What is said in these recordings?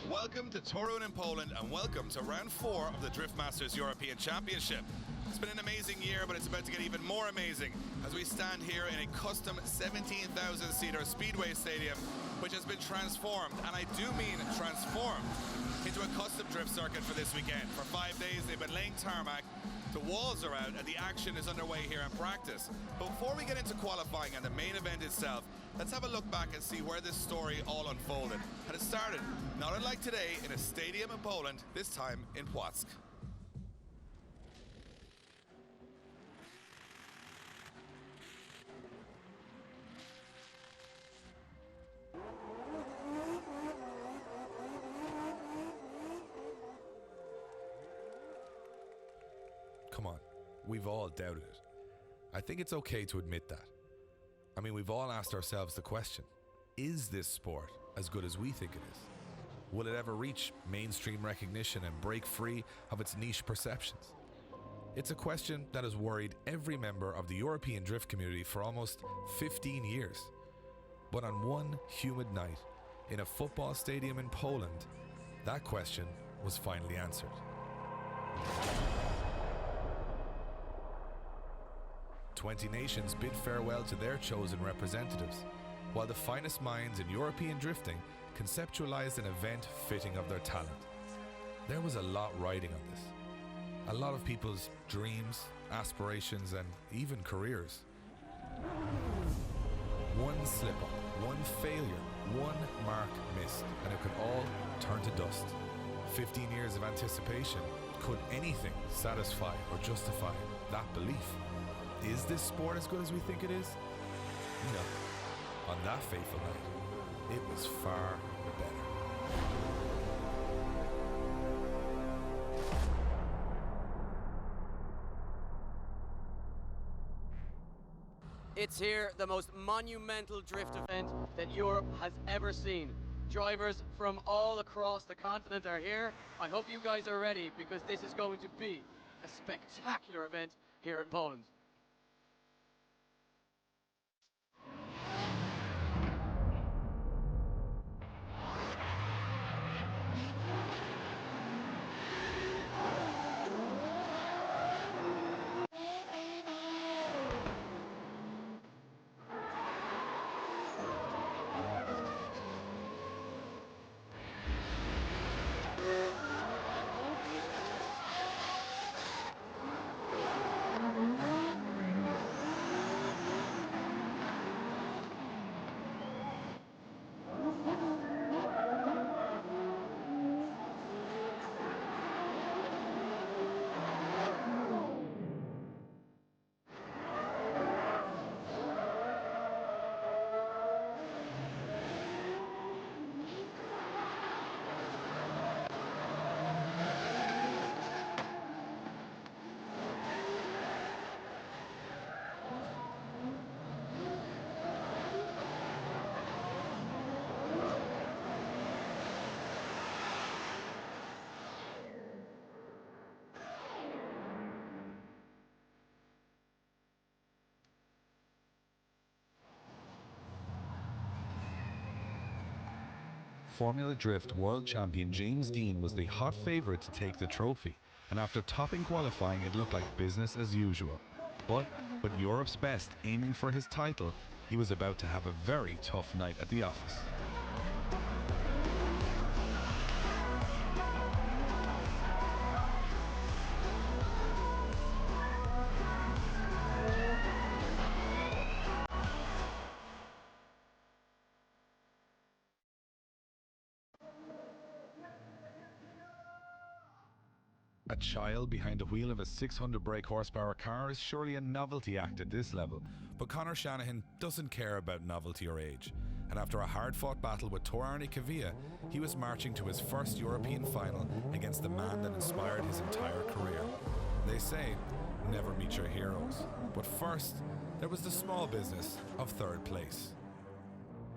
Welcome to Toruń in Poland and welcome to round 4 of the Drift Masters European Championship. It's been an amazing year, but it's about to get even more amazing as we stand here in a custom 17,000-seater Speedway stadium, which has been transformed, and I do mean transformed, into a custom drift circuit for this weekend. For 5 days they've been laying tarmac, the walls are out, and the action is underway here in practice. But before we get into qualifying and the main event itself, let's have a look back and see where this story all unfolded. And it started, not unlike today, in a stadium in Poland, this time in Płock. Come on, we've all doubted it. I think it's okay to admit that. I mean, we've all asked ourselves the question, is this sport as good as we think it is? Will it ever reach mainstream recognition and break free of its niche perceptions? It's a question that has worried every member of the European drift community for almost 15 years. But on one humid night, in a football stadium in Poland, that question was finally answered. 20 nations bid farewell to their chosen representatives, while the finest minds in European drifting conceptualized an event fitting of their talent. There was a lot riding on this. A lot of people's dreams, aspirations, and even careers. One slip-up, one failure, one mark missed, and it could all turn to dust. 15 years of anticipation. Could anything satisfy or justify that belief? Is this sport as good as we think it is? No. On that fateful night, it was far better. It's here, the most monumental drift event that Europe has ever seen. Drivers from all across the continent are here. I hope you guys are ready, because this is going to be a spectacular event here in Poland. Formula Drift World Champion James Dean was the hot favourite to take the trophy, and after topping qualifying it looked like business as usual. But with Europe's best aiming for his title, he was about to have a very tough night at the office. A child behind the wheel of a 600 brake horsepower car is surely a novelty act at this level, but Conor Shanahan doesn't care about novelty or age, and after a hard-fought battle with Toruń he was marching to his first European final against the man that inspired his entire career. They say, never meet your heroes, but first, there was the small business of third place.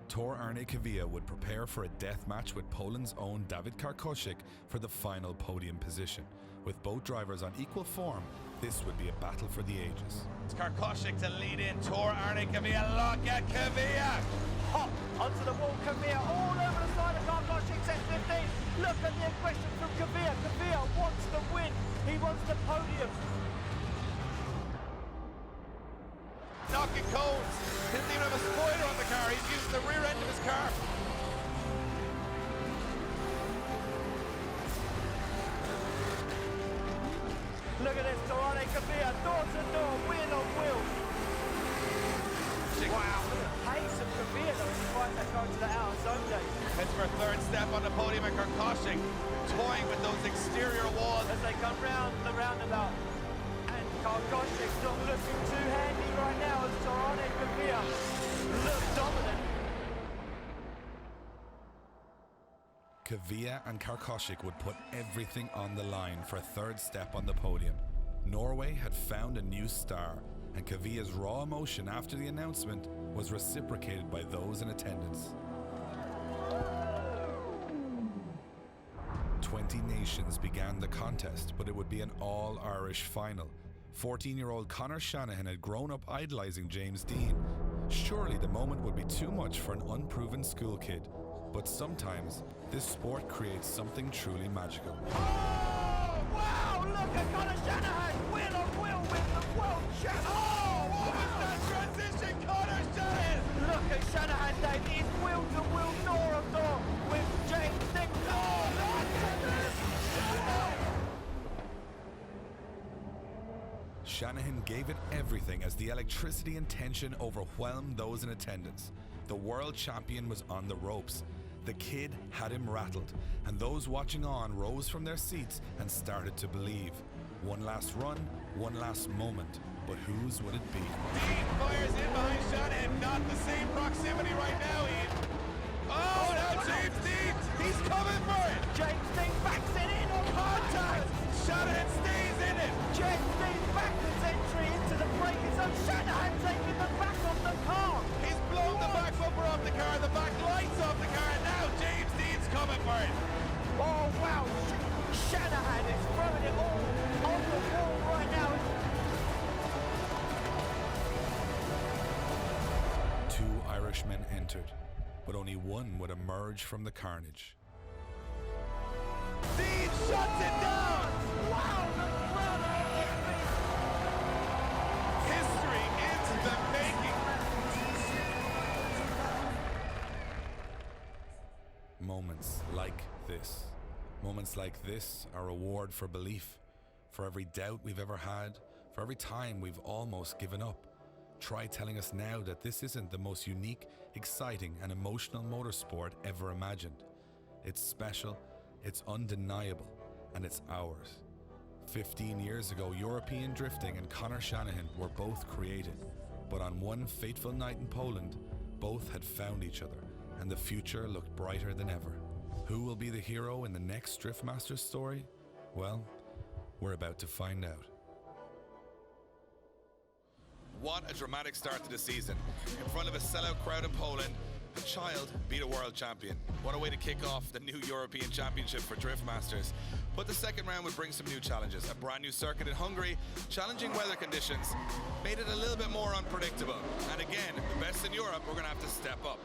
Toruń would prepare for a death match with Poland's own Dawid Karkoszek for the final podium position. With both drivers on equal form, this would be a battle for the ages. It's Karkoszek to lead in, Toruń look at Kvyat! Hop onto the wall, Kvyat all over the side of Karkoszek, 10-15. Look at the aggression from Kvyat. Kvyat wants the win. He wants the podium. Knocking cones. Didn't even have a spoiler on the car. He's using the rear end of his car. Look at this, Toruń, Kvyat, door to door, wheel on wheel. Wow, look at the pace of Kvyat though, despite that going to the outer zone days. Heads for a third step on the podium, and Karkoshik toying with those exterior walls. As they come round the roundabout. And Karkoshik's not looking too handy right now as Toruń and Kvyat look dominant. Kvyat and Karkoshik would put everything on the line for a third step on the podium. Norway had found a new star, and Kvyat's raw emotion after the announcement was reciprocated by those in attendance. 20 nations began the contest, but it would be an all-Irish final. 14-year-old Conor Shanahan had grown up idolizing James Dean. Surely the moment would be too much for an unproven school kid. But sometimes, this sport creates something truly magical. Oh, wow, look at Conor Shanahan, wheel on wheel with the world champ. Oh, what was that transition, Conor Shanahan? Look at Shanahan, Dave, he's wheel to wheel, door on door with James Dean. Oh, Shanahan gave it everything as the electricity and tension overwhelmed those in attendance. The world champion was on the ropes. The kid had him rattled, and those watching on rose from their seats and started to believe. One last run, one last moment, but whose would it be? Dean fires in behind Shanahan, not the same proximity right now, Ian. Oh, now James Dean, he's coming for it. James Dean backs it in on Contact, Shanahan stays in it. James Dean backwards entry into the braking zone. Shanahan taking the back off the car. He's blown the back bumper off the car, the back lights off the car, and now James Dean's coming for it. Oh wow, Shanahan is throwing it all on the wall right now. Two Irishmen entered, but only one would emerge from the carnage. Dean shuts it down. Wow, the crowd are History is the making. Moments like this are a reward for belief, for every doubt we've ever had, for every time we've almost given up. Try telling us now that this isn't the most unique, exciting and emotional motorsport ever imagined. It's special, it's undeniable, and it's ours. 15 years ago, European drifting and Conor Shanahan were both created, but on one fateful night in Poland, both had found each other, and the future looked brighter than ever. Who will be the hero in the next Drift Masters story? Well, we're about to find out. What a dramatic start to the season. In front of a sellout crowd in Poland, a child beat a world champion. What a way to kick off the new European Championship for Drift Masters. But the second round would bring some new challenges. A brand new circuit in Hungary, challenging weather conditions, made it a little bit more unpredictable. And again, the best in Europe, we're going to have to step up.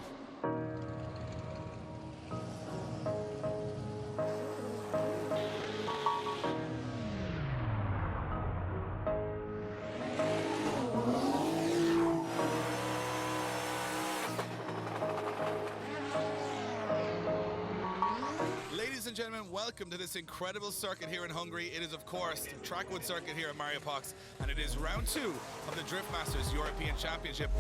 Ladies and gentlemen, welcome to this incredible circuit here in Hungary. It is, of course, the Trackwood circuit here at Mariupol, and it is round 2 of the Drift Masters European Championship.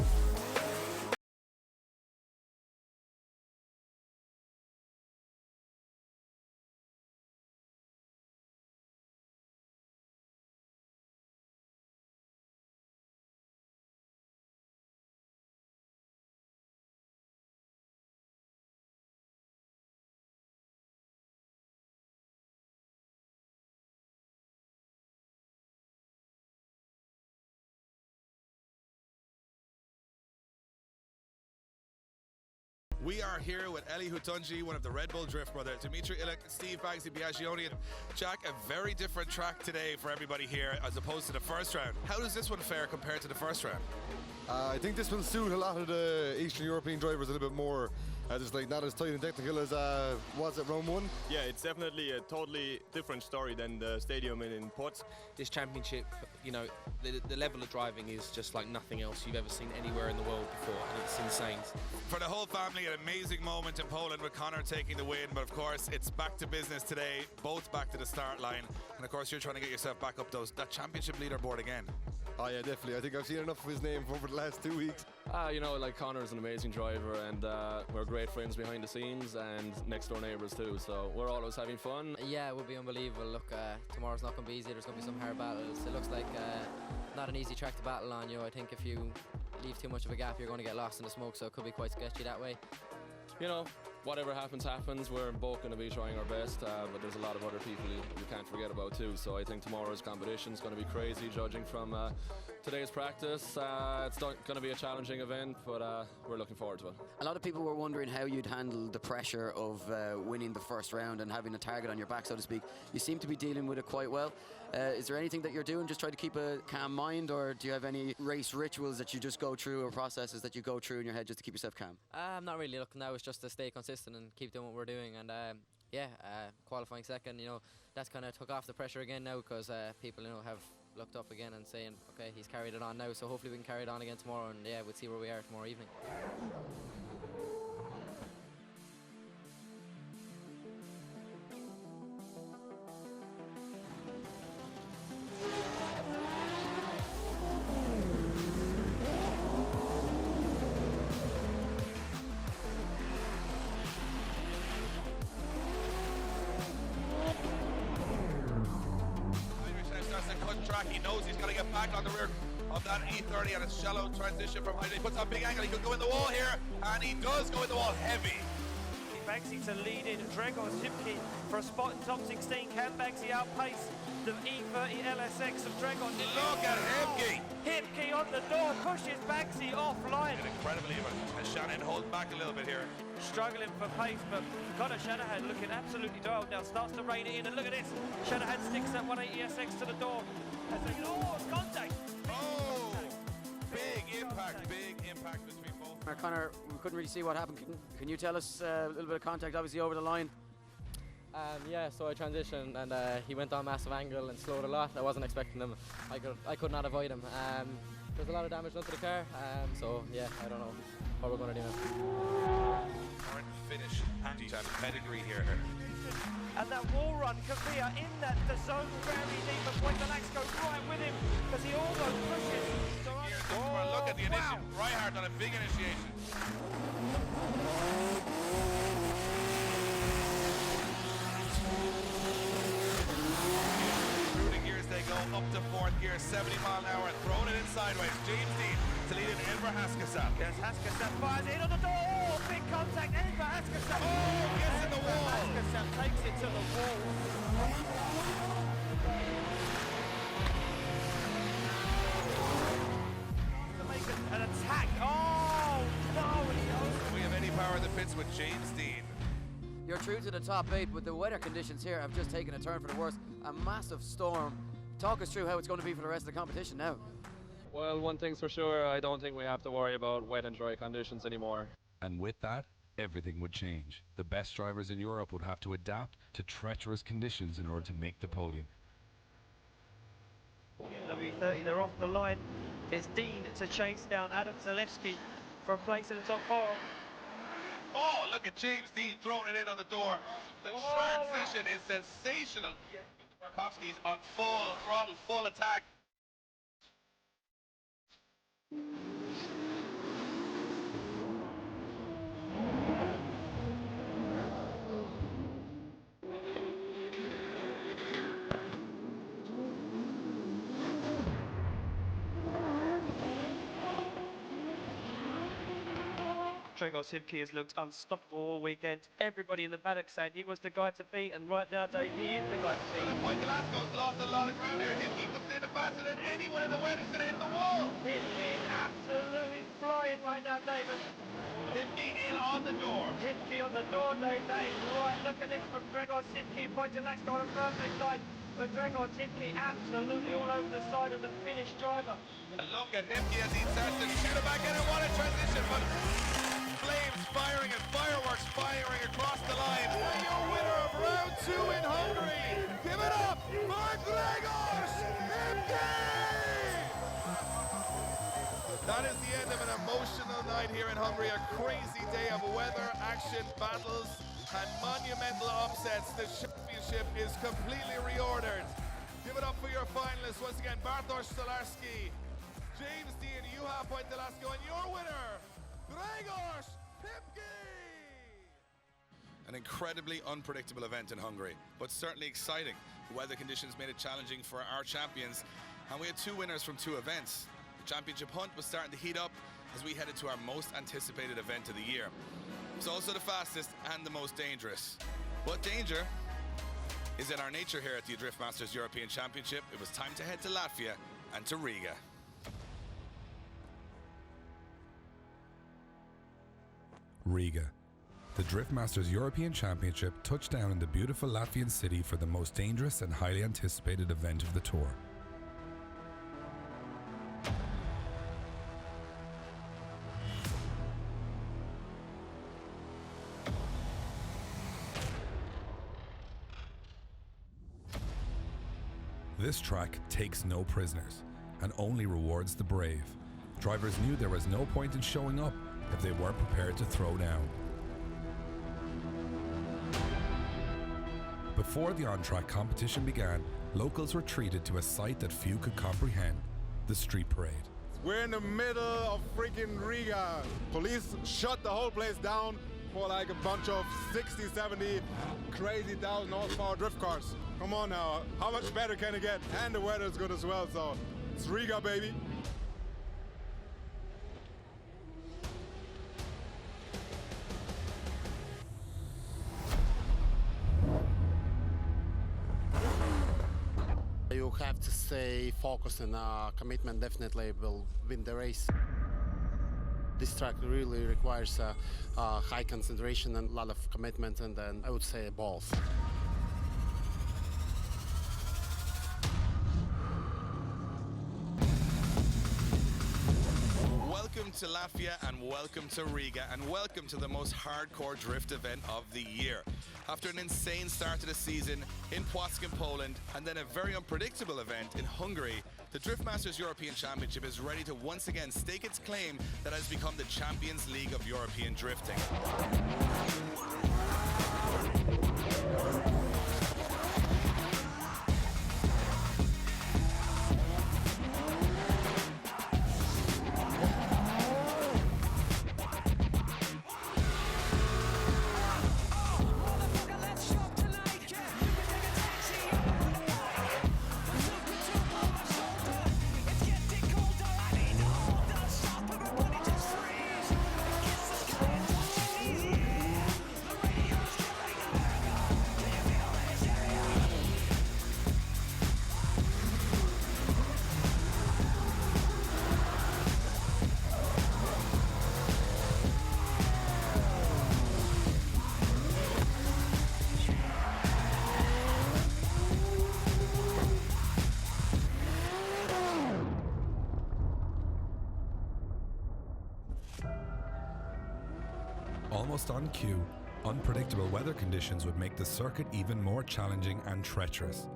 We are here with Eli Hutunji, one of the Red Bull Drift brothers, Dimitri Ilek, Steve Bagsy Biagioni, and Jack. A very different track today for everybody here as opposed to the first round. How does this one fare compared to the first round? I think this will suit a lot of the Eastern European drivers a little bit more. It's like not as tight and technical as was it round 1. Yeah, it's definitely a totally different story than the stadium in Port. This championship, you know, the level of driving is just like nothing else you've ever seen anywhere in the world before, and it's insane. For the whole family, an amazing moment in Poland with Connor taking the win, but of course it's back to business today, both back to the start line, and of course you're trying to get yourself back up that championship leaderboard again. Oh yeah, definitely. I think I've seen enough of his name over the last 2 weeks. You know, like Connor's an amazing driver, and we're great friends behind the scenes and next door neighbours too, so we're always having fun. Yeah, it will be unbelievable. Look, tomorrow's not going to be easy. There's going to be some hard battles. It looks like not an easy track to battle on. You know, I think if you leave too much of a gap, you're going to get lost in the smoke, so it could be quite sketchy that way. You know, whatever happens, happens. We're both going to be trying our best, but there's a lot of other people you can't forget about too. So I think tomorrow's competition is going to be crazy, judging from today's practice. It's going to be a challenging event, but we're looking forward to it. A lot of people were wondering how you'd handle the pressure of winning the first round and having a target on your back, so to speak. You seem to be dealing with it quite well. Is there anything that you're doing, just try to keep a calm mind, or do you have any race rituals that you just go through, or processes that you go through in your head just to keep yourself calm? I'm not really looking now. It's just to stay consistent and keep doing what we're doing. And yeah, qualifying second, you know, that's kind of took off the pressure again now, because people, you know, have looked up again and saying, okay, he's carried it on now, so hopefully we can carry it on again tomorrow, and yeah, we'll see where we are tomorrow evening. He knows he's got to get back on the rear of that E30 and a shallow transition from height. He puts on big angle. He could go in the wall here, and he does go in the wall heavy. Banksy to lead in. Dragos Hipke for a spot in top 16. Can Banksy outpace the E30 LSX of Dragos? Look at Hipke. Hipke on the door, pushes Banksy offline. Incredibly, but Shannon holding back a little bit here. Struggling for pace, but Connor Shanahan looking absolutely dialed now. Starts to rein it in, and look at this. Shanahan sticks that 180 SX to the door. Oh, contact! Oh, big impact between both. Connor, we couldn't really see what happened. Can you tell us a little bit of contact, obviously, over the line? Yeah, so I transitioned, and he went on massive angle and slowed a lot. I wasn't expecting him. I could not avoid him. There's a lot of damage done to the car, so yeah, I don't know what we're going to do now. Current finish, pedigree here. And that wall run, Kavia in that the zone very deep, but Pointalax goes right with him because he almost pushes. Look at the initiative. Reinhardt on a big initiation. Through the gears they go up to fourth gear, 70 mile an hour, throwing it in sideways. James Dean to lead in Enver Haskasap. Yes, Haskasap fires in on the door. Oh, big contact. Enver Haskasap. Oh, gets in the wall. Haskasap takes it to the wall. To make an attack. Oh, no. We have any power in the pits with James Dean. You're true to the top 8, but the weather conditions here have just taken a turn for the worse. A massive storm. Talk us through how it's going to be for the rest of the competition now. Well, one thing's for sure, I don't think we have to worry about wet and dry conditions anymore. And with that, everything would change. The best drivers in Europe would have to adapt to treacherous conditions in order to make the podium. W30, they're off the line. It's Dean to chase down Adam Zalewski for a place in the top 4. Oh, look at James Dean throwing it in on the door. The transition is sensational. Tarkovsky's on full throttle, full attack. Dragos Hipke has looked unstoppable all weekend. Everybody in the paddock saying he was the guy to beat, and right now, Dave, he is the guy to beat. Pointalasko's lost a lot of ground here. Hipke comes in faster than anyone in the world. He's going to hit the wall. Hipke absolutely flying right now, David. Hipke in on the door. Hipke on the door, Dave. Right, look at this from Dragos Hipke. Pointalasko on a perfect line. but Gregor Tiffany absolutely all over the side of the Finnish driver. Look at Himke as he starts to shoot it back in, and what a transition, but flames firing and fireworks firing across the line. And your winner of round 2 in Hungary, give it up for Gregor Himke! That is the end of an emotional night here in Hungary, a crazy day of weather, action, battles, and monumental upsets. The championship is completely reordered. Give it up for your finalists once again, Bartosz Stolarski, James Dean, Juha Pointelasco, and your winner, Gregor Himke! An incredibly unpredictable event in Hungary, but certainly exciting. The weather conditions made it challenging for our champions, and we had 2 winners from 2 events. The championship hunt was starting to heat up as we headed to our most anticipated event of the year. It was also the fastest and the most dangerous. But danger is in our nature here at the Drift Masters European Championship. It was time to head to Latvia and to Riga. Riga. The Drift Masters European Championship touched down in the beautiful Latvian city for the most dangerous and highly anticipated event of the tour. This track takes no prisoners and only rewards the brave. Drivers knew there was no point in showing up if they weren't prepared to throw down. Before the on-track competition began, locals were treated to a sight that few could comprehend: the street parade. We're in the middle of freaking Riga. Police shut the whole place down for like a bunch of 60, 70 crazy 1,000 horsepower drift cars. Come on now, how much better can it get? And the weather is good as well, so it's Riga, baby. You have to stay focused, and commitment definitely will win the race. This track really requires high concentration and a lot of commitment, and then I would say balls. Welcome to Latvia and welcome to Riga and welcome to the most hardcore drift event of the year. After an insane start to the season in Płock, Poland, and then a very unpredictable event in Hungary, the Drift Masters European Championship is ready to once again stake its claim that has become the Champions League of European drifting. Almost on cue, unpredictable weather conditions would make the circuit even more challenging and treacherous.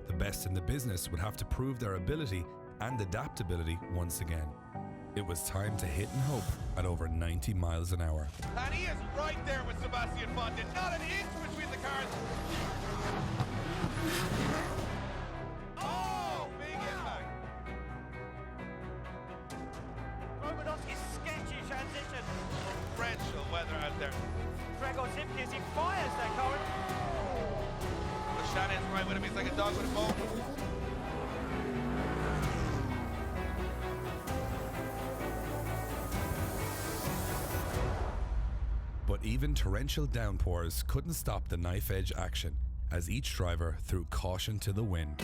The best in the business would have to prove their ability and adaptability once again. It was time to hit and hope at over 90 miles an hour. And he is right there with Sebastian Fontin, not an inch between the cars. Oh, big impact. Romanovski's sketchy transition. Torrential weather out there. Gregor Timke as he fires that car. Shannon's right with him, he's like a dog with a bone. But even torrential downpours couldn't stop the knife-edge action, as each driver threw caution to the wind.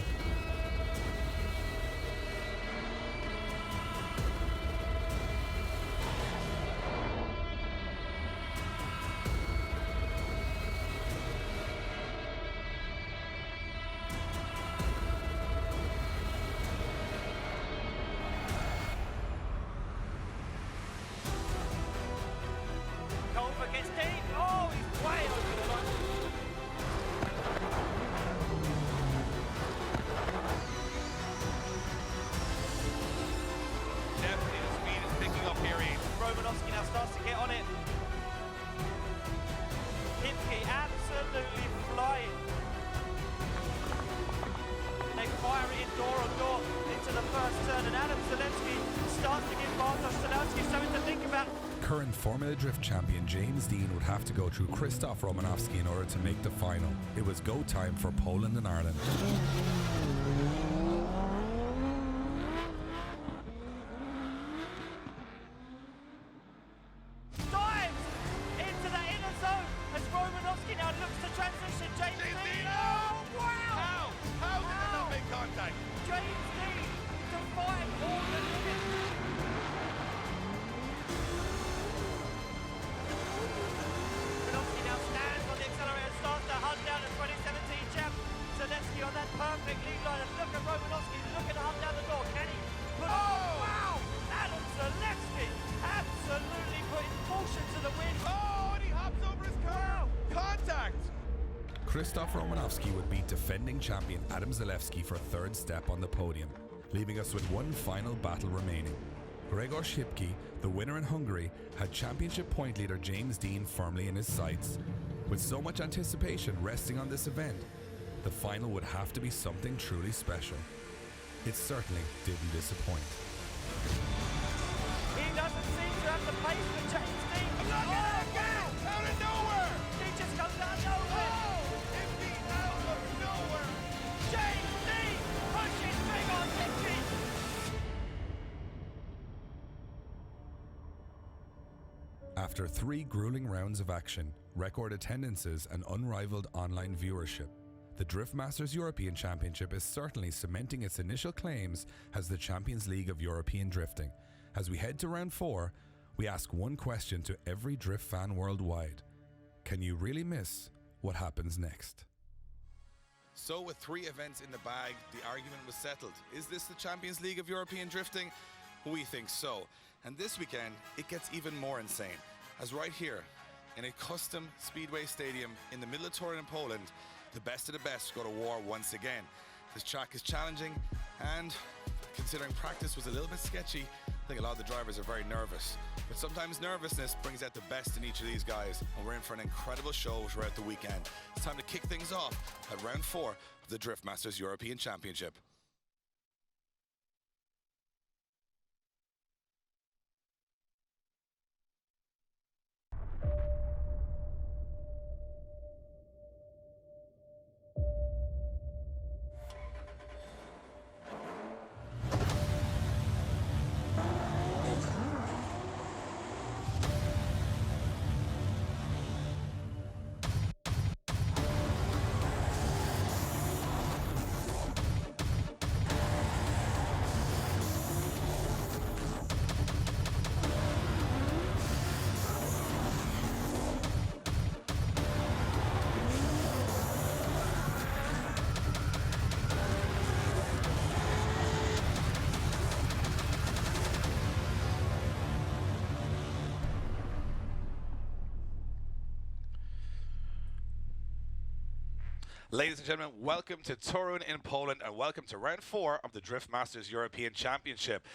Adam Zalewski starts to give Bartosz Zalewski something to think about. Current Formula Drift champion James Dean would have to go through Krzysztof Romanowski in order to make the final. It was go time for Poland and Ireland. Dives into the inner zone as Romanowski now looks to transition. James Dean. Oh, wow! How did they not make contact? James Dean defying all the limits. Romanowski now stands on the accelerator, starts to hunt down the 2017 champ. Zalewski on that perfect lead line, and look at Romanowski looking to hunt down the door. Can he put wow! Adam Zalewski absolutely putting caution to the wind. Oh, and he hops over his car. Contact. Krzysztof Romanowski would beat defending champion Adam Zalewski for third step on the podium, leaving us with one final battle remaining. Gregor Szybki, the winner in Hungary, had championship point leader James Dean firmly in his sights. With so much anticipation resting on this event, the final would have to be something truly special. It certainly didn't disappoint. He doesn't seem to have the pace for James Dean. Look at him go! Out of nowhere. He just comes out of nowhere. Empty out of nowhere. James Dean pushes big on 50. After 3 grueling rounds of action, record attendances and unrivaled online viewership, the Drift Masters European Championship is certainly cementing its initial claims as the Champions League of European drifting. As we head to round 4, we ask one question to every drift fan worldwide. Can you really miss what happens next? So with 3 events in the bag, the argument was settled. Is this the Champions League of European drifting? We think so. And this weekend, it gets even more insane. As right here, in a custom speedway stadium in the middle of Toruń in Poland, the best of the best go to war once again. This track is challenging, and considering practice was a little bit sketchy, I think a lot of the drivers are very nervous. But sometimes nervousness brings out the best in each of these guys, and we're in for an incredible show throughout the weekend. It's time to kick things off at round 4 of the Drift Masters European Championship. Ladies and gentlemen, welcome to Toruń in Poland, and welcome to round 4 of the Drift Masters European Championship,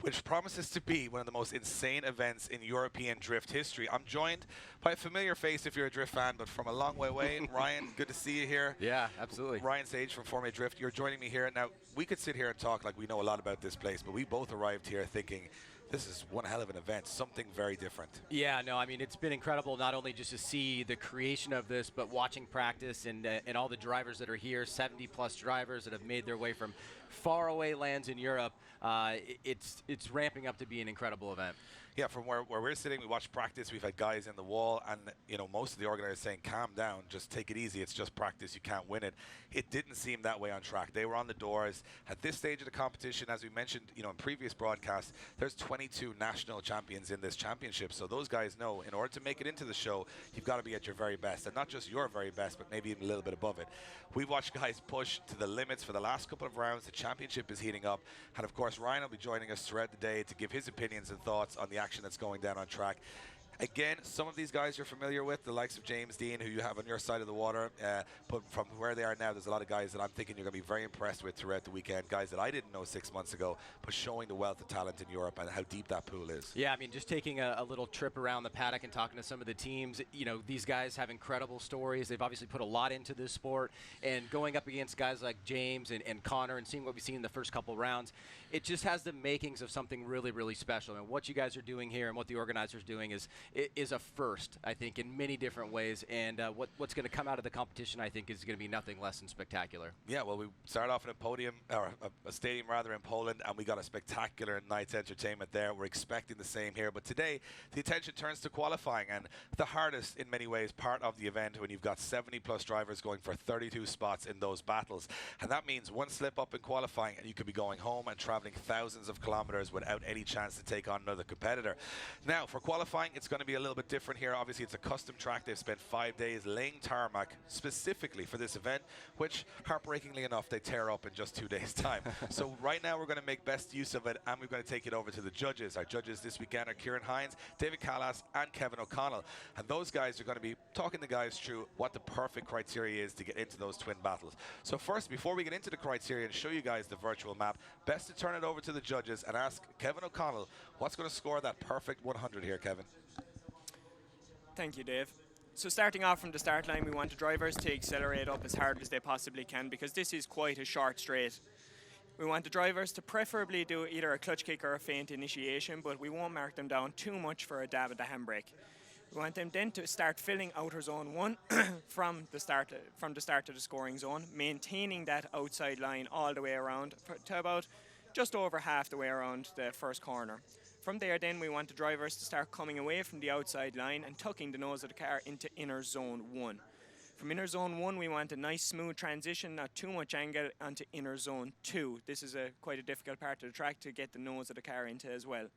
which promises to be one of the most insane events in European drift history. I'm joined by a familiar face if you're a drift fan, but from a long way away. Ryan, good to see you here. Yeah, absolutely. Ryan Sage from Formula Drift, you're joining me here. Now, we could sit here and talk like we know a lot about this place, but we both arrived here thinking, this is one hell of an event, something very different. Yeah, no, I mean, it's been incredible not only just to see the creation of this, but watching practice and all the drivers that are here, 70-plus drivers that have made their way from faraway lands in Europe. It's ramping up to be an incredible event. Yeah, from where we're sitting, we watched practice. We've had guys in the wall, and most of the organizers saying, "Calm down, just take it easy. It's just practice. You can't win it." It didn't seem that way on track. They were on the doors at this stage of the competition. As we mentioned, in previous broadcasts, there's 22 national champions in this championship. So those guys know in order to make it into the show, you've got to be at your very best, and not just your very best, but maybe even a little bit above it. We've watched guys push to the limits for the last couple of rounds. The championship is heating up, and of course, Ryan will be joining us throughout the day to give his opinions and thoughts on the action that's going down on track. Again, some of these guys you're familiar with, the likes of James Dean, who you have on your side of the water. But from where they are now, there's a lot of guys that I'm thinking you're going to be very impressed with throughout the weekend. Guys that I didn't know 6 months ago, but showing the wealth of talent in Europe and how deep that pool is. Yeah, I mean, just taking a little trip around the paddock and talking to some of the teams, you know, these guys have incredible stories. They've obviously put a lot into this sport, and going up against guys like James and Connor and seeing what we've seen in the first couple rounds, it just has the makings of something really, really special. And what you guys are doing here and what the organizers are doing is a first, I think, in many different ways. And what's going to come out of the competition, I think, is going to be nothing less than spectacular. Yeah, well, we started off in a podium, or a stadium rather, in Poland, and we got a spectacular night's entertainment there. We're expecting the same here, but today the attention turns to qualifying, and the hardest, in many ways, part of the event when you've got 70+ drivers going for 32 spots in those battles. And that means one slip up in qualifying and you could be going home and traveling thousands of kilometers without any chance to take on another competitor. Now, for qualifying, it's going to be a little bit different here. Obviously, it's a custom track. They've spent 5 days laying tarmac specifically for this event, which, heartbreakingly enough, they tear up in just 2 days' time. So right now, we're going to make best use of it, and we're going to take it over to the judges. Our judges this weekend are Kieran Hines, David Callas, and Kevin O'Connell. And those guys are going to be talking the guys through what the perfect criteria is to get into those twin battles. So first, before we get into the criteria and show you guys the virtual map, best to turn it over to the judges and ask Kevin O'Connell what's going to score that perfect 100 here, Kevin. Thank you, Dave. So starting off from the start line, we want the drivers to accelerate up as hard as they possibly can, because this is quite a short straight. We want the drivers to preferably do either a clutch kick or a feint initiation, but we won't mark them down too much for a dab at the handbrake. We want them then to start filling outer zone 1 from the start of the scoring zone, maintaining that outside line all the way around to about just over half the way around the first corner. From there then, we want the drivers to start coming away from the outside line and tucking the nose of the car into inner zone 1. From inner zone 1, we want a nice smooth transition, not too much angle, onto inner zone 2. This is quite a difficult part of the track to get the nose of the car into as well.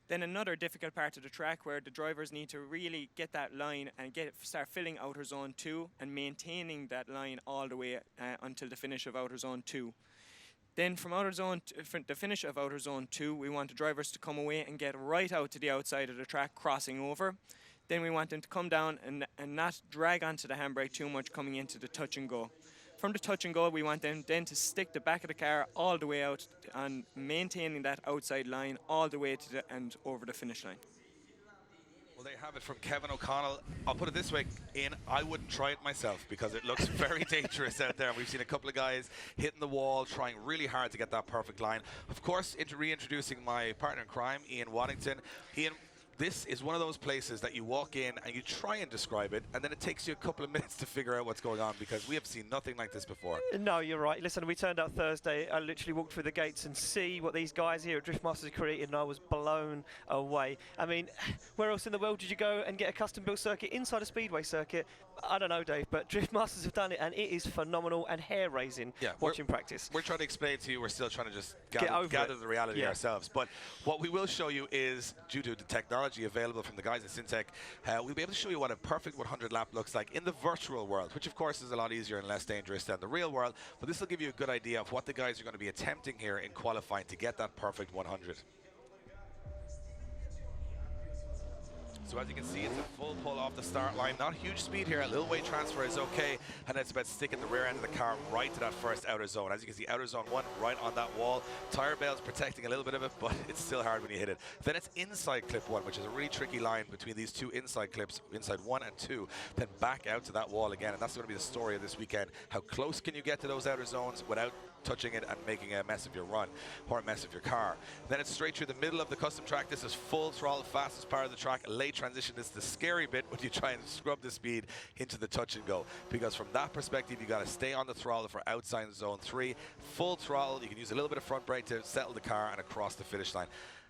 Then another difficult part of the track where the drivers need to really get that line and start filling outer zone 2 and maintaining that line all the way until the finish of outer zone 2. Then from the finish of outer zone 2, we want the drivers to come away and get right out to the outside of the track, crossing over. Then we want them to come down and not drag onto the handbrake too much coming into the touch and go. From the touch and go, we want them then to stick the back of the car all the way out and maintaining that outside line all the way to the end over the finish line. Well, there you have it from Kevin O'Connell. I'll put it this way, Ian, I wouldn't try it myself because it looks very dangerous out there. We've seen a couple of guys hitting the wall, trying really hard to get that perfect line. Of course, reintroducing my partner in crime, Ian Waddington. Ian, this is one of those places that you walk in and you try and describe it, and then it takes you a couple of minutes to figure out what's going on, because we have seen nothing like this before. No, you're right. Listen, we turned up Thursday. I literally walked through the gates and see what these guys here at Drift Masters created, and I was blown away. I mean, where else in the world did you go and get a custom-built circuit inside a speedway circuit? I don't know, Dave, but Drift Masters have done it, and it is phenomenal and hair-raising watching practice. We're trying to explain to you, we're still trying to just gather the reality ourselves. But what we will show you is, due to the technology available from the guys at Syntec, we'll be able to show you what a perfect 100 lap looks like in the virtual world, which of course is a lot easier and less dangerous than the real world. But this will give you a good idea of what the guys are going to be attempting here in qualifying to get that perfect 100. So as you can see, it's a full pull off the start line. Not huge speed here. A little weight transfer is okay. And it's about sticking the rear end of the car right to that first outer zone. As you can see, outer zone 1 right on that wall. Tire bales protecting a little bit of it, but it's still hard when you hit it. Then it's inside clip 1, which is a really tricky line between these two inside clips, inside 1 and 2. Then back out to that wall again. And that's going to be the story of this weekend. How close can you get to those outer zones without touching it and making a mess of your run or a mess of your car? Then it's straight through the middle of the custom track. This is full throttle, fastest part of the track. Late transition is the scary bit when you try and scrub the speed into the touch and go, because from that perspective you got to stay on the throttle for outside zone 3. Full throttle, you can use a little bit of front brake to settle the car and across the finish line.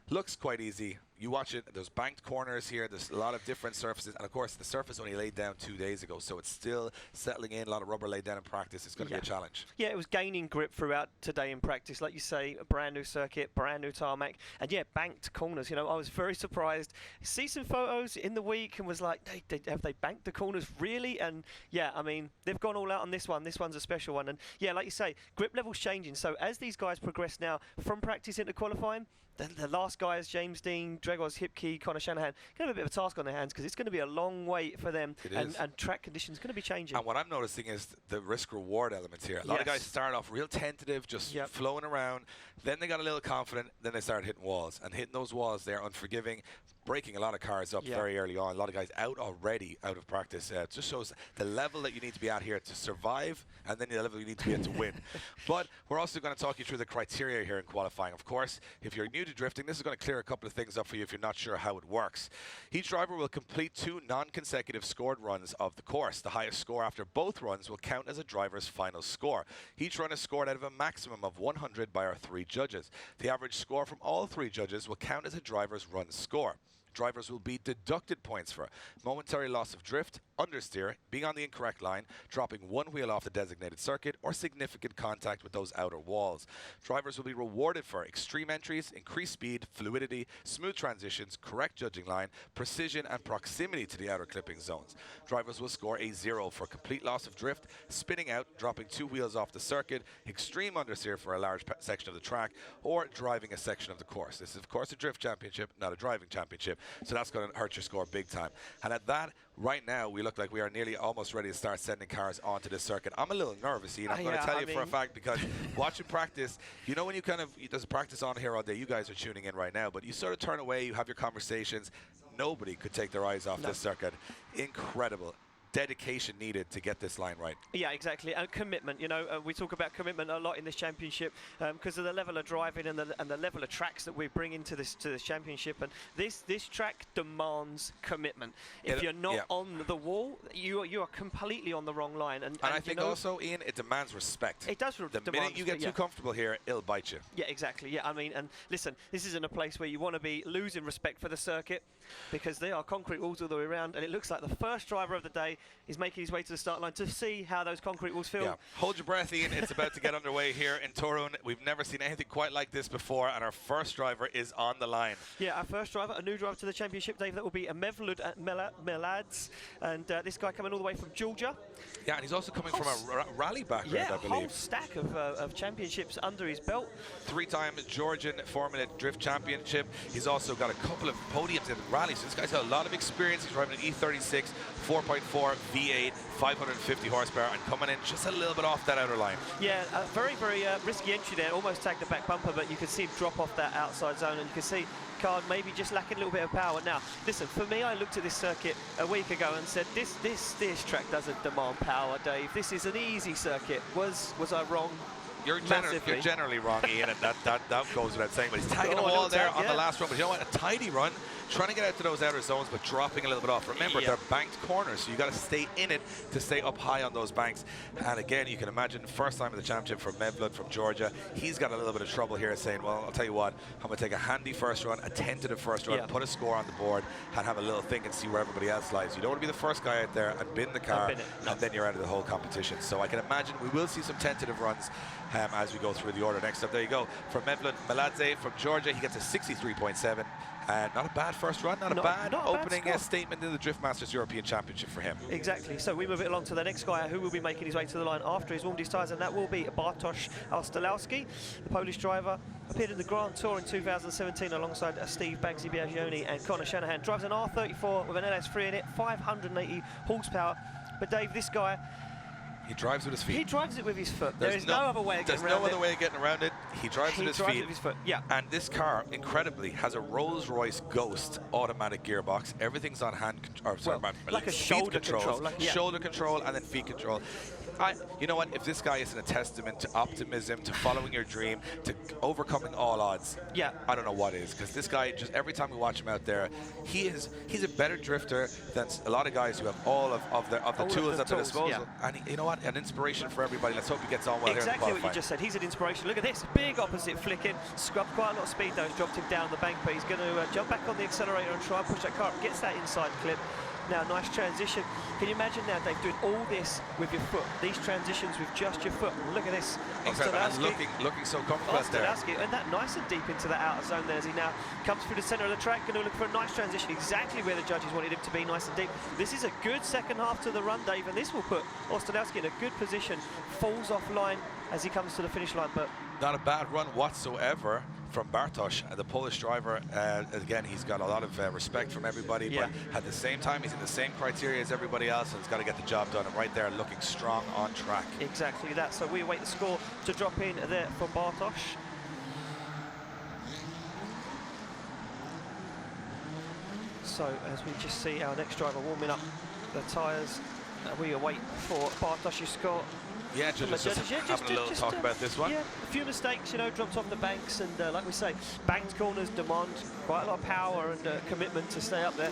Looks quite easy. You watch it, there's banked corners here, there's a lot of different surfaces, and of course the surface only laid down 2 days ago, so it's still settling in. A lot of rubber laid down in practice. It's going to be a challenge. Yeah, it was gaining grip throughout today in practice. Like you say, a brand new circuit, brand new tarmac, and yeah, banked corners. You know, I was very surprised. See some photos in the week and was like, have they banked the corners really? And yeah, I mean, they've gone all out on this one. This one's a special one. And yeah, like you say, grip level's changing. So as these guys progress now from practice into qualifying, the last guys, James Dean, Gregor's Hipkey, Conor Shanahan, going to have a bit of a task on their hands because it's going to be a long wait for them, and track conditions going to be changing. And what I'm noticing is the risk-reward elements here. A lot of guys start off real tentative, just flowing around. Then they got a little confident. Then they started hitting walls. And hitting those walls, they're unforgiving, breaking a lot of cars up very early on. A lot of guys out already, out of practice. It just shows the level that you need to be at here to survive, and then the level you need to be at to win. But we're also going to talk you through the criteria here in qualifying. Of course, if you're new to drifting, this is going to clear a couple of things up for you if you're not sure how it works. Each driver will complete 2 non-consecutive scored runs of the course. The highest score after both runs will count as a driver's final score. Each run is scored out of a maximum of 100 by our 3 judges. The average score from all 3 judges will count as a driver's run score. Drivers will be deducted points for momentary loss of drift, understeer, being on the incorrect line, dropping one wheel off the designated circuit, or significant contact with those outer walls. Drivers will be rewarded for extreme entries, increased speed, fluidity, smooth transitions, correct judging line, precision, and proximity to the outer clipping zones. Drivers will score a 0 for complete loss of drift, spinning out, dropping 2 wheels off the circuit, extreme understeer for a large section of the track, or driving a section of the course. This is, of course, a drift championship, not a driving championship. So that's going to hurt your score big time. And at that, right now, we look like we are nearly almost ready to start sending cars onto this circuit. I'm a little nervous, Ian. I'm going to tell you for a fact, because watching practice, you know when you there's a practice on here all day, you guys are tuning in right now, but you sort of turn away, you have your conversations. Nobody could take their eyes off this circuit. Incredible. Dedication needed to get this line right. Yeah, exactly, and commitment. You know, we talk about commitment a lot in this championship because of the level of driving and the level of tracks that we bring into this championship. And this track demands commitment. If you're not on the wall, you are completely on the wrong line. And I think also, Ian, it demands respect. It does. The minute you get too comfortable here, it'll bite you. Yeah, exactly. Yeah, I mean, and listen, this isn't a place where you want to be losing respect for the circuit, because there are concrete walls all the way around, and it looks like the first driver of the day is making his way to the start line to see how those concrete walls feel. Yeah. Hold your breath, Ian. It's about to get underway here in Toruń. We've never seen anything quite like this before, and our first driver is on the line. Yeah, our first driver, a new driver to the championship, Dave. That will be a Mevlud Melads, and this guy coming all the way from Georgia. Yeah, and he's also coming from a rally background, I believe. Yeah, a whole stack of championships under his belt. 3-time Georgian Formula Drift Championship. He's also got a couple of podiums in rallies. So this guy's got a lot of experience. He's driving an E36, 4.4 V8, 550 horsepower, and coming in just a little bit off that outer line. Yeah, a very, very risky entry there. Almost tagged the back bumper, but you can see him drop off that outside zone, and you can see car maybe just lacking a little bit of power. Now, listen, for me, I looked at this circuit a week ago and said, this track doesn't demand power, Dave. This is an easy circuit. Was I wrong? You're generally wrong, Ian, and that goes without saying. But he's tagging a wall there on the last run. But you know what? A tidy run, trying to get out to those outer zones, but dropping a little bit off. Remember, they're banked corners, so you got to stay in it to stay up high on those banks. And again, you can imagine, first time in the championship for Mevlud from Georgia. He's got a little bit of trouble here, saying, well, I'll tell you what, I'm going to take a handy first run, a tentative first run, put a score on the board, and have a little think and see where everybody else lies. You don't want to be the first guy out there and bin the car, and then you're out of the whole competition. So I can imagine we will see some tentative runs as we go through the order. Next up, there you go, from Mevlud Meladze from Georgia. He gets a 63.7. Not a bad first run, not a bad opening statement in the Drift Masters European Championship for him. Exactly. So we move it along to the next guy who will be making his way to the line after he's warmed his tyres, and that will be Bartosz Ostalowski, the Polish driver. Appeared in the Grand Tour in 2017 alongside Steve Baggsy Biagioni and Conor Shanahan. Drives an R34 with an LS3 in it, 580 horsepower. But Dave, this guy, he drives with his feet. He drives it with his foot. There's no other way of getting around it. There's no other way of getting around it. He drives with his feet. With his foot. Yeah. And this car, incredibly, has a Rolls-Royce Ghost automatic gearbox. Everything's on hand, or sorry, like a shoulder control. Shoulder control and then feet control. You know what? If this guy isn't a testament to optimism, to following your dream, to overcoming all odds, I don't know what is. Because this guy, just every time we watch him out there, he's a better drifter than a lot of guys who have all of the tools at their disposal. And you know what? An inspiration for everybody. Let's hope he gets on well here in Exactly what you just said. He's an inspiration. Look at this big opposite flicking. Scrubbed quite a lot of speed though. It's dropped him down the bank, but he's going to jump back on the accelerator and try and push that car up. Gets that inside clip. Now, nice transition. Can you imagine now, Dave, doing all this with your foot? These transitions with just your foot. Look at this. Exactly. Looking so comfortable there. And that nice and deep into that outer zone there as he now comes through the centre of the track. Going to look for a nice transition, exactly where the judges wanted him to be, nice and deep. This is a good second half to the run, Dave, and this will put Ostalowski in a good position. Falls offline as he comes to the finish line. But not a bad run whatsoever from Bartosz, the Polish driver. Again, he's got a lot of respect from everybody, but at the same time, he's in the same criteria as everybody else, and he's got to get the job done. And right there, looking strong on track. Exactly that. So we await the score to drop in there for Bartosz. So as we just see our next driver warming up the tyres, we await for Bartosz's score. Yeah, judges just having a little talk about this one. Yeah, a few mistakes, you know, dropped off the banks, and like we say, banked corners demand quite a lot of power and commitment to stay up there.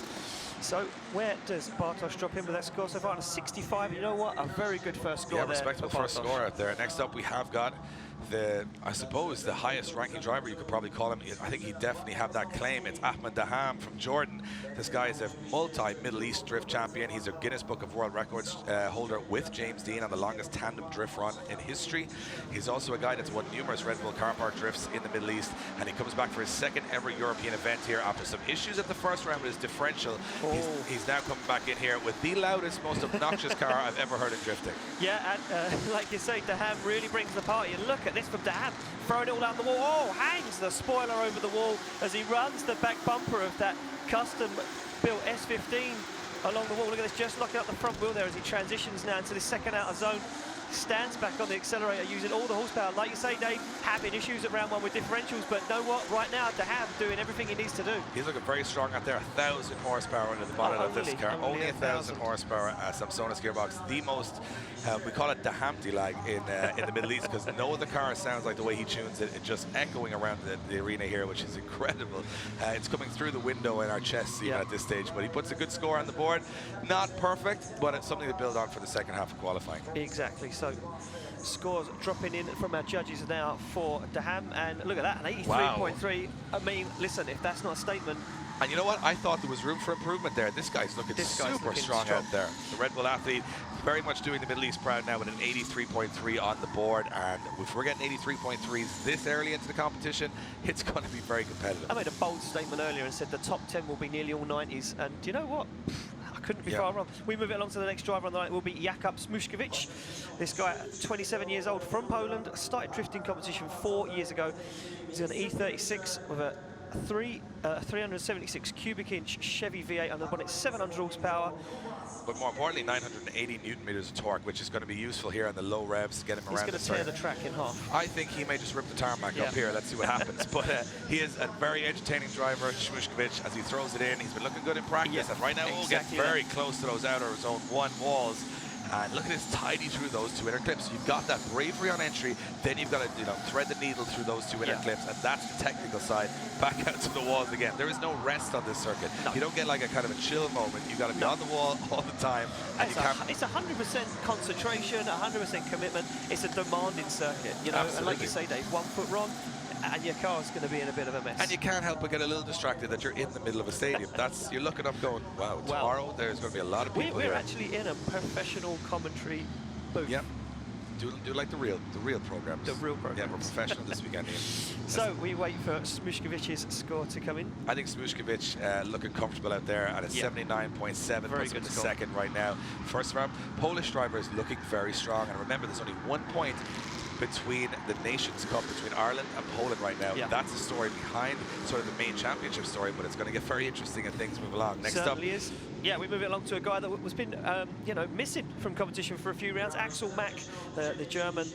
So where does Bartosz drop in with that score so far? On a 65, you know what? A very good first score there. Yeah, respectable first score out there. Next up, we have got I suppose the highest ranking driver you could probably call him. I think he'd definitely have that claim. It's Ahmed Daham from Jordan. This guy is a multi-Middle East drift champion. He's a Guinness Book of World Records holder with James Dean on the longest tandem drift run in history. He's also a guy that's won numerous Red Bull car park drifts in the Middle East, and he comes back for his second ever European event here after some issues at the first round with his differential. He's now coming back in here with the loudest, most obnoxious car I've ever heard in drifting. Yeah, and like you say, Daham really brings the party. And look at this from Daham, throwing it all out the wall. Oh, hangs the spoiler over the wall as he runs the back bumper of that custom-built S15 along the wall. Look at this, just locking up the front wheel there as he transitions now into the second outer zone. Stands back on the accelerator using all the horsepower. Like you say, Dave, having issues at round one with differentials, but know what? Right now, Daham doing everything he needs to do. He's looking very strong out there. 1,000 horsepower under the bonnet of this car. Only 1,000 horsepower. Samsonis gearbox. The most, we call it Dahamti lag in the Middle East, because no other car sounds like the way he tunes it. It's just echoing around the arena here, which is incredible. It's coming through the window in our chests even at this stage, but he puts a good score on the board. Not perfect, but it's something to build on for the second half of qualifying. Exactly. So scores dropping in from our judges now for Daham, and look at that, an 83.3. Wow. I mean, listen, if that's not a statement. And you know what? I thought there was room for improvement there. This guy's looking super strong out there. The Red Bull athlete very much doing the Middle East proud now with an 83.3 on the board. And if we're getting 83.3s this early into the competition, it's going to be very competitive. I made a bold statement earlier and said the top 10 will be nearly all 90s. And you know what? Couldn't be far wrong. We move it along to the next driver on the night. Will be Jakub Smuszkiewicz. This guy, 27 years old, from Poland, started drifting competition 4 years ago. He's on an E36 with a 376 cubic inch Chevy V8 under the bonnet, 700 horsepower. But more importantly, 980 newton meters of torque, which is going to be useful here on the low revs to get him around. He's going to tear the track in half. I think he may just rip the tarmac up here. Let's see what happens. But he is a very entertaining driver, Smuszkiewicz, as he throws it in. He's been looking good in practice, and right now we'll get very close to those outer zone 1 walls. And look at this, tidy through those 2 inner clips. You've got that bravery on entry, then you've got to thread the needle through those 2 inner clips, and that's the technical side. Back out to the walls again. There is no rest on this circuit. No. You don't get like a kind of a chill moment. You've got to be on the wall all the time. And it's 100% concentration, 100% commitment. It's a demanding circuit, you know. Absolutely. And like you say, Dave, 1 foot wrong, and your car's going to be in a bit of a mess. And you can't help but get a little distracted that you're in the middle of a stadium. You're looking up going, wow, tomorrow there's going to be a lot of people here. We're actually in a professional commentary booth. Yep. Do like the real programs. The real programs. Yeah, we're professional this weekend, Ian. So we wait for Smuszkiewicz's score to come in. I think Smuszkiewicz looking comfortable out there at a 79.7. Very good score. Second right now. First round, Polish driver is looking very strong. And remember, there's only 1 point between the Nations Cup, between Ireland and Poland right now. That's the story behind sort of the main championship story, but it's going to get very interesting as things move along. Next up is. Yeah, we move it along to a guy that was been, missing from competition for a few rounds. Axel Mack, the German,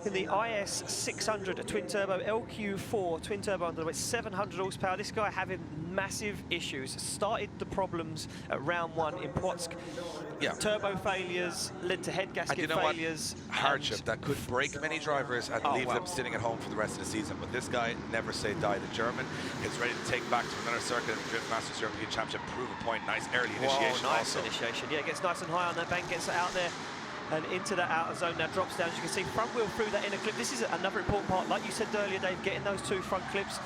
in the IS 600 twin turbo LQ4 twin turbo under the way, 700 horsepower. This guy having massive issues. Started the problems at round 1 in Płock. Turbo failures led to head gasket failures. Hardship that could break many drivers and leave them sitting at home for the rest of the season. But this guy, never say die. The German is ready to take back to another circuit in the Drift Masters European Championship. Prove a point. Nice early initiation. Nice initiation. Yeah, gets nice and high on that bank, gets it out there and into that outer zone. Now drops down, as you can see, front wheel through that inner clip. This is another important part, like you said earlier, Dave, getting those 2 front clips,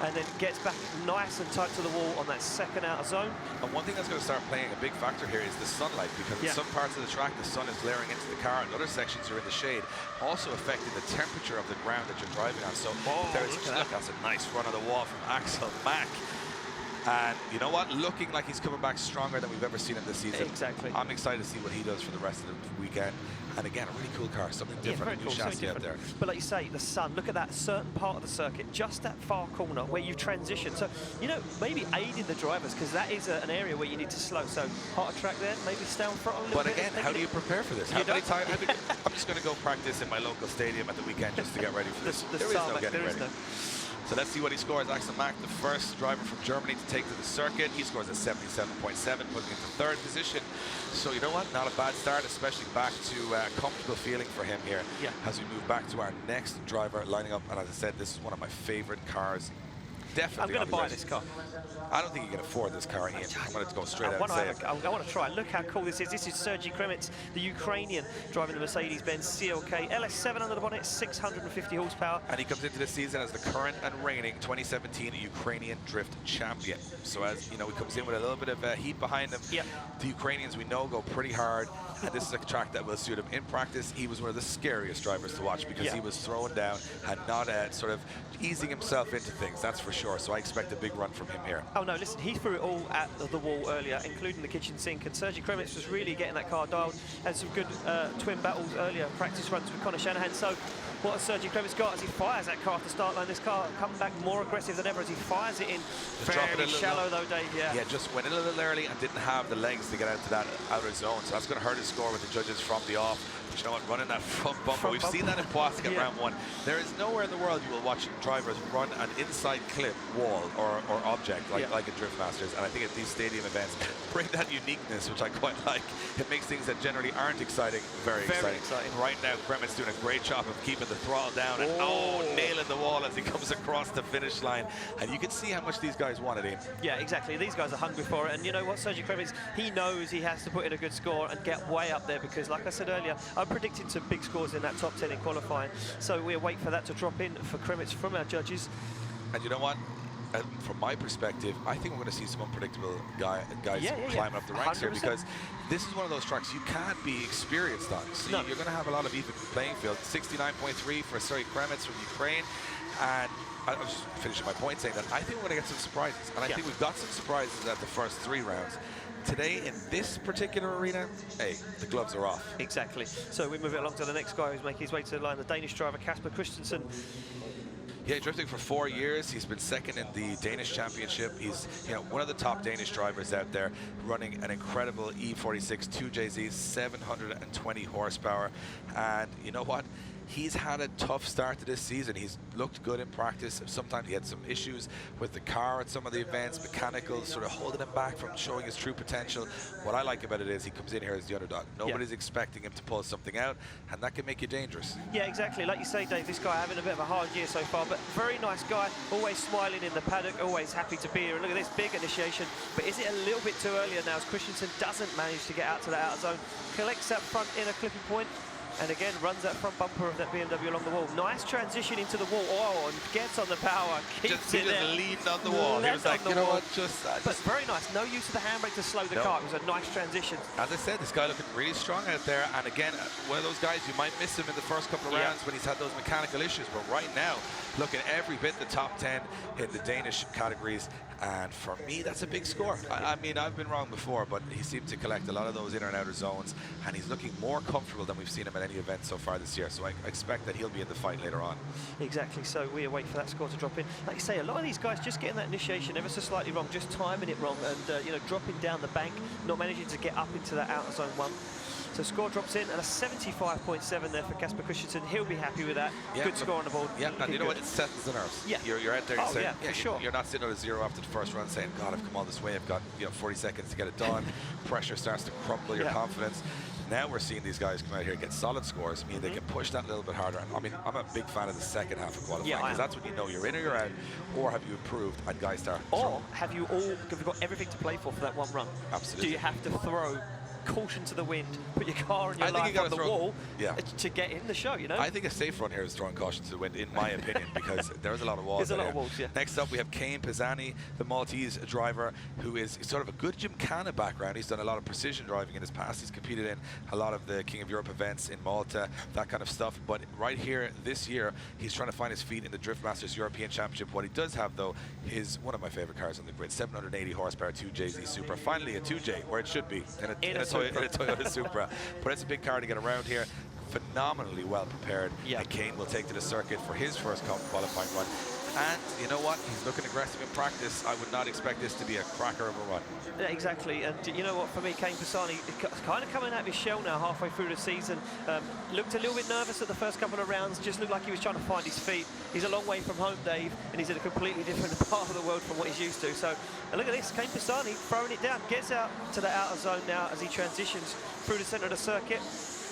and then gets back nice and tight to the wall on that second outer zone. And one thing that's going to start playing a big factor here is the sunlight, because in some parts of the track the sun is glaring into the car, and other sections are in the shade, also affecting the temperature of the ground that you're driving on. So that's a nice run on the wall from Axel Mack. And you know what? Looking like he's coming back stronger than we've ever seen him this season. Exactly. I'm excited to see what he does for the rest of the weekend. And again, a really cool car, something different, very a new cool, chassis out there. But like you say, the sun, look at that certain part of the circuit, just that far corner where you transition. So, you know, maybe aiding the drivers, because that is an area where you need to slow. So, harder track there, maybe stay on front a little But bit. again, how do you prepare for this? How many times? I'm just going to go practice in my local stadium at the weekend just to get ready for this. There is no getting ready. So let's see what he scores. Axel Mack, the first driver from Germany to take to the circuit. He scores a 77.7, putting into third position. So you know what? Not a bad start, especially back to comfortable feeling for him here as we move back to our next driver lining up. And as I said, this is one of my favorite cars. Definitely. I'm going to buy this car. I don't think you can afford this car, Ian. I'm going to go straight out and say it. I want to try. Look how cool this is. This is Sergei Kremitz, the Ukrainian, driving the Mercedes-Benz CLK LS7 under the bonnet, 650 horsepower. And he comes into the season as the current and reigning 2017 Ukrainian Drift champion. So as you know, he comes in with a little bit of heat behind him. The Ukrainians, we know, go pretty hard. And this is a track that will suit him. In practice, he was one of the scariest drivers to watch because he was throwing down and not sort of easing himself into things, that's for sure. So I expect a big run from him here. Oh no, listen, he threw it all at the wall earlier, including the kitchen sink, and Sergei Kremitz was really getting that car dialed. Had some good twin battles earlier, practice runs with Conor Shanahan. So what has Sergei Kremitz got as he fires that car off the start line? This car coming back more aggressive than ever as he fires it in. Very shallow though, Dave, Yeah, just went in a little early and didn't have the legs to get out to that outer zone. So that's going to hurt his score with the judges from the off. But you know what, running that front bumper, we've seen that in Poisson at round one. There is nowhere in the world you will watch drivers run an inside clip wall or object like a Drift Masters. And I think at these stadium events, bring that uniqueness, which I quite like. It makes things that generally aren't exciting very exciting. Right now, Kremitz doing a great job of keeping the throttle down and nailing the wall as he comes across the finish line. And you can see how much these guys want it in. Yeah, exactly. These guys are hungry for it. And you know what, Sergei Kremitz, he knows he has to put in a good score and get way up there because, like I said earlier, I'm predicting some big scores in that top 10 in qualifying. So we'll wait for that to drop in for Kremitz from our judges. And you know what? From my perspective, I think we're going to see some unpredictable guys climbing up the ranks 100%. Here because this is one of those tracks you can't be experienced on. So you're going to have a lot of even playing field. 69.3 for Sergei Kremitz from Ukraine. And I was just finishing my point saying that I think we're going to get some surprises. And I think we've got some surprises at the first 3 rounds. Today, in this particular arena, hey, the gloves are off. Exactly. So we move it along to the next guy who's making his way to the line, the Danish driver, Kasper Christensen. Yeah, drifting for 4 years. He's been second in the Danish championship. He's one of the top Danish drivers out there, running an incredible E46 2JZ, 720 horsepower. And you know what? He's had a tough start to this season. He's looked good in practice. Sometimes he had some issues with the car at some of the events, mechanicals sort of holding him back from showing his true potential. What I like about it is he comes in here as the underdog. Nobody's expecting him to pull something out, and that can make you dangerous. Yeah, exactly. Like you say, Dave, this guy having a bit of a hard year so far, but very nice guy, always smiling in the paddock, always happy to be here. And look at this big initiation. But is it a little bit too early now as Christensen doesn't manage to get out to that outer zone, collects that front inner clipping point, and again runs that front bumper of that BMW along the wall. Nice transition into the wall. Oh, and gets on the power, keeps it there. Just leaned on the wall. He was like, you know what, but very nice. No use of the handbrake to slow the car. It was a nice transition. As I said, this guy looking really strong out there. And again, one of those guys, you might miss him in the first couple of rounds when he's had those mechanical issues. But right now, looking every bit the top 10 in the Danish categories. And for me, that's a big score. I mean, I've been wrong before, but he seemed to collect a lot of those inner and outer zones, and he's looking more comfortable than we've seen him at any event so far this year. So I expect that he'll be in the fight later on. Exactly. So we await for that score to drop in. Like you say, a lot of these guys just getting that initiation ever so slightly wrong, just timing it wrong, and dropping down the bank, not managing to get up into that outer zone 1. So score drops in, and a 75.7 there for Kasper Christensen. He'll be happy with that. Good score on the board. Yeah, and you know what? It settles the nerves. Yeah. You're out there saying, for sure. You're not sitting at a 0 after the first run saying, God, I've come all this way. I've got 40 seconds to get it done. Pressure starts to crumble your confidence. Now we're seeing these guys come out here and get solid scores. I mean, they can push that a little bit harder. I mean, I'm a big fan of the second half of qualifying because that's when you know you're in or you're out, or have you improved and guys start. Or have you got everything to play for that one run? Absolutely. Do you have to throw caution to the wind, put your car and your I think you life on gotta the wall yeah. to get in the show, you know? I think a safe run here is throwing caution to the wind, in my opinion, because there's a lot of walls. There's a lot of walls, yeah. Next up, we have Kane Pisani, the Maltese driver, who is sort of a good Gymkhana background. He's done a lot of precision driving in his past. He's competed in a lot of the King of Europe events in Malta, that kind of stuff. But right here, this year, he's trying to find his feet in the Drift Masters European Championship. What he does have, though, is one of my favorite cars on the grid, 780 horsepower 2JZ Supra. Finally, a 2J, where it should be, in a Toyota Supra. But it's a big car to get around here. Phenomenally well prepared. Yeah. And Kane will take to the circuit for his first qualifying run. And you know what? He's looking aggressive in practice. I would not expect this to be a cracker of a run. Yeah, exactly, and you know what, for me, Kane Pisani kind of coming out of his shell now halfway through the season. Looked a little bit nervous at the first couple of rounds, just looked like he was trying to find his feet. He's a long way from home, Dave, and he's in a completely different part of the world from what he's used to. So, and look at this, Kane Pisani throwing it down, gets out to the outer zone now as he transitions through the centre of the circuit.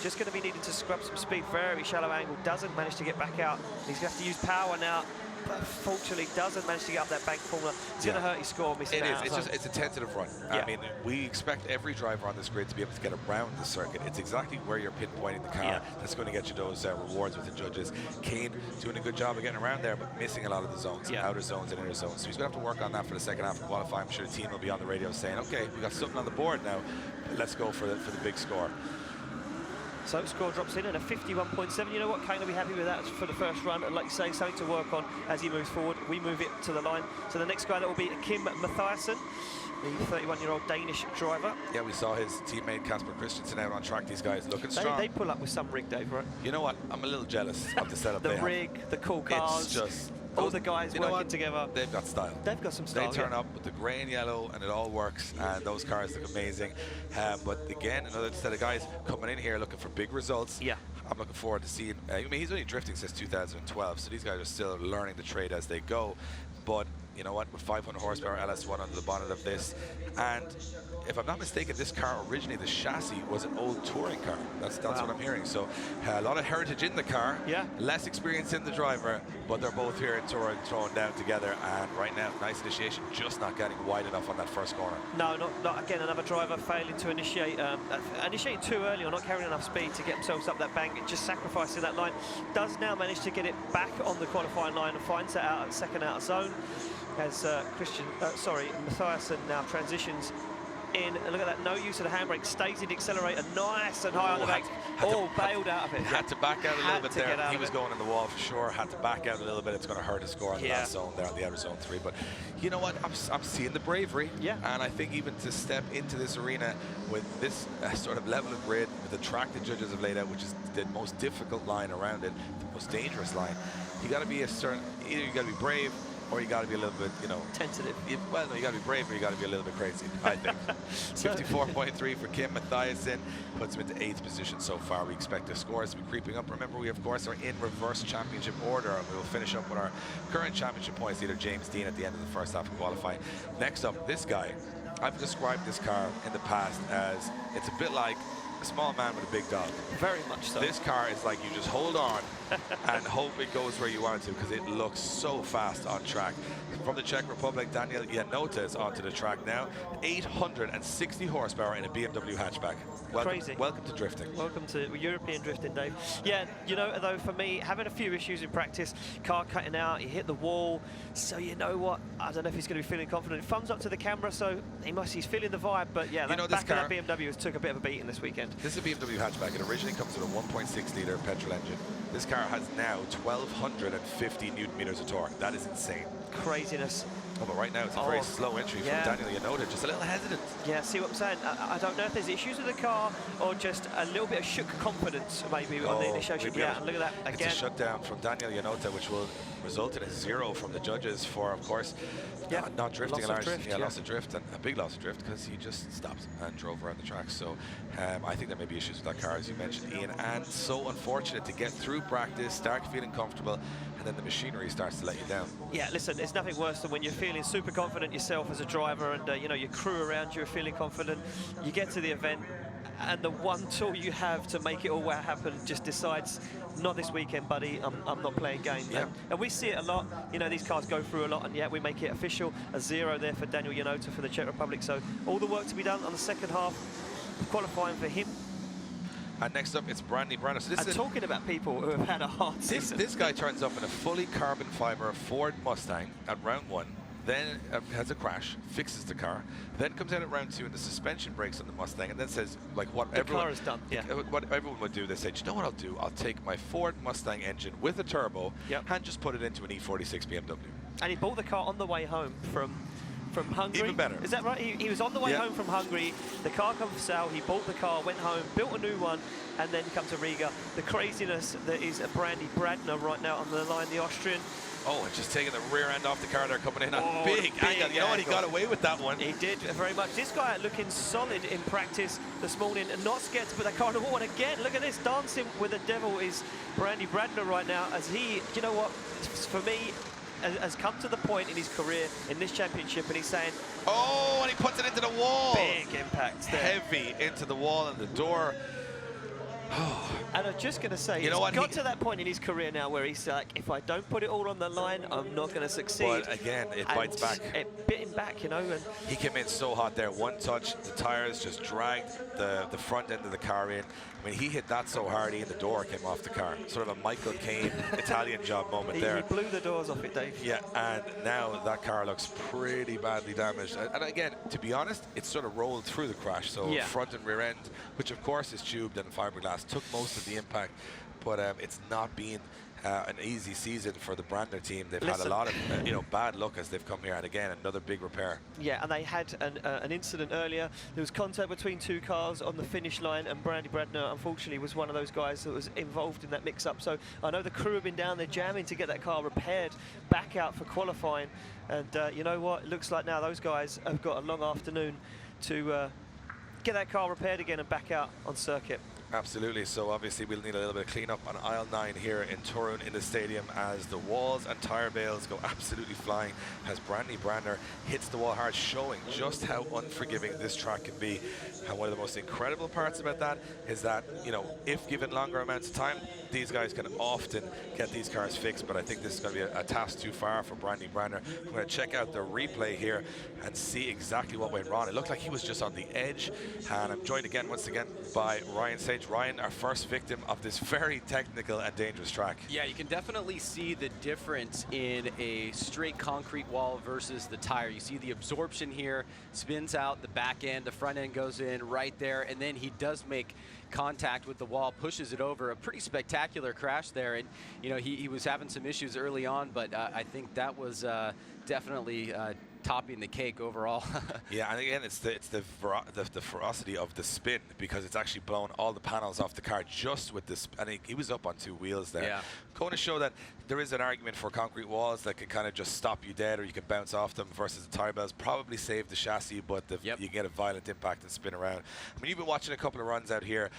Just going to be needing to scrub some speed, very shallow angle, doesn't manage to get back out. He's going to have to use power now. But fortunately doesn't manage to get up that bank corner. It's going to hurt his score missing It is. out. It's a tentative run. Yeah. I mean, we expect every driver on this grid to be able to get around the circuit. It's exactly where you're pinpointing the car that's going to get you those rewards with the judges. Kane doing a good job of getting around there, but missing a lot of the zones, outer zones and inner zones. So he's going to have to work on that for the second half of qualifying. I'm sure the team will be on the radio saying, okay, we got something on the board now. Let's go for the big score. So score drops in at a 51.7. You know what, Kane will be happy with that for the first run. And like you say, something to work on as he moves forward. We move it to the line. So the next guy, that will be Kim Mathiasen, the 31-year-old Danish driver. Yeah, we saw his teammate Kasper Christensen out on track. These guys looking strong. They pull up with some rig, Dave, right? You know what? I'm a little jealous of the setup The rig, the cool cars. It's just... all the guys working together. They've got style. They've got some style. They turn up with the grey and yellow, and it all works. And those cars look amazing. But again, another set of guys coming in here looking for big results. Yeah. I'm looking forward to seeing. I mean, he's only drifting since 2012, so these guys are still learning the trade as they go. But you know what? With 500 horsepower LS1 under the bonnet of this, and if I'm not mistaken, this car originally, the chassis was an old touring car. That's what I'm hearing. So a lot of heritage in the car. Yeah. Less experience in the driver, but they're both here in Toruń throwing down together. And right now, nice initiation, just not getting wide enough on that first corner. No, not again. Another driver failing to initiate too early or not carrying enough speed to get themselves up that bank. Just sacrificing that line. Does now manage to get it back on the qualifying line and finds that out at second outer zone. As Mathiasen now transitions in, and look at that, no use of the handbrake, stays in the accelerator, nice and high on the back, bailed out of it. Had to back out a little bit there. He was going in the wall for sure, had to back out a little bit. It's going to hurt his score on the last zone there on the outer zone 3. But you know what, I'm seeing the bravery. Yeah. And I think even to step into this arena with this sort of level of grid, with the track the judges have laid out, which is the most difficult line around it, the most dangerous line, you got to be either you got to be brave, or you got to be a little bit, tentative. Well, no, you got to be brave, or you got to be a little bit crazy, I think. 54.3 for Kim Mathiasen puts him into 8th position so far. We expect the scores to be creeping up. Remember, we of course are in reverse championship order, and we will finish up with our current championship points leader, James Dean, at the end of the first half of qualifying. Next up, this guy. I've described this car in the past as it's a bit like a small man with a big dog. Very much so. This car is like you just hold on and hope it goes where you want it to, because it looks so fast on track. From the Czech Republic, Daniel Janota is onto the track now. 860 horsepower in a BMW hatchback. Crazy. Welcome to drifting. Welcome to European drifting, Dave. Yeah, you know, though, for me, having a few issues in practice, car cutting out, he hit the wall. So you know what? I don't know if he's going to be feeling confident. Thumbs up to the camera, so he's feeling the vibe. But yeah, that back of that BMW has took a bit of a beating this weekend. This is a BMW hatchback. It originally comes with a 1.6-litre petrol engine. This car has now 1,250 Newton-meters of torque. That is insane. Craziness. Oh, but right now it's a very slow entry from Daniel Janota, just a little hesitant. Yeah, see what I'm saying? I don't know if there's issues with the car or just a little bit of shook confidence maybe on the initiation. Yeah, look at that again. It's a shutdown from Daniel Janota, which will result in a 0 from the judges for, of course, not drifting. Loss of drift, and a big loss of drift, because he just stopped and drove around the track. So I think there may be issues with that car, as you mentioned, Ian, and so unfortunate to get through practice, start feeling comfortable, and then the machinery starts to let you down. Yeah, listen, there's nothing worse than when you're feeling super confident yourself as a driver, and your crew around you are feeling confident. You get to the event, and the one tool you have to make it all happen just decides, not this weekend, buddy, I'm not playing games. Yeah. And we see it a lot. These cars go through a lot, and yet we make it official. A 0 there for Daniel Janota for the Czech Republic. So all the work to be done on the second half. qualifying for him. And next up, it's Brandy Branner. So And talking about people who have had a hard season. This guy turns up in a fully carbon fiber Ford Mustang at round 1, then has a crash, fixes the car, then comes out at round 2 and the suspension breaks on the Mustang, and then says, like, what the car is done. Yeah. What everyone would do, they say, do you know what I'll do? I'll take my Ford Mustang engine with a turbo and just put it into an E46 BMW. And he bought the car on the way home from Hungary. Even better. Is that right? He was on the way home from Hungary. The car comes for sale. He bought the car, went home, built a new one, and then come to Riga. The craziness that is Brandy Bradner right now on the line, the Austrian. Oh, and just taking the rear end off the car there, coming in. Oh, big angle. You know what? He got away with that one. He did very much. This guy looking solid in practice this morning and not scared to put that car on the wall. And again, look at this, dancing with the devil is Brandy Bradner right now as he, you know what, for me, has come to the point in his career in this championship, and he's saying, oh, and he puts it into the wall. Big impact there. Heavy into the wall and the door. And I'm just going to say, you know what? Got to that point in his career now where he's like, if I don't put it all on the line, I'm not going to succeed. But again, it bites back. It bit him back, you know. And he came in so hot there. One touch, the tires just dragged the front end of the car in. I mean, he hit that so hard, even the door came off the car. Sort of a Michael Caine Italian job moment there. He blew the doors off it, Dave. Yeah, and now that car looks pretty badly damaged. And again, to be honest, it sort of rolled through the crash. So front and rear end, which of course is tubed and fiberglass, took most of the impact. But it's not been an easy season for the Brandner team. They've had a lot of bad luck as they've come here, and again another big repair. Yeah, and they had an incident earlier. There was contact between two cars on the finish line, and Brandy Bradner unfortunately was one of those guys that was involved in that mix-up. So I know the crew have been down there jamming to get that car repaired back out for qualifying, and you know what, it looks like now those guys have got a long afternoon to get that car repaired again and back out on circuit. Absolutely. So obviously we'll need a little bit of cleanup on aisle 9 here in Toruń in the stadium as the walls and tire bales go absolutely flying as Brandy Bradner hits the wall hard, showing just how unforgiving this track can be. And one of the most incredible parts about that is that, if given longer amounts of time, these guys can often get these cars fixed, but I think this is going to be a task too far for Brandy Bradner. We're going to check out the replay here and see exactly what went wrong. It looked like he was just on the edge, and I'm joined again, once again, by Ryan Sage. Ryan, our first victim of this very technical and dangerous track. Yeah, you can definitely see the difference in a straight concrete wall versus the tire. You see the absorption here, spins out the back end, the front end goes in right there, and then he does make contact with the wall, pushes it over. A pretty spectacular crash there, and he was having some issues early on, but I think that was definitely topping the cake overall. Yeah, and again, it's the ferocity of the spin, because it's actually blown all the panels off the car just with this. And he was up on 2 wheels there. Yeah. Going to show that there is an argument for concrete walls that can kind of just stop you dead, or you can bounce off them, versus the tire bells probably save the chassis, but you get a violent impact and spin around. I mean, you've been watching a couple of runs out here,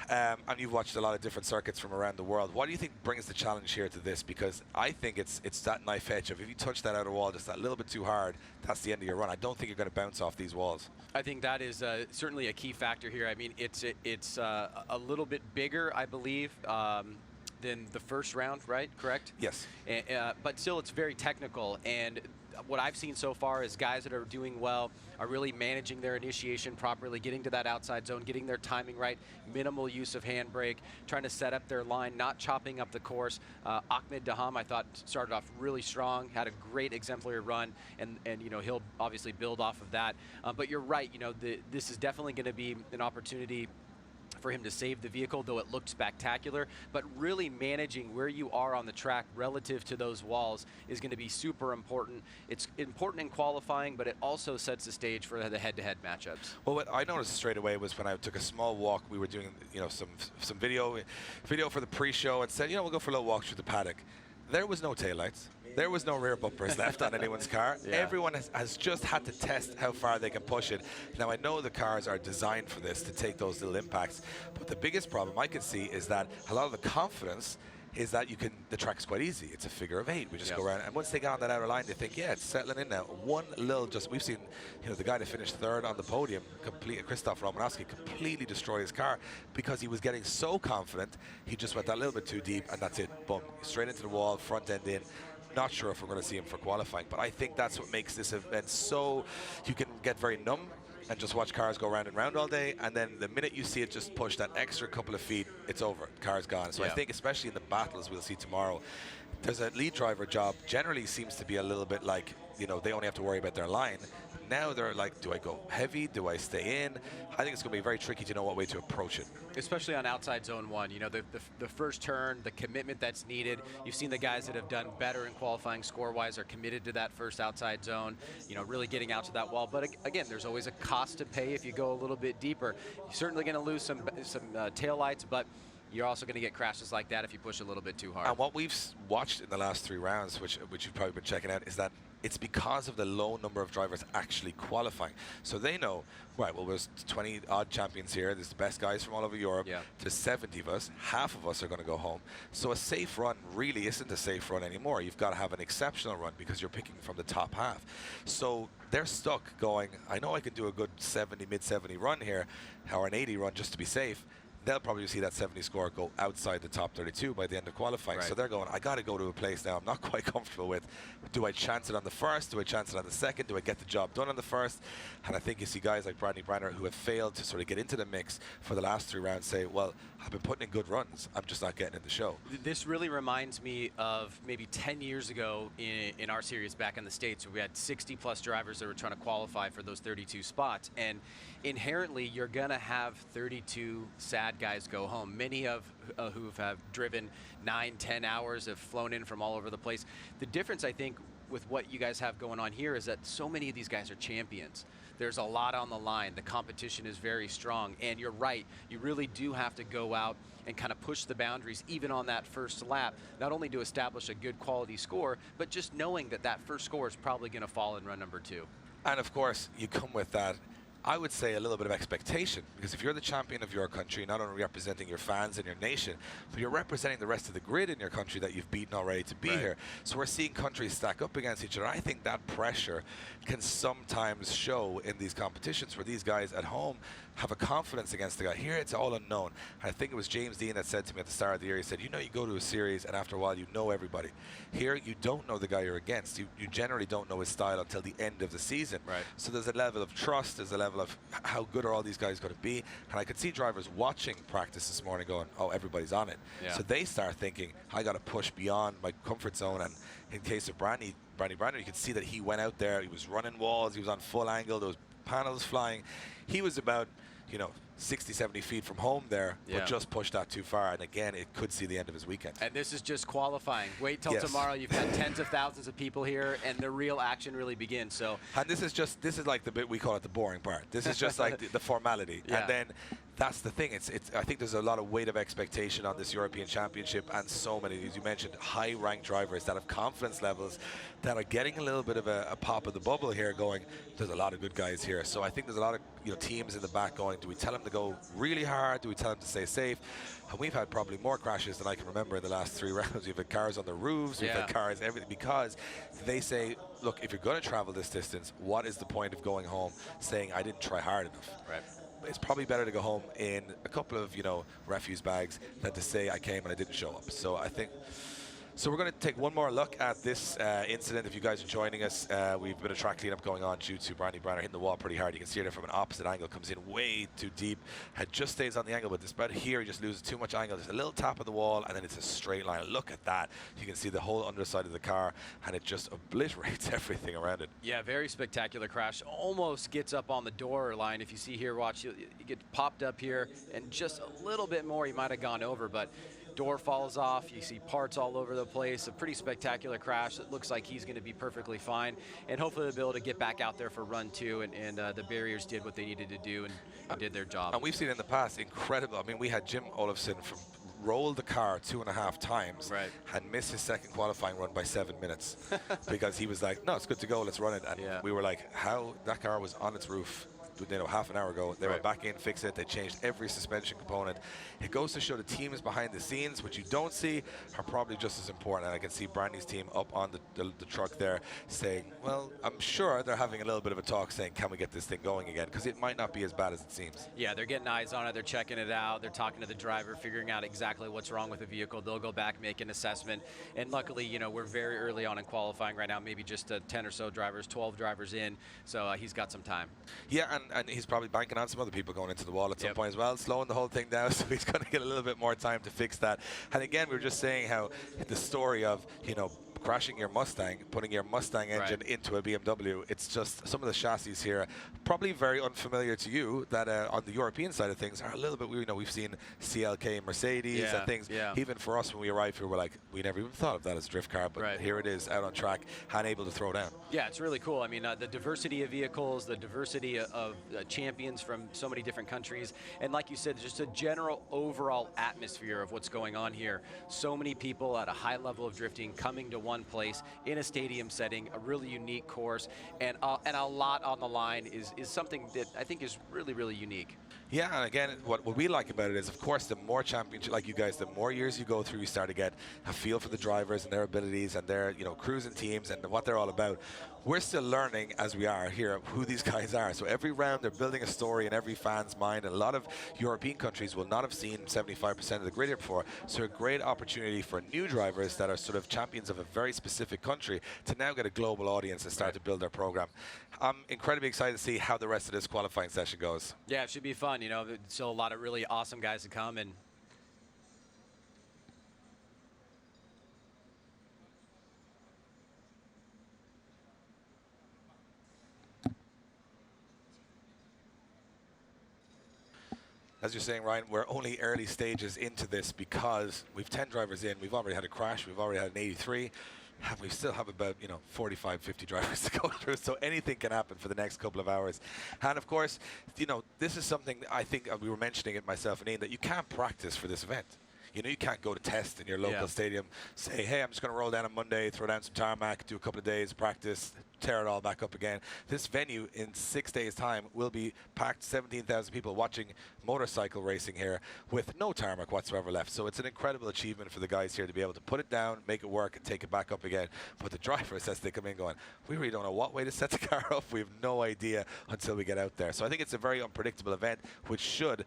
and you've watched a lot of different circuits from around the world. What do you think brings the challenge here to this? Because I think it's that knife edge of, if you touch that outer wall just that little bit too hard, that's the end of your run. I don't think you're going to bounce off these walls. I think that is certainly a key factor here. I mean, it's a little bit bigger, I believe, than the first round, right? Correct? Yes. But still, it's very technical. And what I've seen so far is guys that are doing well are really managing their initiation properly, getting to that outside zone, getting their timing right, minimal use of handbrake, trying to set up their line, not chopping up the course. Ahmed Daham, I thought, started off really strong, had a great exemplary run, and he'll obviously build off of that. But you're right, this is definitely going to be an opportunity for him to save the vehicle, though it looked spectacular. But really managing where you are on the track relative to those walls is going to be super important. It's important in qualifying, but it also sets the stage for the head-to-head matchups. Well, what I noticed straight away was when I took a small walk, we were doing some video for the pre-show, and said, we'll go for a little walk through the paddock. There was no taillights. There was no rear bumpers left on anyone's car. Yeah. Everyone has just had to test how far they can push it. Now, I know the cars are designed for this, to take those little impacts, but the biggest problem I can see is that a lot of the confidence is that the track is quite easy. It's a figure of 8. We just go around, and once they get on that outer line, they think, yeah, it's settling in now. We've seen, the guy that finished 3rd on the podium, Krzysztof Romanowski, completely destroy his car because he was getting so confident, he just went that little bit too deep, and that's it. Boom, straight into the wall, front end in. Not sure if we're going to see him for qualifying, but I think that's what makes this event so, you can get very numb and just watch cars go round and round all day, and then the minute you see it just push that extra couple of feet, it's over. Car's gone. So I think especially in the battles we'll see tomorrow, there's a lead driver job generally seems to be a little bit like, you know, they only have to worry about their line. Now they're like, do I go heavy? Do I stay in? I think it's going to be very tricky to know what way to approach it. Especially on outside zone 1, you know, the first turn, the commitment that's needed. You've seen the guys that have done better in qualifying score-wise are committed to that first outside zone, you know, really getting out to that wall. But again, there's always a cost to pay if you go a little bit deeper. You're certainly going to lose some tail lights, but you're also going to get crashes like that if you push a little bit too hard. And what we've watched in the last 3 rounds, which you've probably been checking out, is that it's because of the low number of drivers actually qualifying. So they know, right, well, there's 20 odd champions here. There's the best guys from all over Europe. There's 70 of us. Half of us are going to go home. So a safe run really isn't a safe run anymore. You've got to have an exceptional run because you're picking from the top half. So they're stuck going, I know I can do a good 70, mid-70 run here, or an 80 run just to be safe. They'll probably see that 70 score go outside the top 32 by the end of qualifying. So they're going, I got to go to a place now I'm not quite comfortable with. Do I chance it on the first? Do I chance it on the second? Do I get the job done on the first? And I think you see guys like Bradley Branner who have failed to sort of get into the mix for the last 3 rounds say, well, I've been putting in good runs. I'm just not getting in the show. This really reminds me of maybe 10 years ago in our series back in the States where we had 60-plus drivers that were trying to qualify for those 32 spots. And inherently, you're going to have 32 sad guys go home. Many of who have driven 9, 10 hours, have flown in from all over the place. The difference, I think, with what you guys have going on here is that so many of these guys are champions. There's a lot on the line. The competition is very strong. And you're right, you really do have to go out and kind of push the boundaries even on that first lap, not only to establish a good quality score, but just knowing that that first score is probably going to fall in run number 2. And of course, you come with that, I would say, a little bit of expectation, because if you're the champion of your country, not only representing your fans and your nation, but you're representing the rest of the grid in your country that you've beaten already to be here. So we're seeing countries stack up against each other. I think that pressure can sometimes show in these competitions where these guys at home have a confidence against the guy. Here it's all unknown. I think it was James Dean that said to me at the start of the year, he said, you know, you go to a series and after a while you know everybody. Here you don't know the guy you're against. You generally don't know his style until the end of the season. So there's a level of trust, there's a level of how good are all these guys going to be. And I could see drivers watching practice this morning going, oh, everybody's on it. So they start thinking, I got to push beyond my comfort zone. And in case of Brandy Branner, you could see that he went out there, he was running walls, he was on full angle, those panels flying. He was about, you know, 60, 70 feet from home there, but just pushed that too far. And again, it could see the end of his weekend. And this is just qualifying. Wait till tomorrow. You've got tens of thousands of people here, and the real action really begins. So, and this is like the bit we call it the boring part. This is just like the formality. And then that's the thing. I think there's a lot of weight of expectation on this European Championship, and so many, as you mentioned, high-ranked drivers that have confidence levels that are getting a little bit of a pop of the bubble here, going, there's a lot of good guys here. So I think there's a lot of teams in the back going, do we tell them to go really hard? Do we tell them to stay safe? And we've had probably more crashes than I can remember in the last 3 rounds. We've had cars on the roofs, we've had cars, everything, because they say, look, if you're going to travel this distance, what is the point of going home saying I didn't try hard enough? It's probably better to go home in a couple of, refuse bags than to say I came and I didn't show up. So I think, so we're going to take one more look at this incident. If you guys are joining us, we've been a track cleanup going on due to Brandy Branner hitting the wall pretty hard. You can see it there from an opposite angle, comes in way too deep, and just stays on the angle, but this about here, he just loses too much angle. There's a little tap of the wall, and then it's a straight line. Look at that. You can see the whole underside of the car, and it just obliterates everything around it. Yeah, very spectacular crash. Almost gets up on the door line. If you see here, watch, you get popped up here, and just a little bit more, he might have gone over, but door falls off. You see parts all over the place. A pretty spectacular crash. It looks like he's going to be perfectly fine, and hopefully they'll be able to get back out there for run 2, and the barriers did what they needed to do and did their job. And we've seen in the past, incredible. I mean, we had Jim Olofsson roll the car 2.5 times and miss his second qualifying run by 7 minutes because he was like, no, it's good to go, let's run it. And we were like, how? That car was on its roof half an hour ago. They were back in, fixed it. They changed every suspension component. It goes to show the teams behind the scenes, which you don't see, are probably just as important. And I can see Brandy's team up on the truck there saying, well, I'm sure they're having a little bit of a talk saying, can we get this thing going again? Because it might not be as bad as it seems. Yeah, they're getting eyes on it. They're checking it out. They're talking to the driver, figuring out exactly what's wrong with the vehicle. They'll go back, make an assessment. And luckily, we're very early on in qualifying right now, maybe just 10 or so drivers, 12 drivers in. So he's got some time. Yeah, and and he's probably banking on some other people going into the wall at some point as well, slowing the whole thing down, so he's going to get a little bit more time to fix that. And again, we were just saying how the story of, you know, crashing your Mustang, putting your Mustang engine into a BMW, it's just some of the chassis here, probably very unfamiliar to you, that on the European side of things are a little bit, you know, we've seen CLK Mercedes and things. Even for us, when we arrived here, we're like, we never even thought of that as a drift car, but here it is out on track and able to throw down. Yeah, it's really cool. I mean, the diversity of vehicles, the diversity of champions from so many different countries, and like you said, just a general overall atmosphere of what's going on here. So many people at a high level of drifting coming to one place in a stadium setting, a really unique course, and a lot on the line is something that I think is really, really unique. Yeah, and again, what we like about it is, of course, the more championship, like you guys, the more years you go through, you start to get a feel for the drivers and their abilities and their, you know, cruising teams and what they're all about. We're still learning as we are here who these guys are. So every round they're building a story in every fan's mind. And a lot of European countries will not have seen 75% of the grid here before. So a great opportunity for new drivers that are sort of champions of a very specific country to now get a global audience and start to build their program. I'm incredibly excited to see how the rest of this qualifying session goes. Yeah, it should be fun. You know, there's still a lot of really awesome guys to come, and as you're saying, Ryan, we're only early stages into this because we've 10 drivers in. We've already had a crash. We've already had an 83. We still have about, 45, 50 drivers to go through. So anything can happen for the next couple of hours. And of course, this is something I think we were mentioning it myself and Ian, that you can't practice for this event. You can't go to test in your local stadium, say, hey, I'm just going to roll down on Monday, throw down some tarmac, do a couple of days of practice, tear it all back up again. This venue in 6 days' time will be packed, 17,000 people watching motorcycle racing here with no tarmac whatsoever left. So it's an incredible achievement for the guys here to be able to put it down, make it work, and take it back up again. But the drivers, as they come in going, we really don't know what way to set the car up. We have no idea until we get out there. So I think it's a very unpredictable event, which should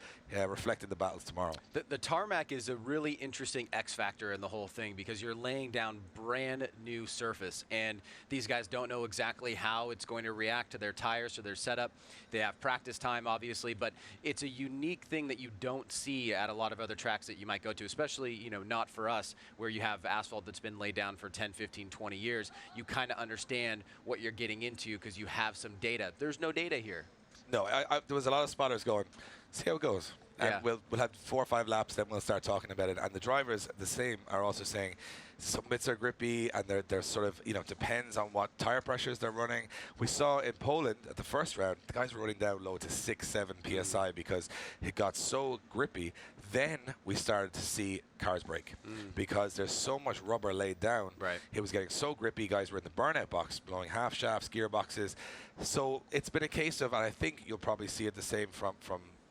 reflect in the battles tomorrow. The tarmac is a really interesting X factor in the whole thing because you're laying down brand new surface, and these guys don't know exactly how it's going to react to their tires, to their setup. They have practice time, obviously, but it's a unique thing that you don't see at a lot of other tracks that you might go to, especially, not for us, where you have asphalt that's been laid down for 10, 15, 20 years. You kind of understand what you're getting into because you have some data. There's no data here. No, there was a lot of spotters going, see how it goes. And we'll have 4 or 5 laps, then we'll start talking about it. And the drivers, the same, are also saying some bits are grippy, and they're sort of, depends on what tire pressures they're running. We saw in Poland at the first round, the guys were running down low to 6, 7 PSI because it got so grippy. Then we started to see cars break because there's so much rubber laid down. It was getting so grippy. Guys were in the burnout box, blowing half shafts, gearboxes. So it's been a case of, and I think you'll probably see it the same from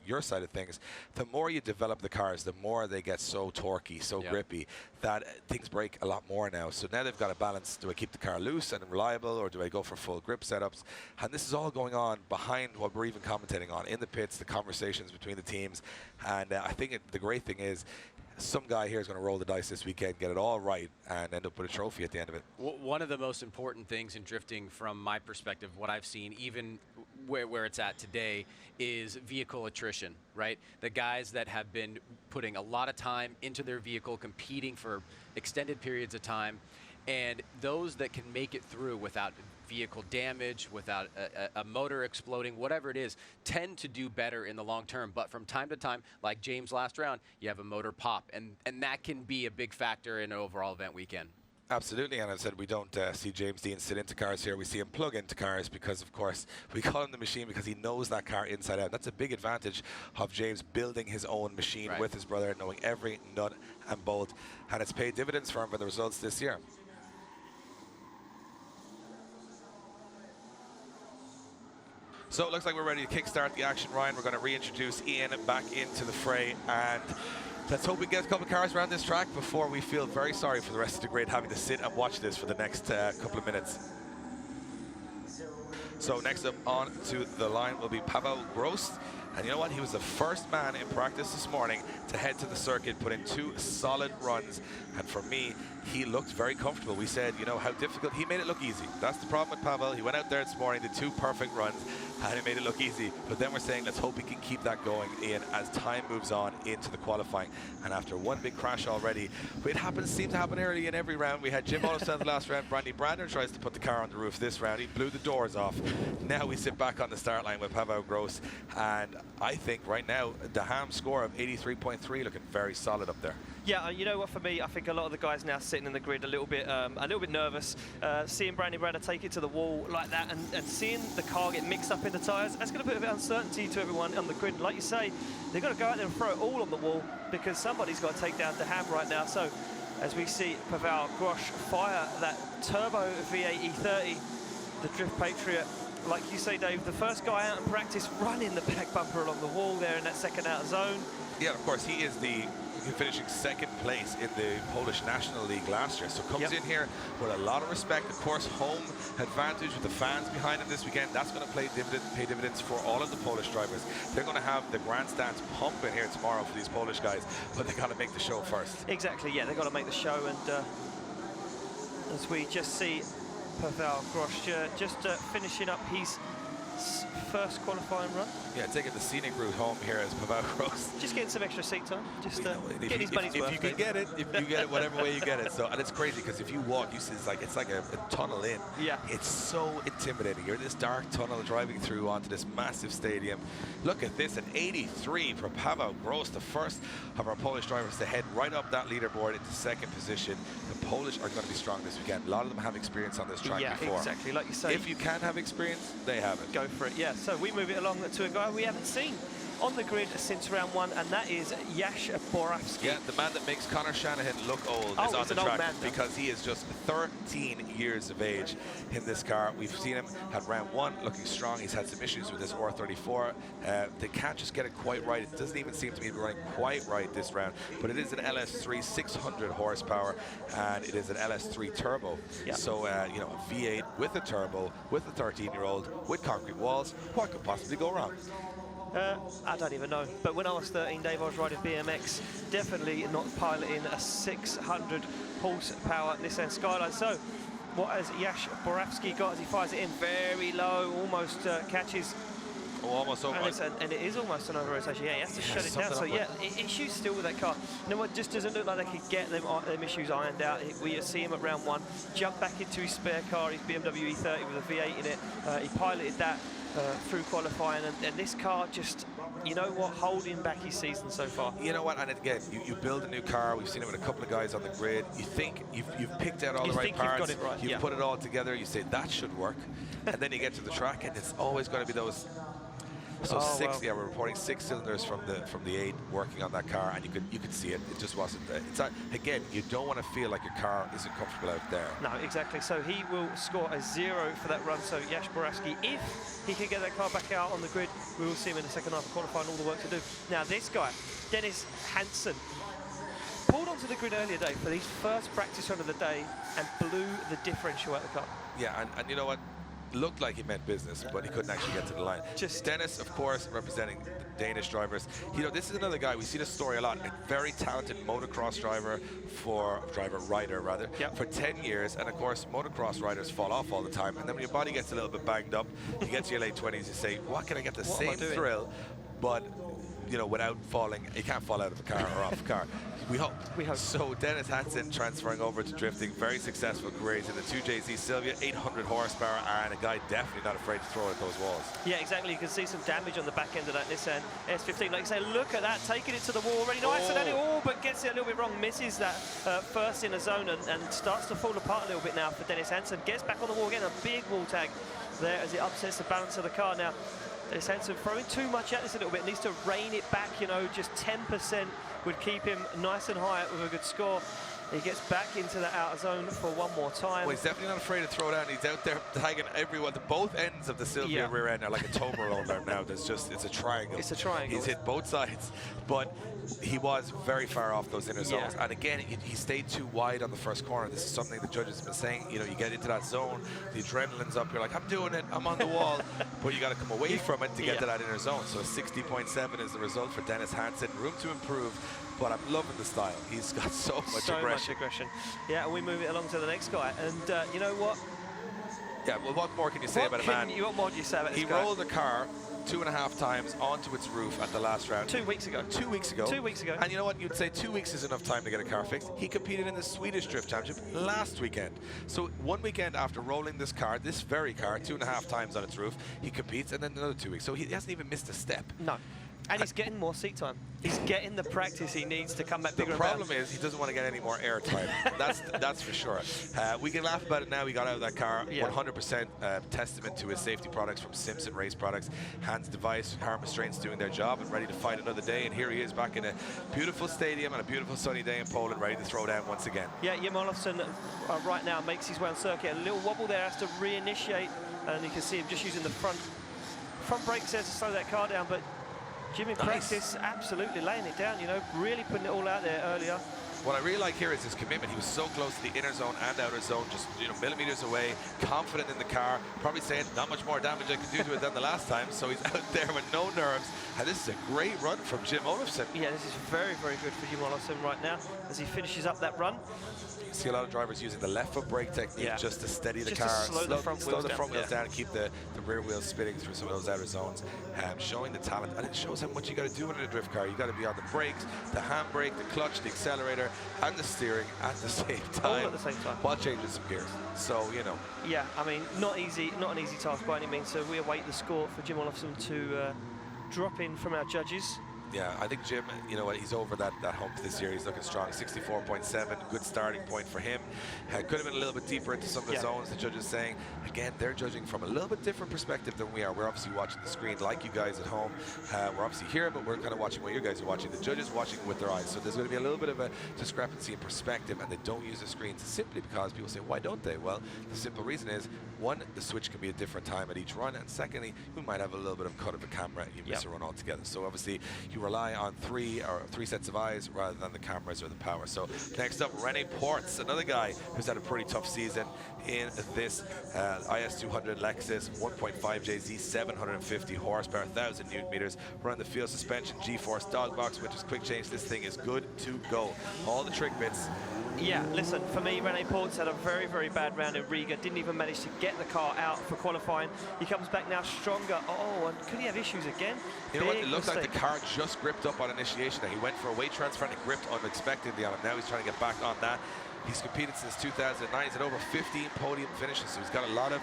your side of things, the more you develop the cars, the more they get so torquey, so grippy, that things break a lot more now. So now they've got a balance. Do I keep the car loose and reliable, or do I go for full grip setups? And this is all going on behind what we're even commentating on, in the pits, the conversations between the teams. And I think the great thing is, some guy here is going to roll the dice this weekend, get it all right, and end up with a trophy at the end of it. One of the most important things in drifting, from my perspective, what I've seen, even where it's at today, is vehicle attrition, right? The guys that have been putting a lot of time into their vehicle, competing for extended periods of time, and those that can make it through without vehicle damage, without a motor exploding, whatever it is, tend to do better in the long term. But from time to time, like James last round, you have a motor pop, and that can be a big factor in an overall event weekend. Absolutely, and I said we don't see James Dean sit into cars here. We see him plug into cars because, of course, we call him the machine because he knows that car inside out. That's a big advantage of James building his own machine with his brother, knowing every nut and bolt, and it's paid dividends for him for the results this year. So it looks like we're ready to kickstart the action, Ryan. We're going to reintroduce Ian back into the fray, and let's hope we get a couple of cars around this track before we feel very sorry for the rest of the grid having to sit and watch this for the next couple of minutes. So next up on to the line will be Pavel Gross. And you know what? He was the first man in practice this morning to head to the circuit, put in 2 solid runs. And for me, he looked very comfortable. We said, you know, how difficult. He made it look easy. That's the problem with Pavel. He went out there this morning, did 2 perfect runs, and he made it look easy. But then we're saying, let's hope he can keep that going in as time moves on into the qualifying. And after one big crash already, it seemed to happen early in every round. We had Jim Olofsson the last round. Brandy Brandner tries to put the car on the roof this round. He blew the doors off. Now we sit back on the start line with Pavel Gross. And I think right now, the Ham score of 83.3 looking very solid up there. Yeah, you know what, for me, I think a lot of the guys now sitting in the grid a little bit nervous. Seeing Brandy Brandner take it to the wall like that and seeing the car get mixed up in the tyres, that's going to put a bit of uncertainty to everyone on the grid. Like you say, they've got to go out there and throw it all on the wall because somebody's got to take down the Ham right now. So as we see Pavel Gross fire that turbo V8 E30, the Drift Patriot, like you say, Dave, the first guy out in practice running the back bumper along the wall there in that second outer zone. Yeah, of course, he is finishing second place in the Polish National League last year. So comes in here with a lot of respect. Of course, home advantage with the fans behind him this weekend. That's going to pay dividends for all of the Polish drivers. They're going to have the grandstands pumping here tomorrow for these Polish guys, but they got to make the show first. Exactly, yeah, they've got to make the show. And as we just see Pavel Gross just finishing up his first qualifying run. Yeah, taking the scenic route home here as Pavel Gross. Just getting some extra seat time. Just getting his money's worth. If you can get it, whatever way you get it. So, and it's crazy because if you walk, you see it's like a tunnel in. Yeah. It's so intimidating. You're in this dark tunnel driving through onto this massive stadium. Look at this, an 83 for Pavel Gross, the first of our Polish drivers to head right up that leaderboard into second position. The Polish are going to be strong this weekend. A lot of them have experience on this track before. Yeah, exactly. Like you say, if you can have experience, they have it. Go for it. Yeah. So we move it along to a guy we haven't seen on the grid since round 1, and that is Yash Borawski. Yeah, the man that makes Connor Shanahan look old is on the track because he is just 13 years of age in this car. We've seen him at round 1 looking strong. He's had some issues with his R34. They can't just get it quite right. It doesn't even seem to be running quite right this round, but it is an LS3 600 horsepower, and it is an LS3 turbo. Yeah. So, you know, a V8 with a turbo, with a 13-year-old, with concrete walls, what could possibly go wrong? I don't even know. But when I was 13, Dave, I was riding BMX, definitely not piloting a 600 horsepower Nissan Skyline. So what has Yash Borawski got as he fires it in very low, almost catches. Oh, almost over. And it is almost an over-rotation. Yeah, he has to shut it down. So yeah, issues still with that car. You know what, just doesn't look like they could get them issues ironed out. We see him at round 1, jump back into his spare car, his BMW E30 with a V8 in it. He piloted that through qualifying, and this car just, you know what, holding back his season so far. You know what, and again, you build a new car. We've seen it with a couple of guys on the grid. You think you've picked out all the right parts. You've got it right. You've put it all together. You say that should work, and then you get to the track, and it's always going to be those. So yeah, we're reporting 6 cylinders from the 8 working on that car, and you could see it. It just wasn't. Again, you don't want to feel like your car isn't comfortable out there. No, exactly. So he will score a 0 for that run. So Yash Borawski, if he can get that car back out on the grid, we will see him in the second half of qualifying. All the work to do. Now this guy, Dennis Hansen, pulled onto the grid earlier day for his first practice run of the day and blew the differential out of the car. Yeah, and you know what? Looked like he meant business, but he couldn't actually get to the line. Just Dennis, of course, representing the Danish drivers. You know, this is another guy, we see this story a lot, a very talented motocross rider for 10 years. And of course, motocross riders fall off all the time. And then when your body gets a little bit banged up, you get to your late 20s, you say, what can I get the same thrill, but, you know, without falling, you can't fall out of a car or off a car. We hope. So Dennis Hansen transferring over to drifting, very successful career. He's in the 2JZ Silvia, 800 horsepower, and a guy definitely not afraid to throw at those walls. Yeah, exactly. You can see some damage on the back end of that Nissan S15. Like you say, look at that, taking it to the wall already. No accident at all, but gets it a little bit wrong, misses that first inner zone and starts to fall apart a little bit now for Dennis Hansen. Gets back on the wall again, a big wall tag there as it upsets the balance of the car. Now, Dennis Hansen throwing too much at this a little bit, needs to rein it back, you know, just 10% would keep him nice and high with a good score. He gets back into the outer zone for one more time. Well, he's definitely not afraid to throw down. He's out there tagging everyone. Both ends of the Sylvia rear end are like a Toblerone there now. It's a triangle. It's a triangle. He's hit both sides, but he was very far off those inner zones. And again, he stayed too wide on the first corner. This is something the judges have been saying. You know, you get into that zone, the adrenaline's up. You're like, I'm doing it. I'm on the wall. But you got to come away from it to get to that inner zone. So 60.7 is the result for Dennis Hansen. Room to improve. But I'm loving the style. He's got so much aggression. Yeah, and we move it along to the next guy. And you know what? Yeah, well, what more can you say about a man? What more do you say about this guy? He rolled the car 2.5 times onto its roof at the last round. 2 weeks ago. 2 weeks ago. 2 weeks ago. And you know what? You'd say 2 weeks is enough time to get a car fixed. He competed in the Swedish Drift Championship last weekend. So 1 weekend after rolling this car, this very car, 2.5 times on its roof, he competes, and then another 2 weeks. So he hasn't even missed a step. No. And he's getting more seat time. He's getting the practice he needs to come back bigger. The problem is he doesn't want to get any more air time. That's for sure. We can laugh about it now. He got out of that car. 100% testament to his safety products from Simpson Race Products. Hans Device, arm restraints doing their job and ready to fight another day. And here he is back in a beautiful stadium on a beautiful sunny day in Poland, ready to throw down once again. Yeah, Jim Olofsson right now makes his way on circuit. A little wobble there, has to reinitiate, and you can see him just using the front brakes there to slow that car down. But Jim in practice, absolutely laying it down, you know, really putting it all out there earlier. What I really like here is his commitment. He was so close to the inner zone and outer zone, just millimeters away, confident in the car, probably saying not much more damage I can do to it than the last time, so he's out there with no nerves. And this is a great run from Jim Olofsson. Yeah, this is very, very good for Jim Olofsson right now as he finishes up that run. You see a lot of drivers using the left foot brake technique just to steady the car, slow the front wheels down, and keep the rear wheels spinning through some of those outer zones, showing the talent. And it shows how much you got to do in a drift car. You got to be on the brakes, the handbrake, the clutch, the accelerator, and the steering at the same time. All at the same time. While changing some gears. So, you know. Yeah, I mean, not an easy task by any means. So we await the score for Jim Olofsson to drop in from our judges. Yeah, I think Jim, you know what, he's over that hump this year. He's looking strong. 64.7, good starting point for him. Could have been a little bit deeper into some of the zones, the judges saying. Again, they're judging from a little bit different perspective than we are. We're obviously watching the screen like you guys at home. We're obviously here, but we're kind of watching what you guys are watching. The judges watching with their eyes. So there's going to be a little bit of a discrepancy in perspective, and they don't use the screens simply because people say, why don't they? Well, the simple reason is, one, the switch can be a different time at each run, and secondly, we might have a little bit of cut of a camera and you miss a run altogether. So obviously, you rely on three sets of eyes rather than the cameras or the power. So next up, Rene Ports, another guy who's had a pretty tough season in this IS200 Lexus 1.5 JZ, 750 horsepower, 1,000 Newton meters, run the field suspension, G-force dog box, which is quick change. This thing is good to go. All the trick bits. Yeah, listen, for me, Rene Ports had a very, very bad round in Riga. Didn't even manage to get the car out for qualifying. He comes back now stronger. Oh, and could he have issues again? You know what? It looks like the car just gripped up on initiation. He went for a weight transfer and it gripped unexpectedly on him. Now he's trying to get back on that. He's competed since 2009. He's had over 15 podium finishes, so he's got a lot of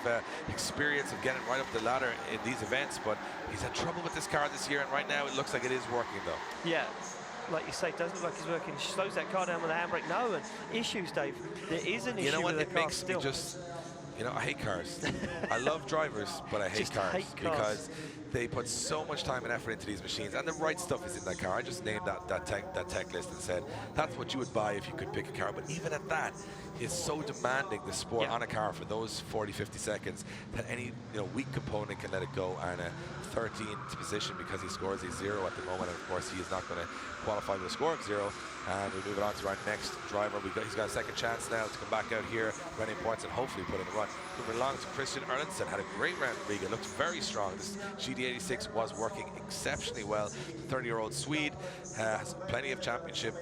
experience of getting right up the ladder in these events, but he's had trouble with this car this year, and right now it looks like it is working, though. Yeah. Like you say, it doesn't look like he's working. He slows that car down with a handbrake. No, and issues, Dave. There is an issue with the car still. Me just, you know, I hate cars. I love drivers, but I hate cars because they put so much time and effort into these machines, and the right stuff is in that car. I just named that tech list and said that's what you would buy if you could pick a car. But even at that, it's so demanding, the sport on a car for those 40-50 seconds, that any weak component can let it go. And a 13th position because he scores a 0 at the moment, and of course he is not going to qualify with a score of 0. And we move it on to our next driver. He's got a second chance now to come back out here, Rene Ports, and hopefully put in the run. Moving along to Christian Erlandsen, had a great round in Riga, looked very strong. This GD86 was working exceptionally well. The 30-year-old Swede has plenty of championship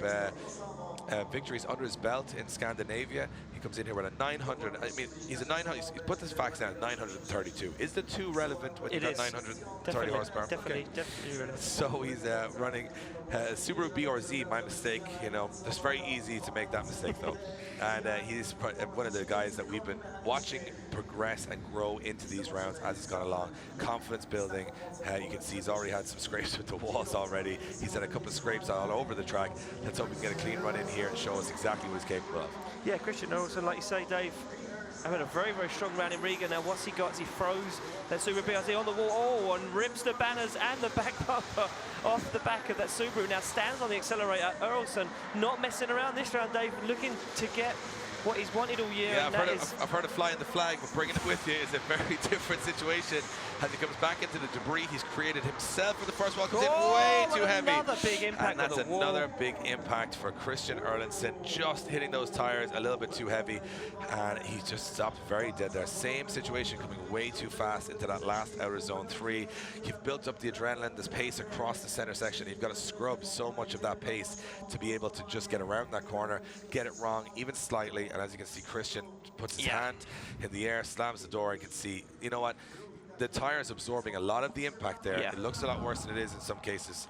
victories under his belt in Scandinavia. He comes in here with a 900. I mean, he's a 900. He's put this facts down at 932. Is the 2 relevant with 930 horsepower? Definitely relevant. So he's running Subaru BRZ. My mistake. You know, it's very easy to make that mistake though. And he's one of the guys that we've been watching progress and grow into these rounds as it's gone along. Confidence building. You can see he's already had some scrapes with the walls already. He's had a couple of scrapes all over the track. Let's hope we can get a clean run in here and show us exactly what he's capable of. Yeah, Christian Eriksen, like you say, Dave, having a very, very strong round in Riga. Now, what's he got? He throws that Subaru BRZ on the wall, oh, and rips the banners and the back bumper off the back of that Subaru. Now stands on the accelerator. Eriksen not messing around this round, Dave, looking to get what he's wanted all year. Yeah, I've heard of flying the flag, but bringing it with you is a very different situation. As he comes back into the debris he's created himself for the first one, comes in way too heavy. Another big impact. And that's another big impact for Christian Eriksen, just hitting those tires a little bit too heavy, and he just stopped very dead there. Same situation, coming way too fast into that last outer zone 3. You've built up the adrenaline, this pace across the center section. You've got to scrub so much of that pace to be able to just get around that corner, get it wrong even slightly. And as you can see, Christian puts his hand in the air, slams the door. You can see, you know what, the tire's absorbing a lot of the impact there. It looks a lot worse than it is in some cases.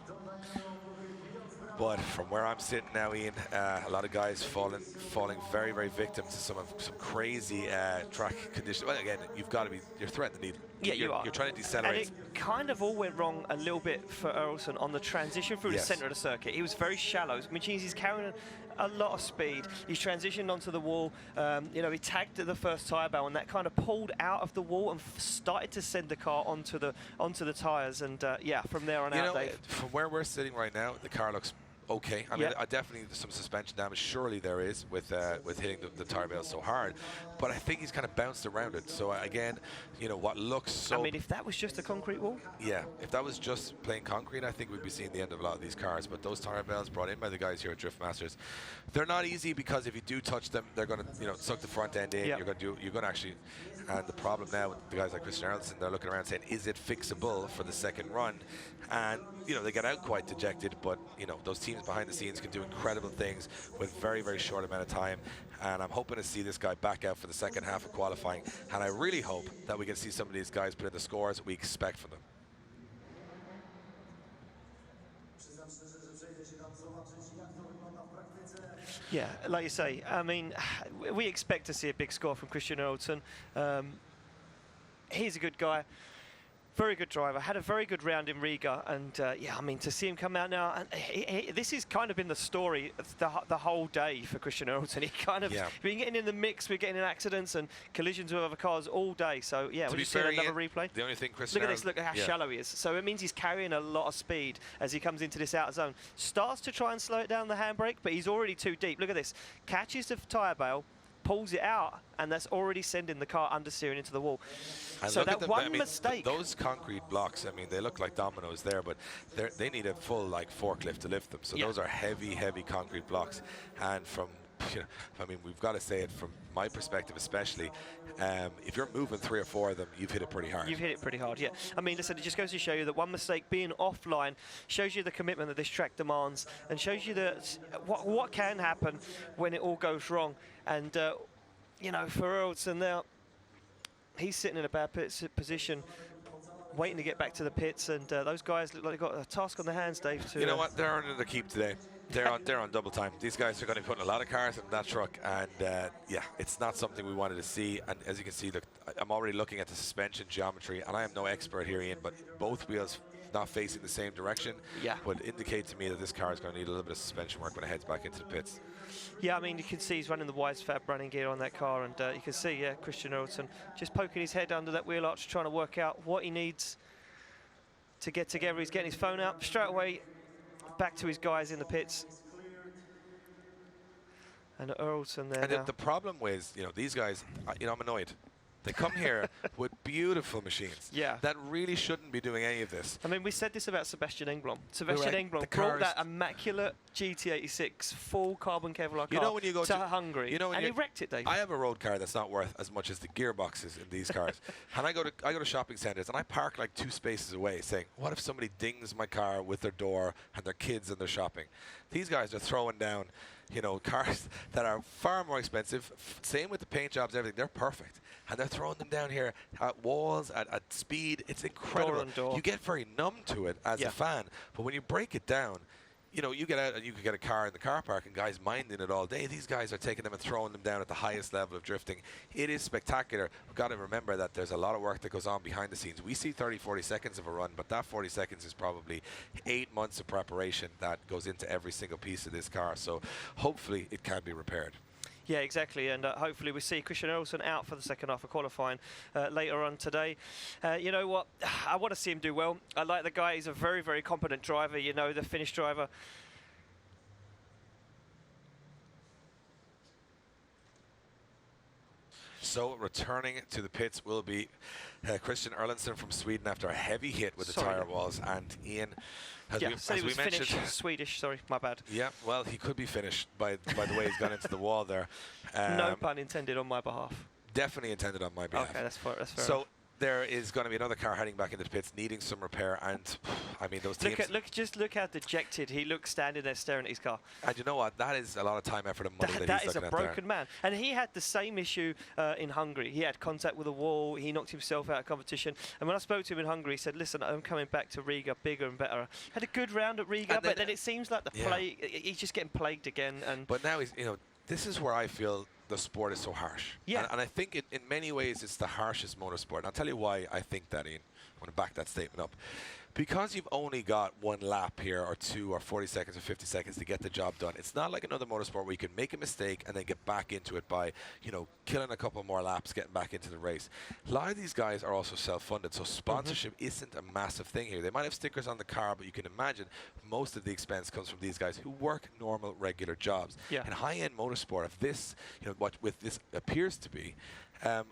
But from where I'm sitting now, Ian, a lot of guys falling very, very victim to some crazy track conditions. Well, again, you're threatening the needle. Yeah, you are. You're trying to decelerate. And it kind of all went wrong a little bit for Eriksen on the transition through the centre of the circuit. He was very shallow, which means he's carrying a lot of speed. He's transitioned onto the wall. You know, he tagged at the first tyre barrel, and that kind of pulled out of the wall and started to send the car onto the tyres. And yeah, from there on out, Dave. From where we're sitting right now, the car looks okay. I mean, definitely some suspension damage. Surely there is with hitting the tire bale so hard. But I think he's kind of bounced around it. So again, you know, what looks so... I mean, if that was just a concrete wall? Yeah, if that was just plain concrete, I think we'd be seeing the end of a lot of these cars. But those tire bales brought in by the guys here at Drift Masters, they're not easy, because if you do touch them, they're going to, you know, suck the front end in. You're going to actually... And the problem now with the guys like Christian Eriksen, they're looking around saying, is it fixable for the second run? And, you know, they get out quite dejected, but, you know, those teams behind the scenes can do incredible things with very, very short amount of time. And I'm hoping to see this guy back out for the second half of qualifying. And I really hope that we can see some of these guys put in the scores we expect from them. Yeah, like you say, I mean, we expect to see a big score from Christian Eriksen. He's a good guy, very good driver, had a very good round in Riga, and yeah, I mean, to see him come out now, and this has kind of been the story of the whole day for Christian Eriksen. He kind of been getting in the mix, we're getting in accidents and collisions with other cars all day, so yeah, we'll just see another replay. The only thing Christian Look at this, look at how shallow he is. So it means he's carrying a lot of speed as he comes into this outer zone. Starts to try and slow it down the handbrake, but he's already too deep. Look at this, catches the tyre bale, pulls it out, and that's already sending the car understeering into the wall. And so that one mistake. Those concrete blocks, I mean, they look like dominoes there, but they need a full like forklift to lift them. So those are heavy, heavy concrete blocks. And from, you know, I mean, we've got to say it from my perspective, especially, if you're moving 3 or 4 of them, you've hit it pretty hard. You've hit it pretty hard, yeah. I mean, listen, it just goes to show you that one mistake being offline shows you the commitment that this track demands, and shows you that what can happen when it all goes wrong. And you know, for Eriksen now, he's sitting in a bad position, waiting to get back to the pits, and those guys look like they've got a task on their hands, Dave. To, you know what? They're earning their keep today. They're on double time. These guys are going to be putting a lot of cars in that truck, and yeah, it's not something we wanted to see. And as you can see, look, I'm already looking at the suspension geometry, and I am no expert here, Ian, but both wheels not facing the same direction would indicate to me that this car is going to need a little bit of suspension work when it heads back into the pits. Yeah, I mean, you can see he's running the Wise Fab running gear on that car, and you can see, Christian Eriksen just poking his head under that wheel arch, trying to work out what he needs to get together. He's getting his phone out straight away, back to his guys in the pits. And Eriksen there. And the problem with, you know, these guys, you know, I'm annoyed. They come here with beautiful machines that really shouldn't be doing any of this. I mean, we said this about Sebastian Engblom. Sebastian Engblom brought that immaculate GT86 full carbon Kevlar car when you go to Hungary, and he wrecked it, Dave. I have a road car that's not worth as much as the gearboxes in these cars. And I go to shopping centres, and I park like 2 spaces away saying, what if somebody dings my car with their door and their kids and they're shopping? These guys are throwing down, you know, cars that are far more expensive. Same with the paint jobs, everything. They're perfect. And they're throwing them down here at walls, at speed. It's incredible. You get very numb to it as a fan. But when you break it down, you know, you get out and you can get a car in the car park and guys minding it all day. These guys are taking them and throwing them down at the highest level of drifting. It is spectacular. We've got to remember that there's a lot of work that goes on behind the scenes. We see 30, 40 seconds of a run, but that 40 seconds is probably 8 months of preparation that goes into every single piece of this car. So hopefully it can be repaired. Yeah, exactly, and hopefully we see Christian Eriksen out for the second half of qualifying later on today. You know what? I want to see him do well. I like the guy. He's a very, very competent driver, you know, the Finnish driver. So returning to the pits will be Christian Eriksen from Sweden after a heavy hit with the tyre walls, and Ian, as we mentioned, Finnish, Swedish. Sorry, my bad. Yeah, well, he could be finished by the way he's gone into the wall there. No pun intended on my behalf. Definitely intended on my behalf. Okay, that's fair. So enough. there is going to be another car heading back into the pits, needing some repair, and I mean those teams. Just look how dejected he looks standing there staring at his car. And you know what? That is a lot of time, effort, and money That he's is a looking at broken man, and he had the same issue in Hungary. He had contact with a wall. He knocked himself out of competition. And when I spoke to him in Hungary, he said, "Listen, I'm coming back to Riga, bigger and better." Had a good round at Riga, but then it seems like the plague. He's just getting plagued again. And but now he's, you know, this is where I feel the sport is so harsh. Yeah. And I think in many ways it's the harshest motorsport. And I'll tell you why I think that, Ian. I'm going to back that statement up. Because you've only got one lap here, or 2 or 40 seconds or 50 seconds to get the job done. It's not like another motorsport where you can make a mistake and then get back into it by, you know, killing a couple more laps, getting back into the race. A lot of these guys are also self-funded, so sponsorship isn't a massive thing here. They might have stickers on the car, but you can imagine most of the expense comes from these guys who work normal, regular jobs. Yeah. In high-end motorsport, if this, you know, what with this appears to be,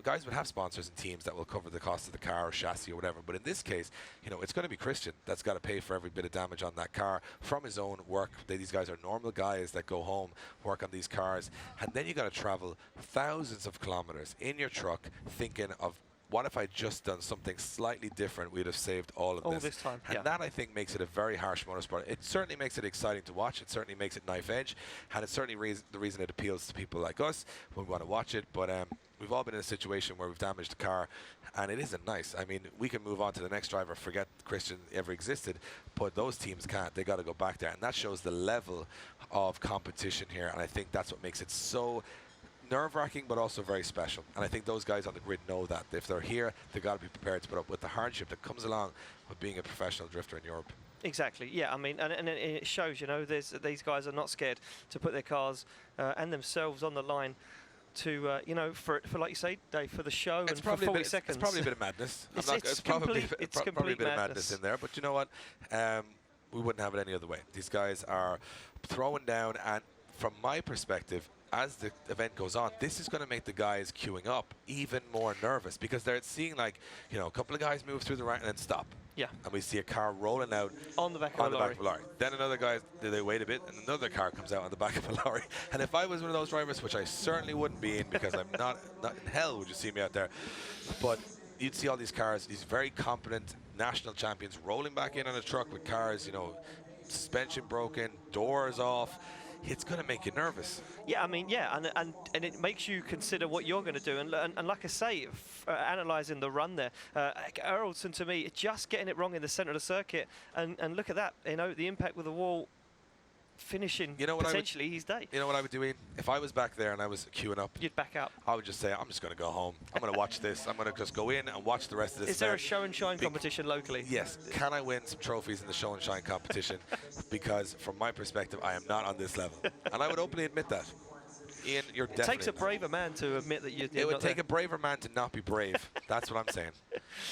guys would have sponsors and teams that will cover the cost of the car or chassis or whatever. But in this case, you know, it's going to be Christian that's got to pay for every bit of damage on that car from his own work. These guys are normal guys that go home, work on these cars, and then you got to travel thousands of kilometers in your truck thinking of, what if I'd just done something slightly different? We'd have saved all of this time. And that, I think, makes it a very harsh motorsport. It certainly makes it exciting to watch. It certainly makes it knife edge. And it's certainly the reason it appeals to people like us when we want to watch it. But we've all been in a situation where we've damaged the car, and it isn't nice. I mean, we can move on to the next driver, forget Christian ever existed, but those teams can't. They got to go back there. And that shows the level of competition here. And I think that's what makes it so nerve-wracking, but also very special. And I think those guys on the grid know that if they're here, they've got to be prepared to put up with the hardship that comes along with being a professional drifter in Europe. Exactly. Yeah. I mean, and it shows. You know, these guys are not scared to put their cars and themselves on the line to, you know, for like you say, Dave, for the show and for 40 seconds. It's probably a bit of madness. It's probably a bit of madness in there. But you know what? We wouldn't have it any other way. These guys are throwing down, and from my perspective, as the event goes on, this is going to make the guys queuing up even more nervous, because they're seeing, like, you know, a couple of guys move through the rank and then stop. Yeah. And we see a car rolling out on the back of a lorry. Then another guy, they wait a bit, and another car comes out on the back of a lorry. And if I was one of those drivers, which I certainly wouldn't be in, because I'm not in hell would you see me out there, but you'd see all these cars, these very competent national champions rolling back in on a truck with cars, you know, suspension broken, doors off. It's going to make you nervous. Yeah, I mean, yeah, and it makes you consider what you're going to do. And like I say, analysing the run there, Eriksen, to me, just getting it wrong in the centre of the circuit. And look at that, you know, the impact with the wall, finishing, you know, potentially his day. You know what I would do, Ian? If I was back there and I was queuing up, you'd back up. I would just say, I'm just going to go home. I'm going to watch this. I'm going to just go in and watch the rest of this. Is there a show and shine competition locally? Yes. Can I win some trophies in the show and shine competition? Because from my perspective, I am not on this level. And I would openly admit that. Ian, you're definitely... It takes a braver man to admit that you're It would take a braver man to not be brave. That's what I'm saying.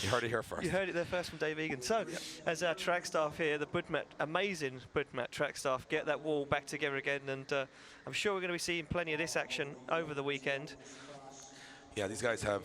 You heard it here first. You heard it there first from Dave Egan. So, as our track staff here, the Budmat, amazing Budmat track staff, get that wall back together again, and I'm sure we're going to be seeing plenty of this action over the weekend. Yeah, these guys have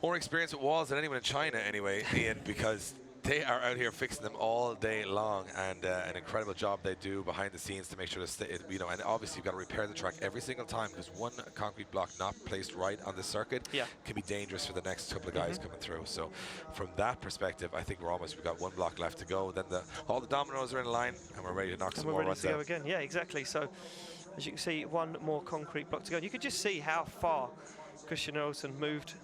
more experience with walls than anyone in China anyway, Ian, because they are out here fixing them all day long, and an incredible job they do behind the scenes to make sure to you know, and obviously you've got to repair the track every single time, because one concrete block not placed right on the circuit can be dangerous for the next couple of guys coming through. So from that perspective, I think we've got one block left to go. Then all the dominoes are in line, and we're ready to knock some more runs out. We're ready to go again. Yeah, exactly. So as you can see, one more concrete block to go. And you could just see how far Christian Eriksen moved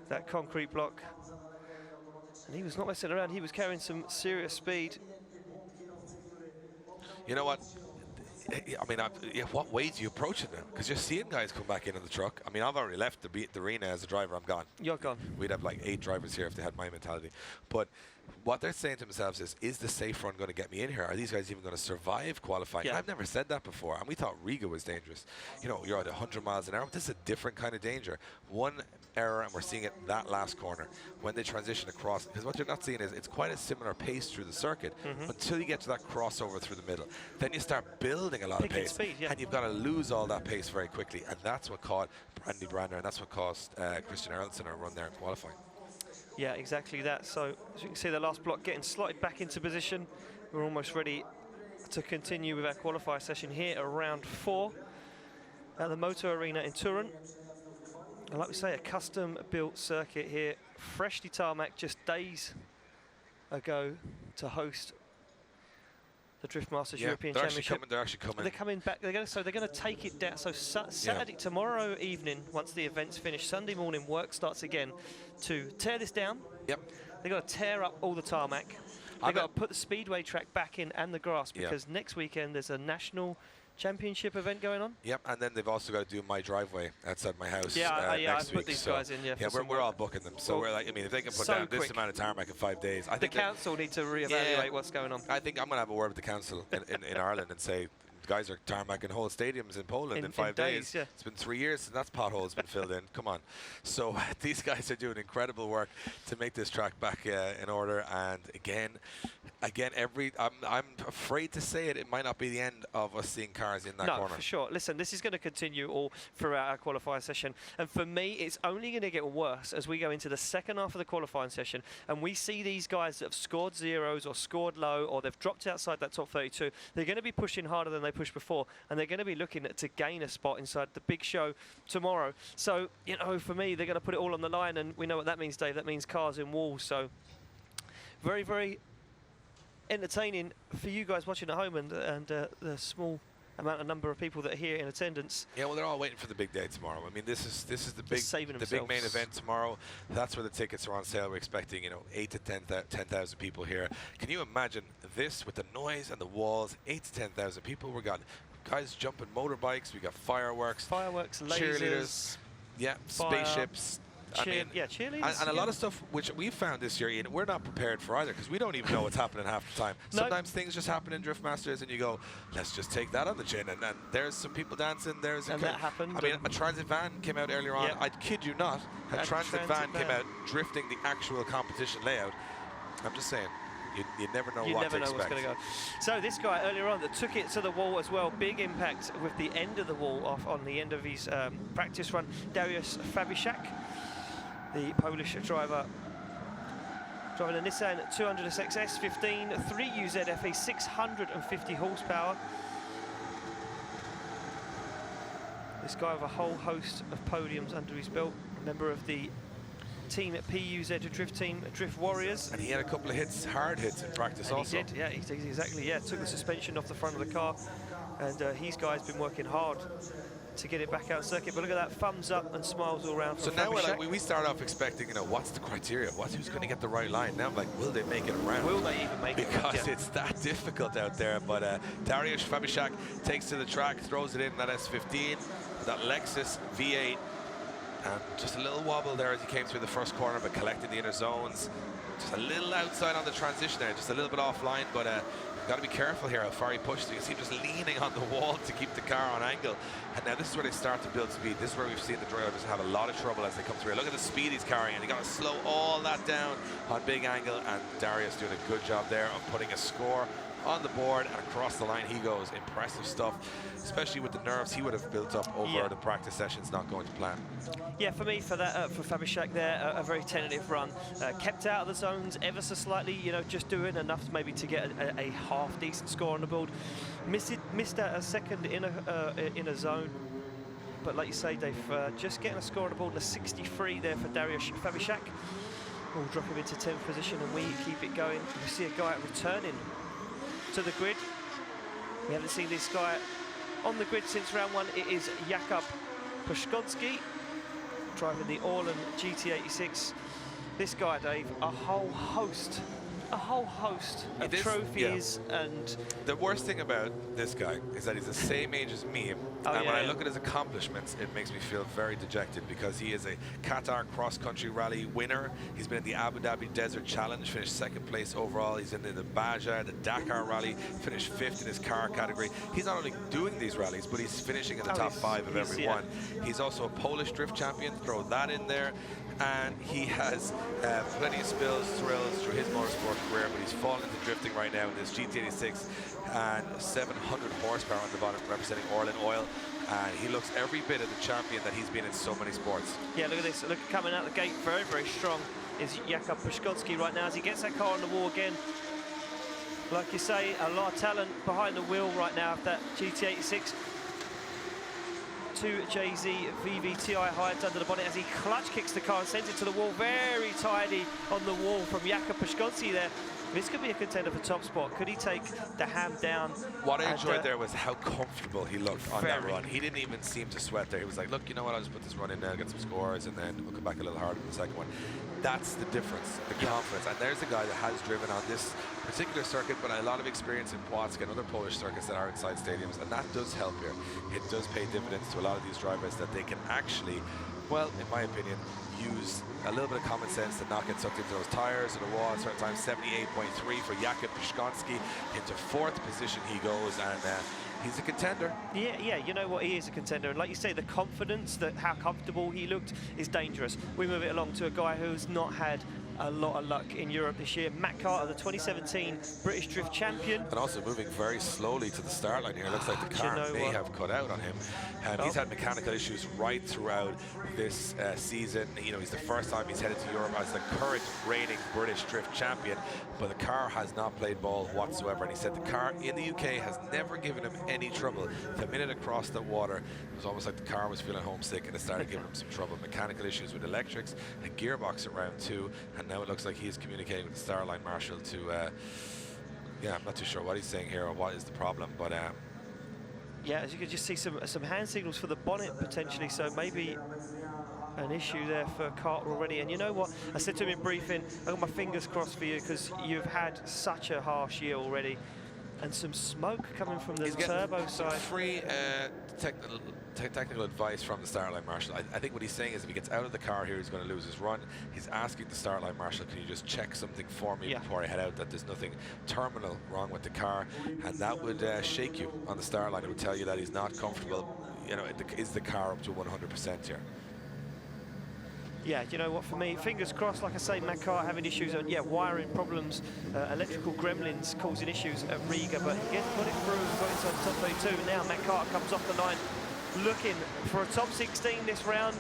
that concrete block. And he was not messing around. He was carrying some serious speed. You know what? I mean, what way do you approach it now? Because you're seeing guys come back into the truck. I mean, I've already left the arena as a driver. I'm gone. You're gone. We'd have like 8 drivers here if they had my mentality. But what they're saying to themselves is the safe run going to get me in here? Are these guys even going to survive qualifying? Yeah. I've never said that before, and we thought Riga was dangerous. You know, you're at 100 miles an hour, but this is a different kind of danger. One error, and we're seeing it in that last corner, when they transition across, because what you're not seeing is it's quite a similar pace through the circuit until you get to that crossover through the middle. Then you start building a lot of pace, speed, yeah. and you've got to lose all that pace very quickly, and that's what caught Brandy Brander, and that's what cost Christian Erlandson a run there in qualifying. Yeah, exactly that. So as you can see, the last block getting slotted back into position. We're almost ready to continue with our qualifier session here at round 4 at the Motoarena in Toruń. And like we say, a custom-built circuit here, freshly tarmac just days ago to host the Drift Masters European Championship. They're actually coming. They're coming back. They're going to take it down. So Saturday, tomorrow evening, once the event's finished, Sunday morning, work starts again to tear this down. Yep. They've got to tear up all the tarmac. They've got to put the speedway track back in and the grass, because next weekend there's a national championship event going on. Yep, and then they've also got to do my driveway outside my house I next put week. these guys in, we're all booking them. So we're like, I mean, if they can put down this amount of tarmac in 5 days, I think the council need to reevaluate what's going on. I think I'm going to have a word with the council in Ireland and say, guys are tarmacking whole stadiums in Poland in 5 days. Yeah. It's been 3 years since that pothole's been filled in. Come on. So these guys are doing incredible work to make this track back in order. And again, I'm afraid to say it, it might not be the end of us seeing cars in that corner. No, for sure. Listen, this is going to continue all throughout our qualifier session. And for me, it's only going to get worse as we go into the second half of the qualifying session and we see these guys that have scored zeros or scored low or they've dropped outside that top 32. They're going to be pushing harder than they pushed before, and they're going to be looking to gain a spot inside the big show tomorrow. So, you know, for me, they're going to put it all on the line, and we know what that means, Dave. That means cars in walls. So very, very entertaining for you guys watching at home and the small number of people that are here in attendance. Yeah, well, they're all waiting for the big day tomorrow. I mean, this is the big main event tomorrow. That's where the tickets are on sale. We're expecting 8 to 10,000 people here. Can you imagine this with the noise and the walls? 8 to 10,000 people. We got guys jumping motorbikes. We got fireworks, lasers, cheerleaders, spaceships. Cheerleaders. And a lot of stuff which we found this year, Ian, we're not prepared for either, because we don't even know what's happening half the time. Sometimes things just happen in Drift Masters and you go, let's just take that on the chin. And there's some people dancing. And that happened. I mean, a transit van came out earlier on. I kid you not. A transit van came out drifting the actual competition layout. I'm just saying. You never know what to expect. What's going to go. So this guy earlier on that took it to the wall as well, big impact with the end of the wall off on the end of his practice run. Dariusz Fabisiak, the Polish driver, driving a Nissan 200SX 15 3UZ FE, 650 horsepower. This guy with a whole host of podiums under his belt, a member of the team at PUZ Drift Team, Drift Warriors. And he had a couple of hits, hard hits in practice also. He did, yeah, exactly, yeah. Took the suspension off the front of the car, and his guy's been working hard to get it back out circuit. But look at that, thumbs up and smiles all around. So now we start off expecting, what's the criteria? Who's going to get the right line? Now I'm like, will they make it around? Will they even make it? Because it's that difficult out there. But Dariusz Fabisiak takes to the track, throws it in that S15, that Lexus V8. And just a little wobble there as he came through the first corner, but collecting the inner zones. Just a little outside on the transition there, just a little bit offline, but got to be careful here how far he pushed. You can see him just leaning on the wall to keep the car on angle. And now this is where they start to build speed. This is where we've seen the drivers have a lot of trouble as they come through. Look at the speed he's carrying, and he got to slow all that down on big angle. And Darius doing a good job there of putting a score on the board, and across the line he goes. Impressive stuff, especially with the nerves he would have built up over the practice sessions not going to plan. Yeah, for me, for Fabisiak there, a very tentative run. Kept out of the zones ever so slightly, just doing enough maybe to get a half-decent score on the board. Missed out a second in a zone. But like you say, Dave, just getting a score on the board, a 63 there for Dariusz Fabisiak. We'll drop him into 10th position and we keep it going. We see a guy returning to the grid. We haven't seen this guy on the grid since round 1. It is Jakub Puszkodski, driving the Orlen GT86. This guy, Dave, a whole host of trophies. And the worst thing about this guy is that he's the same age as me, And when I look at his accomplishments, it makes me feel very dejected because he is a Qatar cross-country rally winner. He's been in the Abu Dhabi Desert Challenge, finished second place overall. He's in the Baja, the Dakar rally, finished 5th in his car category. He's not only doing these rallies, but he's finishing in the top 5 of every one. He's also a Polish drift champion, throw that in there. And he has plenty of spills, thrills through his motorsport career, but he's fallen into drifting right now in this GT86 and 700 horsepower on the bottom, representing Orlen Oil. And he looks every bit of the champion that he's been in so many sports. Yeah, look at this. Look, coming out the gate very, very strong is Jakub Pszczkowski right now as he gets that car on the wall again. Like you say, a lot of talent behind the wheel right now of that GT86. 2JZ VVTi hides under the bonnet as he clutch kicks the car and sends it to the wall. Very tidy on the wall from Jakub Pszczkowski there. This could be a contender for top spot. Could he take the ham down? What I enjoyed there was how comfortable he looked on that run. He didn't even seem to sweat there. He was like, look, you know what, I'll just put this run in there, get some scores, and then we'll come back a little harder in the second one. That's the difference, the confidence. And there's a guy that has driven on this particular circuit, but a lot of experience in Płock and other Polish circuits that are inside stadiums, and that does help here. It does pay dividends to a lot of these drivers that they can actually, well, in my opinion, use a little bit of common sense to not get sucked into those tires or the wall at certain times. 78.3 for Jakub Pszczkowski. Into 4th position he goes, and he's a contender. Yeah, you know what, he is a contender. And like you say, the confidence, that how comfortable he looked is dangerous. We move it along to a guy who's not had a lot of luck in Europe this year. Matt Carter, the 2017 British Drift Champion. And also moving very slowly to the start line here. It looks like the car may have cut out on him. And he's had mechanical issues right throughout this season. You know, he's the first time he's headed to Europe as the current reigning British Drift Champion, but the car has not played ball whatsoever. And he said the car in the UK has never given him any trouble. The minute across the water, it was almost like the car was feeling homesick and it started giving him some trouble. Mechanical issues with electrics, a gearbox at round 2, and now it looks like he's communicating with the Starline Marshal to, yeah, I'm not too sure what he's saying here or what is the problem, but yeah, as you can just see some hand signals for the bonnet potentially, so maybe an issue there for Carter already. And you know what, I said to him in briefing, I've got my fingers crossed for you because you've had such a harsh year already, and some smoke coming from the turbo side. Free technical advice from the Starline Marshal. I think what he's saying is if he gets out of the car here, he's going to lose his run. He's asking the Starline Marshal, can you just check something for me before I head out, that there's nothing terminal wrong with the car, and that would shake you on the Starline. It would tell you that he's not comfortable. You know, is the car up to 100% here? Yeah, you know what, for me, fingers crossed, like I say, Matt Carter having issues, wiring problems, electrical gremlins causing issues at Riga, but he got it through, got inside the top 32, and now Matt Carter comes off the line looking for a top 16 this round.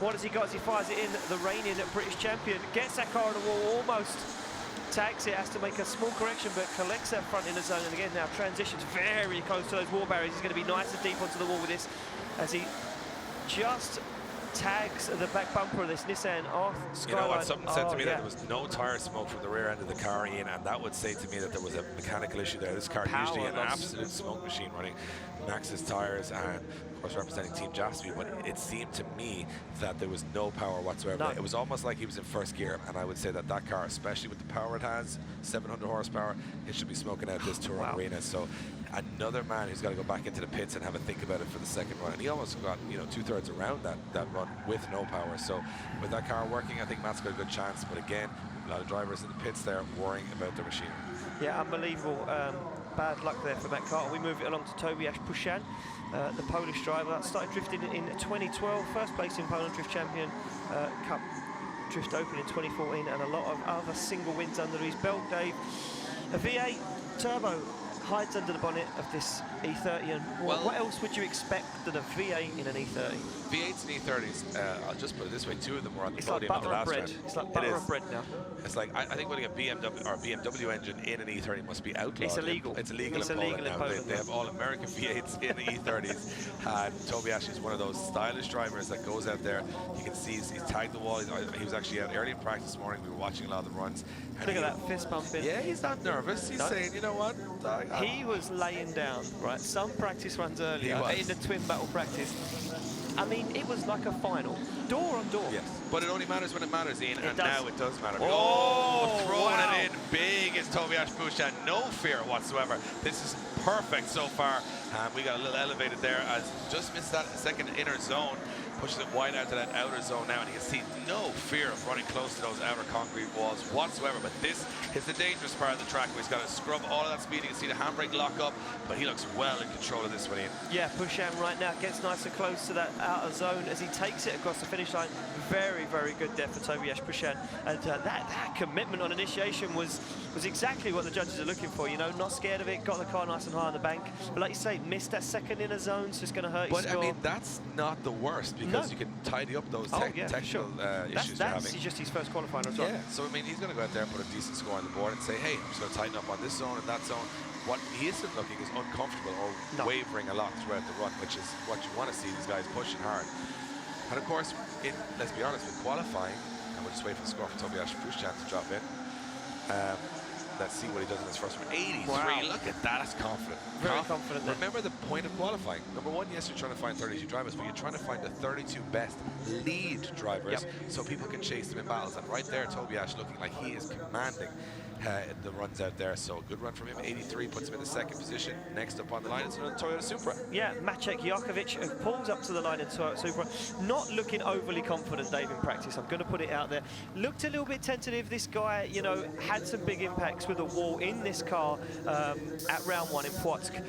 What has he got as he fires it in? The reigning British champion gets that car on the wall, almost tags it, has to make a small correction, but collects that front inner zone, and again now transitions very close to those wall barriers. He's going to be nice and deep onto the wall with this as he just tags the back bumper of this Nissan off Skyline. You know what, something said to me that there was no tire smoke from the rear end of the car, Ian, and that would say to me that there was a mechanical issue there. This car usually an absolute smoke machine running Max's tires and of course representing Team Jaspi, but it seemed to me that there was no power whatsoever. It was almost like he was in first gear, and I would say that that car, especially with the power it has, 700 horsepower, it should be smoking out this Toruń. So another man who's got to go back into the pits and have a think about it for the second run, and he almost got 2/3 around that run with no power. So with that car working, I think Matt's got a good chance, but again, a lot of drivers in the pits there worrying about their machine. Yeah, unbelievable. Bad luck there for Matt Carter. We move it along to Tobiasz Puszcz, the Polish driver. Started drifting in 2012, first place in Poland Drift Champion Cup Drift Open in 2014, and a lot of other single wins under his belt, Dave. A V8 turbo hides under the bonnet of this E30, and what else would you expect than a V8 in an E30? V8s and E30s, I'll just put it this way, 2 of them were on the podium at the last round. It's like butter of bread now. It's like, I think putting a BMW engine in an E30 must be outlawed. It's illegal. It's illegal in Poland. They have all American V8s in the E30s, and Tobiasz is one of those stylish drivers that goes out there. You can see he's tagged the wall. He was actually out early in practice this morning. We were watching a lot of the runs. Look at that fist bumping. Yeah, he's not nervous. He's saying, you know what? He was laying down, right? Some practice runs earlier in the twin battle practice. I mean, it was like a final, door on door. Yes, but it only matters when it matters, Ian, and does. now it does matter. Oh, throwing wow. it in big is Tobias Buchan, no fear whatsoever. This is perfect so far. We got a little elevated there as just missed that second inner zone, pushes it wide out to that outer zone now, and you can see no fear of running close to those outer concrete walls whatsoever. But this is the dangerous part of the track where he's got to scrub all of that speed. You can see the handbrake lock up, but he looks well in control of this one, Ian. Yeah, Buchan right now gets nice and close to that outer zone as he takes it across the finish line. Very, very good there for Tobias Buchan. And that commitment on initiation was exactly what the judges are looking for, you know, not scared of it, got the car nice and high on the bank. But like you say, missed that second inner zone, so it's going to hurt his score. But I mean, that's not the worst, because you can tidy up those technical issues you're having. That's just his first qualifying as well. Yeah, so I mean, he's going to go out there and put a decent score on the board and say, hey, I'm just going to tighten up on this zone and that zone. What he isn't looking is uncomfortable or wavering a lot throughout the run, which is what you want to see, these guys pushing hard. And of course, let's be honest, with qualifying, and we'll just wait for the score for Tobias Buchan to drop in. Let's see what he does in his first one. 83, wow. Look at that, that's confident. Very confident there. Remember the point of qualifying. Number one, yes, you're trying to find 32 drivers, but you're trying to find the 32 best lead drivers so people can chase them in battles. And right there, Tobias looking like he is commanding the runs out there. So good run from him. 83 puts him in the second position. Next up on the line is another Toyota Supra. Yeah, Maciek Jakovic pulls up to the line in Toyota Supra. Not looking overly confident, Dave, in practice. I'm going to put it out there. Looked a little bit tentative. This guy, you know, had some big impacts with a wall in this car at round 1 in Płock.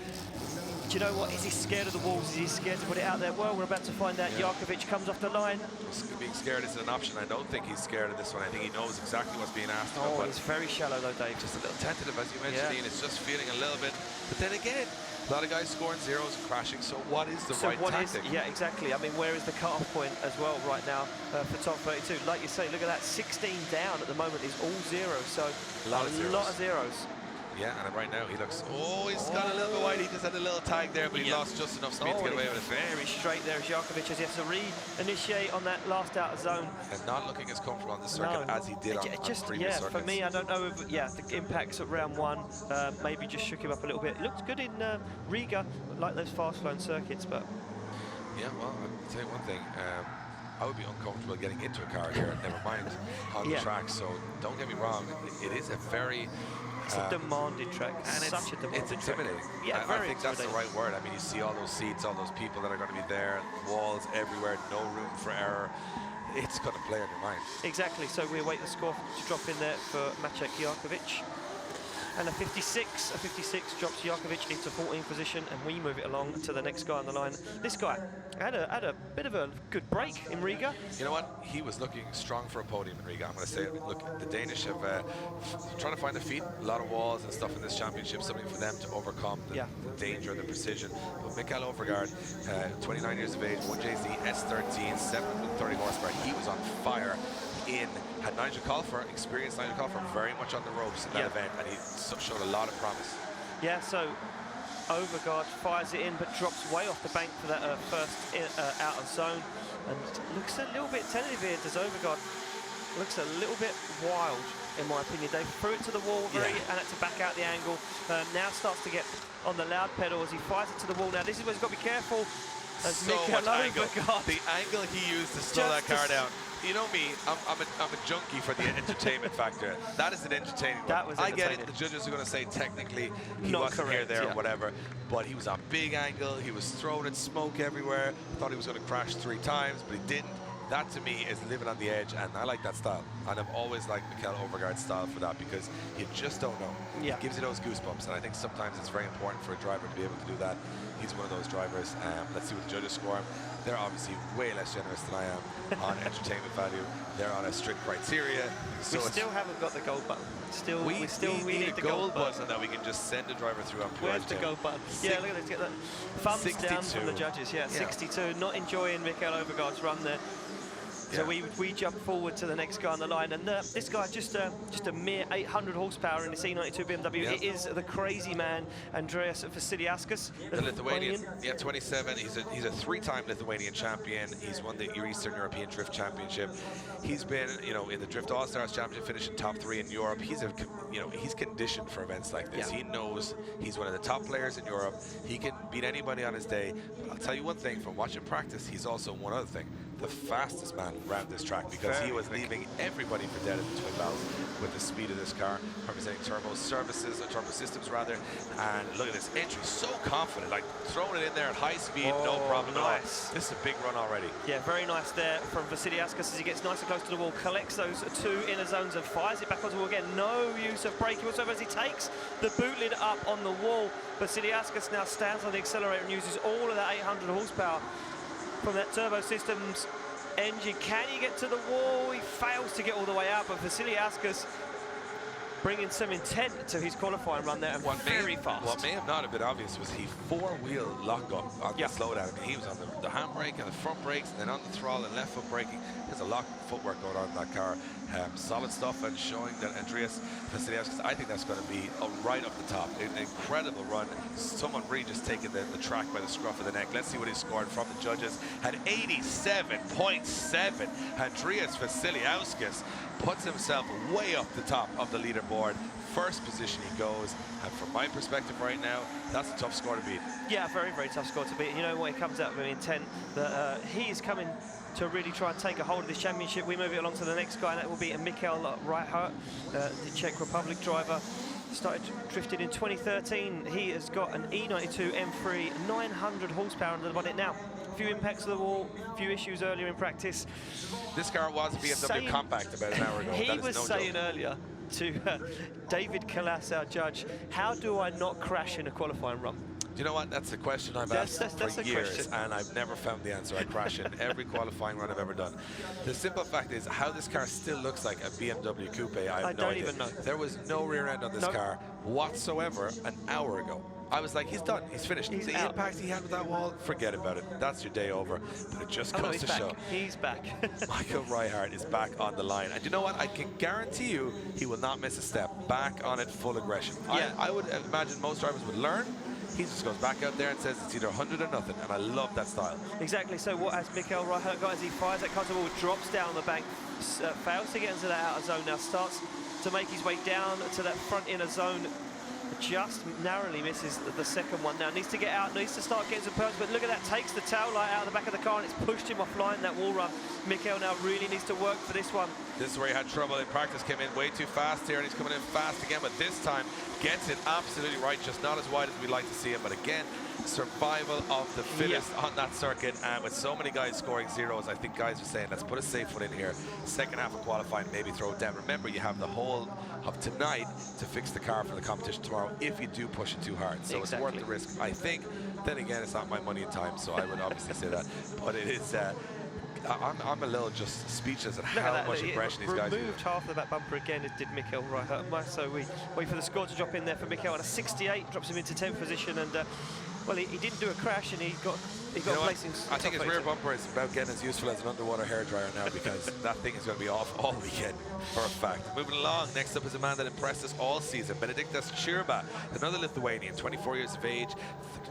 Do you know what? Is he scared of the walls? Is he scared to put it out there? Well, we're about to find out. Yeah. Jakovic comes off the line. Being scared isn't an option. I don't think he's scared of this one. I think he knows exactly what's being asked of him. Oh, it's very shallow though, Dave. Just a little tentative, as you mentioned, Ian. It's just feeling a little bit. But then again, a lot of guys scoring zeros and crashing. So what is the right tactic? Yeah, exactly. I mean, where is the cut-off point as well right now for top 32? Like you say, look at that. 16 down at the moment is all zeros. So a lot of zeros. Yeah, and right now he looks, he's got a little bit wide. He just had a little tag there, but he lost just enough speed to get away with it. Very straight there as Jakovic as he has to re-initiate on that last outer zone. And not looking as comfortable on this circuit as he did on previous circuits. For me, I don't know if, the impacts at round 1 maybe just shook him up a little bit. It looked good in Riga, like those fast-flowing circuits, but... Yeah, well, I'll tell you one thing. I would be uncomfortable getting into a car here, never mind on the track. So don't get me wrong, it is a very... It's a demanding track. And such a demanding it's intimidating. Track. Yeah, I think that's the right word. I mean, you see all those seats, all those people that are going to be there, walls everywhere, no room for error. It's going to play on your mind. Exactly. So we await the score to drop in there for Maciek Jakovic. And a 56 drops Jakovic into 14th position, and we move it along to the next guy on the line. This guy had a bit of a good break in Riga. You know what? He was looking strong for a podium in Riga. I'm going to say it. Look, the Danish have trying to find a feet, a lot of walls and stuff in this championship, something for them to overcome the danger, the precision. But Mikael Overgaard, 29 years of age, 1JZ S13, 730 horsepower. He was on fire. Had Nigel Colfer, experienced Nigel Colfer, very much on the ropes in that event, and he showed a lot of promise. Yeah, so Overgaard fires it in, but drops way off the bank for that first out of zone, and looks a little bit tentative here. Does Overgaard looks a little bit wild, in my opinion. They threw it to the wall and had to back out the angle. Now starts to get on the loud pedal as he fires it to the wall. Now this is where he's got to be careful. So much angle. The angle he used to slow that car down. You know me, I'm a junkie for the entertainment factor. That is an entertaining one. I get it, the judges are going to say technically he wasn't here, there, or whatever, but he was a big angle, he was throwing at smoke everywhere. I thought he was going to crash 3 times, but he didn't. That to me is living on the edge, and I like that style. And I've always liked Mikael Overgaard's style for that, because you just don't know. It gives you those goosebumps, and I think sometimes it's very important for a driver to be able to do that. He's one of those drivers. Let's see what the judges score him. They're obviously way less generous than I am on entertainment value. They're on a strict criteria. So we still haven't got the gold button. We need the gold button that we can just send a driver through on pure. Where's the gold button? Yeah, look at this. Get that. Thumbs down from the judges. Yeah, 62. Not enjoying Mikael Overgaard's run there. So we jump forward to the next guy on the line, and this guy just a mere 800 horsepower in this E92 BMW. It is the crazy man, Andreas Vasiliauskas. The Lithuanian, 27. He's a 3-time Lithuanian champion. He's won the Eastern European Drift Championship. He's been, in the Drift All-Stars Championship, finishing top 3 in Europe. He's he's conditioned for events like this. He knows he's one of the top players in Europe. He can beat anybody on his day. But I'll tell you one thing, from watching practice, he's also one other thing, the fastest man around this track, because he was leaving everybody for dead at the twin valves with the speed of this car, representing Turbo Systems rather. And look at this entry, so confident, like throwing it in there at high speed, no problem at all. This is a big run already. Yeah, very nice there from Vasiliauskas as he gets nice and close to the wall, collects those 2 inner zones and fires it back onto the wall again. No use of braking whatsoever as he takes the boot lid up on the wall. Vasiliauskas now stands on the accelerator and uses all of that 800 horsepower from that Turbo Systems engine. Can he get to the wall? He fails to get all the way out, but Vasiliauskas bringing some intent to his qualifying run there, and very fast. What may have not been obvious was he 4-wheel lockup on the slowdown. I mean, he was on the handbrake and the front brakes, and then on the throttle and left foot braking. There's a lot of footwork going on in that car. Solid stuff, and showing that Andreas Vasiliauskas, I think that's going to be right up the top. An incredible run. Someone really just taking the track by the scruff of the neck. Let's see what he scored from the judges. Had 87.7. Andreas Vasiliauskas puts himself way up the top of the leaderboard. First position he goes, and from my perspective right now, that's a tough score to beat. Yeah, very, very tough score to beat. You know what, it comes out with intent that he is coming to really try and take a hold of this championship. We move it along to the next guy, and that will be Mikhail Reichardt, the Czech Republic driver. Started drifting in 2013. He has got an E92 M3, 900 horsepower under the bonnet now. A few impacts to the wall, a few issues earlier in practice. This car was a BMW compact about an hour ago. He was saying earlier to David Kalas, our judge, how do I not crash in a qualifying run? Do you know what? That's a question I've asked for years, and I've never found the answer. I crash in every qualifying run I've ever done. The simple fact is, how this car still looks like a BMW Coupe, I have no idea. Even know. There was no rear end on this car whatsoever an hour ago. I was like, he's done, he's finished. The impact he had with that wall, forget about it. That's your day over. But it just goes to show. He's back. Michael Reichardt is back on the line. And you know what? I can guarantee you he will not miss a step. Back on it, full aggression. Yeah. I would imagine most drivers would learn. He just goes back out there and says it's either 100 or nothing, and I love that style. Exactly. So what has Mikhail Reichardt got as he fires that car to the wall, drops down the bank, fails to get into that outer zone, now starts to make his way down to that front inner zone, just narrowly misses the second one. Now needs to get out, needs to start getting some perms, but look at that, takes the tail light out of the back of the car and it's pushed him offline, that wall run. Mikhail now really needs to work for this one. This is where he had trouble in practice, came in way too fast here, and he's coming in fast again, but this time gets it absolutely right, just not as wide as we'd like to see him, but again, survival of the fittest on that circuit, and with so many guys scoring zeros, I think guys are saying, let's put a safe one in here. Second half of qualifying, maybe throw it down. Remember, you have the whole of tonight to fix the car for the competition tomorrow if you do push it too hard. So it's worth the risk, I think. Then again, it's not my money and time, so I would obviously say that. But it is, I'm a little just speechless at how much aggression these guys do. Removed half of that bumper again, it did Mikhail Reichardt. So we wait for the score to drop in there for Mikhail, and a 68 drops him into 10th position, and well, he didn't do a crash, and he got placings. I think his rear bumper is about getting as useful as an underwater hairdryer now, because that thing is going to be off all weekend for a fact. Moving along, next up is a man that impressed us all season, Benediktas Čirba, another Lithuanian, 24 years of age,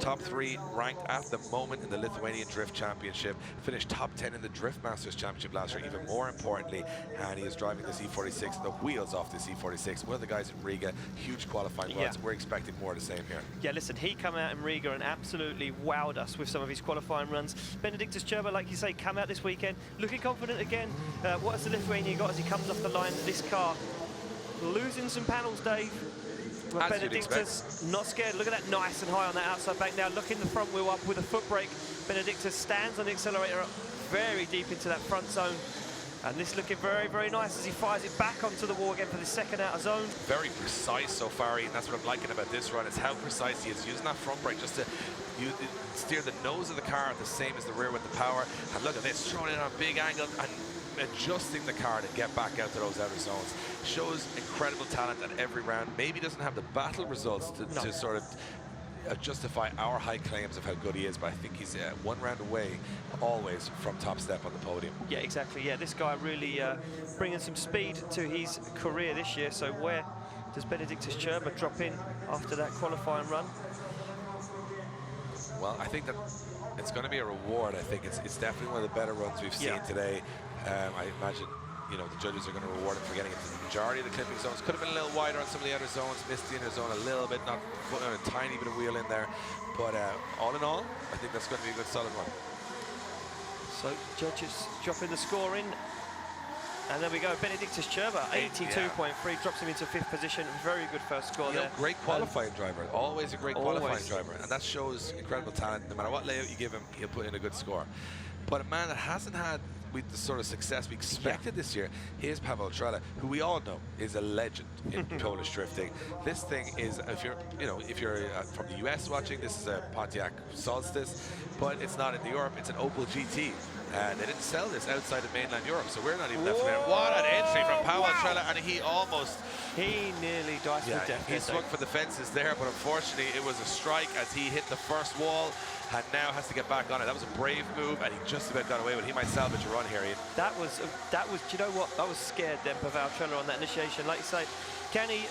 top 3 ranked at the moment in the Lithuanian Drift Championship, finished top 10 in the Drift Masters Championship last year, even more importantly, and he is driving this E46, the wheels off this E46. One of the guys in Riga, huge qualifying runs. We're expecting more of the same here. Yeah, listen, he come out in Riga and absolutely wowed us with some of his qualifying runs. Benediktas Čirba, like you say, come out this weekend, looking confident again. What has the Lithuanian got as he comes off the line? This car losing some panels, Dave. But Benediktas not scared. Look at that, nice and high on that outside bank. Now looking the front wheel up with a foot brake. Benediktas stands on the accelerator very deep into that front zone. And this looking very, very nice as he fires it back onto the wall again for the second outer zone. Very precise so far, and that's what I'm liking about this run, is how precise he is using that front brake just to steer the nose of the car the same as the rear with the power. And look at this, throwing it on a big angle and adjusting the car to get back out to those outer zones. Shows incredible talent at every round. Maybe doesn't have the battle results to sort of justify our high claims of how good he is, but I think he's 1 round away always from top step on the podium. Yeah, exactly. Yeah, this guy really bringing some speed to his career this year. So where does Benedictus Cherba drop in after that qualifying run? Well, I think that it's going to be a reward. I think it's definitely one of the better runs we've seen today. I imagine, you know, the judges are going to reward him for getting into the majority of the clipping zones. Could have been a little wider on some of the outer zones, missed the inner zone a little bit, not putting a tiny bit of wheel in there. But all in all, I think that's going to be a good solid run. So judges dropping the score in. And there we go, Benedictus Cherba, 82.3, drops him into 5th position. Very good first score there. Great qualifying driver, always a great qualifying driver. And that shows incredible talent. No matter what layout you give him, he'll put in a good score. But a man that hasn't had the sort of success we expected this year, here's Paweł Trela, who we all know is a legend in Polish drifting. This thing is, if you're from the US watching, this is a Pontiac Solstice, but it's not in Europe, it's an Opel GT. They didn't sell this outside of mainland Europe, so we're not even that familiar. What an entry from Paweł Trela, and he nearly diced with death. He swung for the fences there, but unfortunately it was a strike as he hit the first wall and now has to get back on it. That was a brave move, and he just about got away with it. He might salvage a run here, Ian. That was, do you know what? I was scared then, Paweł Trela, on that initiation. Like you say, can he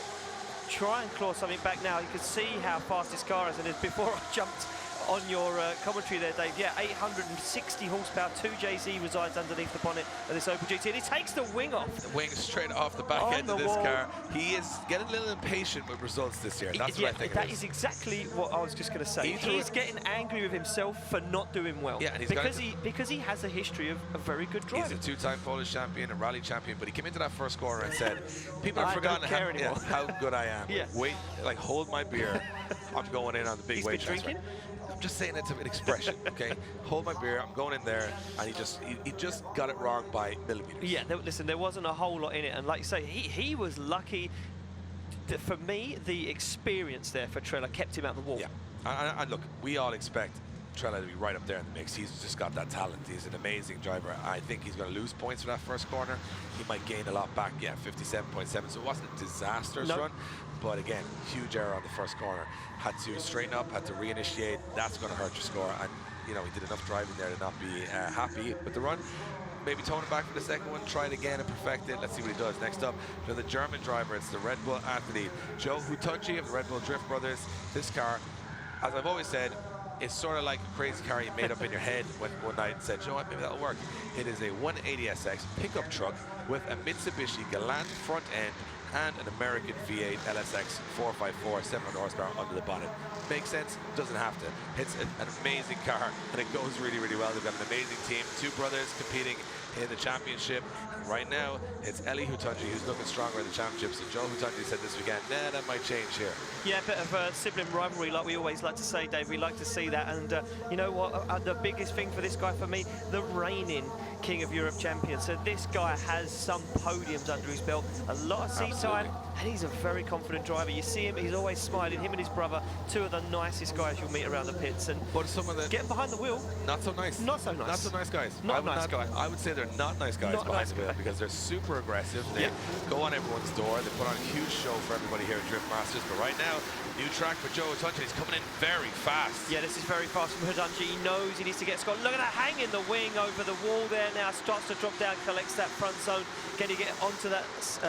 try and claw something back now? You can see how fast his car is, and before I jumped on your commentary there, Dave, 860 horsepower, 2JZ resides underneath the bonnet of this Opel GT, and he takes the wing off. The wing straight off the back end of this car. He is getting a little impatient with results this year. That's what I think that is exactly what I was just going to say. He's getting angry with himself for not doing well. Yeah, and because he has a history of a very good driving. He's a 2-time Polish champion, a rally champion, but he came into that first corner and said, people have forgotten how good I am. Wait, like, hold my beer. I'm going in on the big weight transfer. Drinking? I'm just saying it's an expression, okay? Hold my beer, I'm going in there, and he just got it wrong by millimeters. Yeah, listen, there wasn't a whole lot in it, and like you say, he was lucky. For me, the experience there for Trela kept him out of the wall. Yeah, and look, we all expect Trela to be right up there in the mix. He's just got that talent. He's an amazing driver. I think he's going to lose points for that first corner. He might gain a lot back. 57.7, so it wasn't a disastrous run. But again, huge error on the first corner. Had to straighten up, had to reinitiate. That's going to hurt your score. And, you know, he did enough driving there to not be happy with the run. Maybe tone it back for the second one, try it again and perfect it. Let's see what he does. Next up, for the German driver, it's the Red Bull athlete, Joe Hutunci of the Red Bull Drift Brothers. This car, as I've always said, it's sort of like a crazy car you made up in your head one night and said, you know what, maybe that'll work. It is a 180SX pickup truck with a Mitsubishi Galant front end and an American V8 LSX 454, 700 horsepower under the bonnet. Makes sense? Doesn't have to. It's an amazing car, and it goes really, really well. They've got an amazing team. 2 brothers competing in the championship. And right now, it's Eli Hutunci who's looking stronger in the championship. So Joe Hutunci said this weekend, that might change here. Yeah, a bit of a sibling rivalry, like we always like to say, Dave. We like to see that. And you know what? The biggest thing for this guy, for me, the reigning King of Europe champion. So this guy has some podiums under his belt, a lot of seat time, and he's a very confident driver. You see him, he's always smiling. Him and his brother, 2 of the nicest guys you'll meet around the pits. And but some of the getting behind the wheel, not so nice. Not so nice. Not so nice guys. Not nice guys. I would say they're not nice guys behind the wheel because they're super aggressive. They go on everyone's door. They put on a huge show for everybody here at Drift Masters. But right now, new track for Joe Hutunci. He's coming in very fast. Yeah, this is very fast from Hutunci. He knows he needs to get Scott. Look at that hang in the wing over the wall there now. Starts to drop down, collects that front zone. Can he get onto that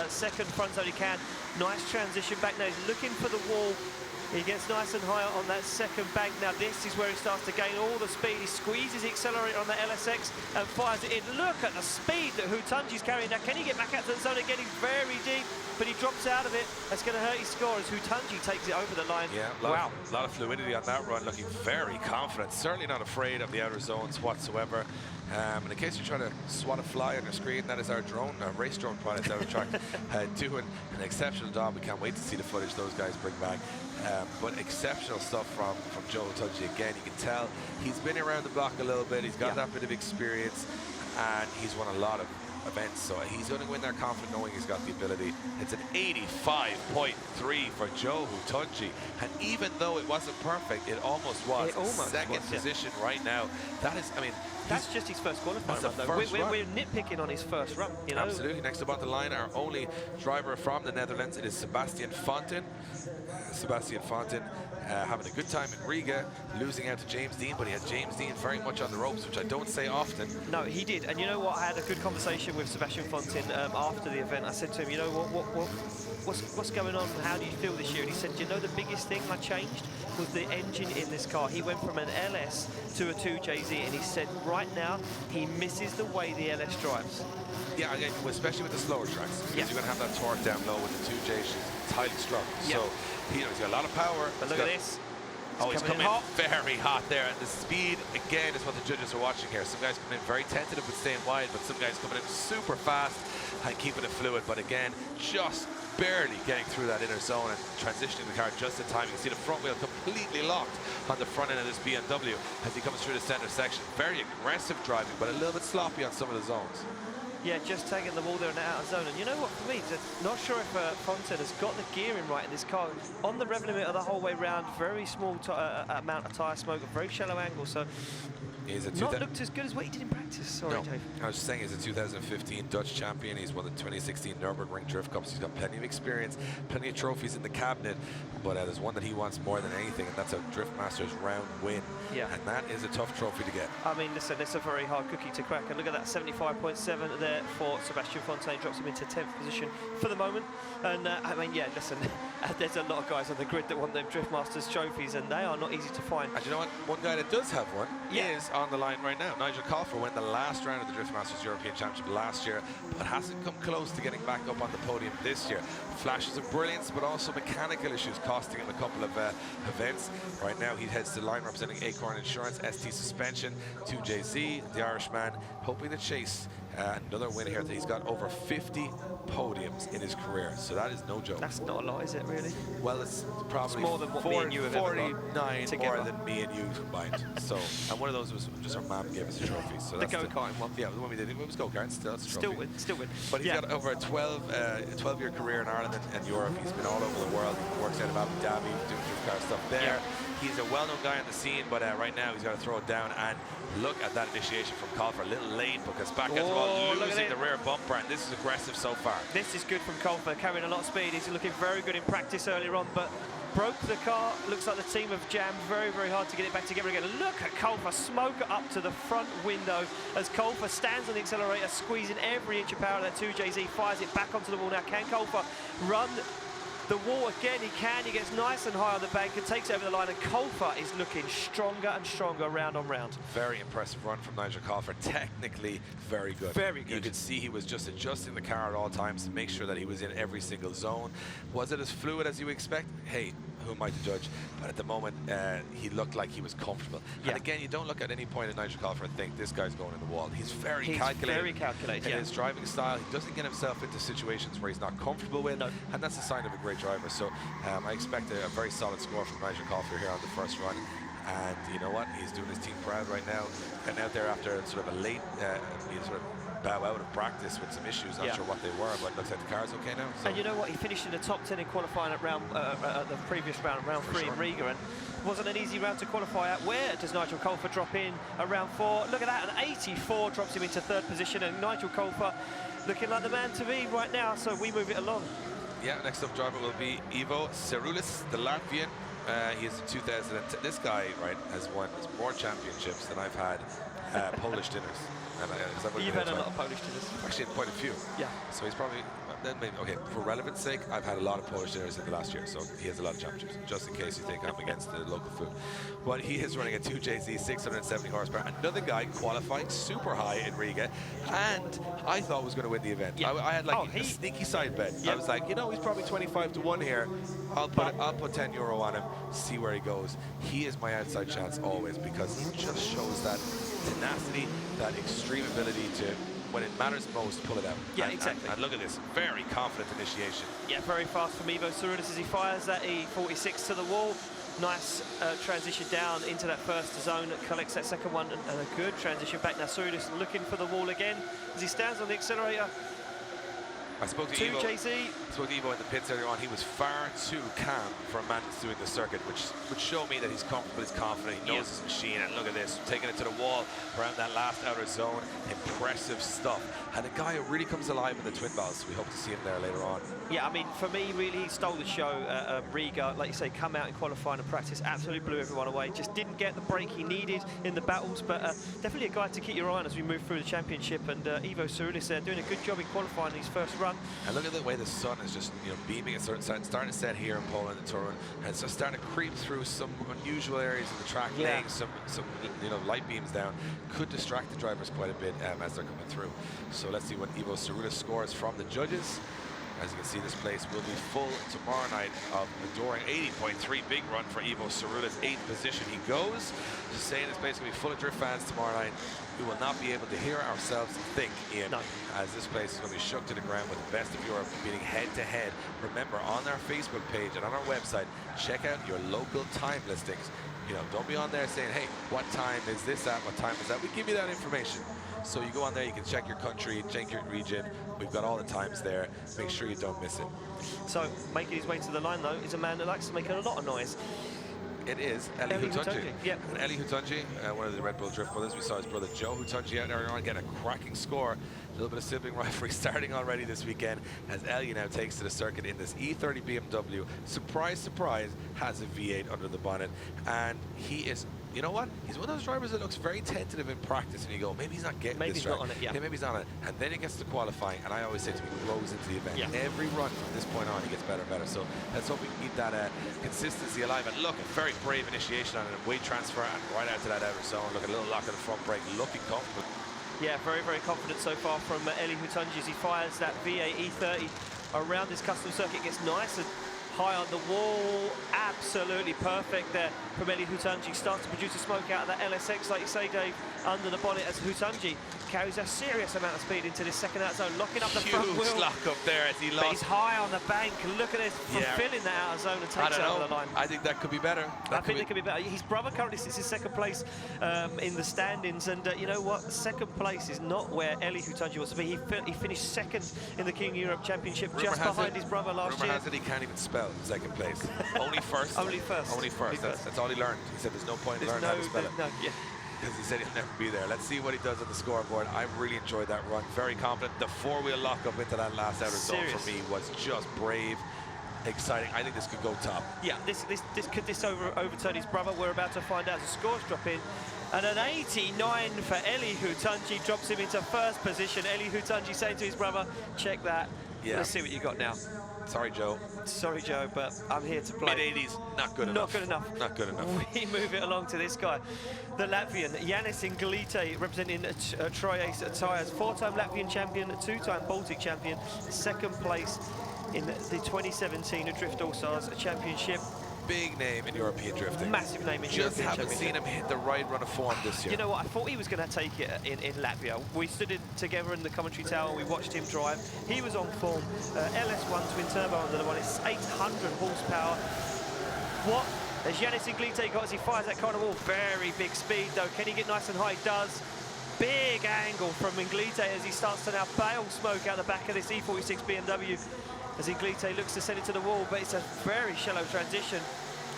second front zone? He can. Nice transition back now. He's looking for the wall. He gets nice and high on that second bank. Now this is where he starts to gain all the speed. He squeezes the accelerator on the LSX and fires it in. Look at the speed that Hutunci's carrying. Now can he get back out to the zone again? He's very deep, but he drops out of it. That's going to hurt his score as Hutunci takes it over the line. Yeah, a lot of fluidity on that run. Looking very confident. Certainly not afraid of the outer zones whatsoever. And in case you're trying to swat a fly on your screen, that is our drone, our race drone pilot out of track, doing an exceptional job. We can't wait to see the footage those guys bring back. But exceptional stuff from Joe Hutunci again. You can tell he's been around the block a little bit. He's got that bit of experience, and he's won a lot of events, so he's going to win there confident knowing he's got the ability. It's an 85.3 for Joe Hutunci, and even though it wasn't perfect, it almost was. Second position right now. That is, I mean, that's just his first qualifying run, though. We're nitpicking on his first run, you know? Absolutely. Next up on the line, our only driver from the Netherlands, it is Sebastian Fonten. Sebastian Fonten having a good time in Riga, losing out to James Dean, but he had James Dean very much on the ropes, which I don't say often. No, he did. And you know what? I had a good conversation with Sebastian Fontin after the event. I said to him, you know what's going on? How do you feel this year? And he said, you know, the biggest thing I changed was the engine in this car. He went from an LS to a 2JZ, and he said right now he misses the way the LS drives. Yeah, again, especially with the slower tracks, because you're going to have that torque down low with the 2J. It's highly strung. So, you know, he's got a lot of power. But look at this. Oh, he's coming in very hot there. And the speed, again, is what the judges are watching here. Some guys coming in very tentative with staying wide, but some guys coming in super fast and keeping it fluid. But again, just barely getting through that inner zone and transitioning the car just in time. You can see the front wheel completely locked on the front end of this BMW as he comes through the center section. Very aggressive driving, but a little bit sloppy on some of the zones. Yeah, just taking the wall there in the outer zone. And you know what, for me, not sure if Fontaine has got the gearing right in this car. On the rev limiter the whole way round, very small amount of tyre smoke, a very shallow angle. So not looked as good as what he did in practice. Sorry, Dave. I was just saying, he's a 2015 Dutch champion. He's won the 2016 Nürburgring Drift Cups. He's got plenty of experience, plenty of trophies in the cabinet. But there's one that he wants more than anything, and that's a Drift Masters round win. Yeah. And that is a tough trophy to get. I mean, listen, it's a very hard cookie to crack. And look at that, 75.7 there for Sebastian Fontaine. Drops him into 10th position for the moment. And I mean, yeah, listen, there's a lot of guys on the grid that want them Drift Masters trophies, and they are not easy to find. And you know what? One guy that does have one is on the line right now. Nigel Colfer won the last round of the Drift Masters European Championship last year, but hasn't come close to getting back up on the podium this year. Flashes of brilliance, but also mechanical issues costing him a couple of events. Right now, he heads to the line representing Acorn Insurance, ST Suspension, 2JZ, the Irishman, hoping to chase another win here. He's got over 50 podiums in his career, so that is no joke. That's not a lot, is it, really? Well, it's probably more than what me and you have 49 together. more than me and you combined. So, and one of those was just our mom gave us a trophy. So the go-karting one. Yeah, the one we did. It was go-kart. Still win. But he's got over a 12-year career in Ireland and Europe. He's been all over the world. He works out of Abu Dhabi, doing drift car stuff there. He's a well-known guy on the scene, but right now he's got to throw it down. And look at that initiation from Colfer. A little late because back as well, losing the rear bumper, and this is aggressive so far. This is good from Colfer, carrying a lot of speed. He's looking very good in practice earlier on, but broke the car. Looks like the team have jammed very, very hard to get it back together again. Look at Colfer, smoke up to the front window as Colfer stands on the accelerator, squeezing every inch of power of that 2JZ, fires it back onto the wall. Now, can Colfer run the wall again? He can. He gets nice and high on the bank and takes it over the line, and Colfer is looking stronger and stronger round on round. Very impressive run from Nigel Colfer. Technically very good. Very good. You could see he was just adjusting the car at all times to make sure that he was in every single zone. Was it as fluid as you expect? Hey, who am I to judge? But at the moment, he looked like he was comfortable. Yeah. And again, you don't look at any point in Nigel Colfer and think this guy's going in the wall. He's very calculated. In his driving style, he doesn't get himself into situations where he's not comfortable with, and that's a sign of a great driver. So I expect a very solid score from Nigel Colfer here on the first run. And you know what? He's doing his team proud right now. And out there after sort of a late sort of bow out of practice with some issues. Not sure what they were, but it looks like the car's okay now. So. And you know what? He finished in the top 10 in qualifying at the previous round, round 3 in Riga, and wasn't an easy round to qualify at. Where does Nigel Colfer drop in at round 4? Look at that, an 84 drops him into 3rd position, and Nigel Colfer looking like the man to be right now, so we move it along. Yeah, next up driver will be Ivo Cerulis, the Latvian. He is 2010. This guy, right, has won more championships than I've had Polish dinners. And you've had a lot of Polish dinners. Actually, quite a few. Yeah. So he's probably, then maybe, okay, for relevance sake, I've had a lot of Polish dinners in the last year, so he has a lot of championships, just in case you think I'm against the local food. But he is running a 2JZ, 670 horsepower. Another guy qualified super high in Riga, and I thought was going to win the event. Yeah. I had like a sneaky side bet. I was like, you know, he's probably 25-1 here. I'll put 10 euro on him, see where he goes. He is my outside chance always, because he just shows that tenacity, that extreme ability to, when it matters most, pull it out. Yeah, exactly. And look at this, very confident initiation. Yeah, very fast from Ivo Cerulis as he fires that E46 to the wall. Nice transition down into that first zone, collects that second one, and a good transition back. Now Cerulis looking for the wall again as he stands on the accelerator. I spoke to Ivo. Spoke to Ivo in the pits earlier on. He was far too calm for a man that's doing the circuit, which would show me that he's comfortable, he's confident, he knows his machine. And look at this, taking it to the wall around that last outer zone. Impressive stuff. And a guy who really comes alive in the twin battles. We hope to see him there later on. Yeah, I mean, for me, really, he stole the show at Riga. Like you say, come out in qualifying and practice, absolutely blew everyone away. Just didn't get the break he needed in the battles, but definitely a guy to keep your eye on as we move through the championship. And Ivo Sarulis there doing a good job in qualifying his first run. And look at the way the sun is just, you know, beaming. It's starting to set here in Poland and Toruń, and it's just starting to creep through some unusual areas of the track, laying some you know, light beams down. Could distract the drivers quite a bit as they're coming through. So let's see what Ivo Sarulis scores from the judges. As you can see, this place will be full tomorrow night of adoring 80.3. Big run for Ivo Sarulis, 8th position he goes. Just saying, this place will be full of drift fans tomorrow night. We will not be able to hear ourselves think, Ian, as this place is going to be shook to the ground with the best of Europe competing head-to-head. Remember, on our Facebook page and on our website, check out your local time listings. You know, don't be on there saying, hey, what time is this at, what time is that? We give you that information. So you go on there, you can check your country, check your region. We've got all the times there. Make sure you don't miss it. So, making his way to the line, though, is a man that likes to make a lot of noise. It is Eli Hutunji. Yep. And Eli Hutunji, one of the Red Bull Drift brothers. We saw his brother Joe Hutunji out earlier on getting a cracking score. A little bit of sibling rivalry starting already this weekend as Eli now takes to the circuit in this E30 BMW. Surprise, surprise, has a V8 under the bonnet. And he is, you know what? He's one of those drivers that looks very tentative in practice, and you go, maybe he's not getting this Maybe he's not on it, yeah. Maybe he's on it. And then he gets to qualifying, and I always say to him, he grows into the event. Yeah. Every run from this point on, he gets better and better. So let's hope we can keep that consistency alive. And look, a very brave initiation on it. Weight transfer and right out to that outer zone. Look, a little lock of the front brake, looking comfortable. Yeah, very, very confident so far from Eli Hutunji as he fires that V8 E30 around this custom circuit. Gets nice and high on the wall. Absolutely perfect there from Eli Hutunji. Starts to produce a smoke out of that LSX, like you say, Dave, under the bonnet as Hutunji carries a serious amount of speed into this second out zone, locking up the front wheel. Huge lock up there as he lost. But he's high on the bank. Look at this, fulfilling that outer zone and takes it over the line. I think that could be better. I think it could be better. His brother currently sits in second place in the standings, and you know what? Second place is not where Eli Hutunji wants to be. He finished second in the King Europe Championship, just behind his brother last year. Rumor has it he can't even spell second place. Only first. Only first. Only first. That's all he learned. He said there's no point in learning how to spell it. Because he said he'll never be there. Let's see what he does on the scoreboard. I really enjoyed that run. Very confident. The four-wheel lock-up into that last outer zone for me was just brave, exciting. I think this could go top. Yeah, this overturn his brother? We're about to find out. The scores drop in. And an 89 for Eli Hutunji drops him into first position. Eli Hutunji saying to his brother, check that. Yeah. Let's see what you got now. Sorry, Joe. Sorry, Joe, but I'm here to play. Mid-80s, not good enough. Not good enough. Not good enough. We move it along to this guy, the Latvian, Jānis Inglīte, representing Troyes Tyres, 4-time Latvian champion, 2-time Baltic champion, second place in the 2017 Drift All-Stars Championship. Big name in European drifting. Massive name in Just European haven't seen him hit the right run of form this year. You know what? I thought he was going to take it in Latvia. We stood together in the commentary tower and we watched him drive. He was on form. LS1 twin turbo under the one. It's 800 horsepower. What has Jānis Inglīte got as he fires that corner wall? Very big speed though. Can he get nice and high? He does. Big angle from Inglīte as he starts to now bail smoke out the back of this E46 BMW. As Inglīte looks to send it to the wall, but it's a very shallow transition.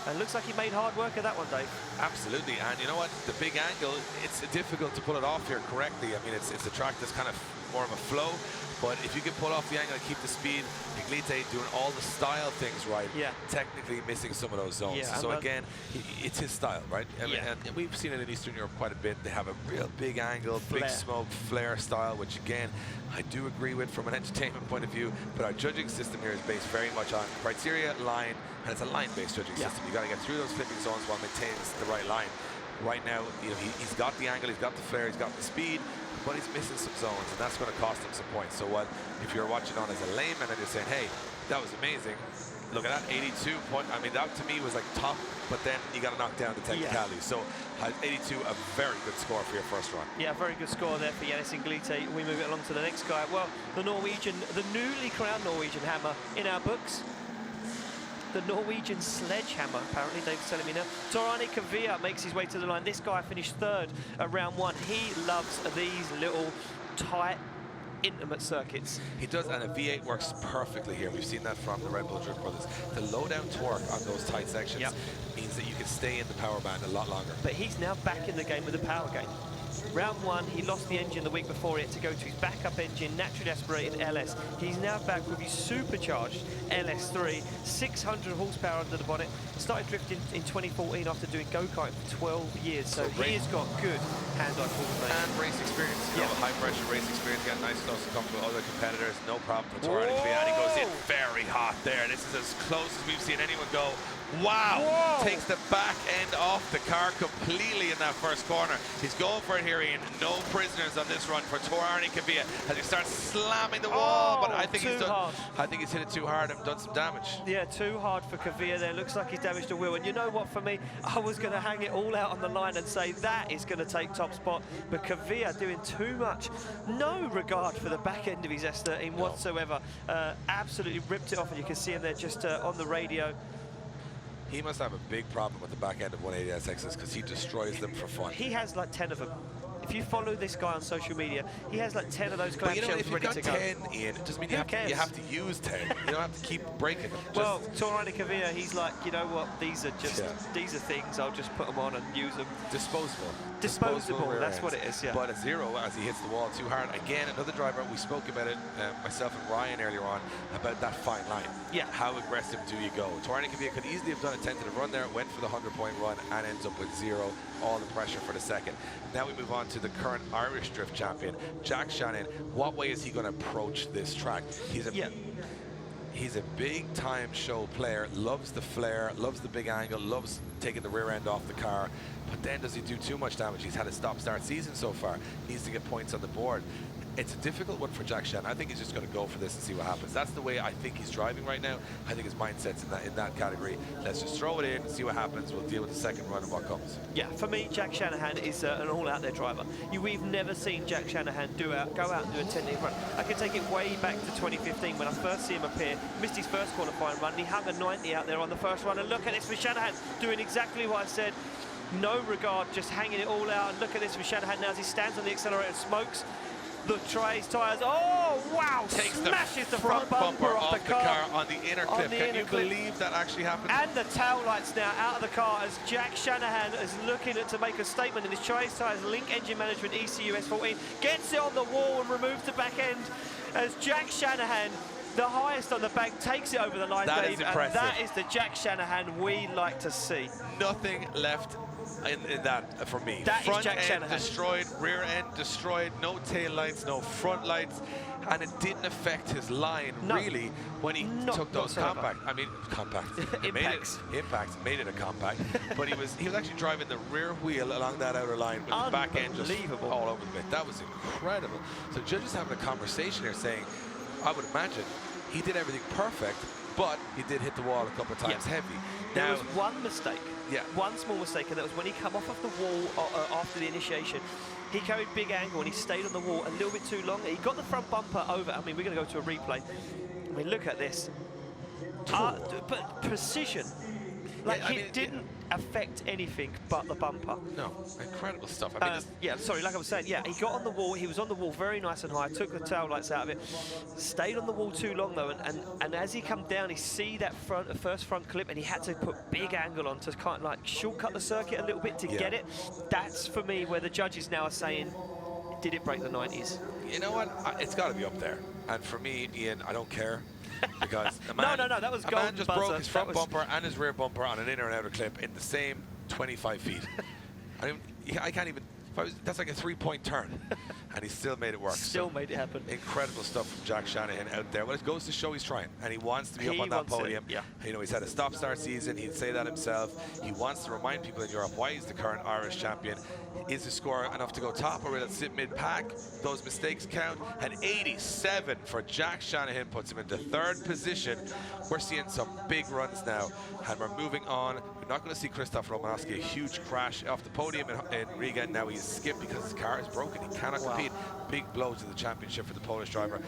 And looks like he made hard work of that one, Dave. Absolutely, and you know what? The big angle, it's difficult to pull it off here correctly. I mean, it's a track that's kind of more of a flow, but if you can pull off the angle and keep the speed, Inglīte doing all the style things right, technically missing some of those zones. So again, it's his style, right? And we've seen it in Eastern Europe quite a bit. They have a real big angle, big smoke, flare style, which again, I do agree with from an entertainment point of view, but our judging system here is based very much on criteria, line, and it's a line-based judging system. You got to get through those flipping zones while maintaining the right line. Right now, you know, he's got the angle, he's got the flare, he's got the speed, but he's missing some zones, and that's going to cost him some points. So what if you're watching on as a layman and you're saying, hey, that was amazing, look at that, 82 point. I mean, that to me was like top, but then you got to knock down the technicalities. So 82, a very good score for your first run. Yeah, very good score there for Jānis Inglīte. We move it along to the next guy. Well, the Norwegian, the newly crowned Norwegian hammer in our books. The Norwegian sledgehammer, apparently, Dave's telling me now. Torani Kavia makes his way to the line. This guy finished third at round one. He loves these little tight intimate circuits. He does, and a V8 works perfectly here. We've seen that from the Red Bull Drift Brothers. The low-down torque on those tight sections means that you can stay in the power band a lot longer. But he's now back in the game with a power gain. Round 1, he lost the engine the week before. He had to go to his backup engine, naturally aspirated LS. He's now back with his supercharged LS3, 600 horsepower under the bonnet. Started drifting in 2014 after doing go-kart for 12 years. So he has got good hand-eye coordination. And race experience, you know, high-pressure race experience, getting nice close to come to other competitors, no problem for Toruń. And he goes in very hot there. This is as close as we've seen anyone go. Wow! Whoa. Takes the back end off the car completely in that first corner. He's going for it here, Ian. No prisoners on this run for Toruń as he starts slamming the wall. But I think he's hit it too hard and done some damage. Yeah, too hard for Kavir there. Looks like he's damaged the wheel. And you know what, for me, I was going to hang it all out on the line and say that is going to take top spot. But Kavir doing too much. No regard for the back end of his S13 whatsoever. Absolutely ripped it off, and you can see him there just on the radio. He must have a big problem with the back end of 180SXs because he destroys them for fun. He has like 10 of them. If you follow this guy on social media, he has like 10 of those clamshells ready to go. If you've got 10, Ian, it doesn't mean you have to use 10. You don't have to keep breaking them. Well, Toruń Kavir, he's like, you know what, these are just, these are things, I'll just put them on and use them. Disposable. Disposable, that's what it is, yeah. But a zero as he hits the wall too hard. Again, another driver, we spoke about it, myself and Ryan earlier on, about that fine line. Yeah. How aggressive do you go? Toruń Kavir could easily have done a tentative run there, went for the 100-point run, and ends up with zero, all the pressure for the second. Now we move on to the current Irish Drift champion, Jack Shanahan. What way is he going to approach this track? He's a big-time show player, loves the flare, loves the big angle, loves taking the rear end off the car, but then does he do too much damage? He's had a stop-start season so far, needs to get points on the board. It's a difficult one for Jack Shanahan. I think he's just going to go for this and see what happens. That's the way I think he's driving right now. I think his mindset's in that category. Let's just throw it in and see what happens. We'll deal with the second run and what comes. Yeah, for me, Jack Shanahan is an all-out-there driver. We've never seen Jack Shanahan go out and do a 10-minute run. I can take it way back to 2015 when I first see him appear. Missed his first qualifying run. He hung a 90 out there on the first run. And look at this for Shanahan, doing exactly what I said. No regard, just hanging it all out. And look at this for Shanahan now as he stands on the accelerator and smokes. Look, tries tyres. Oh, wow! Smashes the front bumper off the car on the inner clip. Can you believe that actually happened? And the tail lights now out of the car as Jack Shanahan is looking to make a statement in his Trace Tyres Link Engine Management ECU S14. Gets it on the wall and removes the back end as Jack Shanahan, the highest on the bank, takes it over the line, That Dave. is impressive. And that is the Jack Shanahan we like to see. Nothing left in that for me. That front is Jack end Shanahan. destroyed, rear end destroyed, no tail lights, no front lights, and it didn't affect his line really when he took those compact. I mean, compact. Impact made it a compact, but he was actually driving the rear wheel along that outer line with the back end just all over the place. That was incredible. So judges having a conversation here saying, I would imagine he did everything perfect, but he did hit the wall a couple of times heavy. There was one mistake, Yeah. one small mistake, and that was when he come off of the wall after the initiation. He carried big angle and he stayed on the wall a little bit too long. He got the front bumper over. I mean, we're going to go to a replay. I mean, look at this. But precision. Like, it didn't affect anything but the bumper. No, incredible stuff. I mean, yeah, sorry, like I was saying, yeah, he got on the wall, he was on the wall very nice and high, took the tail lights out of it, stayed on the wall too long though, and as he come down, he see that first front clip, and he had to put big angle on to kind of like shortcut the circuit a little bit to get it. That's for me where the judges now are saying, did it break the 90s? You know what? It's got to be up there. And for me, Ian, I don't care. Because a man, no, that was a man just broke his front bumper and his rear bumper on an inner and outer clip in the same 25 feet. I can't even. That's like a 3-point turn, and he still made it work. Still made it happen. Incredible stuff from Jack Shanahan out there. Well, it goes to show he's trying, and he wants to be up on that podium. You know, he's had a stop-start season. He'd say that himself. He wants to remind people in Europe why he's the current Irish champion. Is the score enough to go top, or will it sit mid-pack? Those mistakes count. And 87 for Jack Shanahan puts him into 3rd position. We're seeing some big runs now, and we're moving on. We're not going to see Krzysztof Romanowski, a huge crash off the podium in Riga. Now he's skipped because his car is broken. He cannot compete. Big blow to the championship for the Polish driver.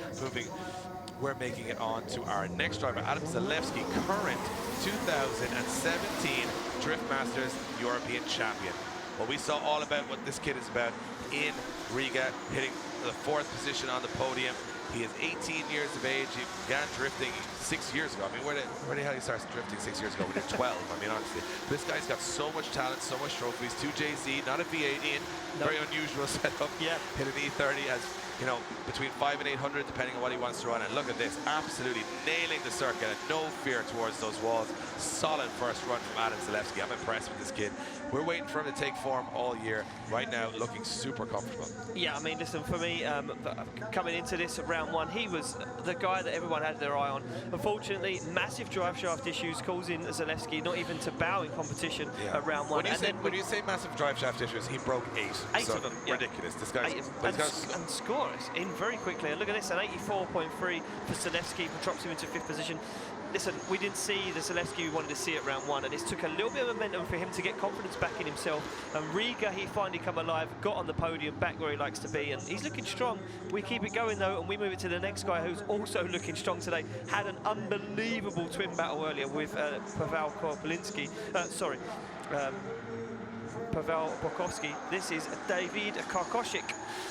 We're making it on to our next driver, Adam Zalewski, current 2017 Drift Masters European champion. Well, we saw all about what this kid is about in Riga, hitting the 4th position on the podium. He is 18 years of age. He began drifting 6 years ago. I mean, where the hell he started drifting 6 years ago? We did 12. I mean, honestly, this guy's got so much talent, so much trophies. 2JZ, not a V8 in, very unusual setup. Yeah. Hit an E30 as, you know, between 5 and 800, depending on what he wants to run. And look at this, absolutely nailing the circuit and no fear towards those walls. Solid first run from Adam Zalewski. I'm impressed with this kid. We're waiting for him to take form all year. Right now, looking super comfortable. Yeah, I mean, listen, for me, coming into this round one, he was the guy that everyone had their eye on. Unfortunately, massive drive shaft issues causing Zalewski not even to bow in competition at round one. When you say massive drive shaft issues, he broke 8. 8 of them. Ridiculous. This guy's... And scores in very quickly. And look at this, an 84.3 for Zalewski, drops him into 5th position. Listen, we didn't see the Zalewski we wanted to see at round one, and it took a little bit of momentum for him to get confidence back in himself. And Riga, he finally come alive, got on the podium, back where he likes to be, and he's looking strong. We keep it going though, and we move it to the next guy who's also looking strong today. Had an unbelievable twin battle earlier with Paweł Korpolinski. Paweł Bokowski. This is David Karkoszek.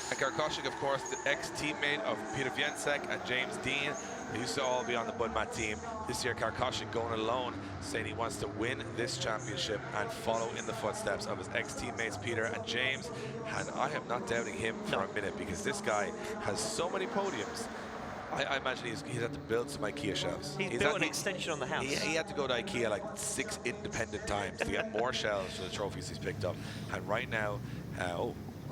And Karkoszek, of course, the ex-teammate of Peter Wienczek and James Dean. They used to all be on the Budmat team. This year, Karkoszek going alone, saying he wants to win this championship and follow in the footsteps of his ex-teammates Peter and James. And I am not doubting him for a minute, because this guy has so many podiums. I imagine he's had to build some IKEA shelves. He's built an extension on the house. He had to go to IKEA like 6 independent times to get more shelves for the trophies he's picked up. And right now,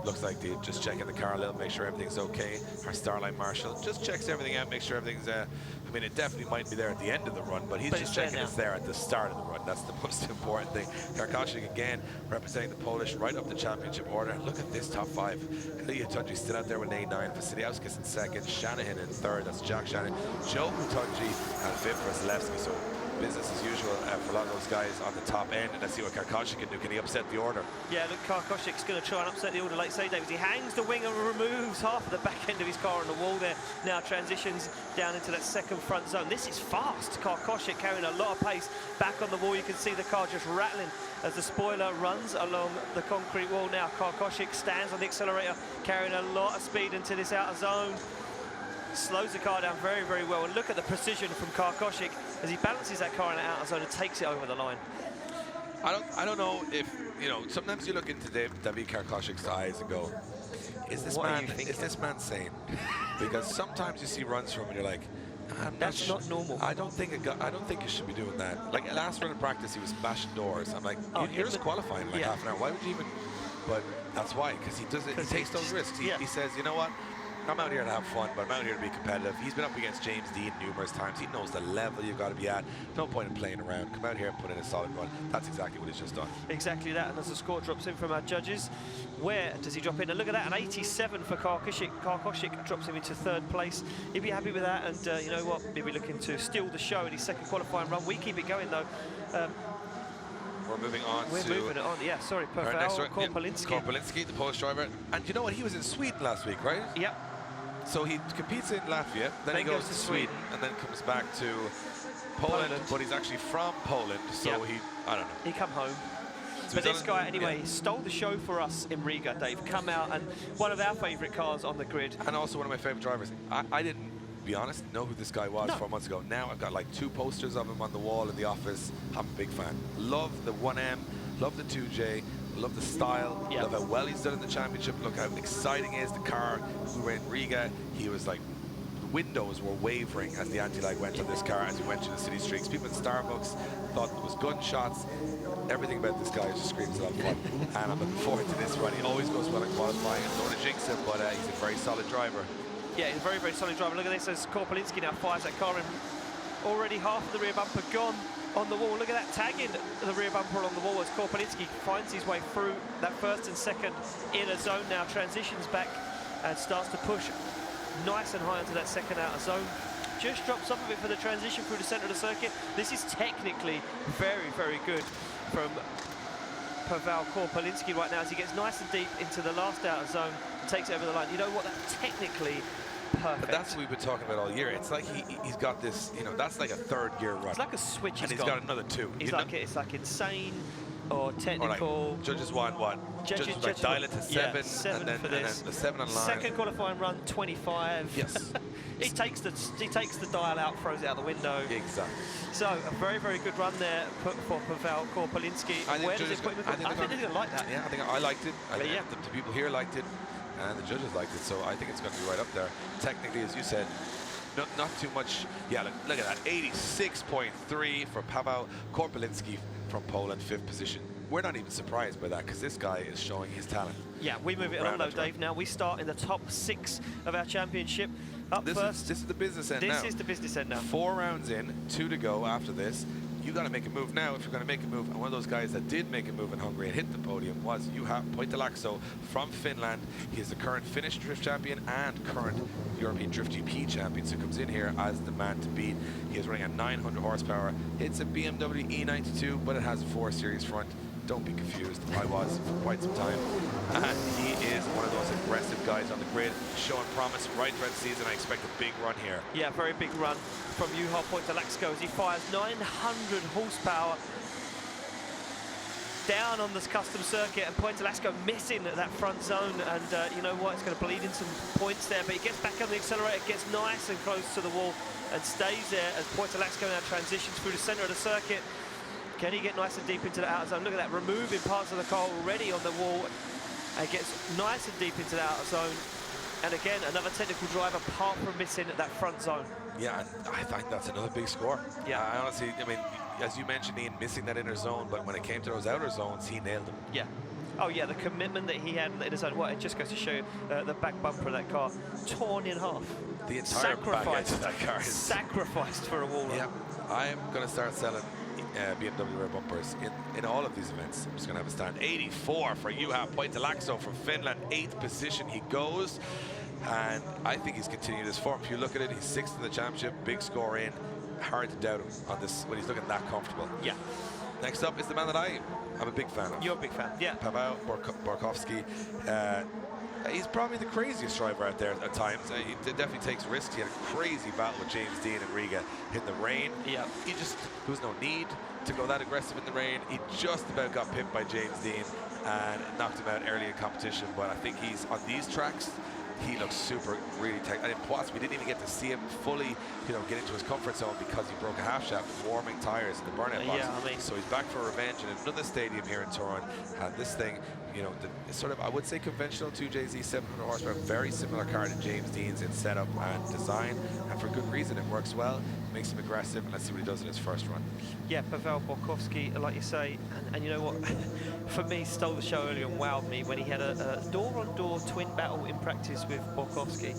looks like they're just checking the car a little, make sure everything's okay. Our Starline Marshal just checks everything out, make sure everything's, I mean, it definitely might be there at the end of the run, but he's just checking it's there at the start of the run. That's the most important thing. Karkoszek again, representing the Polish right up the championship order. Look at this top 5. Ilya Tunji still out there with an A9, Vasiliauskas in 2nd, Shanahan in 3rd, that's Jack Shanahan. Joe Tunji and 5th for Zalewski, so business as usual for a lot of those guys on the top end. And let's see what Karkoszek can do. Can he upset the order? Yeah, look, Karkoszek's going to try and upset the order, like say, David. He hangs the wing and removes half of the back end of his car on the wall there. Now transitions down into that 2nd front zone. This is fast. Karkoszek carrying a lot of pace back on the wall. You can see the car just rattling as the spoiler runs along the concrete wall. Now Karkoszek stands on the accelerator, carrying a lot of speed into this outer zone. Slows the car down very, very well. And look at the precision from Karkoszek as he balances that car in the outer zone and takes it over the line. I don't know if, you know, sometimes you look into David Karkoszek's eyes and go, is this man sane? Because sometimes you see runs from him and you're like, that's not normal. I don't think you should be doing that. Like last run in practice, he was smashing doors. I'm like, you're just qualifying like half an hour. Why would you even? But that's why, because he does it. He takes those risks. He says, you know what? I'm out here to have fun, but I'm out here to be competitive. He's been up against James Dean numerous times. He knows the level you've got to be at. No point in playing around. Come out here and put in a solid run. That's exactly what he's just done. Exactly that, and as the score drops in from our judges, where does he drop in? And look at that, an 87 for Karkoszek. Karkoszek drops him into 3rd place. He'd be happy with that, and you know what? Maybe looking to steal the show in his 2nd qualifying run. We keep it going, though. We're moving on yeah, sorry, Paweł Korpolinski. Korpolinski, the Polish driver. And you know what? He was in Sweden last week, right? Yep. So he competes in Latvia, then he goes to Sweden, and then comes back to Poland, but he's actually from Poland, so I don't know. He come home. So but this guy, anyway, stole the show for us in Riga, Dave. Come out, and one of our favourite cars on the grid. And also one of my favourite drivers. I didn't, be honest, know who this guy was 4 months ago. Now I've got like 2 posters of him on the wall in the office. I'm a big fan. Love the 1M, love the 2J. Love the style, love how well he's done in the championship, look how exciting he is. The car, we were in Riga, he was like, the windows were wavering as the anti-lag went on this car as we went through the city streets. People in Starbucks thought there was gunshots. Everything about this guy just screams a lot of fun. And I'm looking forward to this run. He always goes well in qualifying. I don't want to jinx him, but he's a very solid driver. Yeah, he's a very, very solid driver. Look at this as Korpolinski now fires that car in. Already half of the rear bumper gone on the wall. Look at that tagging the rear bumper along the wall as Korpolinski finds his way through that 1st and 2nd inner zone. Now transitions back and starts to push nice and high into that 2nd outer zone. Just drops off of it for the transition through the centre of the circuit. This is technically very, very good from Paweł Korpolinski right now as he gets nice and deep into the last outer zone and takes it over the line. You know what, that's technically perfect. But that's what we've been talking about all year. It's like he's got this, you know, that's like a 3rd gear run. It's like a switch. And he's got another 2. It's like insane. or technical. Like, judges want what? Judges like dial it to 7, 7 and for then this. the 7 on line. Second qualifying run, 25. Yes. he takes the dial out, throws it out the window. Exactly. So a very, very good run there for Pavel Korpolinski. Where does it put him? I think they're going to like that. Yeah, I think I liked it. I think yeah. the people here liked it, and the judges liked it. So I think it's going to be right up there. Technically, as you said, not too much. Yeah, look at that. 86.3 for Pavel Korpolinski from Poland, 5th position. We're not even surprised by that because this guy is showing his talent. Yeah, we move it along though, Dave. Now we start in the top 6 of our championship. This is the business end This now. is the business end now. 4 rounds in, 2 to go after this. You got to make a move now if you're going to make a move. And one of those guys that did make a move in Hungary and hit the podium was Juha Poitalaxo from Finland. He is the current Finnish drift champion and current European Drift GP champion. So comes in here as the man to beat. He is running at 900 horsepower. It's a BMW E92, but it has a 4 Series front. Don't be confused. I was for quite some time. And he is one of those aggressive guys on the grid, showing promise right throughout the season. I expect a big run here. Yeah, very big run from Juha Poitalaxo as he fires 900 horsepower down on this custom circuit, and Poitalaxo missing at that front zone, and you know what, it's going to bleed in some points there, but he gets back on the accelerator, gets nice and close to the wall and stays there as Poitalaxo now transitions through the center of the circuit. Can he get nice and deep into the outer zone? Look at that, removing parts of the car already on the wall, and gets nice and deep into the outer zone. And again, another technical drive apart from missing at that front zone. Yeah, and I think that's another big score. Yeah. I honestly, I mean, as you mentioned, Ian, missing that inner zone, but when it came to those outer zones, he nailed them. Yeah. Oh yeah, the commitment that he had in the inner zone. Well, it just goes to show you the back bumper of that car torn in half. The entire back end of that car is sacrificed for a wall run. Yeah, I'm going to start selling BMW rear bumpers in all of these events. I'm just going to have a stand. 84 for Juha Poitalaxo from Finland, 8th position he goes, and I think he's continued his form. If you look at it, he's 6th in the championship, big score in. Hard to doubt him on this when he's looking that comfortable. Yeah. Next up is the man that I'm a big fan of. You're a big fan, yeah. Pavel Borkowski. He's probably the craziest driver out there at times. He definitely takes risks. He had a crazy battle with James Dean in Riga in the rain. Yeah. There was no need to go that aggressive in the rain. He just about got pipped by James Dean and knocked him out early in competition. But I think he's on these tracks. He looks super, really tight. And in Poitiers, we didn't even get to see him fully, get into his comfort zone because he broke a half shaft warming tires in the burnout box. Yeah, I mean, so he's back for revenge in another stadium here in Toruń. And this thing, it's sort of, I would say, conventional 2JZ 700 horsepower, very similar car to James Dean's in setup and design, and for good reason. It works well, makes him aggressive, and let's see what he does in his first run. Yeah, Pavel Borkowski, like you say, and you know what, for me, stole the show earlier and wowed me when he had a door-on-door twin battle in practice with Borkowski,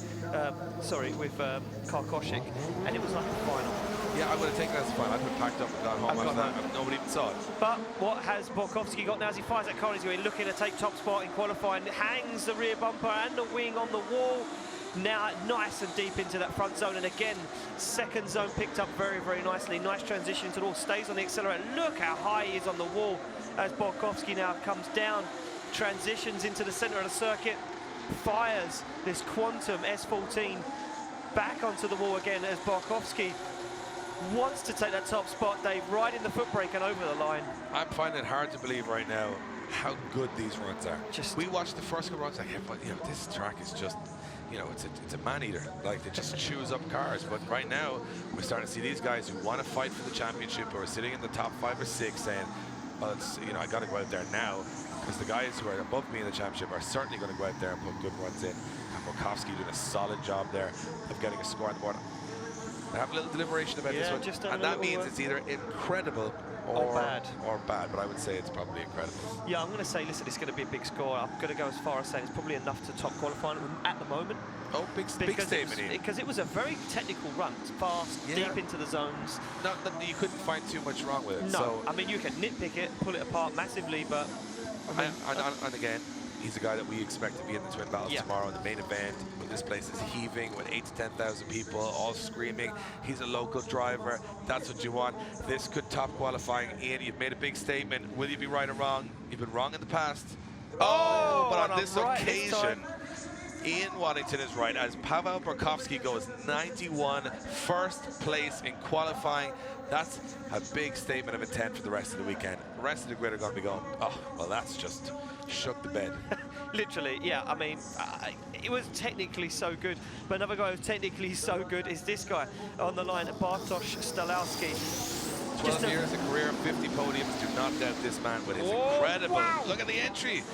with Karkoshik, and it was like a final. Yeah, I would have taken that as a final. I'd have packed up and gone home after that. Nobody even saw it. But what has Borkowski got now as he fires that car? He's going looking to take top spot in qualifying, hangs the rear bumper and the wing on the wall. Now nice and deep into that front zone, and again, second zone picked up very, very nicely. Nice transition to the wall, stays on the accelerator. Look how high he is on the wall as Borkowski now comes down, transitions into the center of the circuit, fires this Quantum S14 back onto the wall again as Borkowski wants to take that top spot, Dave, riding the foot brake and over the line. I'm finding it hard to believe right now how good these runs are. We watched the first couple runs, like, but this track is just, it's a man-eater. Like, they just chews up cars. But right now, we're starting to see these guys who want to fight for the championship, who are sitting in the top 5 or 6 saying, well, I got to go out there now, because the guys who are above me in the championship are certainly going to go out there and put good runs in. And Borkowski doing a solid job there of getting a score on the board. I have a little deliberation about this one, and that means it's either incredible or bad, but I would say it's probably incredible. Yeah, I'm going to say, listen, it's going to be a big score. I'm going to go as far as saying it's probably enough to top qualifying at the moment. Oh, big statement. Because it was a very technical run. It's fast, deep into the zones. You couldn't find too much wrong with it. No, so, I mean, you can nitpick it, pull it apart massively, but... and again, he's a guy that we expect to be in the twin battles tomorrow in the main event, when this place is heaving with 8,000 to 10,000 people all screaming. He's a local driver. That's what you want. This could top qualifying. Ian, you've made a big statement. Will you be right or wrong? You've been wrong in the past. But on this occasion, Ian Waddington is right, as Pavel Burkowski goes 91, first place in qualifying. That's a big statement of intent for the rest of the weekend. The rest of the grid are going to be going, oh, well, that's just shook the bed. Literally, yeah. I mean, it was technically so good, but another guy who's technically so good is this guy on the line, Bartosz Stalowski. 12 years of career, 50 podiums. Do not doubt this man with his incredible. Wow. Look at the entry.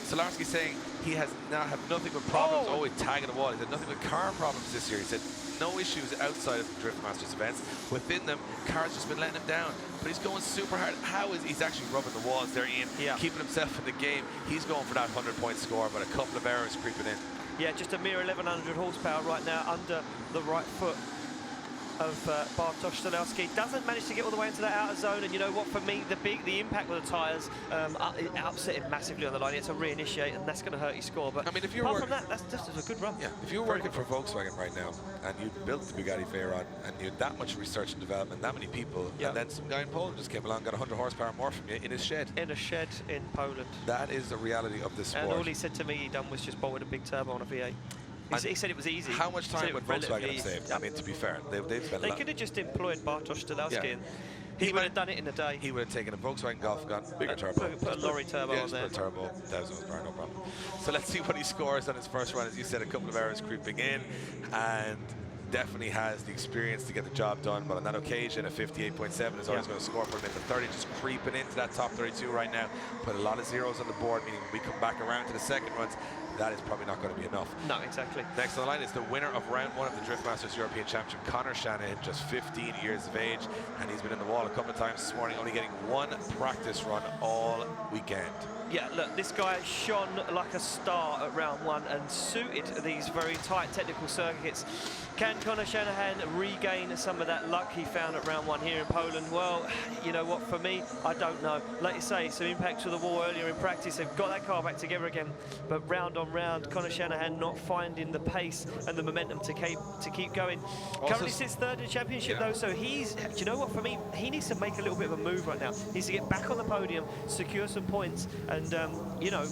Stalowski saying he has not had nothing but problems, always tagging the wall. He had nothing but car problems this year. He said no issues outside of the Drift Masters events. Within them, cars just been letting him down. But he's going super hard. How is he's actually rubbing the walls there, Ian? Yeah. Keeping himself in the game. He's going for that 100-point score, but a couple of errors creeping in. Yeah, just a mere 1,100 horsepower right now under the right foot of Bartosz Stalowski. Doesn't manage to get all the way into that outer zone, and you know what, for me, the impact with the tyres it upset him massively on the line. It's a reinitiate, and that's going to hurt his score. But I mean, if you're apart from that, that's just a good run. Yeah, if you were working for Volkswagen right now, and you built the Bugatti Veyron, and you had that much research and development, that many people, and then some guy in Poland just came along, got 100 horsepower more from you in his shed. In a shed in Poland. That is the reality of this sport. And all he said to me he done was just bolted a big turbo on a V8. He said it was easy. How much time would Volkswagen have saved? I mean, to be fair, they've spent a lot. They could have just employed Bartosz Stalowski. Yeah. He would have done it in a day. He would have taken a Volkswagen Golf, got bigger turbo. Put a lorry turbo on there. Put a turbo, 1,000 horsepower, no problem. So let's see what he scores on his first run. As you said, a couple of errors creeping in, and definitely has the experience to get the job done. But on that occasion, a 58.7 is always going to score for him in the 30, just creeping into that top 32 right now. Put a lot of zeros on the board, meaning when we come back around to the second runs, that is probably not going to be enough. No, exactly. Next on the line is the winner of round 1 of the Drift Masters European Championship, Conor Shanahan, just 15 years of age, and he's been in the wall a couple of times this morning, only getting one practice run all weekend. Yeah, look, this guy shone like a star at round 1 and suited these very tight technical circuits. Can Conor Shanahan regain some of that luck he found at round 1 here in Poland? Well, you know what, for me, I don't know. Like you say, some impact to the wall earlier in practice. They've got that car back together again, but round on round, Conor Shanahan not finding the pace and the momentum to keep going. Currently sits third in the championship though, so he's, do you know what, for me, he needs to make a little bit of a move right now. He needs to get back on the podium, secure some points, and you know,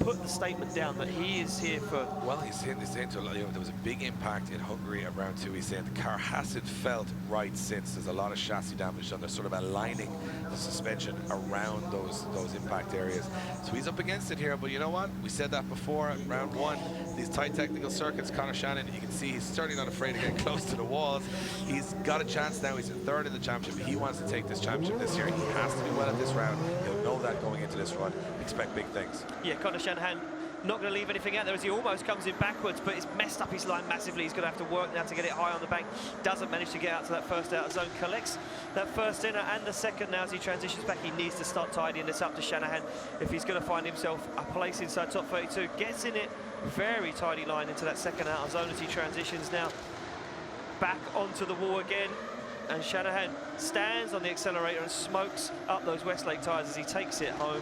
put the statement down that he is here for. Well, he's saying to a lot. You know, there was a big impact in Hungary at round 2. He's saying the car hasn't felt right since. There's a lot of chassis damage done. They're sort of aligning the suspension around those impact areas. So he's up against it here. But you know what? We said that before at round 1. These tight technical circuits, Conor Shanahan, you can see he's certainly not afraid to get close to the walls. He's got a chance now. He's in third in the championship. He wants to take this championship this year. He has to do well at this round. He'll know that going into this run. Expect big things. Yeah, Conor Shanahan not going to leave anything out there as he almost comes in backwards, but it's messed up his line massively. He's going to have to work now to get it high on the bank. Doesn't manage to get out to that first outer zone. Collects that first inner and the second now as he transitions back. He needs to start tidying this up to Shanahan if he's going to find himself a place inside top 32. Gets in it, very tidy line into that second outer zone as he transitions now back onto the wall again. And Shanahan stands on the accelerator and smokes up those Westlake tyres as he takes it home.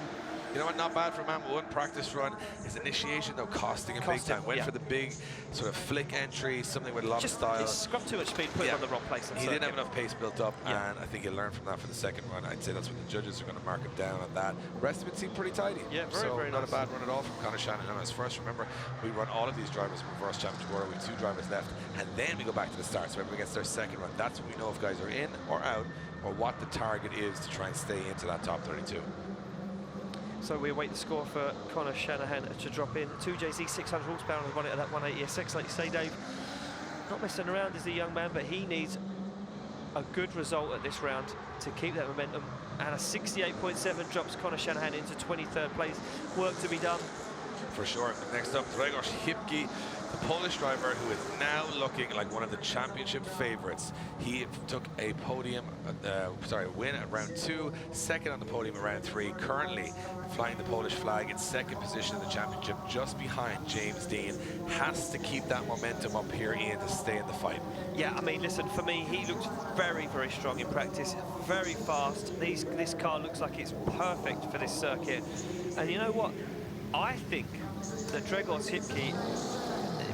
You know what, not bad for a man with one practice run. His initiation, though, costing him big time. Went for the big sort of flick entry, something with a lot of style. It's scrubbed too much speed, put it on the wrong place. He didn't have enough pace built up, and I think he'll learn from that for the second run. I'd say that's what the judges are going to mark him down on that. The rest of it seemed pretty tidy. Yeah, very not nice. a bad run at all from Conor Shanahan on his first. Remember, we run all of these drivers in reverse championship order with 2 drivers left, and then we go back to the start. So everyone gets their second run. That's when we know if guys are in or out, or what the target is to try and stay into that top 32. So we await the score for Conor Shanahan to drop in. 2JZ 600 horsepower and run it at that 180SX, like you say, Dave. Not messing around is the young man, but he needs a good result at this round to keep that momentum. And a 68.7 drops Conor Shanahan into 23rd place. Work to be done. For sure. Next up, Grzegorz Hipki, the Polish driver who is now looking like one of the championship favorites. He took a podium, win at round 2, second on the podium at round 3, currently flying the Polish flag in second position in the championship, just behind James Dean. Has to keep that momentum up here, Ian, to stay in the fight. Yeah, I mean, listen, for me, he looked very, very strong in practice, very fast. This car looks like it's perfect for this circuit. And you know what? I think that Grzegorz Hipki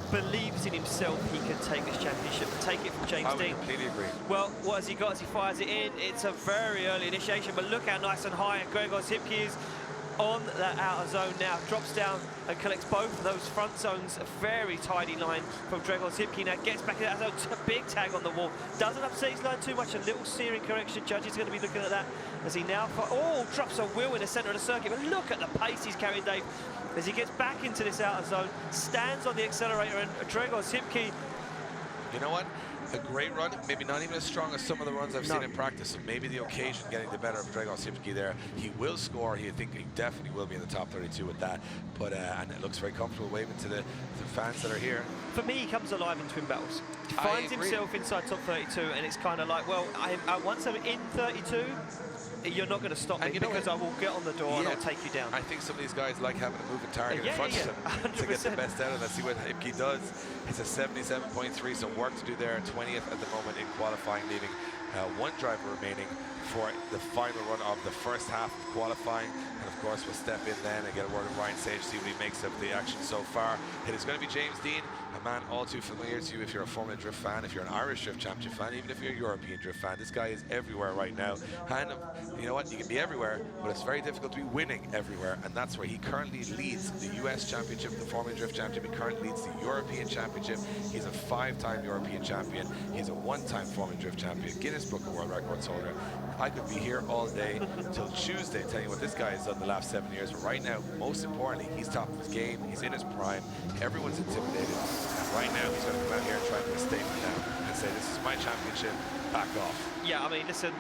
believes in himself. He can take this championship, take it from James Dean. I completely agree. Well, what has he got as he fires it in? It's a very early initiation, but look how nice and high Grzegorz Hipki is. on that outer zone now, drops down and collects both of those front zones. A very tidy line from Grzegorz Hipki. Now gets back in that zone, a big tag on the wall. Doesn't upset his line too much, a little searing correction. Judge is going to be looking at that as he now, drops a wheel in the centre of the circuit. But look at the pace he's carrying, Dave, as he gets back into this outer zone, stands on the accelerator, and Grzegorz Hipki. You know what? A great run, maybe not even as strong as some of the runs I've seen in practice. So maybe the occasion getting the better of Grzegorz Hipki there. He will score. He definitely will be in the top 32 with that. But and it looks very comfortable waving to the fans that are here. For me, he comes alive in twin battles. He finds himself inside top 32, and it's kind of like, well, once I'm in 32, you're not going to stop me because I will get on the door and I'll take you down. I think some of these guys like having a moving target in front of them 100%. to get the best out of it. Let's see what Hipki does. It's a 77.3, so work to do there. 20th at the moment in qualifying, leaving one driver remaining for the final run of the first half of qualifying. And of course, we'll step in then and get a word with Ryan Sage, see what he makes of the action so far. It is going to be James Dean, a man all too familiar to you if you're a Formula Drift fan, if you're an Irish Drift Championship fan, even if you're a European Drift fan. This guy is everywhere right now. And you know what? You can be everywhere, but it's very difficult to be winning everywhere. And that's where he currently leads the US Championship, the Formula Drift Championship. He currently leads the European Championship. He's a 5-time European champion. He's a 1-time Formula Drift champion, Guinness Book of World Records holder. I could be here all day till Tuesday telling you what this guy has done the last 7 years. But right now, most importantly, he's top of his game. He's in his prime. Everyone's intimidated. And right now, he's going to come out here and try to put a statement down and say, this is my championship, back off. Yeah, I mean, listen,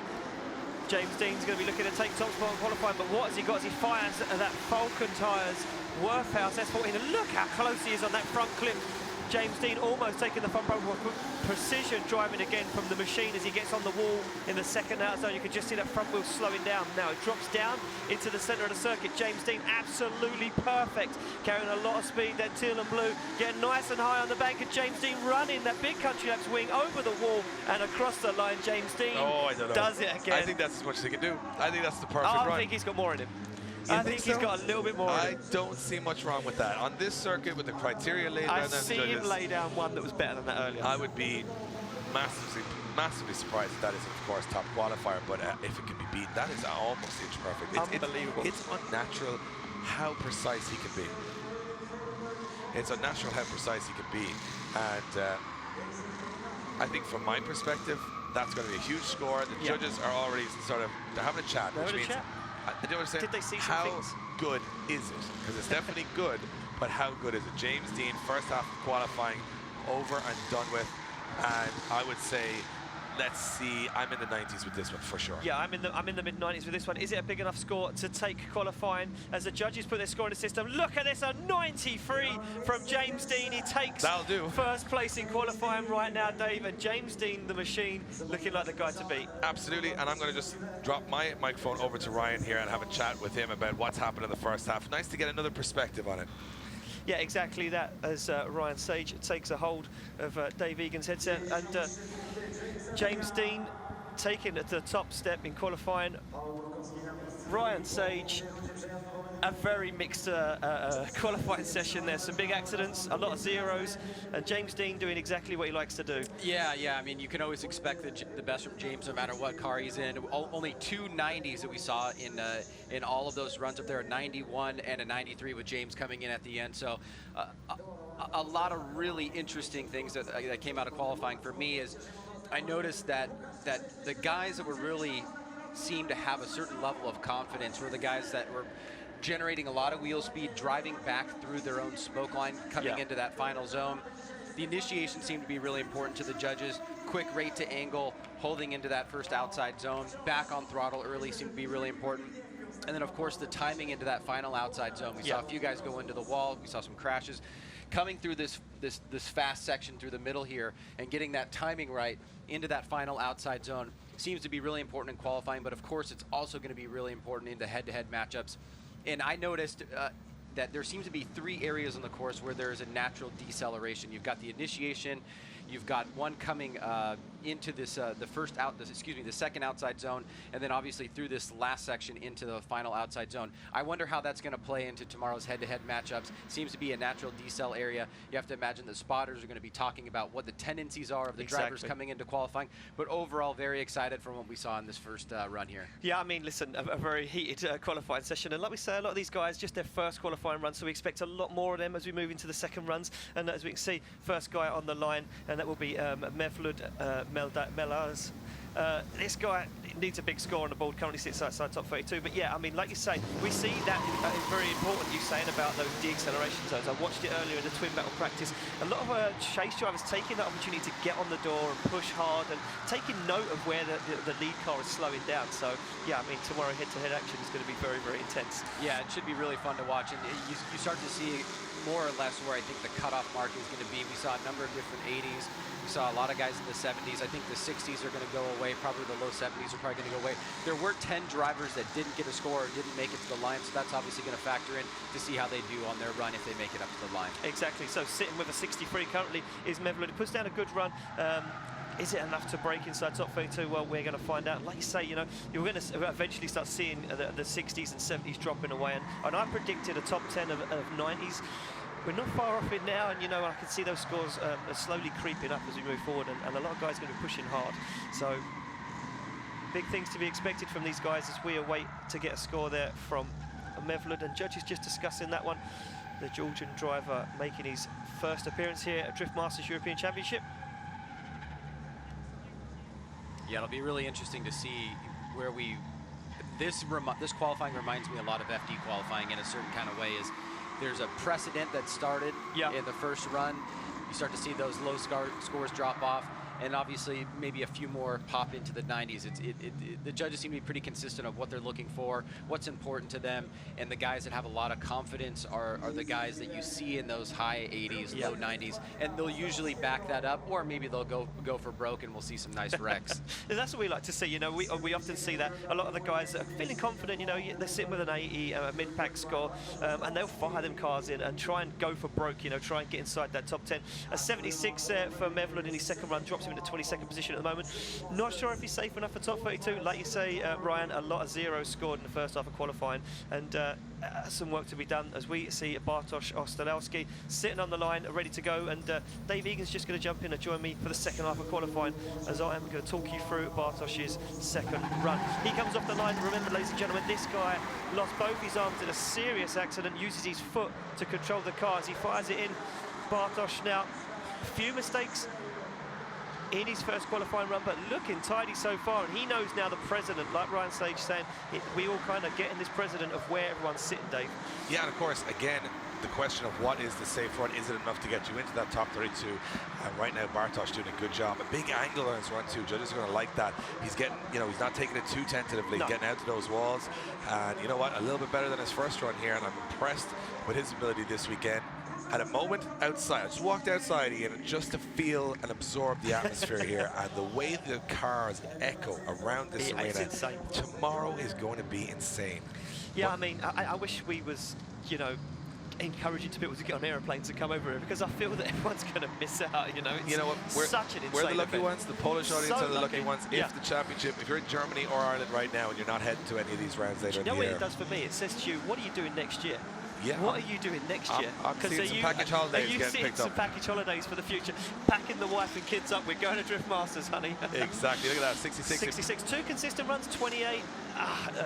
James Dean's going to be looking to take top spot in qualifying, but what has he got as he fires at that Falcon Tyres Workhouse S14? And look how close he is on that front clip. James Dean almost taking the front bumper. Precision driving again from the machine as he gets on the wall in the second out zone. You can just see that front wheel slowing down. Now it drops down into the centre of the circuit. James Dean absolutely perfect, carrying a lot of speed. That teal and blue getting nice and high on the bank, and James Dean running that big country laps wing over the wall and across the line. James Dean does it again. I think that's as much as he can do. I think that's the perfect run. I think he's got more in him. I think he's got a little bit more in him. I don't see much wrong with that. On this circuit, with the criteria laid down, I see him lay down one that was better than that earlier. I would be massively surprised if that is, of course, top qualifier, but if it can be beaten, that is almost inch perfect. Unbelievable. It's unnatural how precise he can be. It's unnatural how precise he can be. And I think from my perspective, that's going to be a huge score. The judges are already they're having a chat, which means, I don't understand, did they see some how things? good is it? Because it's definitely good, but how good is it? James Dean, first half of qualifying, over and done with. And I would say, let's see, I'm in the 90s with this one for sure. Yeah, I'm in the mid-90s with this one. Is it a big enough score to take qualifying as the judges put their score in the system? Look at this, a 93 from James Dean. He takes first place in qualifying right now, Dave. And James Dean, the machine, looking like the guy to beat. Absolutely, and I'm going to just drop my microphone over to Ryan here and have a chat with him about what's happened in the first half. Nice to get another perspective on it. Yeah, exactly that, as Ryan Sage takes a hold of Dave Egan's headset. And James Dean taking the top step in qualifying. Ryan Sage, a very mixed qualifying session there. Some big accidents, a lot of zeros, and James Dean doing exactly what he likes to do. Yeah, I mean, you can always expect the best from James no matter what car he's in. Only 2 90s that we saw in all of those runs up there, a 91 and a 93 with James coming in at the end. So a lot of really interesting things that came out of qualifying for me is I noticed that the guys that were really seemed to have a certain level of confidence were the guys that were generating a lot of wheel speed, driving back through their own smoke line, coming into that final zone. The initiation seemed to be really important to the judges. Quick rate to angle, holding into that first outside zone, back on throttle early seemed to be really important. And then, of course, the timing into that final outside zone. We saw a few guys go into the wall. We saw some crashes. Coming through this fast section through the middle here and getting that timing right into that final outside zone seems to be really important in qualifying, but of course it's also going to be really important into head-to-head matchups. And I noticed that there seems to be 3 areas on the course where there is a natural deceleration. You've got the initiation, you've got one coming into this the second outside zone, and then obviously through this last section into the final outside zone. I wonder how that's going to play into tomorrow's head-to-head matchups. Seems to be a natural decel area. You have to imagine the spotters are going to be talking about what the tendencies are of the drivers coming into qualifying, but overall very excited from what we saw in this first run here. Yeah, I mean, listen, a very heated qualifying session, and like we say, a lot of these guys, just their first qualifying run, so we expect a lot more of them as we move into the second runs. And as we can see, first guy on the line, and that will be Mevlud Melaz. This guy needs a big score on the board, currently sits outside top 32. But yeah, I mean, like you say, we see that is very important, you saying about those de-acceleration zones. I watched it earlier in the twin battle practice. A lot of chase drivers taking that opportunity to get on the door and push hard and taking note of where the lead car is slowing down. So yeah, I mean, tomorrow head-to-head action is going to be very, very intense. Yeah, it should be really fun to watch. And you start to see more or less where I think the cutoff mark is going to be. We saw a number of different 80s. We saw a lot of guys in the 70s. I think the 60s are going to go away. Probably the low 70s are probably going to go away. There were 10 drivers that didn't get a score or didn't make it to the line, so that's obviously going to factor in to see how they do on their run if they make it up to the line. Exactly. So sitting with a 63 currently is Mevlud. He puts down a good run. Is it enough to break inside top 32? Well, we're going to find out. Like you say, you know, you're going to eventually start seeing the 60s and 70s dropping away. And I predicted a top 10 of 90s. We're not far off it now, and you know, I can see those scores are slowly creeping up as we move forward, and a lot of guys are going to be pushing hard. So big things to be expected from these guys as we await to get a score there from Mevlud, and judges just discussing that one. The Georgian driver making his first appearance here at Drift Masters European Championship. Yeah, it'll be really interesting to see where this qualifying reminds me a lot of FD qualifying in a certain kind of way. There's a precedent that started in the first run. You start to see those low scores drop off, and obviously maybe a few more pop into the 90s. The judges seem to be pretty consistent of what they're looking for, what's important to them, and the guys that have a lot of confidence are the guys that you see in those high 80s, low 90s, and they'll usually back that up, or maybe they'll go for broke and we'll see some nice wrecks. That's what we like to see. You know, we often see that a lot of the guys that are feeling confident, you know, they're sitting with an 80, a mid-pack score, and they'll fire them cars in and try and go for broke, you know, try and get inside that top 10. A 76 for Mevlud in his second run drops him in the 22nd position at the moment. Not sure if he's safe enough for top 32. Like you say, Ryan, a lot of zeros scored in the first half of qualifying, and some work to be done as we see Bartosz Ostalowski sitting on the line, ready to go, and Dave Egan's just going to jump in and join me for the second half of qualifying as I am going to talk you through Bartosz's second run. He comes off the line. Remember, ladies and gentlemen, this guy lost both his arms in a serious accident, uses his foot to control the car as he fires it in. Bartosz now, a few mistakes in his first qualifying run, but looking tidy so far, and he knows now the precedent, like Ryan Sage saying, we all kind of get in this precedent of where everyone's sitting, Dave. Yeah, and of course, again, the question of what is the safe run, is it enough to get you into that top 32? Right now, Bartosz doing a good job. A big angle on his run too. Judges are going to like that. He's getting, you know, he's not taking it too tentatively, getting out to those walls. And you know what, a little bit better than his first run here, and I'm impressed with his ability this weekend. At a moment outside, I just walked outside, Ian, just to feel and absorb the atmosphere here, and the way the cars echo around this arena. Tomorrow is going to be insane. Yeah, but I mean, I wish we was, you know, encouraging to people to get on airplanes and come over here, because I feel that everyone's going to miss out. You know, it's what? Such an insane we're the lucky event. ones. The Polish audience are the lucky ones. If the championship, if you're in Germany or Ireland right now and you're not heading to any of these rounds later in the year, you know what it does for me? It says to you, what are you doing next year? Yeah. What are you doing next year? I'm seeing some package holidays getting picked up. Are you seeing some package holidays for the future? Packing the wife and kids up. We're going to Drift Masters, honey. Exactly. Look at that. 66. 66. 2 consistent runs, 28.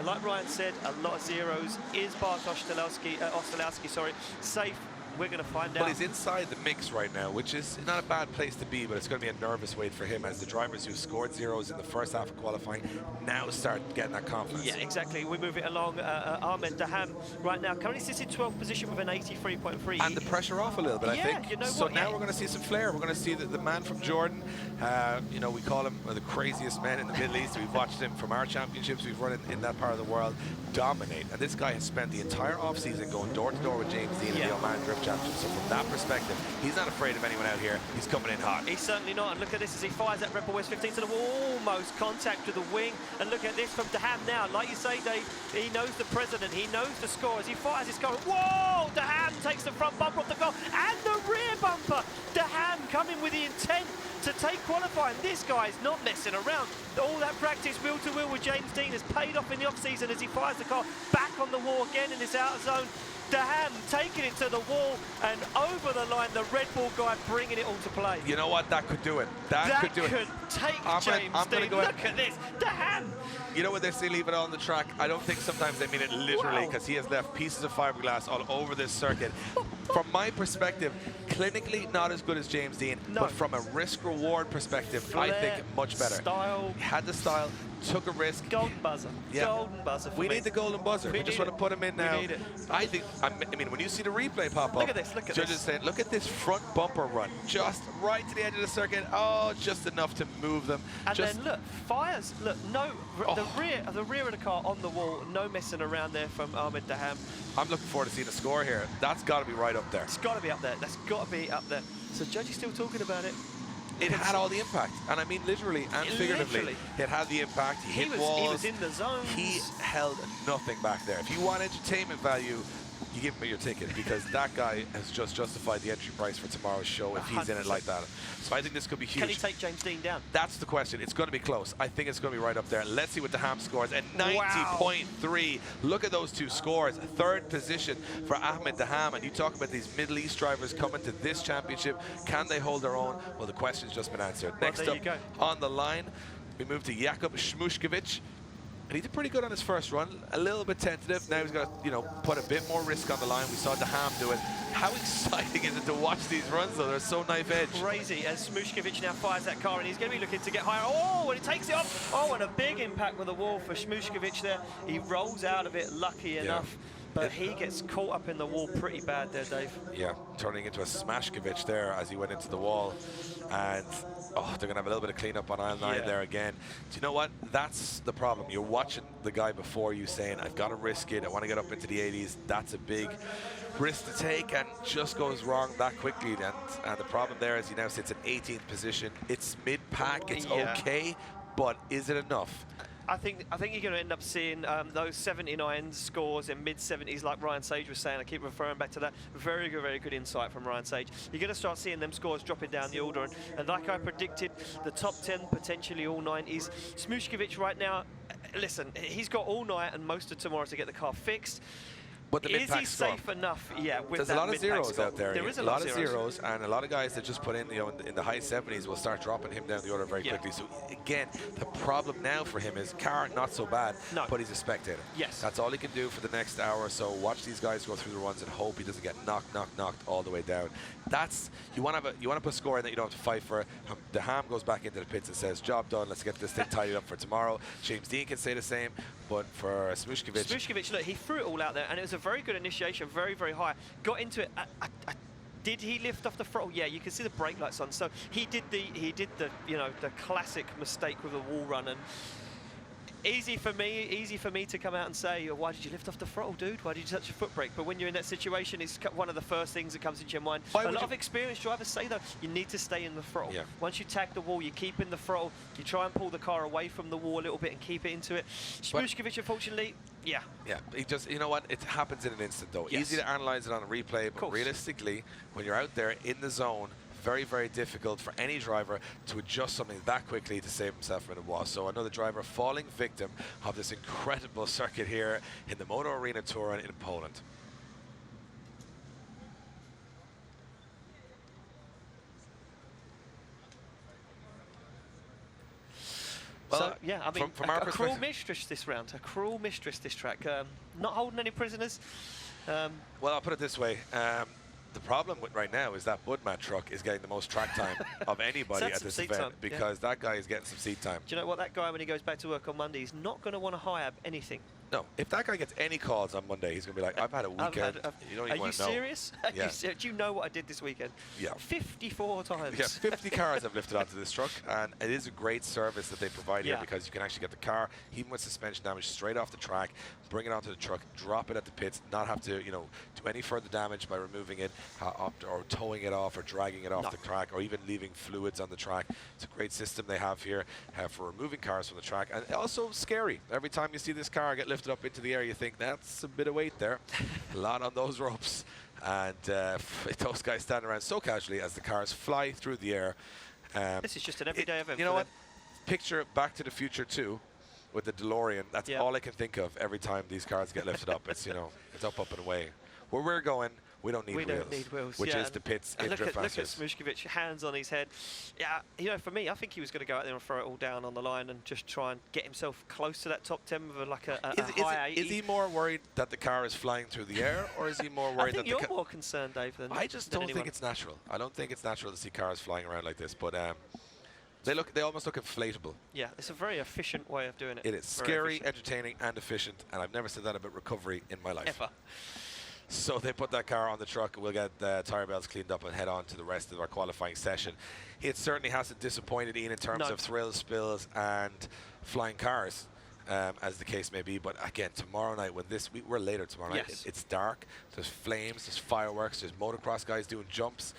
Like Ryan said, a lot of zeros. Is Bartosz Ostalowski, safe? We're going to find out. Well, he's inside the mix right now, which is not a bad place to be, but it's going to be a nervous wait for him as the drivers who scored zeros in the first half of qualifying now start getting that confidence. Yeah, exactly. We move it along. Ahmed Daham right now currently sits in 12th position with an 83.3. And the pressure off a little bit, I think. You know so what? Now we're going to see some flair. We're going to see the man from Jordan. You know, we call him the craziest man in the Middle East. We've watched him from our championships we've run in that part of the world dominate. And this guy has spent the entire off-season going door-to-door with James Dean in the Oman Drift Championship. So from that perspective, he's not afraid of anyone out here. He's coming in hot. He's certainly not. And look at this as he fires that Red Bull West 15 to the wall, almost contact with the wing. And look at this from DeHaan now. Like you say, Dave, he knows the president. He knows the score as he fires his car. Whoa! DeHaan takes the front bumper off the car and the rear bumper. DeHaan coming with the intent to take qualifying. This guy's not messing around. All that practice wheel to wheel with James Dean has paid off in the off-season as he fires the car back on the wall again in this outer zone. DeHaan taking it to the wall and over the line, the Red Bull guy bringing it all to play. You know what? That could do it. That could do it. Take James Dean. Look at this. DeHaan. You know what they say, leave it on the track? I don't think sometimes they mean it literally, because he has left pieces of fiberglass all over this circuit. From my perspective, clinically not as good as James Dean, but from a risk-reward perspective, I think much better. Style. He had the style, took a risk. Golden buzzer. Yeah. Golden buzzer for We me. need the golden buzzer. We just want to put him in now. We need it. I think, I mean, when you see the replay pop up, Look at this, look at judges this. saying, look at this front bumper run. Just right to the edge of the circuit. Oh, just enough to move them. And just, then look, fires, look, no, the rear of the car on the wall, no messing around there from Ahmed DeHaan. I'm looking forward to seeing the score here. That's got to be right up there. It's got to be up there. That's got to be up there. So Judge is still talking about it. It had all the impact, and I mean literally and figuratively. It had the impact. He hit walls. He was in the zone. He held nothing back there. If you want entertainment value, you give him your ticket, because that guy has just justified the entry price for tomorrow's show if he's in it like that. So I think this could be huge. Can he take James Dean down? That's the question. It's going to be close. I think it's going to be right up there. Let's see what DeHaan scores at 90.3. Look at those two scores. Third position for Ahmed DeHaan. And you talk about these Middle East drivers coming to this championship. Can they hold their own? Well, the question's just been answered. Next up on the line, we move to Jakub Šmušković. And he did pretty good on his first run, a little bit tentative. Now he's got to, put a bit more risk on the line. We saw DeHaan do it. How exciting is it to watch these runs, though? They're so knife edge. Crazy, as Šmušković now fires that car, and he's going to be looking to get higher. Oh, and he takes it off. Oh, and a big impact with the wall for Šmušković there. He rolls out of it, lucky enough. But he gets caught up in the wall pretty bad there, Dave. Yeah, turning into a Smashkovic there as he went into the wall. And, they're going to have a little bit of cleanup on aisle 9 there again. Do you know what? That's the problem. You're watching the guy before you saying, I've got to risk it. I want to get up into the 80s. That's a big risk to take, and just goes wrong that quickly. And the problem there is he now sits in 18th position. It's mid-pack. It's okay, but is it enough? I think you're going to end up seeing those 79 scores in mid-70s, like Ryan Sage was saying. I keep referring back to that. Very good insight from Ryan Sage. You're going to start seeing them scores dropping down the order. And like I predicted, the top 10, potentially all 90s. Šmušković right now, listen, he's got all night and most of tomorrow to get the car fixed. But the is he safe enough? Yeah, with there's that a lot of zeros out there. There is a lot of zeros, and a lot of guys that just put in, in the high 70s will start dropping him down the order very quickly. So again, the problem now for him is car not so bad, but he's a spectator. Yes, that's all he can do for the next hour or so. Watch these guys go through the runs and hope he doesn't get knocked all the way down. That's you want to put a score in that you don't have to fight for. DeHaan goes back into the pits and says, "Job done. Let's get this thing tidied up for tomorrow." James Dean can say the same, but for Šmušković, look, he threw it all out there, and it was a very good initiation, very high. Got into it. Did he lift off the throttle? Yeah, you can see the brake lights on. So he did the the classic mistake with the wall run, and easy for me to come out and say, why did you lift off the throttle, dude? Why did you touch your foot brake? But when you're in that situation, it's one of the first things that comes into your mind. A lot of experienced drivers say, though, you need to stay in the throttle. Yeah. Once you tag the wall, you keep in the throttle. You try and pull the car away from the wall a little bit and keep it into it. Šmušković, unfortunately, yeah, he just, you know what, it happens in an instant, though. Easy to analyze it on a replay, but realistically, when you're out there in the zone, very difficult for any driver to adjust something that quickly to save himself from a wall. So another driver falling victim of this incredible circuit here in the Motoarena Toruń in Poland. Well, so, yeah, I mean, from our a cruel mistress this round, a cruel mistress this track. Not holding any prisoners. Well, I'll put it this way. The problem right now is that Budmat truck is getting the most track time of anybody at this event because that guy is getting some seat time. Do you know what? That guy, when he goes back to work on Monday, he's not going to want to hire anything. No, if that guy gets any calls on Monday, he's going to be like, I've had a weekend. You don't even want to know. Are you serious? Yeah. Do you know what I did this weekend? Yeah. 54 times. Yeah, 50 cars I've lifted onto this truck, and it is a great service that they provide here because you can actually get the car, even with suspension damage, straight off the track, bring it onto the truck, drop it at the pits, not have to, do any further damage by removing it or towing it off or dragging it off the track or even leaving fluids on the track. It's a great system they have here for removing cars from the track, and also scary. Every time you see this car get lifted up into the air, you think that's a bit of weight there. A lot on those ropes. And those guys stand around so casually as the cars fly through the air. This is just an everyday event. You know what? Picture Back to the Future 2 with the DeLorean. That's all I can think of every time these cars get lifted up. It's, it's up and away. Where we're going, we don't need wheels. Which is the pits in Drift Masters. Look at Smushkovic, hands on his head. Yeah, for me, I think he was going to go out there and throw it all down on the line and just try and get himself close to that top 10 with a high 80. Is he more worried that the car is flying through the air, or is he more worried that you're more concerned, Dave, than I just don't think it's natural. I don't think it's natural to see cars flying around like this, but they almost look inflatable. Yeah, it's a very efficient way of doing it. It is scary, entertaining, and efficient, and I've never said that about recovery in my life. Ever. So they put that car on the truck. We'll get the tyre belts cleaned up and head on to the rest of our qualifying session. It certainly hasn't disappointed Ian in terms of thrills, spills, and flying cars, as the case may be. But again, tomorrow night, we're later tomorrow night. It's dark. There's flames. There's fireworks. There's motocross guys doing jumps.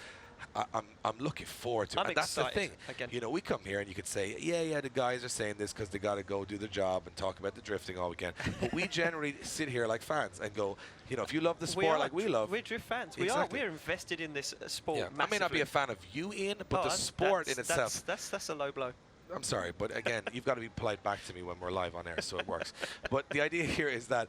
I'm looking forward to it. And that's the thing. Again. We come here and you could say, yeah, the guys are saying this because they got to go do their job and talk about the drifting all weekend. But we generally sit here like fans and go, if you love the sport like we love. We're drift fans. Exactly. We're invested in this sport massively. I may not be a fan of you, Ian, but the sport in itself. That's a low blow. I'm sorry, but again, you've got to be polite back to me when we're live on air, so it works. But the idea here is that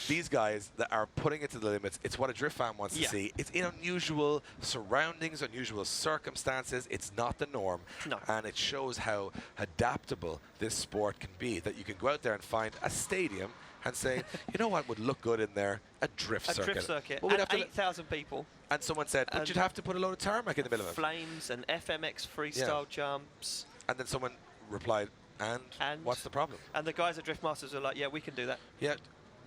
these guys that are putting it to the limits, it's what a drift fan wants to see. It's in unusual surroundings, unusual circumstances. It's not the norm. No. And it shows how adaptable this sport can be, that you can go out there and find a stadium and say, you know what would look good in there? A drift circuit. A drift circuit. Well, and 8,000 people. And someone said, but you'd have to put a load of tarmac in the middle of it. Flames and FMX freestyle jumps. And then someone replied, and what's the problem? And the guys at Drift Masters are like, yeah, we can do that. Yeah,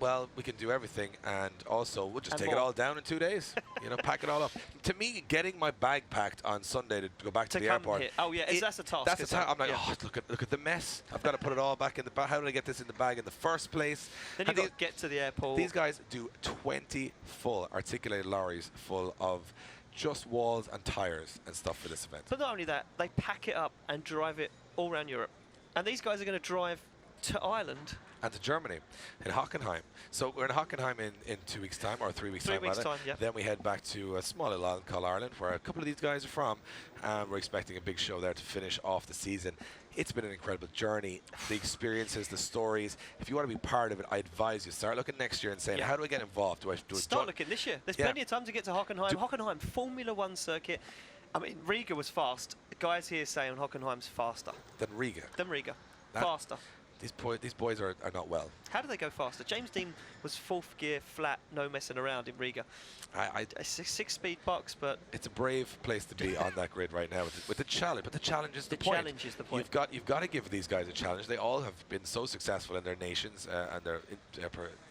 well, we can do everything, and also we'll just take it all down in 2 days. Pack it all up. To me, getting my bag packed on Sunday to go back to the airport. Here. Oh yeah, that's a task. That's a task. I'm like, look at the mess. I've got to put it all back in the bag. How did I get this in the bag in the first place? Then you've got to get to the airport. These guys do 20 full articulated lorries full of just walls and tires and stuff for this event. But not only that, they pack it up and drive it all around Europe. And these guys are going to drive to Ireland. And to Germany, in Hockenheim. So we're in Hockenheim in 2 weeks' time, or 3 weeks' time. 3 weeks' time, yeah. Then we head back to a small little island called Ireland, where a couple of these guys are from. And we're expecting a big show there to finish off the season. It's been an incredible journey. The experiences, the stories. If you want to be part of it, I advise you start looking next year and saying, how do I get involved? Do I start looking this year? There's plenty of time to get to Hockenheim. Hockenheim, Formula One circuit. I mean, Riga was fast. The guys here saying Hockenheim's faster. Than Riga. Faster. These boys are not well. How do they go faster? James Dean was 4th gear, flat, no messing around in Riga. A 6-speed box, but... It's a brave place to be on that grid right now with the challenge. But the challenge is the point. The challenge is the point. You've got to give these guys a challenge. They all have been so successful in their nations and their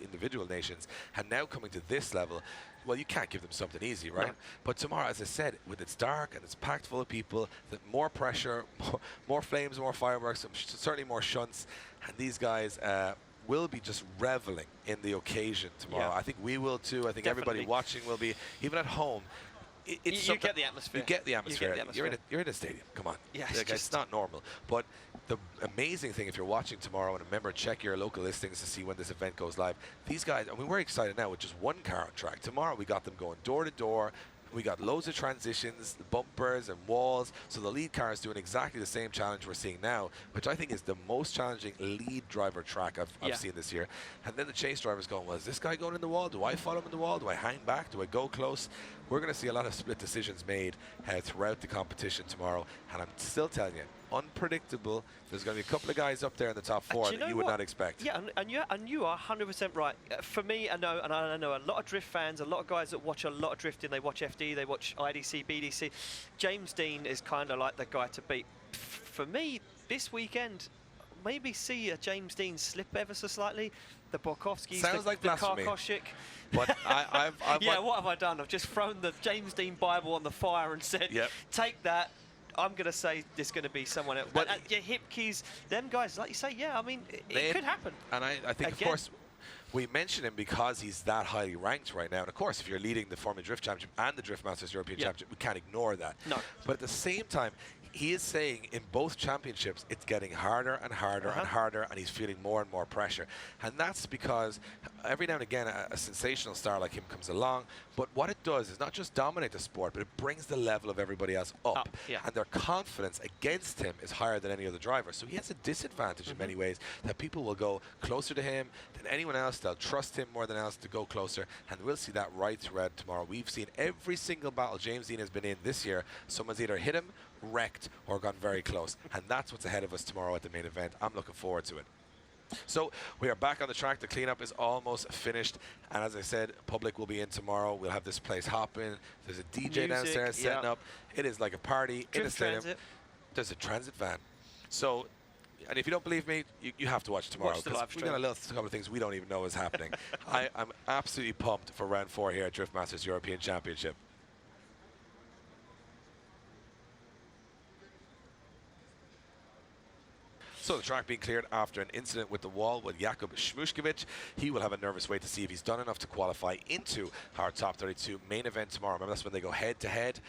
individual nations. And now coming to this level, well, you can't give them something easy, right? No. But tomorrow, as I said, when it's dark and it's packed full of people, more pressure, more flames, more fireworks, certainly more shunts. And these guys will be just reveling in the occasion tomorrow. I think we will too. I think everybody watching will be, even at home. You get the atmosphere. You get the atmosphere. You're in a stadium. Come on. Yeah, it's not normal. But the amazing thing, if you're watching tomorrow, and remember, check your local listings to see when this event goes live. These guys, I mean, we're excited now with just one car on track. Tomorrow we got them going door to door. We got loads of transitions, bumpers and walls. So the lead car is doing exactly the same challenge we're seeing now, which I think is the most challenging lead driver track I've seen this year. And then the chase driver's going, well, is this guy going in the wall? Do I follow him in the wall? Do I hang back? Do I go close? We're going to see a lot of split decisions made throughout the competition tomorrow. And I'm still telling you, unpredictable. There's going to be a couple of guys up there in the top 4 that you would not expect. Yeah, and you are 100% right. For me, I know a lot of drift fans, a lot of guys that watch a lot of drifting. They watch FD, they watch IDC, BDC. James Dean is kind of like the guy to beat. For me, this weekend, maybe see a James Dean slip ever so slightly. The Borkowskis, Sounds like blasphemy. Karkoshik. But I've yeah, what have I done? I've just thrown the James Dean Bible on the fire and said, Yep. take that. I'm going to say there's going to be someone else. But yeah, Hipke's, them guys, like you say, yeah, I mean, it could happen. And I think, Again. of course, we mention him because he's that highly ranked right now. And of course, if you're leading the Formula Drift Championship and the Drift Masters European Championship, we can't ignore that. No. But at the same time, he is saying in both championships, it's getting harder and harder and harder, and he's feeling more and more pressure. And that's because every now and again, a sensational star like him comes along. But what it does is not just dominate the sport, but it brings the level of everybody else up. And their confidence against him is higher than any other driver. So he has a disadvantage in many ways, that people will go closer to him than anyone else. They'll trust him more than else to go closer. And we'll see that right thread tomorrow. We've seen every single battle James Dean has been in this year. Someone's either hit him, wrecked, or gone very close. And that's what's ahead of us tomorrow at the main event. I'm looking forward to it. So we are back on the track. The cleanup is almost finished, and as I said, public will be in tomorrow. We'll have this place hopping. There's a DJ downstairs setting up. It is like a party in a stadium. Transit. There's a transit van. So, and if you don't believe me, you have to watch tomorrow, Watch the because live we stream. got a couple of things we don't even know is happening. I'm absolutely pumped for round 4 here at Drift Masters European Championship. So the track being cleared after an incident with the wall with Jakub Šmušković. He will have a nervous wait to see if he's done enough to qualify into our top 32 main event tomorrow. Remember, that's when they go head to head.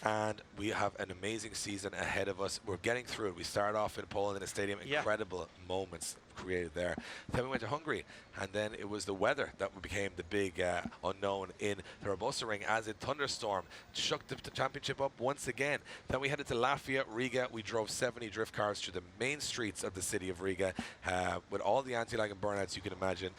And we have an amazing season ahead of us. We're getting through it. We started off in Poland in a stadium. Incredible moments created there. Then we went to Hungary, and then it was the weather that became the big unknown in the Robosa ring, as a thunderstorm shook the championship up once again. Then we headed to Latvia, Riga. We drove 70 drift cars through the main streets of the city of Riga with all the anti-lag and burnouts you can imagine.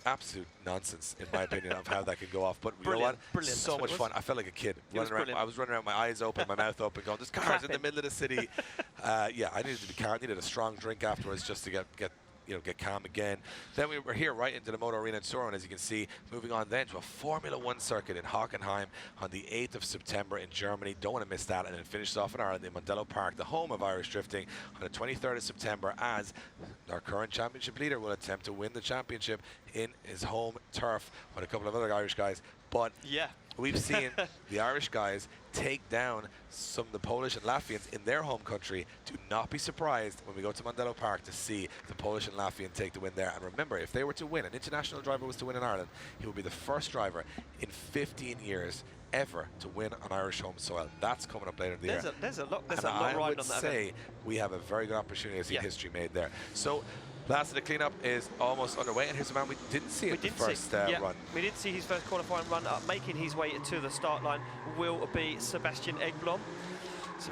Absolute nonsense, in my opinion, of how that could go off. But you know what? Brilliant. So much fun. I felt like a kid. Running around. I was running around, my eyes open, my mouth open, going, "There's cars in the middle of the city." Yeah, I needed to be calm. I needed a strong drink afterwards just to get calm again. Then we were here right into the Motoarena in Toruń, as you can see, moving on then to a Formula 1 circuit in Hockenheim on the 8th of September in Germany. Don't want to miss that. And then finishes off in Ireland in Mondello Park, the home of Irish drifting, on the 23rd of September, as our current championship leader will attempt to win the championship in his home turf with a couple of other Irish guys. But we've seen the Irish guys take down some of the Polish and Latvians in their home country. Do not be surprised when we go to Mondello Park to see the Polish and Latvian take the win there. And remember, if they were to win, an international driver was to win in Ireland, he would be the first driver in 15 years ever to win on Irish home soil. That's coming up later in the year. There's a lot riding I on would that. say we have a very good opportunity to see history made there. So last of the cleanup is almost underway, and here's a man we didn't see at the first run. We didn't see his first qualifying run. Making his way to the start line will be Sebastian Ekblom.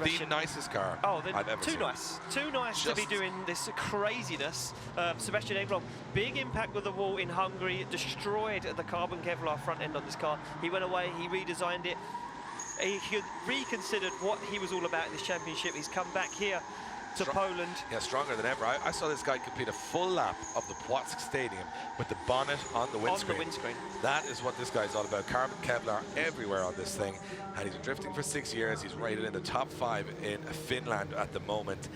The nicest car I've ever seen. Too nice to be doing this craziness. Sebastian Ekblom, big impact with the wall in Hungary, destroyed the carbon Kevlar front end on this car. He went away, he redesigned it. He reconsidered what he was all about in this championship. He's come back here to Poland. Yeah, stronger than ever. I saw this guy complete a full lap of the Płock Stadium with the bonnet on the windscreen. That is what this guy's all about. Carbon Kevlar everywhere on this thing. And he's been drifting for 6 years. He's rated in the top 5 in Finland at the moment.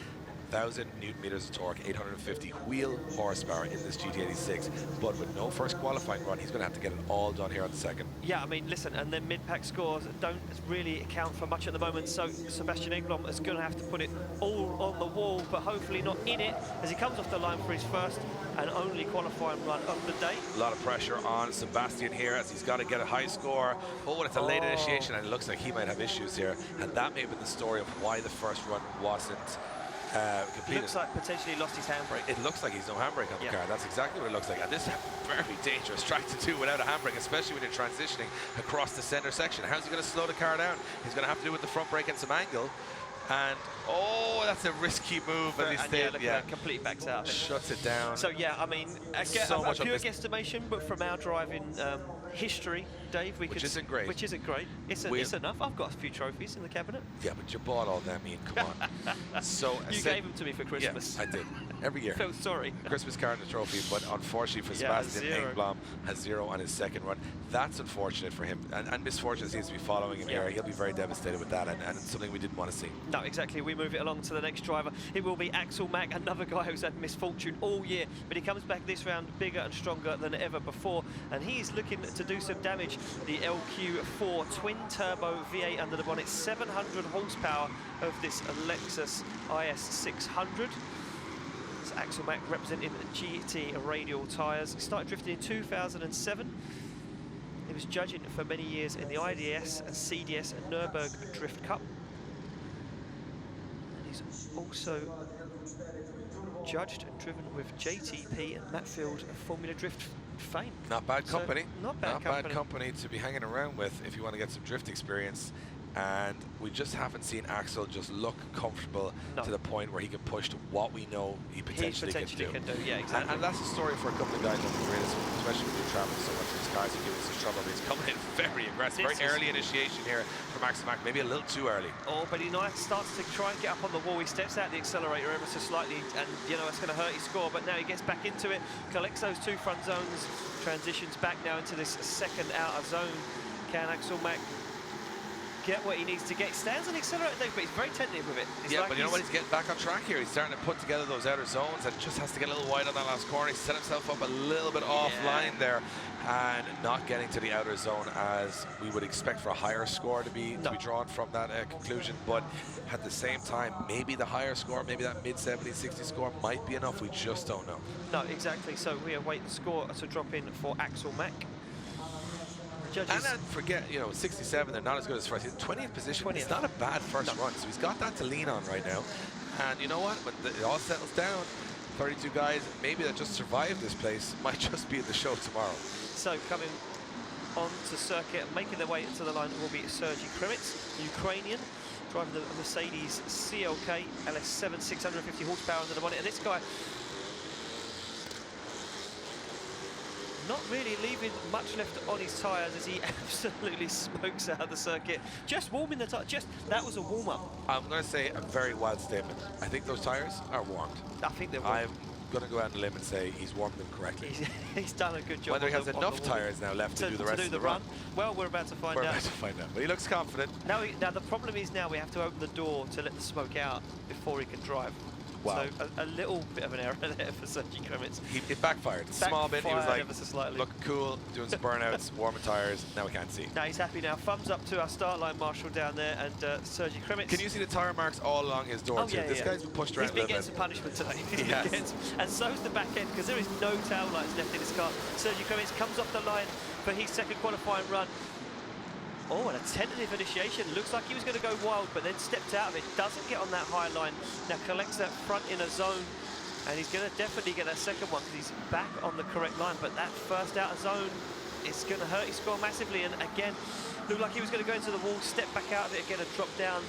1,000 Newton meters of torque, 850 wheel horsepower in this GT86. But with no first qualifying run, he's going to have to get it all done here on the second. Yeah, I mean, listen, and then mid-pack scores don't really account for much at the moment, so Sebastian Ekblom is going to have to put it all on the wall, but hopefully not in it, as he comes off the line for his first and only qualifying run of the day. A lot of pressure on Sebastian here, as he's got to get a high score. Oh, and it's a late initiation, and it looks like he might have issues here. And that may have been the story of why the first run wasn't completed. Looks like potentially lost his handbrake. It looks like he's no handbrake on the car. That's exactly what it looks like. And this is a very dangerous track to do without a handbrake, especially when you're transitioning across the center section. How's he going to slow the car down? He's going to have to do it with the front brake and some angle. And oh, that's a risky move. And look at that, completely backs out. Shuts it down. So yeah, I mean, a pure guesstimation, but from our driving history, Dave. Which isn't great. Which isn't great. It's enough. I've got a few trophies in the cabinet. Yeah, but you bought all them, Ian. Come on. So you gave them to me for Christmas. Yeah, I did. Every year. Feel sorry. Christmas card and a trophy, but unfortunately for Sebastian Engblom, has 0 on his second run. That's unfortunate for him, and misfortune seems to be following him here. He'll be very devastated with that, and it's something we didn't want to see. No, exactly. We move it along to the next driver. It will be Axel Mack, another guy who's had misfortune all year, but he comes back this round bigger and stronger than ever before, and he's looking to do some damage. The LQ4 twin-turbo V8 under the bonnet, 700 horsepower of this Lexus IS600. It's Axel Mack representing GT radial tyres. He started drifting in 2007. He was judging for many years in the IDS and CDS and Nürburg Drift Cup. And he's also judged and driven with JTP and Matfield Formula Drift fame. Not bad company. So, not bad company to be hanging around with if you want to get some drift experience. And we just haven't seen Axel just look comfortable to the point where he can push to what we know he potentially can do. Yeah, exactly. And that's a story for a couple of guys on the grid, especially when you're traveling so much. These cars are giving us some trouble. He's coming in very aggressive, very early initiation here from Axel Mack, maybe a little too early. Oh, but he starts to try and get up on the wall. He steps out the accelerator ever so slightly, and you know it's going to hurt his score. But now he gets back into it, collects those 2 front zones, transitions back now into this second outer zone. Can Axel Mack get what he needs to get? He stands on the accelerator, Dave, but he's very tentative with it. It's like but you know what? He's getting back on track here. He's starting to put together those outer zones and just has to get a little wide on that last corner. He set himself up a little bit offline there and not getting to the outer zone as we would expect for a higher score to be drawn from that conclusion. But at the same time, maybe the higher score, maybe that mid-70s, 60 score might be enough. We just don't know. No, exactly. So we await the score to drop in for Axel Mack. Judges. And then forget, 67, they're not as good as first. 20th position, it's not a bad first run, so he's got that to lean on right now. And you know what, when it all settles down, 32 guys, maybe that just survived this place, might just be at the show tomorrow. So coming onto circuit, making their way to the line will be Sergei Krimitz, Ukrainian, driving the Mercedes CLK LS7, 650 horsepower under the bonnet. And this guy, not really leaving much left on his tyres as he absolutely smokes out of the circuit. Just warming the tyres, that was a warm-up. I'm going to say a very wild statement. I think those tyres are warmed. I think they're warmed. I'm going to go out on a limb and say he's warmed them correctly. He's done a good job. Whether he has enough tyres now left to do the rest of the run. Well, we're about to find out. But he looks confident. Now the problem is now we have to open the door to let the smoke out before he can drive. Wow. So a little bit of an error there for Sergei Krimitz. It backfired. Small bit. He was like so looking cool, doing some burnouts, warming tyres. Now we can't see. Now he's happy now. Thumbs up to our start line marshal down there and Sergei Krimitz. Can you see the tyre marks all along his door too? This guy's been pushed around a little bit. He's been getting some punishment today. And so's the back end because there is no tail lights left in his car. Sergei Krimitz comes off the line for his second qualifying run. Oh, and a tentative initiation. Looks like he was going to go wild, but then stepped out of it. Doesn't get on that high line. Now collects that front inner zone, and he's going to definitely get that second one because he's back on the correct line. But that first outer zone is going to hurt his score massively. And again, looked like he was going to go into the wall, step back out of it again, and drop down.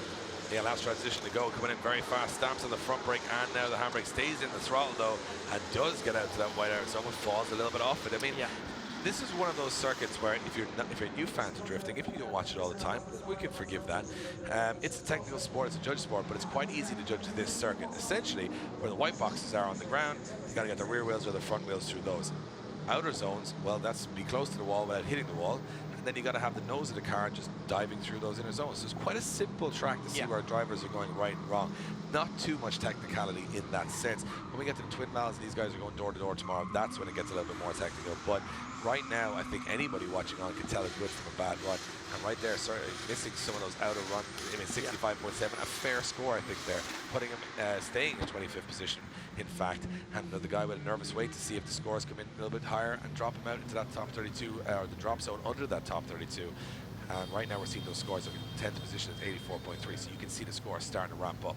Yeah, last transition to go, coming in very fast. Stamps on the front brake, and now the handbrake stays in the throttle though, and does get out to that wide outer zone, falls a little bit off it. I mean. This is one of those circuits where if you're a new fan to drifting, if you don't watch it all the time, we can forgive that. It's a technical sport, it's a judge sport, but it's quite easy to judge this circuit. Essentially, where the white boxes are on the ground, you got to get the rear wheels or the front wheels through those. Outer zones, well, that's be close to the wall without hitting the wall. And then you got to have the nose of the car just diving through those inner zones. So it's quite a simple track to see where drivers are going right and wrong. Not too much technicality in that sense. When we get to the twin miles, these guys are going door to door tomorrow. That's when it gets a little bit more technical. But right now, I think anybody watching on can tell a good from a bad run. And right there, missing some of those outer runs. I mean, 65.7, a fair score, I think, there. Putting him, staying in 25th position, in fact. And the guy with a nervous wait to see if the scores come in a little bit higher and drop him out into that top 32, or the drop zone under that top 32. And right now, we're seeing those scores of 10th position at 84.3, so you can see the score starting to ramp up.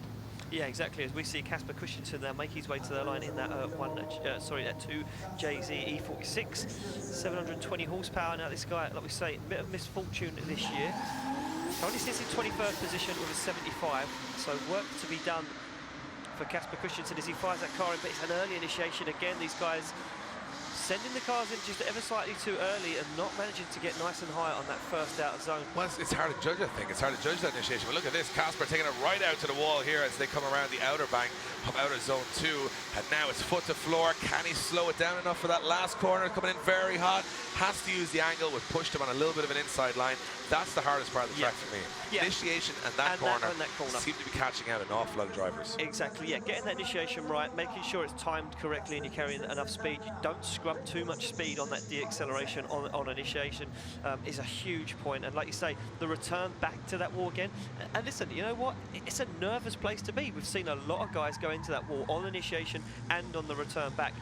Yeah, exactly. As we see Casper Cushington now make his way to the line in that that 2 JZ E46, 720 horsepower. Now this guy, like we say, a bit of misfortune this year. Currently sits in 21st position with a 75. So work to be done for Casper Cushington as he fires that car in. But it's an early initiation again. These guys sending the cars in just ever slightly too early and not managing to get nice and high on that first outer zone. Well, it's hard to judge, I think. It's hard to judge that initiation. But look at this, Casper taking it right out to the wall here as they come around the outer bank of outer zone 2. And now it's foot to floor. Can he slow it down enough for that last corner? Coming in very hot. Has to use the angle, which pushed him on a little bit of an inside line. That's the hardest part of the track for me. Initiation and that corner seem to be catching out an awful lot of drivers. Exactly, yeah. Getting that initiation right, making sure it's timed correctly and you're carrying enough speed. You don't scrub too much speed on that de-acceleration on initiation is a huge point. And like you say, the return back to that wall again. And listen, you know what? It's a nervous place to be. We've seen a lot of guys go into that wall on initiation and on the return back.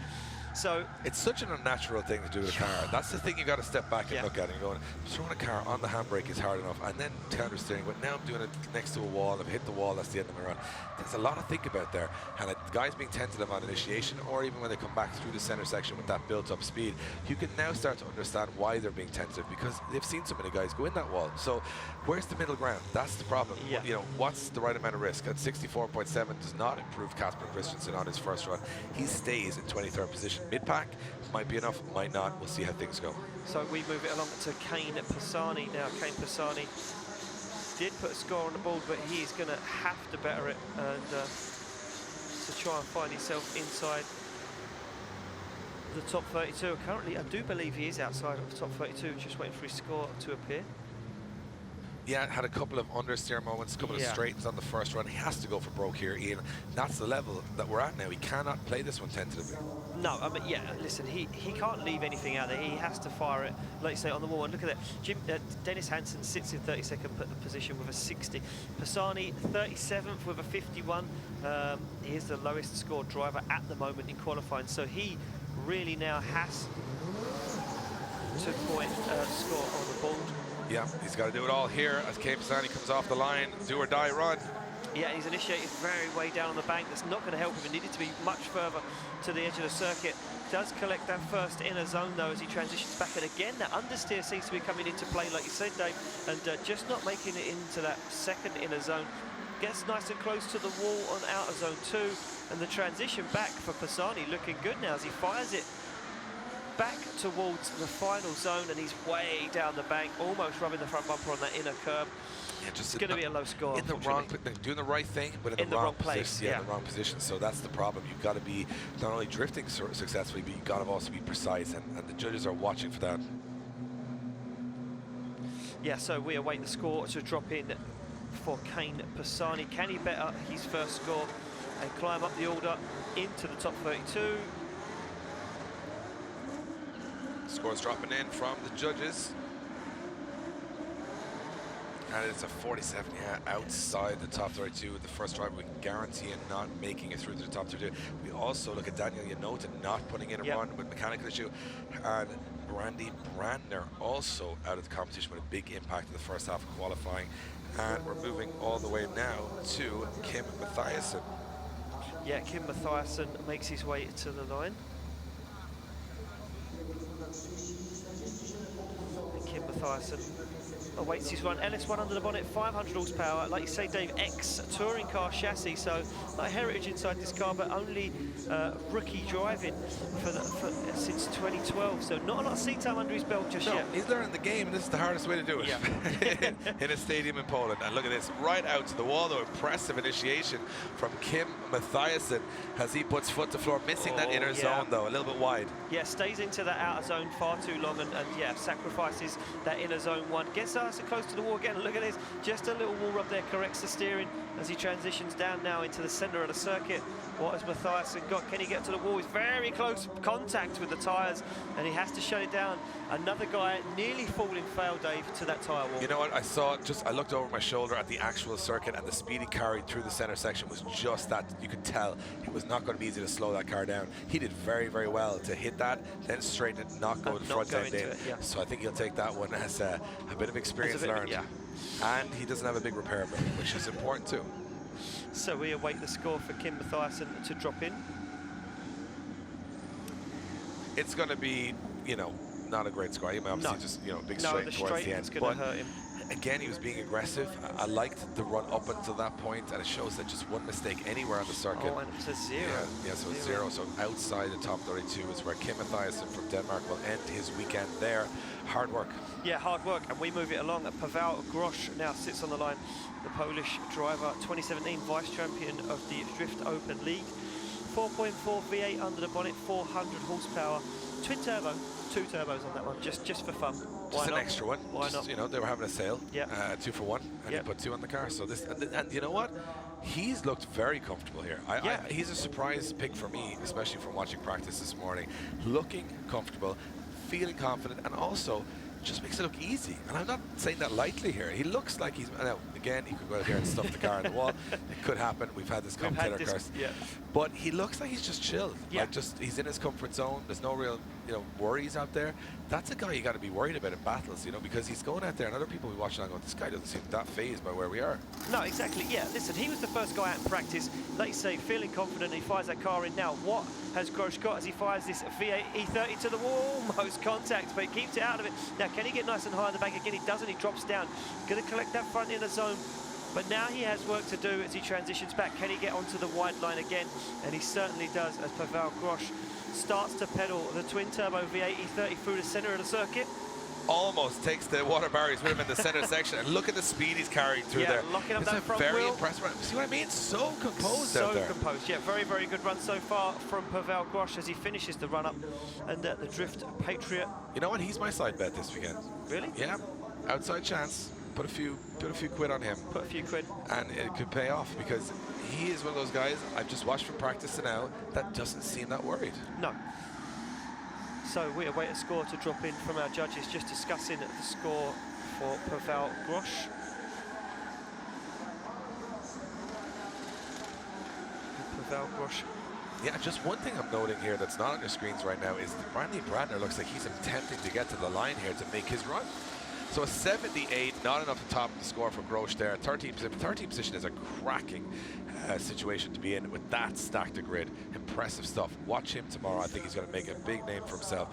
So it's such an unnatural thing to do with a car. That's the thing you got to step back and look at. And you're going, throwing a car on the handbrake is hard enough, and then counter steering. But now I'm doing it next to a wall. I've hit the wall. That's the end of my run. There's a lot to think about there. And the guys being tentative on initiation, or even when they come back through the center section with that built-up speed, you can now start to understand why they're being tentative, because they've seen so many guys go in that wall. So where's the middle ground? That's the problem. You know, what's the right amount of risk? At 64.7 does not improve Casper Christensen on his first run. He stays in 23rd position. Mid-pack might be enough, might not. We'll see how things go. So we move it along to Kane Pisani now. Kane Pisani did put a score on the board, but he's going to have to better it and to try and find himself inside the top 32. Currently, I do believe he is outside of the top 32, just waiting for his score to appear. Yeah, had a couple of understeer moments, a couple of straightens on the first run. He has to go for broke here, Ian. That's the level that we're at now. He cannot play this one tentatively. No, I mean, yeah, listen, he can't leave anything out there. He has to fire it, like you say, on the wall. And look at that. Dennis Hansen sits in 32nd position with a 60. Pisani, 37th with a 51. He is the lowest scored driver at the moment in qualifying. So he really now has to point score on the board. Yeah, he's got to do it all here as Kane Pisani comes off the line. Do or die run. Yeah, he's initiated very way down on the bank. That's not going to help him. He needed to be much further to the edge of the circuit. Does collect that first inner zone, though, as he transitions back. And again, that understeer seems to be coming into play, like you said, Dave, and just not making it into that second inner zone. Gets nice and close to the wall on outer zone 2. And the transition back for Pisani looking good now as he fires it back towards the final zone, and he's way down the bank, almost rubbing the front bumper on that inner curb. Yeah, just going to be a low score. In the wrong, doing the right thing, but in the wrong place. Yeah, in the wrong position. So that's the problem. You've got to be not only drifting successfully, but you've got to also be precise, and the judges are watching for that. Yeah, so we await the score to drop in for Kane Pisani. Can he better his first score and climb up the order into the top 32? Scores dropping in from the judges. And it's a 47, outside the top 32. The first driver we can guarantee and not making it through to the top 32. We also look at Daniel Yanota not putting in a run with mechanical issue. And Brandy Brandner also out of the competition with a big impact in the first half of qualifying. And we're moving all the way now to Kim Mathiasen. Yeah, Kim Mathiasen makes his way to the line. Kim Mathiasen awaits his run. LS1 under the bonnet, 500 horsepower. Like you say, Dave, ex-touring car chassis, so like heritage inside this car, but only rookie driving since 2012. So not a lot of seat time under his belt just yet. He's learning the game, and this is the hardest way to do it in a stadium in Poland. And look at this, right out to the wall, though. Impressive initiation from Kim Mathiasen as he puts foot to floor, missing that inner zone, though, a little bit wide. Yeah, stays into that outer zone far too long, and sacrifices that inner zone 1. Gets nice and close to the wall again. Look at this, just a little wall rub there, corrects the steering as he transitions down now into the center of the circuit. What has Mathiasen got? Can he get to the wall? He's very close contact with the tyres, and he has to shut it down. Another guy nearly falling foul, Dave, to that tyre wall. You know what? I looked over my shoulder at the actual circuit, and the speed he carried through the center section was just that. You could tell it was not going to be easy to slow that car down. He did very, very well to hit that, then straighten it, not go to the front end in. So I think he'll take that one as a bit of experience learned. And he doesn't have a big repair bill, which is important too. So we await the score for Kim Mathiasen to drop in. It's going to be, not a great score. He might obviously just, big straight towards the end. But hurt him. Again, he was being aggressive. I liked the run up until that point, and it shows that just one mistake anywhere on the circuit. Oh, and it's a 0. Yeah, so it's 0. So outside the top 32 is where Kim Mathiasen from Denmark will end his weekend there. Hard work. Yeah, hard work, and we move it along. Paweł Grosz now sits on the line, the Polish driver, 2017 vice champion of the Drift Open League. 4.4 V8 under the bonnet, 400 horsepower, twin turbo, 2 turbos on that one, just for fun. Just an extra one. Why not? You know, they were having a sale. Yeah. 2 for 1, and he put 2 on the car. So this, and you know what? He's looked very comfortable here. He's a surprise pick for me, especially from watching practice this morning. Looking comfortable, feeling confident, and also just makes it look easy. And I'm not saying that lightly here. He looks like he's, now again, he could go out here and stuff the car in the wall. It could happen. We've had this commentator curse. Yeah. But he looks like he's just chilled. Yeah. Like he's in his comfort zone. There's no real, worries out there. That's a guy you got to be worried about in battles, because he's going out there and other people will be watching and going, this guy doesn't seem that phased by where we are. No, exactly. Yeah, listen, he was the first guy out in practice. Like you say, feeling confident, he fires that car in. Now, what has Grosz got as he fires this V8 E30 to the wall? Almost contact, but he keeps it out of it. Now, can he get nice and high in the bank again? He doesn't. He drops down. Going to collect that front inner zone. But now he has work to do as he transitions back. Can he get onto the wide line again? And he certainly does, as Paweł Grosz starts to pedal the twin-turbo V8 E30 through the centre of the circuit. Almost takes the water barriers with him in the centre section. And look at the speed he's carrying through there. Locking up it's that a front very wheel. impressive run. See what I mean? So composed out there. So composed, yeah. Very, very good run so far from Paweł Grosz as he finishes the run-up. And the Drift Patriot. You know what? He's my side bet this weekend. Really? Yeah. Outside chance. Put a few quid on him. Put a few quid. And it could pay off because he is one of those guys I've just watched from practice to now that doesn't seem that worried. No. So we await a score to drop in from our judges, just discussing the score for Paweł Grosz. Paweł Grosz. Yeah, just one thing I'm noting here that's not on your screens right now is that Randy Bradner looks like he's attempting to get to the line here to make his run. So a 78, not enough to top the score for Grosz there. 13th position is a cracking situation to be in with that stacked grid. Impressive stuff. Watch him tomorrow. I think he's going to make a big name for himself.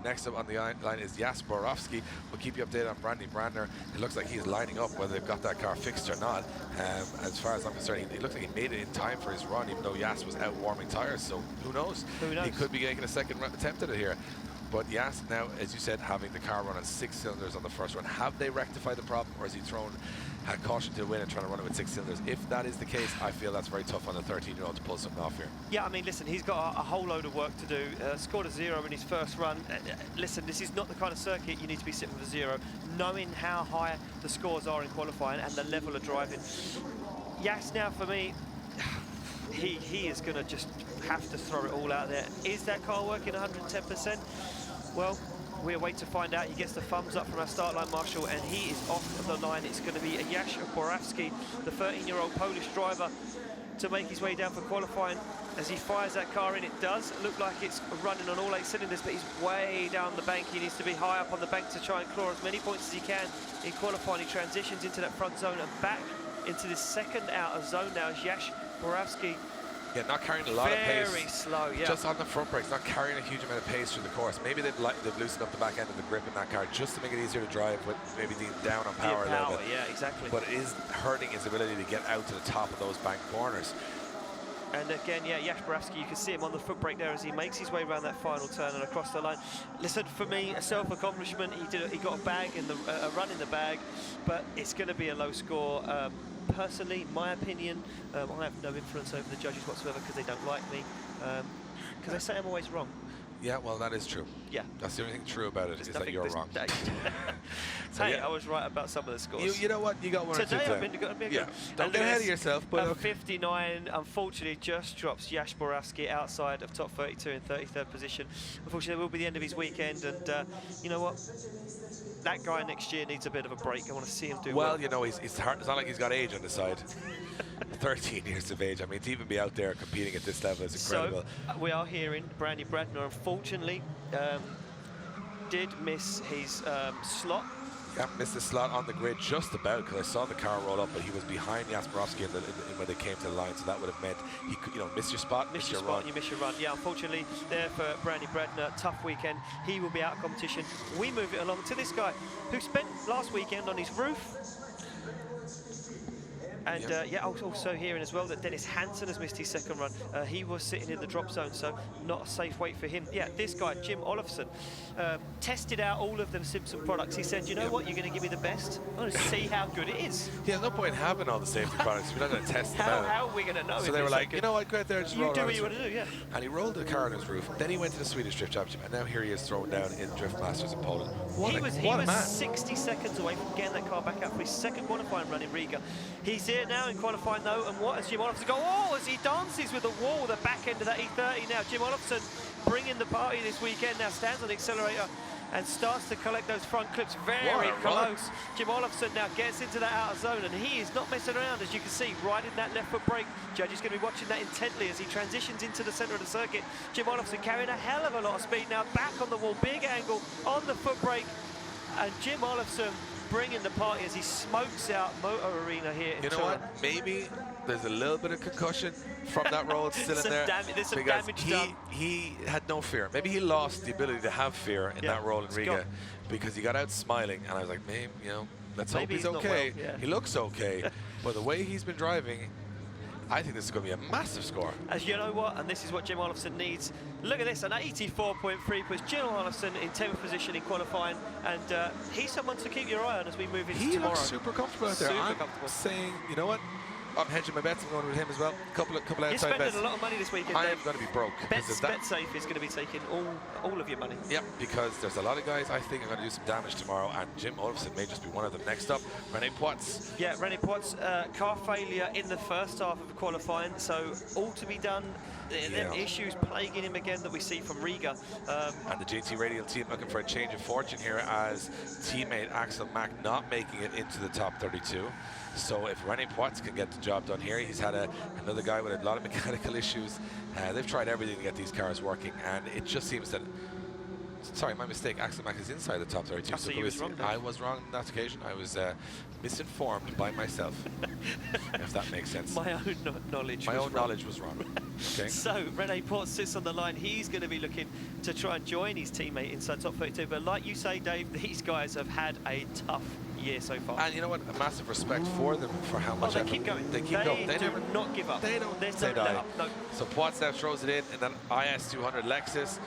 Next up on the line is Jas Borowski. We'll keep you updated on Randy Bradner. It looks like he's lining up whether they've got that car fixed or not. As far as I'm concerned, he looks like he made it in time for his run, even though Jas was out warming tires. So who knows? Who knows? He could be making a second attempt at it here. But Jas now, as you said, having the car run on 6 cylinders on the first run. Have they rectified the problem, or is he thrown caution to the wind and trying to run it with 6 cylinders? If that is the case, I feel that's very tough on the 13-year-old to pull something off here. Yeah, I mean, listen, he's got a whole load of work to do. Scored a 0 in his first run. Listen, this is not the kind of circuit you need to be sitting with a 0, knowing how high the scores are in qualifying and the level of driving. Jas now, for me, he is going to just have to throw it all out there. Is that car working 110%? Well, we await to find out. He gets the thumbs up from our start line marshal, and he is off the line. It's going to be Jas Borowski, the 13-year-old Polish driver, to make his way down for qualifying. As he fires that car in, it does look like it's running on all 8 cylinders, but he's way down the bank. He needs to be high up on the bank to try and claw as many points as he can in qualifying. He transitions into that front zone and back into this second outer zone now as Jas Borowski. Yeah, not carrying a lot of pace. Very slow, yeah. Just on the front brakes, not carrying a huge amount of pace through the course. Maybe they've loosened up the back end of the grip in that car just to make it easier to drive with maybe being down on power a little bit. Yeah, exactly. But it is hurting his ability to get out to the top of those bank corners. And again, yeah, Jas Borowski, you can see him on the foot brake there as he makes his way around that final turn and across the line. Listen, for me, a self-accomplishment. He got a bag in a run in the bag, but it's going to be a low score. Personally, my opinion, I have no influence over the judges whatsoever because they don't like me, because they say I'm always wrong. Yeah, well, that is true. Yeah. That's the only thing true about it, is that you're wrong. So, hey, I was right about some of the scores. You know what? You got one Today or two. I've been good. Yeah. Don't get ahead of yourself. But 59, unfortunately, just drops Jas Borowski outside of top 32 in 33rd position. Unfortunately, it will be the end of his weekend, and you know what? That guy next year needs a bit of a break. I want to see him do well. Well, you know, it's not like he's got age on the side. 13 years of age. I mean, to even be out there competing at this level is incredible. So, we are hearing Randy Bradner, unfortunately, did miss his slot missed the slot on the grid just about, because I saw the car roll up, but he was behind Jasperowski when they came to the line, so that would have meant he could, miss your spot, miss your spot, run. you miss your run. Yeah, unfortunately, there for Brandy Bradner, tough weekend. He will be out of competition. We move it along to this guy who spent last weekend on his roof. And also hearing as well that Dennis Hansen has missed his second run. He was sitting in the drop zone, so not a safe weight for him. Yeah, this guy, Jim Olofsson, tested out all of the Simpson products. He said, you know what, you're going to give me the best. I want to see how good it is. Yeah, no point in having all the safety products. We're not going to test them out. How are we going to know? So they were like, you know what, go out there and just roll do around what you want to do, yeah. And he rolled the car on his roof. Then he went to the Swedish Drift Championship, and now here he is thrown down in Drift Masters in Poland. He was 60 seconds away from getting that car back out for his second qualifying run in Riga. He's here now in qualifying though, and what has Jim Olofsson go? Oh, as he dances with the wall, the back end of that E30 now. Jim Olofsson bringing the party this weekend now, stands on the accelerator and starts to collect those front clips very close. Jim Olofsson now gets into that outer zone, and he is not messing around, as you can see, riding that left foot brake. Judge is going to be watching that intently as he transitions into the centre of the circuit. Jim Olofsson carrying a hell of a lot of speed now, back on the wall, big angle on the foot brake, and Jim Olofsson bringing the party as he smokes out Motoarena here in Toruń. You know what? Maybe there's a little bit of concussion from that roll still in there. There's some because damage done. he had no fear. Maybe he lost the ability to have fear in that roll in Riga because he got out smiling, and I was like, maybe, let's hope he's okay. He looks okay, but the way he's been driving, I think this is going to be a massive score. As you know what, and this is what Jim Olofsson needs. Look at this, an 84.3 puts Jim Olofsson in 10th position in qualifying, and he's someone to keep your eye on as we move into tomorrow. He looks super comfortable out there. I'm saying, you know what? I'm hedging my bets. I'm going with him as well. Couple outside bets. You're spending a lot of money this weekend, I am going to be broke. BetSafe is going to be taking all of your money. Yep, because there's a lot of guys I think are going to do some damage tomorrow, and Jim Olofsson may just be one of them. Next up, René Poit's. Yeah, René Poit's car failure in the first half of qualifying, so all to be done. Them issues plaguing him again that we see from Riga. And the JT Radial team looking for a change of fortune here, as teammate Axel Mack not making it into the top 32. So if René Poit's can get the job done here, he's had another guy with a lot of mechanical issues. They've tried everything to get these cars working, and it just seems that, sorry, my mistake, Axel Mack is inside the top 32. So was wrong, I was wrong on that occasion. I was misinformed by myself, if that makes sense. My own knowledge was wrong. Okay. So René Poit sits on the line. He's going to be looking to try and join his teammate inside top 32. But like you say, Dave, these guys have had a tough year so far. And you know what? A massive respect for them for how much effort. Keep going. They keep going. They do not give up. They don't There's say no die. let up. No. So Poit's now throws it in that IS200 Lexus.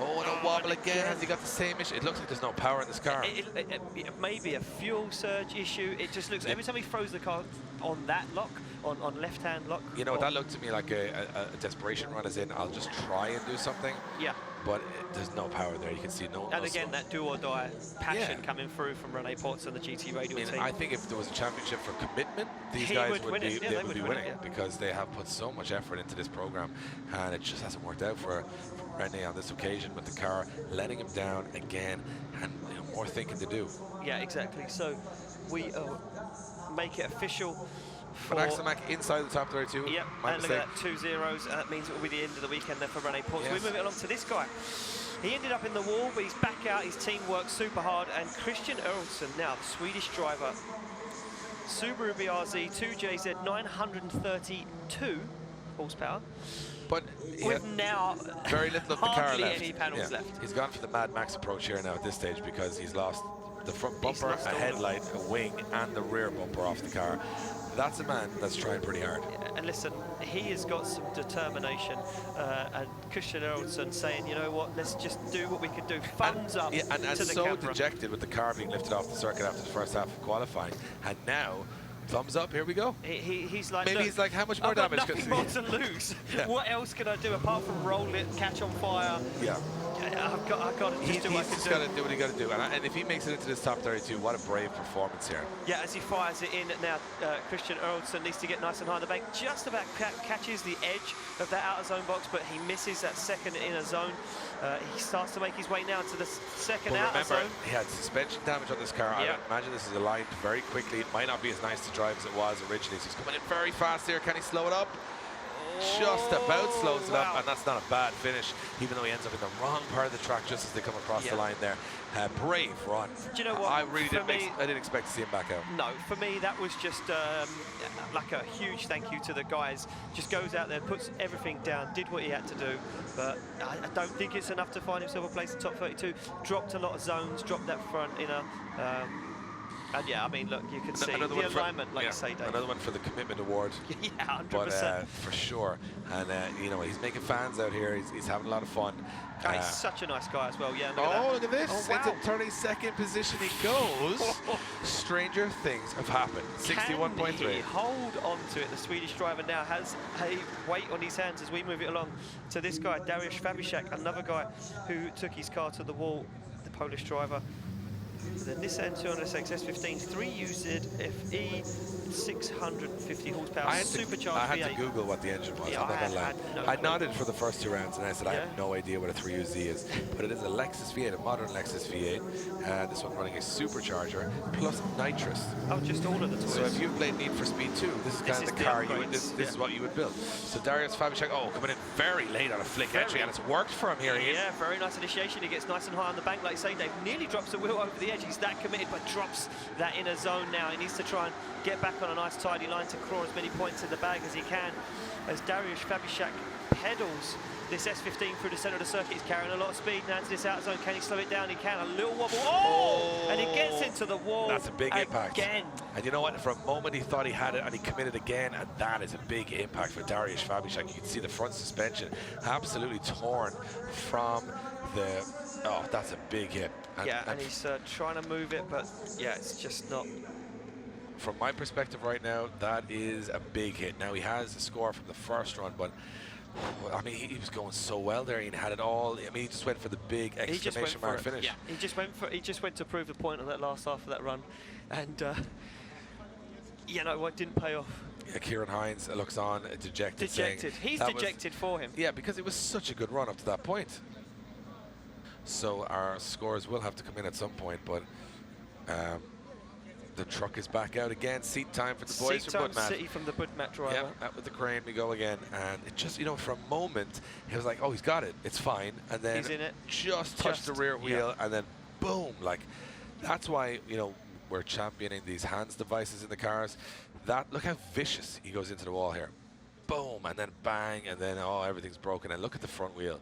Oh, and a wobble again. Has he got the same issue? It looks like there's no power in this car. It may be a fuel surge issue. It just looks, every time he throws the car on that lock, on left-hand lock. You know, that looked to me like a desperation run, as in, I'll just try and do something. Yeah. But there's no power there. You can see no. And again, that do or die passion coming through from René Poit and the GT Radial team. I think if there was a championship for commitment, these guys would be winning it, because they have put so much effort into this program, and it just hasn't worked out for René on this occasion, with the car letting him down again, and more thinking to do. Yeah, exactly. So we make it official. But Axel Mack inside the top 32. Yep, and look at that, 2 zeros, and that means it will be the end of the weekend there for René Poit. So we move it along to this guy. He ended up in the wall, but he's back out. His team worked super hard, and Christian Erlsson, now the Swedish driver, Subaru BRZ 2JZ 932 horsepower. But with now very little of the car left. Any panels left. He's gone for the Mad Max approach here now at this stage, because he's lost the front bumper, a headlight, a wing, and the rear bumper off the car. That's a man that's trying pretty hard. And listen, he has got some determination, and Christian Erlsson saying, you know what, let's just do what we can do. Thumbs up and to the so camera. dejected with the car being lifted off the circuit after the first half of qualifying, and now thumbs up, here we go. He's like, maybe he's like, how much more I've got damage? Nothing more to lose. What else can I do apart from roll it, catch on fire? Yeah. I've got to just do what I can do. He's got to do what he got to do. And if he makes it into this top 32, what a brave performance here. Yeah, as he fires it in now, Christian Erlsson needs to get nice and high on the bank. Just about catches the edge of that outer zone box, but he misses that second inner zone. He starts to make his way now to the second outer zone. Remember, he had suspension damage on this car. I imagine this is aligned very quickly. It might not be as nice to drive as it was originally. So he's coming in very fast here. Can he slow it up? just about slows it up, and that's not a bad finish, even though he ends up in the wrong part of the track just as they come across the line there. Brave run. Do you know what? I really didn't expect to see him back out. No, for me that was just like a huge thank you to the guys. Just goes out there, puts everything down, did what he had to do, but I don't think it's enough to find himself a place in top 32. Dropped a lot of zones, dropped that front inner. And yeah, I mean, look, you can see the alignment, like you say, Dave. Another one for the commitment award. Yeah, 100%. But for sure. And, you know, he's making fans out here. He's having a lot of fun. He's such a nice guy as well. Yeah. Look at this. Oh, wow. Into 32nd position he goes. Stranger things have happened. 61.3. Can he hold on to it? The Swedish driver now has a weight on his hands as we move it along to this guy, Dariusz Fabishak, another guy who took his car to the wall, the Polish driver. The Nissan 200SX S15, 3 used FE, 650 horsepower, supercharged I had V8. to Google what the engine was. Yeah, I nodded for the first 2 rounds, and I said I have no idea what a 3UZ is, but it is a Lexus V8, a modern Lexus V8. This one running a supercharger plus nitrous. Oh, just all of the toys. So if you've played Need for Speed 2, this is kind of the car you would. This is what you would build. So Dariusz Fabishak, coming in very late on a flick entry, and it's worked for him here. Yeah, very nice initiation. He gets nice and high on the bank, like you say, Dave. Nearly drops the wheel over the edge. He's that committed, but drops that inner zone now. He needs to try and get back on a nice tidy line to claw as many points in the bag as he can. As Dariusz Fabishak pedals this S15 through the centre of the circuit, he's carrying a lot of speed now into this out zone. Can he slow it down? He can. A little wobble. Oh! And he gets into the wall. That's a big impact. Again. And you know what? For a moment he thought he had it, and he committed again, and that is a big impact for Dariusz Fabishak. You can see the front suspension absolutely torn from the. Oh, that's a big hit. And he's trying to move it, but yeah, it's just not. From my perspective right now, that is a big hit. Now, he has a score from the first run, but I mean, he was going so well there. He had it all. I mean, he just went for the big exclamation mark finish. Yeah, he just went to prove the point on that last half of that run, and you know what, didn't pay off. Yeah, Kieran Hines looks on dejected. He's dejected for him. Yeah, because it was such a good run up to that point. So our scores will have to come in at some point, but the truck is back out again. Seat time for the boys from Budmat. City from the Budmat driver. Yeah, out with the crane we go again, and it just, you know, for a moment he was like, oh, he's got it, it's fine, and then he's in it. Just touched the rear wheel, and then boom, like, that's why, you know, we're championing these hands devices in the cars. That, look how vicious he goes into the wall here. Boom, and then bang, and then everything's broken, and look at the front wheel.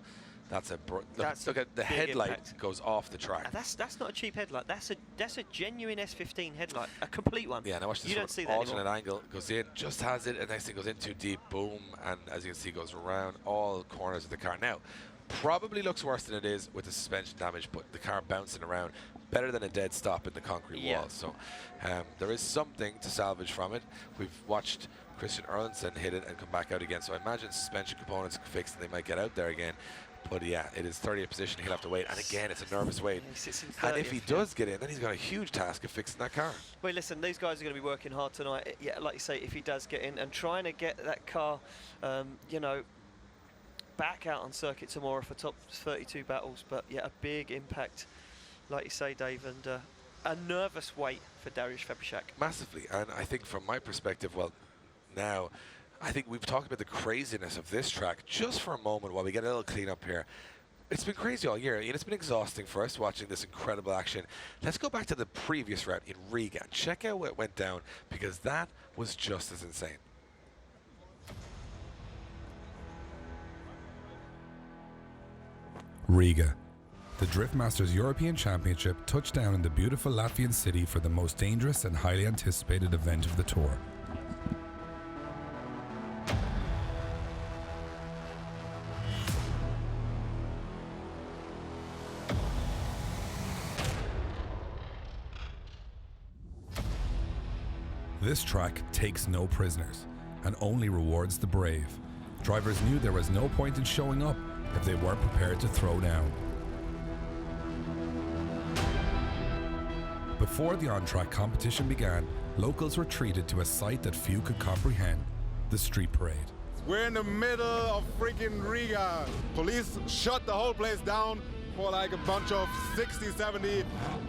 Look at the headlight impact. Goes off the track. That's not a cheap headlight. That's a genuine S15 headlight, a complete one. Yeah, now watch this. You don't see that alternate anymore. Angle goes in, just has it, and next thing goes in too deep, boom, and as you can see, goes around all corners of the car. Now, probably looks worse than it is with the suspension damage, but the car bouncing around, better than a dead stop in the concrete wall. So there is something to salvage from it. We've watched Christian Erlandson hit it and come back out again, so I imagine suspension components fixed and they might get out there again. But yeah, it is 30th position, he'll have to wait, and again, it's a nervous wait. And if he does get in, then he's got a huge task of fixing that car. Well, listen, these guys are going to be working hard tonight. Yeah, like you say, if he does get in, and trying to get that car, you know, back out on circuit tomorrow for top 32 battles. But yeah, a big impact, like you say, Dave, and a nervous wait for Dariusz Fabishak. Massively, and I think from my perspective, well, now, I think we've talked about the craziness of this track just for a moment while we get a little clean up here. It's been crazy all year, and it's been exhausting for us watching this incredible action. Let's go back to the previous round in Riga and check out what it went down, because that was just as insane. Riga. The Drift Masters European Championship touched down in the beautiful Latvian city for the most dangerous and highly anticipated event of the tour. This track takes no prisoners and only rewards the brave. Drivers knew there was no point in showing up if they weren't prepared to throw down. Before the on-track competition began, locals were treated to a sight that few could comprehend: the street parade. We're in the middle of freaking Riga. Police shut the whole place down for like a bunch of 60, 70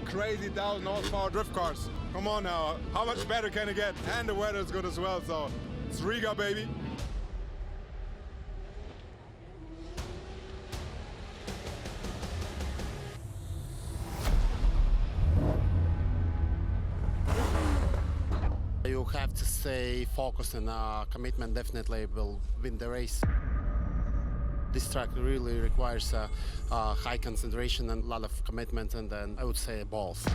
crazy 1,000 horsepower drift cars. Come on now, how much better can it get? And the weather is good as well, so it's Riga, baby. You have to stay focused, and commitment definitely will win the race. This track really requires high concentration and a lot of commitment, and then I would say balls.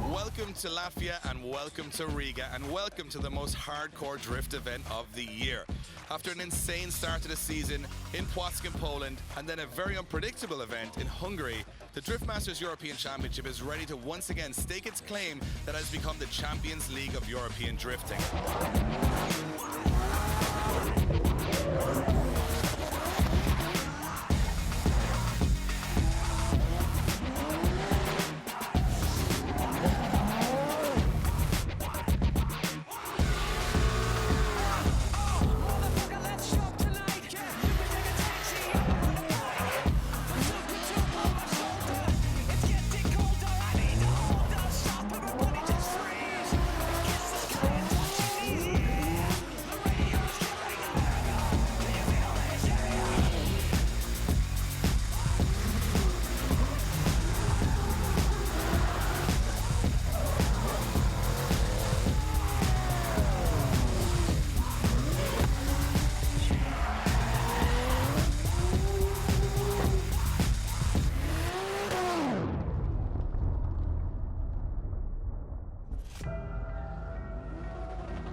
Welcome to Latvia and welcome to Riga and welcome to the most hardcore drift event of the year. After an insane start to the season in Płock in Poland and then a very unpredictable event in Hungary, the Drift Masters European Championship is ready to once again stake its claim that has become the Champions League of European drifting.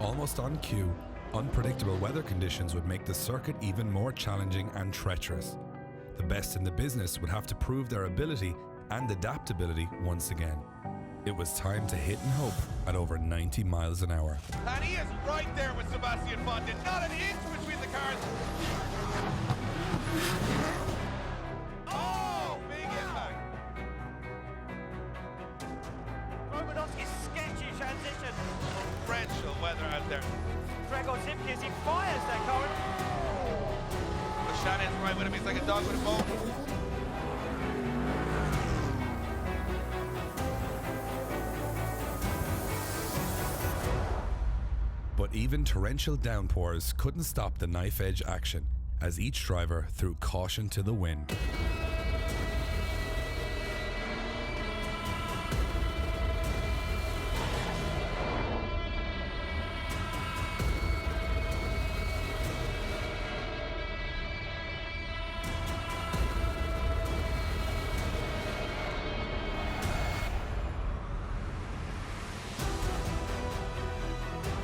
Almost on cue, unpredictable weather conditions would make the circuit even more challenging and treacherous. The best in the business would have to prove their ability and adaptability once again. It was time to hit and hope at over 90 miles an hour. And he is right there with Sebastian Fonte, not an inch between the cars. Oh, big impact. Romanovski's sketchy transition. Torrential weather out there. Gregor Zipke as he fires that current. Shannon's right with him, he's like a dog with a bone. But even torrential downpours couldn't stop the knife-edge action, as each driver threw caution to the wind.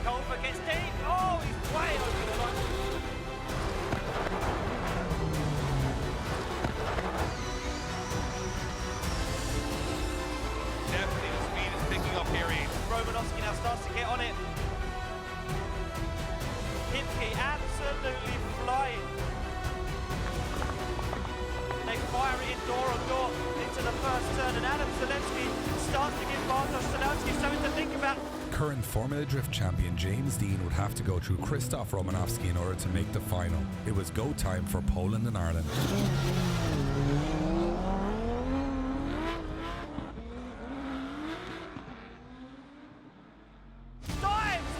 Colfer gets deep. Oh, he's way over the line. Definitely the speed is picking up here, Ian. Romanovski now starts to get on it. Hipke absolutely flying. They fire it in door on door into the first turn, and Adam Zalewski starts to give Bartosz Sadowski something to think about. Current Formula Drift champion James Dean would have to go through Krzysztof Romanowski in order to make the final. It was go time for Poland and Ireland. Dives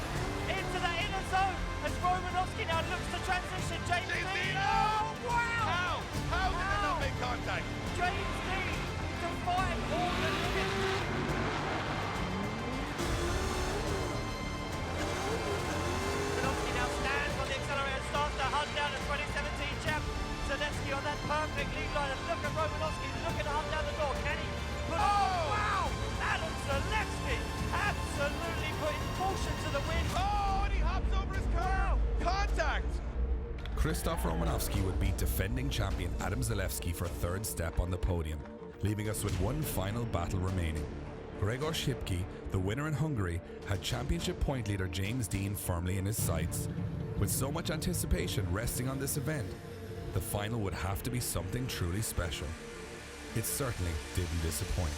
into the inner zone as Romanovski now looks to transition. James Dean. Oh, wow! How did they not make contact? James Dean defying all the limits. Romanovski now stands on the accelerator and starts to hunt down the 2017 champ. Zalewski on that perfect lead line, and look at Romanovski looking to hunt down the door. Can he? Wow! Adam Zalewski absolutely putting caution to the wind. Oh, and he hops over his car. Contact! Krzysztof Romanowski would beat defending champion Adam Zalewski for third step on the podium, leaving us with one final battle remaining. Gregor Szybki, the winner in Hungary, had championship point leader James Dean firmly in his sights. With so much anticipation resting on this event, the final would have to be something truly special. It certainly didn't disappoint.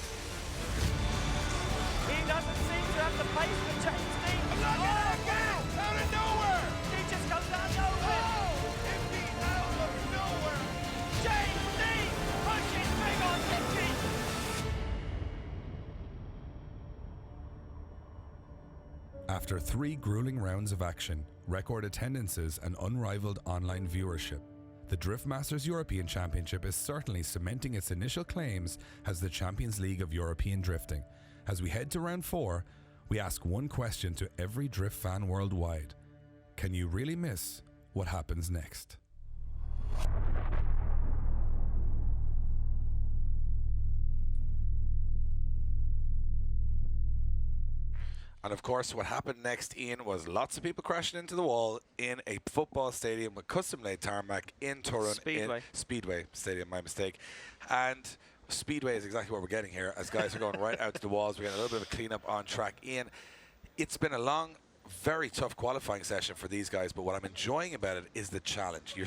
He doesn't seem to have the pace for James Dean. Look at that! Out of nowhere! He just comes out of nowhere. Hipke out of nowhere! James Dean pushes big on Hipke. After 3 grueling rounds of action, record attendances and unrivaled online viewership, the Drift Masters European Championship is certainly cementing its initial claims as the Champions League of European drifting. As we head to round 4, we ask one question to every drift fan worldwide. Can you really miss what happens next? And of course, what happened next, Ian, was lots of people crashing into the wall in a football stadium with custom-made tarmac in Toruń. Speedway Stadium, my mistake. And Speedway is exactly what we're getting here, as guys are going right out to the walls. We're getting a little bit of a cleanup on track. Ian, it's been a long, very tough qualifying session for these guys, but what I'm enjoying about it is the challenge. You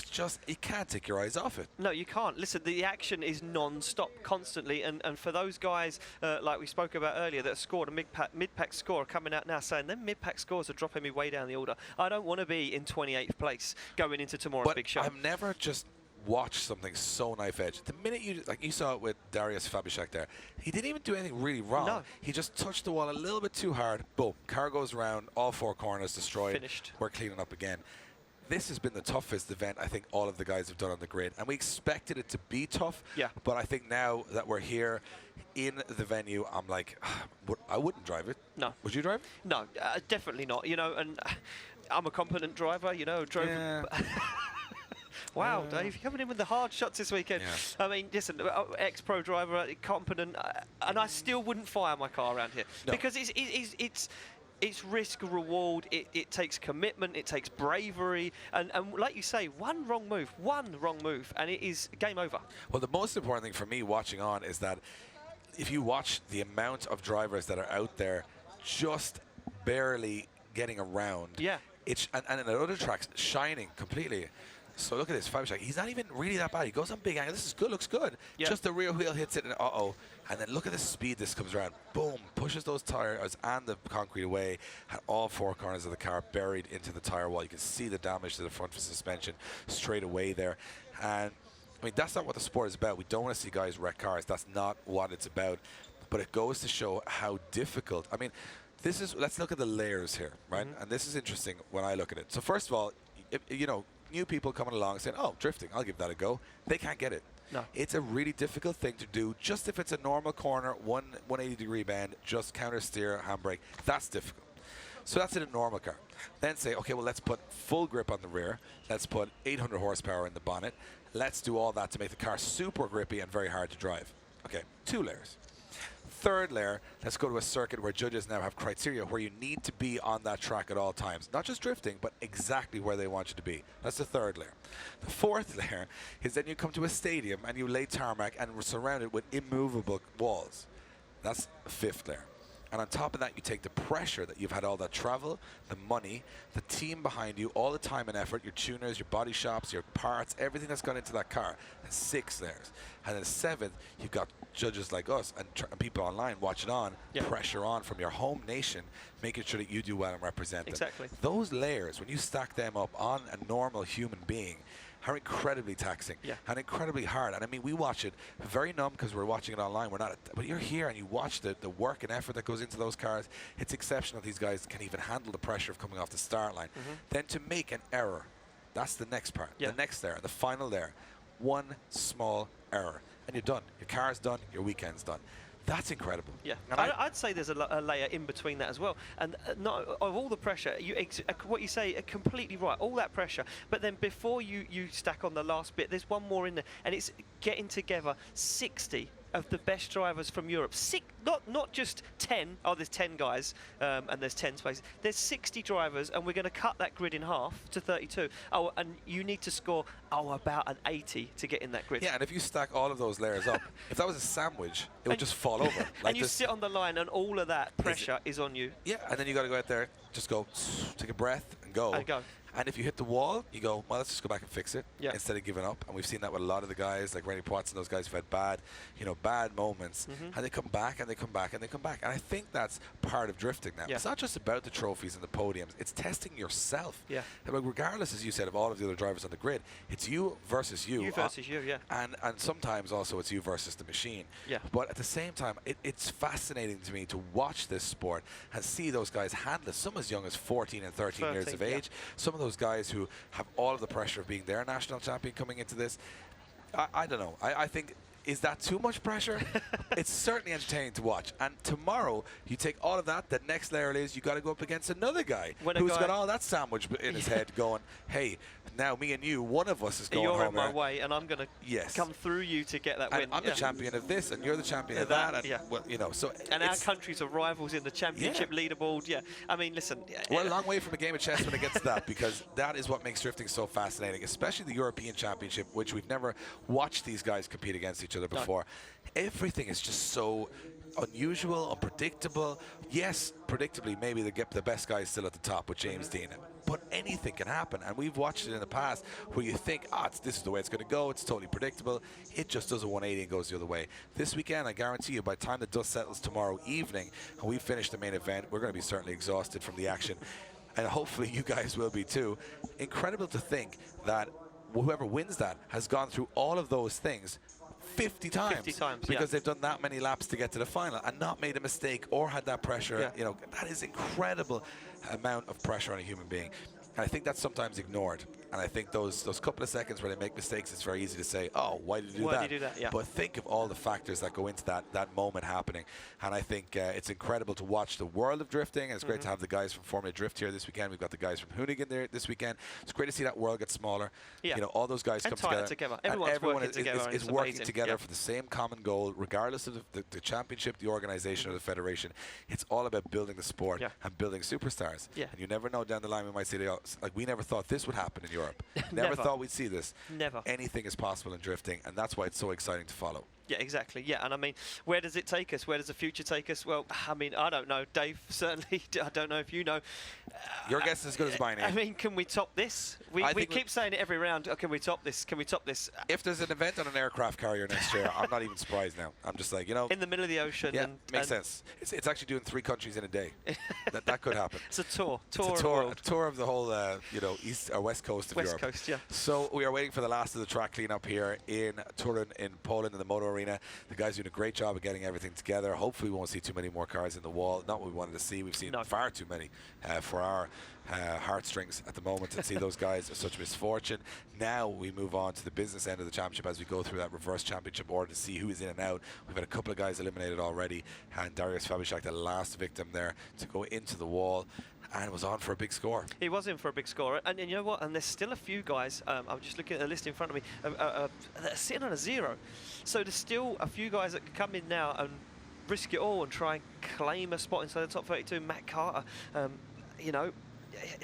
can't take your eyes off it. No, you can't. Listen, the action is non-stop, constantly, and for those guys, like we spoke about earlier, that scored a mid-pack score, coming out now saying, them mid-pack scores are dropping me way down the order. I don't want to be in 28th place going into tomorrow's big show. I've never just watched something so knife-edge. The minute you saw it with Darius Fabishek there, he didn't even do anything really wrong. No. He just touched the wall a little bit too hard. Boom, car goes around, all 4 corners destroyed. Finished. We're cleaning up again. This has been the toughest event I think all of the guys have done on the grid, and we expected it to be tough. Yeah. But I think now that we're here in the venue, I'm like, I wouldn't drive it. No. Would you drive it? No, definitely not. You know, and I'm a competent driver. You know, drove. Yeah. Wow, Dave, you're coming in with the hard shots this weekend. Yeah. I mean, listen, ex-pro driver, competent, and I still wouldn't fire my car around here because it's risk reward. It takes commitment. It takes bravery, and like you say, one wrong move, and it is game over. Well, the most important thing for me watching on is that if you watch the amount of drivers that are out there just barely getting around, and in the other tracks shining completely. So look at this, Fabishek. He's not even really that bad. He goes on big angle. This is good, looks good. Just the rear wheel hits it, and and then look at the speed this comes around. Boom, pushes those tires and the concrete away. Had all 4 corners of the car buried into the tire wall. You can see the damage to the front suspension straight away there. And I mean, that's not what the sport is about. We don't want to see guys wreck cars. That's not what it's about. But it goes to show how difficult. I mean, let's look at the layers here, right? And this is interesting when I look at it. So first of all, you know, new people coming along saying, oh, drifting, I'll give that a go. They can't get it. No. It's a really difficult thing to do. Just if it's a normal corner, 180-degree bend, just counter steer, handbrake, that's difficult. So that's in a normal car. Then say, okay, well, let's put full grip on the rear. Let's put 800 horsepower in the bonnet. Let's do all that to make the car super grippy and very hard to drive. Okay, 2 layers. Third layer, let's go to a circuit where judges now have criteria where you need to be on that track at all times. Not just drifting, but exactly where they want you to be. That's the 3rd layer. The 4th layer is then you come to a stadium and you lay tarmac and we're surrounded with immovable walls. That's the 5th layer. And on top of that, you take the pressure that you've had all that travel, the money, the team behind you, all the time and effort, your tuners, your body shops, your parts, everything that's gone into that car. That's 6 layers. And then 7th, you've got judges like us and people online watching on, pressure on from your home nation, making sure that you do well and represent them. Exactly. Those layers, when you stack them up on a normal human being, are incredibly taxing and incredibly hard. And I mean, we watch it very numb because we're watching it online. We're not, but you're here and you watch the work and effort that goes into those cars. It's exceptional. These guys can even handle the pressure of coming off the start line. Then to make an error, that's the next part. The next layer, the final layer, one small error, and you're done. Your car's done. Your weekend's done. That's incredible. Yeah, I'd say there's a layer in between that as well. And not of all the pressure, what you say, completely right. All that pressure, but then before you stack on the last bit, there's one more in there, and it's getting together 60 of the best drivers from Europe. Not just 10. Oh, there's 10 guys, and there's 10 spaces. There's 60 drivers, and we're going to cut that grid in half to 32. Oh, and you need to score about an 80 to get in that grid. Yeah, and if you stack all of those layers up, if that was a sandwich, it would just fall over. Like and you sit on the line, and all of that pressure is on you. Yeah, and then you got to go out there, just go, take a breath, and go. And if you hit the wall, you go, well, let's just go back and fix it instead of giving up. And we've seen that with a lot of the guys, like Rennie Potts and those guys who've had bad moments. And they come back and they come back and they come back. And I think that's part of drifting now. It's not just about the trophies and the podiums. It's testing yourself. Yeah. Like, regardless, as you said, of all of the other drivers on the grid, it's you versus you. You versus you, yeah. And sometimes also it's you versus the machine. Yeah. But at the same time, it's fascinating to me to watch this sport and see those guys handle it. Some as young as 14 and 13 years of age. Some of of those guys who have all of the pressure of being their national champion coming into this. I don't know. I think, is that too much pressure? It's certainly entertaining to watch. And tomorrow, you take all of that, the next layer is you got to go up against another guy who's got all that sandwich in his head going, hey, now me and you, one of us is going home. You're in my way, and I'm going to come through you to get that win. I'm the champion of this, and you're the champion of that. And, well, you know, so and our countries are rivals in the championship leaderboard. Yeah, I mean, listen. We're a long way from a game of chess when it gets to that, because that is what makes drifting so fascinating, especially the European Championship, which we've never watched these guys compete against each other before. Everything is just so unusual, unpredictable. Yes, predictably, maybe the best guy is still at the top with James Dean. But anything can happen, and we've watched it in the past where you think, this is the way it's going to go, it's totally predictable. It just does a 180 and goes the other way. This weekend, I guarantee you, by the time the dust settles tomorrow evening and we finish the main event, we're going to be certainly exhausted from the action, and hopefully you guys will be too. Incredible to think that whoever wins that has gone through all of those things 50 times. 50 times, because they've done that many laps to get to the final and not made a mistake or had that pressure. You know, that is incredible amount of pressure on a human being. And I think that's sometimes ignored. And I think those couple of seconds where they make mistakes, it's very easy to say, oh, why did you do that? Why did you do that? Yeah. But think of all the factors that go into that moment happening. And I think it's incredible to watch the world of drifting. And it's great to have the guys from Formula Drift here this weekend. We've got the guys from Hungary there this weekend. It's great to see that world get smaller. Yeah. You know, all those guys and come together. Everyone's working together. Is working together for the same common goal, regardless of the championship, the organization, or the federation. It's all about building the sport and building superstars. Yeah. And you never know, down the line we might say, like, we never thought this would happen in Europe. Never thought we'd see this. Never. Anything is possible in drifting, and that's why it's so exciting to follow. Yeah, exactly. Yeah, and I mean, where does it take us? Where does the future take us? Well, I mean, I don't know. Dave, certainly, I don't know if you know. Your guess is as good as mine. I mean, can we top this? We keep saying it every round. Oh, can we top this? Can we top this? If there's an event on an aircraft carrier next year, I'm not even surprised now. I'm just like, you know. In the middle of the ocean. Yeah, makes sense. It's actually doing 3 countries in a day. that could happen. It's a tour. A tour of the whole, you know, east or west coast of Europe. West coast, yeah. So we are waiting for the last of the track cleanup here in Toruń in Poland in the Motoarena. The guys doing a great job of getting everything together. Hopefully we won't see too many more cars in the wall. Not what we wanted to see. We've seen far too many for our heartstrings at the moment, and see those guys are such misfortune. Now we move on to the business end of the championship as we go through that reverse championship order to see who is in and out. We've had a couple of guys eliminated already, and Darius Fabiszak, the last victim there to go into the wall, and was on for a big score. He was in for a big score, and you know what? And there's still a few guys. I'm just looking at the list in front of me that are sitting on a 0. So there's still a few guys that can come in now and risk it all and try and claim a spot inside the top 32. Matt Carter, you know,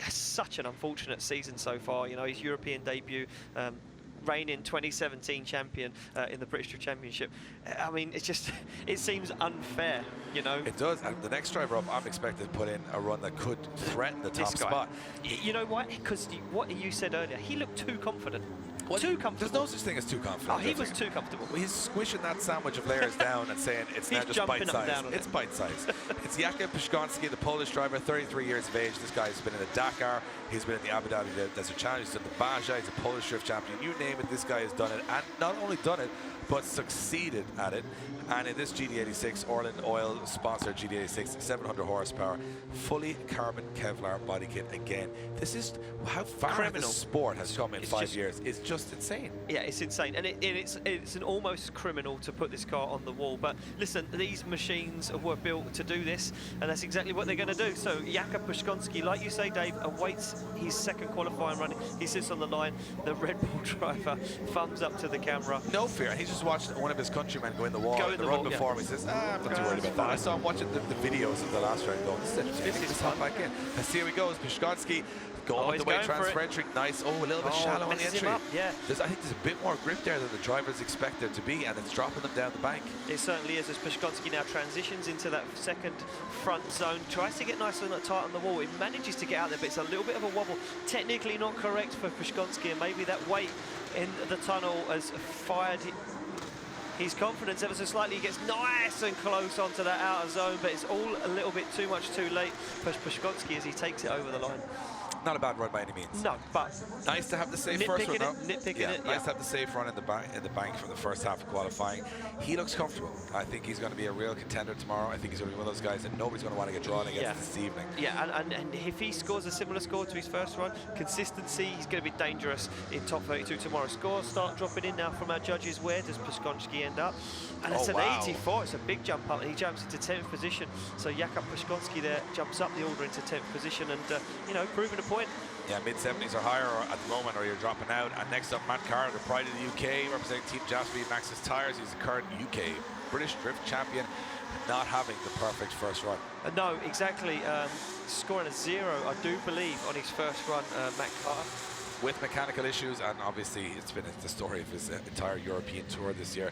such an unfortunate season so far. You know, his European debut. Reigning 2017 champion in the British Drift Championship. I mean, it seems unfair, you know. It does, and the next driver up, I'm expected to put in a run that could threaten the top spot. You know why? Because what you said earlier, he looked too confident. Too comfortable. There's no such thing as too confident. Oh, he was too comfortable. He's squishing that sandwich of layers down and saying it's now just bite-sized. It's bite-sized. It's Jakub Piszczonski, the Polish driver, 33 years of age. This guy's been in the Dakar. He's been in the Abu Dhabi Desert Challenge. He's done the Baja. He's a Polish drift champion. You name it, this guy has done it. And not only done it, but succeeded at it. And in this GD86, Orland Oil sponsored GD86, 700 horsepower, fully carbon Kevlar body kit again. This is how far this sport has come in 5 years. It's just insane. Yeah, it's insane. And it's an almost criminal to put this car on the wall. But listen, these machines were built to do this, and that's exactly what they're going to do. So Jakub Piszczonski, like you say, Dave, awaits his second qualifying run. He sits on the line. The Red Bull driver, thumbs up to the camera. No fear. He's just watched one of his countrymen go in the wall. The run before him, he says, I'm not too worried about that. I saw him watching the videos of the last round going, this is hop back in. And see, here he goes, Piszczonski going up the way, transfer entry, nice. Oh, a little bit shallow on the entry. Yeah. I think there's a bit more grip there than the drivers expected to be, and it's dropping them down the bank. It certainly is, as Piszczonski now transitions into that second front zone, tries to get nice and tight on the wall. He manages to get out there, but it's a little bit of a wobble. Technically not correct for Piszczonski, and maybe that weight in the tunnel has fired his confidence ever so slightly. He gets nice and close onto that outer zone, but it's all a little bit too much too late for Piszczonski as he takes it over the line. not a bad run by any means. No, but nice to have the safe first run. Nitpicking it. Nice to have the safe run in the bank from the first half of qualifying. He looks comfortable. I think he's going to be a real contender tomorrow. I think he's going to be one of those guys that nobody's going to want to get drawn against this evening. Yeah, and if he scores a similar score to his first run, consistency, he's going to be dangerous in top 32 tomorrow. Scores start dropping in now from our judges. Where does Pszczonski end up? And it's an 84. It's a big jump up, and he jumps into 10th position. So Jakub Pszczonski there jumps up the order into 10th position, and you know, proving a point. Yeah, mid-70s or higher at the moment, or you're dropping out. And next up, Matt Carr, the pride of the UK, representing Team Jasper Maxxis Tyres. He's the current UK British Drift champion, not having the perfect first run. No, exactly. Scoring a 0, I do believe, on his first run, Matt Carr. With mechanical issues, and obviously it's been the story of his entire European tour this year.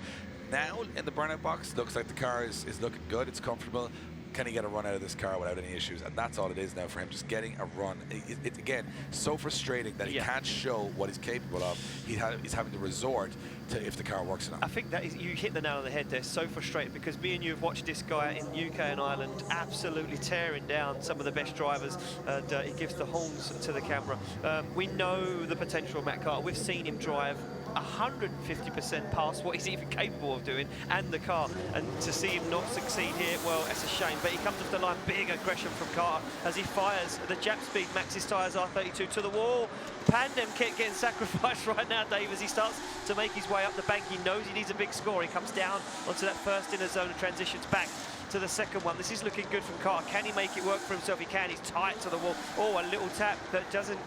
Now, in the burnout box, looks like the car is looking good, it's comfortable. Can he get a run out of this car without any issues? And that's all it is now for him, just getting a run. It's again, so frustrating that he can't show what he's capable of. He's having to resort to if the car works or not. I think that is, you hit the nail on the head there. So frustrating, because me and you have watched this guy in UK and Ireland absolutely tearing down some of the best drivers, and he gives the horns to the camera. We know the potential of Matt Carr. We've seen him drive 150% past what he's even capable of doing, and the car, and to see him not succeed here, well, it's a shame. But he comes off the line, big aggression from Carr as he fires the Jap Speed Maxxis tyres R32 to the wall. Pandem kit getting sacrificed right now, Dave, as he starts to make his way up the bank. He knows he needs a big score. He comes down onto that first inner zone and transitions back to the second one. This is looking good from Carr. Can he make it work for himself? He can. He's tight to the wall. Oh, a little tap that doesn't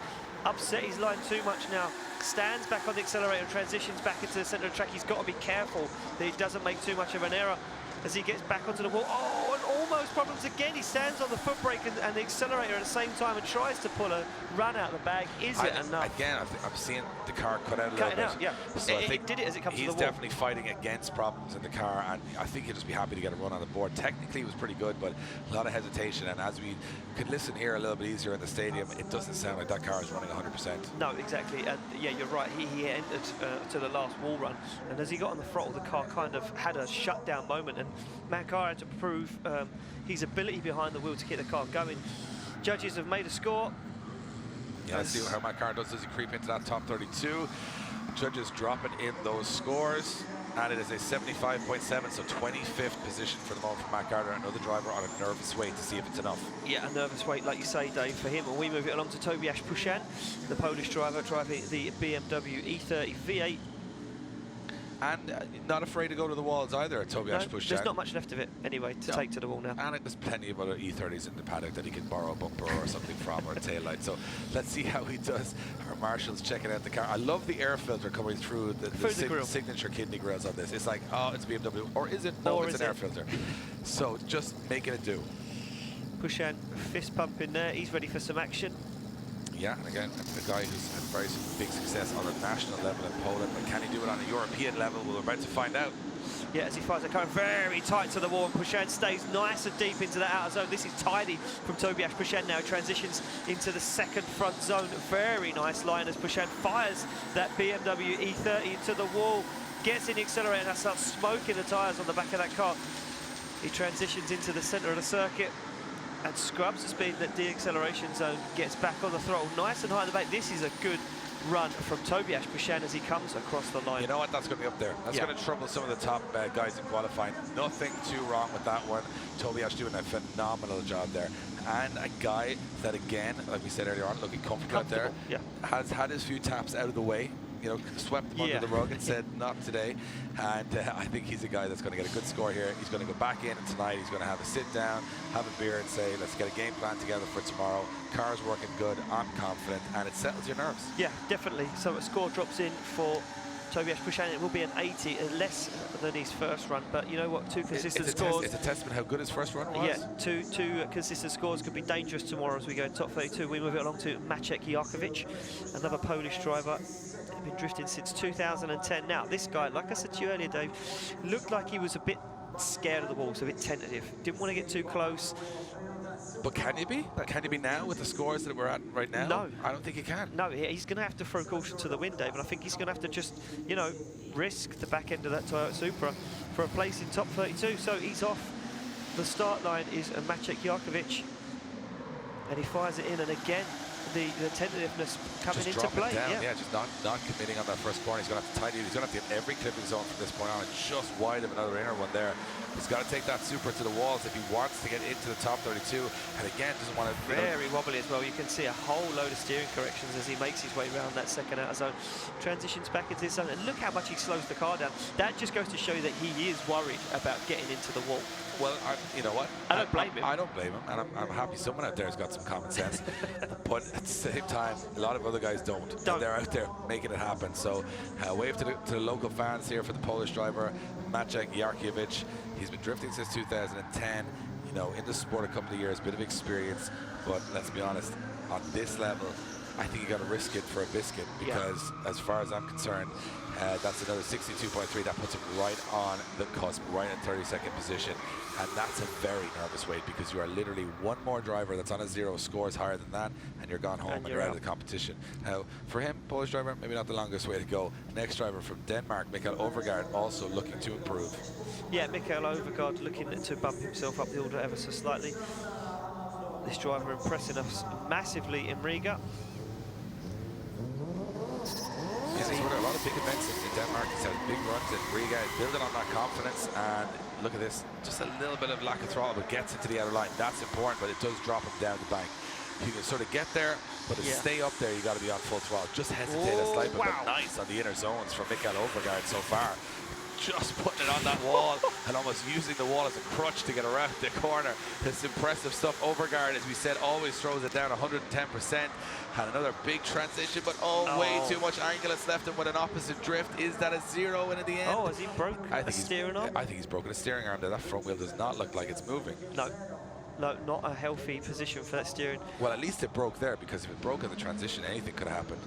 upset his line too much now. Stands back on the accelerator and transitions back into the centre of the track. He's got to be careful that he doesn't make too much of an error as he gets back onto the wall. Oh, and almost problems again. He stands on the foot brake and the accelerator at the same time and tries to pull a run out of the bag. Is it enough? Again, I'm seeing the car cut out a little bit. Out, yeah. So I think it did it as it comes to the wall. He's definitely fighting against problems in the car, and I think he'll just be happy to get a run on the board. Technically, it was pretty good, but a lot of hesitation. And as we could listen here a little bit easier in the stadium, it doesn't sound like that car is running 100%. No, exactly. And yeah, you're right. He entered to the last wall run, and as he got on the throttle, the car kind of had a shutdown moment, and Matt Carr had to prove his ability behind the wheel to get the car going. Judges have made a score. Yeah, let's see how Matt Carr does as he creep into that top 32. Judges dropping in those scores, and it is a 75.7, so 25th position for the moment for Matt Carr. Another driver on a nervous wait to see if it's enough. Yeah, a nervous wait, like you say, Dave, for him. And we move it along to Tobiasz Puszan, the Polish driver driving the BMW E30 V8. And not afraid to go to the walls either, Tobiasz Puszan. There's not much left of it anyway to take to the wall now. And there's plenty of other E30s in the paddock that he can borrow a bumper or something from, or a taillight. So let's see how he does. Our marshal's checking out the car. I love the air filter coming through the signature kidney grills on this. It's like, oh, it's BMW. Or is it? No, it's an air filter. So just making it do. Puszan fist pump in there. He's ready for some action. Yeah, and again, a guy who's had very big success on a national level in Poland, but can he do it on a European level? We're about to find out. Yeah, as he fires the car very tight to the wall, and Puszan stays nice and deep into that outer zone. This is tidy from Tobiasz Puszan now. Transitions into the second front zone. Very nice line as Puszan fires that BMW E30 to the wall, gets in the accelerator and starts smoking the tyres on the back of that car. He transitions into the centre of the circuit and scrubs the speed in that de-acceleration zone, gets back on the throttle, nice and high in the back. This is a good run from Tobiasz Puszan as he comes across the line. You know what, that's going to be up there. That's going to trouble some of the top guys in qualifying. Nothing too wrong with that one. Tobiasz doing a phenomenal job there. And a guy that, again, like we said earlier on, looking comfortable out there, has had his few taps out of the way. You know, swept them under the rug and said, not today. And I think he's a guy that's going to get a good score here. He's going to go back in tonight. He's going to have a sit down, have a beer and say, let's get a game plan together for tomorrow. Car's working good. I'm confident. And it settles your nerves. Yeah, definitely. So a score drops in for Tobiasz Puszan. It will be an 80, less than his first run. But you know what? Two consistent scores. It's a testament how good his first run was. Yeah, two consistent scores could be dangerous tomorrow as we go in top 32. We move it along to Maciek Jakovic, another Polish driver. Been drifting since 2010. Now, this guy, like I said to you earlier, Dave, looked like he was a bit scared of the walls, a bit tentative. Didn't want to get too close. But can he be? Can he be now with the scores that we're at right now? No. I don't think he can. No, he's going to have to throw caution to the wind, Dave, and I think he's going to have to just, you know, risk the back end of that Toyota Supra for a place in top 32. So he's off. The start line is Maciek Jakovic, and he fires it in, and again, the tentativeness coming just into play. Down. Yeah, just not committing on that first corner. He's going to have to tidy it. He's going to have to get every clipping zone from this point on. It's just wide of another inner one there. He's got to take that super to the walls if he wants to get into the top 32. And again, doesn't want to... Very wobbly as well. You can see a whole load of steering corrections as he makes his way around that second outer zone. Transitions back into his zone. And look how much he slows the car down. That just goes to show you that he is worried about getting into the wall. Well, you know what? I don't blame him. I don't blame him, and I'm happy someone out there has got some common sense. But at the same time, a lot of other guys don't. And they're out there making it happen. So, wave to the local fans here for the Polish driver, Maciej Jarkiewicz. He's been drifting since 2010. You know, in the sport a couple of years, bit of experience. But let's be honest, on this level, I think you got to risk it for a biscuit because, as far as I'm concerned, that's another 62.3. That puts him right on the cusp, right in 32nd position. And that's a very nervous weight because you are literally one more driver that's on a 0, scores higher than that, and you're gone home and you're out of the competition. Now, for him, Polish driver, maybe not the longest way to go. Next driver from Denmark, Mikael Overgaard, also looking to improve. Yeah, Mikael Overgaard looking to bump himself up the order ever so slightly. This driver impressing us massively in Riga. Yes, he's won a lot of big events in Denmark. He's had big runs in Riga, building on that confidence. And look at this, just a little bit of lack of throttle, but gets into the outer line. That's important, but it does drop him down the bank. You can sort of get there, but to stay up there, you got to be on full throttle. Just hesitate a slight bit, but nice on the inner zones from Mikael Overgaard so far. Just putting it on that wall and almost using the wall as a crutch to get around the corner. This impressive stuff. Overgaard, as we said, always throws it down 110%. Had another big transition, but way too much angle. It's left him with an opposite drift. Is that a 0 in at the end? Oh, has he broke a steering arm? I think he's broken a steering arm there. That front wheel does not look like it's moving. No, not a healthy position for that steering. Well, at least it broke there, because if it broke in the transition, anything could have happened.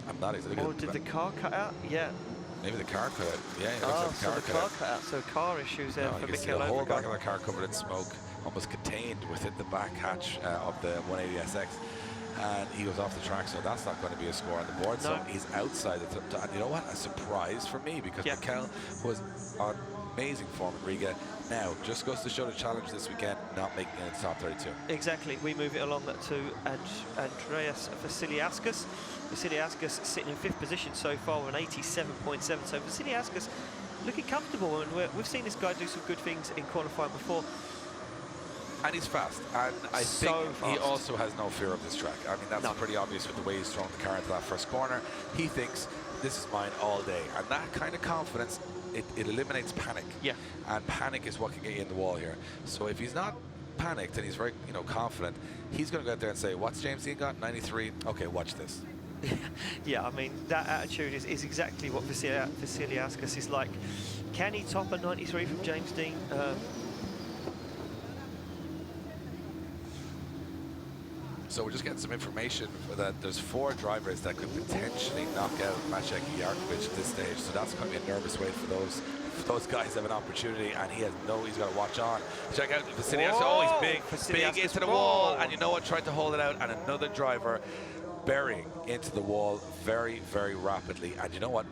I'm not exactly. Oh, did the car cut out? Yeah. Maybe the car cut out. Yeah, so the car cut out. So car issues there for Mikael Overgaard. The whole back of the car covered in smoke, almost contained within the back hatch of the 180SX. And he goes off the track, so that's not going to be a score on the board. So he's outside the and you know what? A surprise for me, because Mikael was on amazing form in Riga. Now, just goes to show the challenge this weekend, not making it in the top 32. Exactly. We move it along to Andreas Vasiliauskas. Vasiliauskas sitting in 5th position so far with an 87.7. So Vasiliauskas looking comfortable, and we've seen this guy do some good things in qualifying before. And he's fast, and I think he also has no fear of this track. I mean, that's pretty obvious with the way he's thrown the car into that first corner. He thinks, this is mine all day, and that kind of confidence, it eliminates panic. Yeah. And panic is what can get you in the wall here. So if he's not panicked and he's very, confident, he's going to go out there and say, what's James Dean got? 93. Okay, watch this. Yeah, I mean, that attitude is exactly what Vasiliauskas is like. Can he top a 93 from James Dean? So we're just getting some information that there's 4 drivers that could potentially knock out Maciej Jarkiewicz at this stage. So that's going to be a nervous wait for those. If those guys have an opportunity, and he's got to watch on. Check out Vasiliauskas. Oh, he's big into the wall, and you know what? Tried to hold it out, and another driver burying into the wall very, very rapidly. And you know what?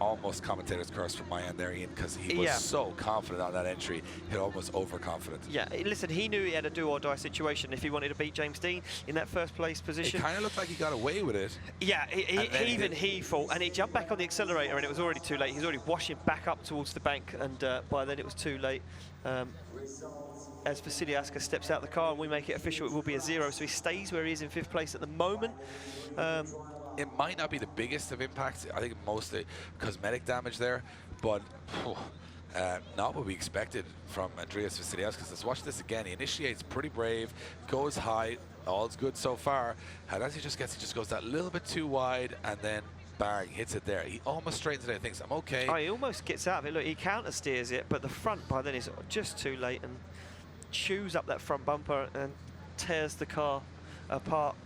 Almost commentator's curse from my end there, Ian, because he was so confident on that entry, hit almost overconfident. Yeah, listen, he knew he had a do-or-die situation if he wanted to beat James Dean in that first place position. It kind of looked like he got away with it. Yeah, he thought, and he jumped back on the accelerator, and it was already too late. He's already washing back up towards the bank, and by then it was too late. As Vasiliauskas steps out the car and we make it official, it will be a 0, so he stays where he is in 5th place at the moment. It might not be the biggest of impacts. I think mostly cosmetic damage there, but not what we expected from Andreas Vasiliauskas. Let's watch this again. He initiates pretty brave, goes high, all's good so far, and as he just goes that little bit too wide, and then bang, hits it there. He almost straightens it out and thinks, I'm okay. Oh, he almost gets out of it. Look, he counter steers it, but the front by then is just too late and chews up that front bumper and tears the car apart.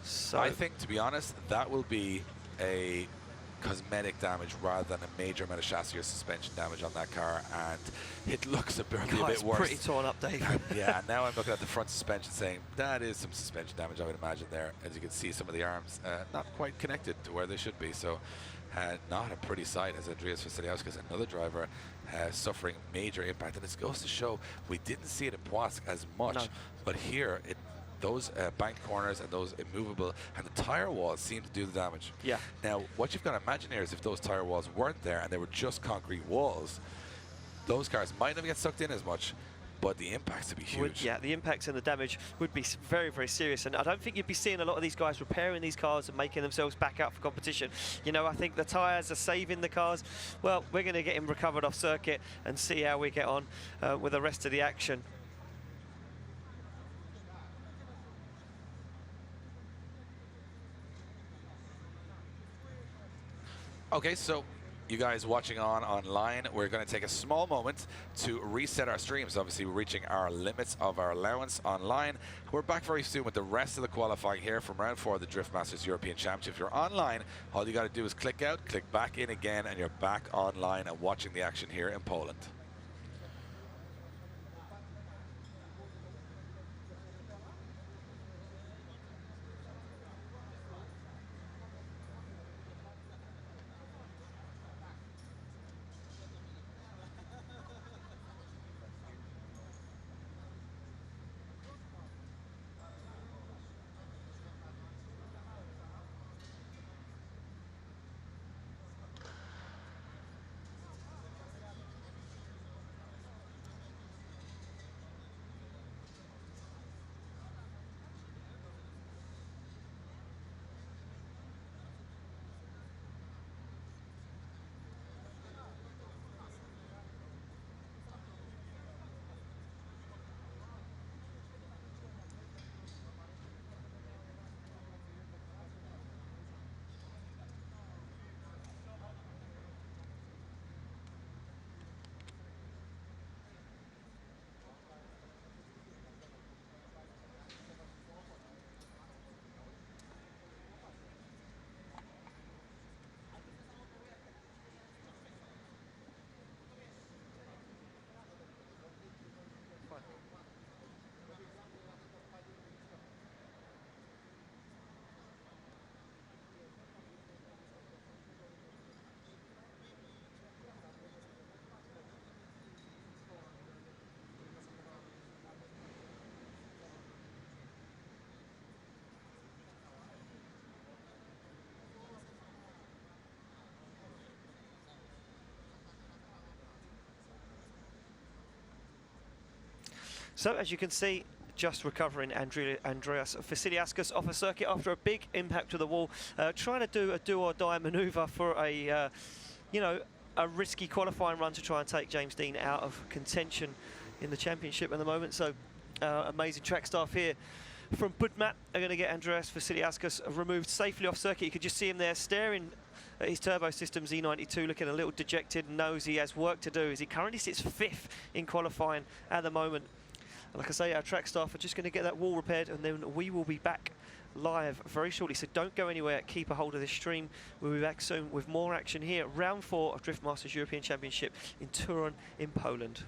So I think, to be honest, that will be a cosmetic damage rather than a major amount of chassis or suspension damage on that car, and it looks apparently a bit worse. Pretty torn up, Dave. Yeah, now I'm looking at the front suspension saying that is some suspension damage, I would imagine there. As you can see, some of the arms not quite connected to where they should be, so not a pretty sight as Andreas Vasiliauskas, another driver, suffering major impact. And it goes to show we didn't see it in Płock as much, but here those bank corners and those immovable, and the tyre walls seem to do the damage. Yeah. Now, what you've got to imagine here is if those tyre walls weren't there and they were just concrete walls, those cars might not get sucked in as much, but the impacts would be huge. Yeah, the impacts and the damage would be very, very serious. And I don't think you'd be seeing a lot of these guys repairing these cars and making themselves back up for competition. You know, I think the tyres are saving the cars. Well, we're going to get him recovered off circuit and see how we get on with the rest of the action. Okay, so you guys watching online, we're going to take a small moment to reset our streams. Obviously, we're reaching our limits of our allowance online. We're back very soon with the rest of the qualifying here from round 4 of the Drift Masters European Championship. If you're online, all you got to do is click out, click back in again, and you're back online and watching the action here in Poland. So as you can see, just recovering Andreas Vasiliauskas off a circuit after a big impact to the wall, trying to do a do-or-die manoeuvre for a, you know, a risky qualifying run to try and take James Dean out of contention in the championship at the moment. So amazing track staff here from Budmat are going to get Andreas Vasiliauskas removed safely off circuit. You could just see him there staring at his turbo systems E92, looking a little dejected, knows he has work to do as he currently sits 5th in qualifying at the moment. Like I say, our track staff are just going to get that wall repaired, and then we will be back live very shortly. So don't go anywhere. Keep a hold of this stream. We'll be back soon with more action here. Round 4 of Drift Masters European Championship in Toruń in Poland.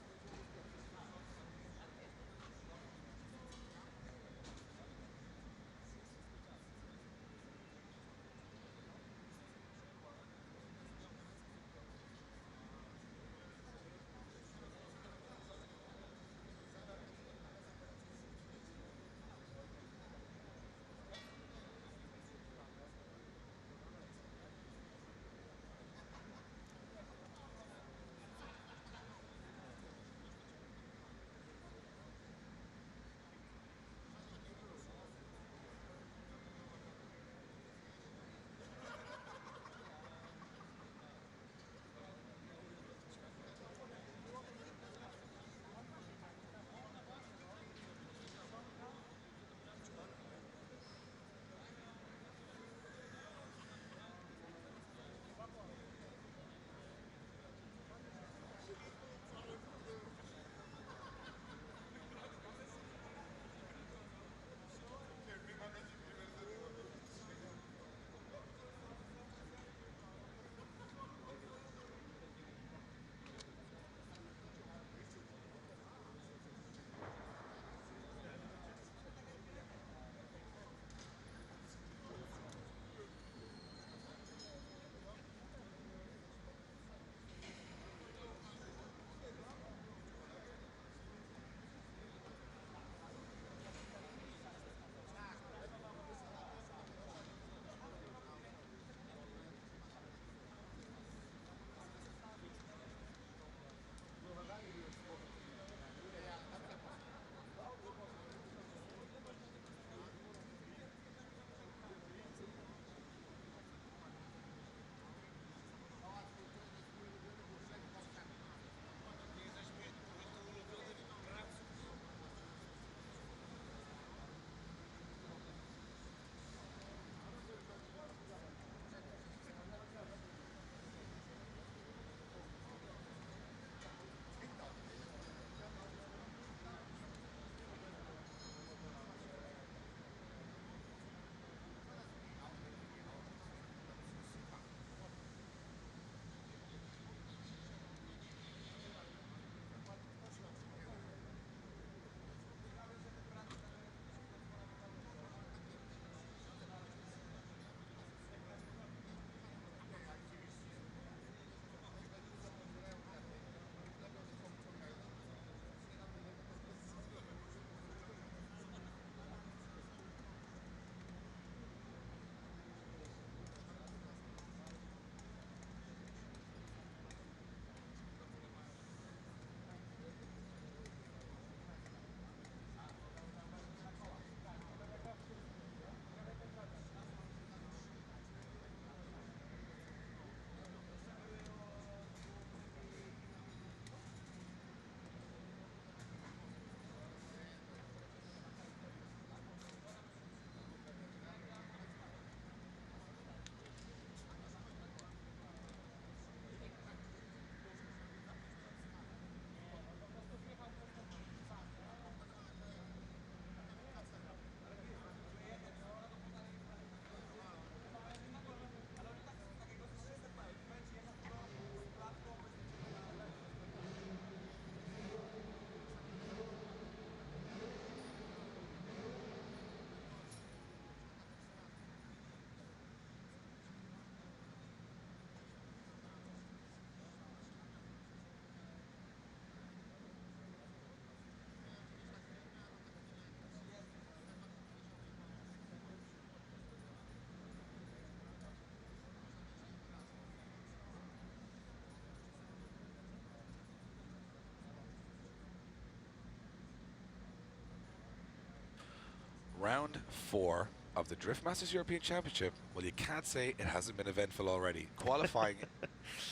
round 4 of the Drift Masters European Championship. Well, you can't say it hasn't been eventful already. Qualifying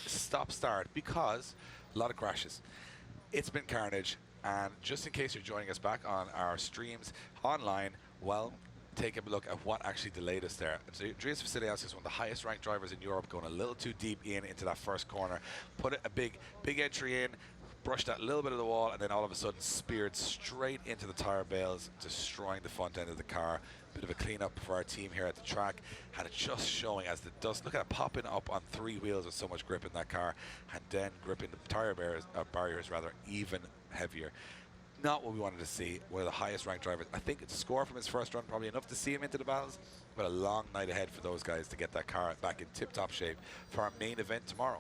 stop-start because a lot of crashes. It's been carnage, and just in case you're joining us back on our streams online, well, take a look at what actually delayed us there. So Andreas Vasiliauskas is one of the highest ranked drivers in Europe, going a little too deep into that first corner, put a big entry in, brushed that little bit of the wall, and then all of a sudden speared straight into the tire bales, destroying the front end of the car. Bit of a cleanup for our team here at the track. Had it just showing as the dust. Look at it popping up on 3 wheels with so much grip in that car, and then gripping the tire barriers rather even heavier. Not what we wanted to see. One of the highest ranked drivers. I think it's a score from his first run, probably enough to see him into the battles, but a long night ahead for those guys to get that car back in tip-top shape for our main event tomorrow.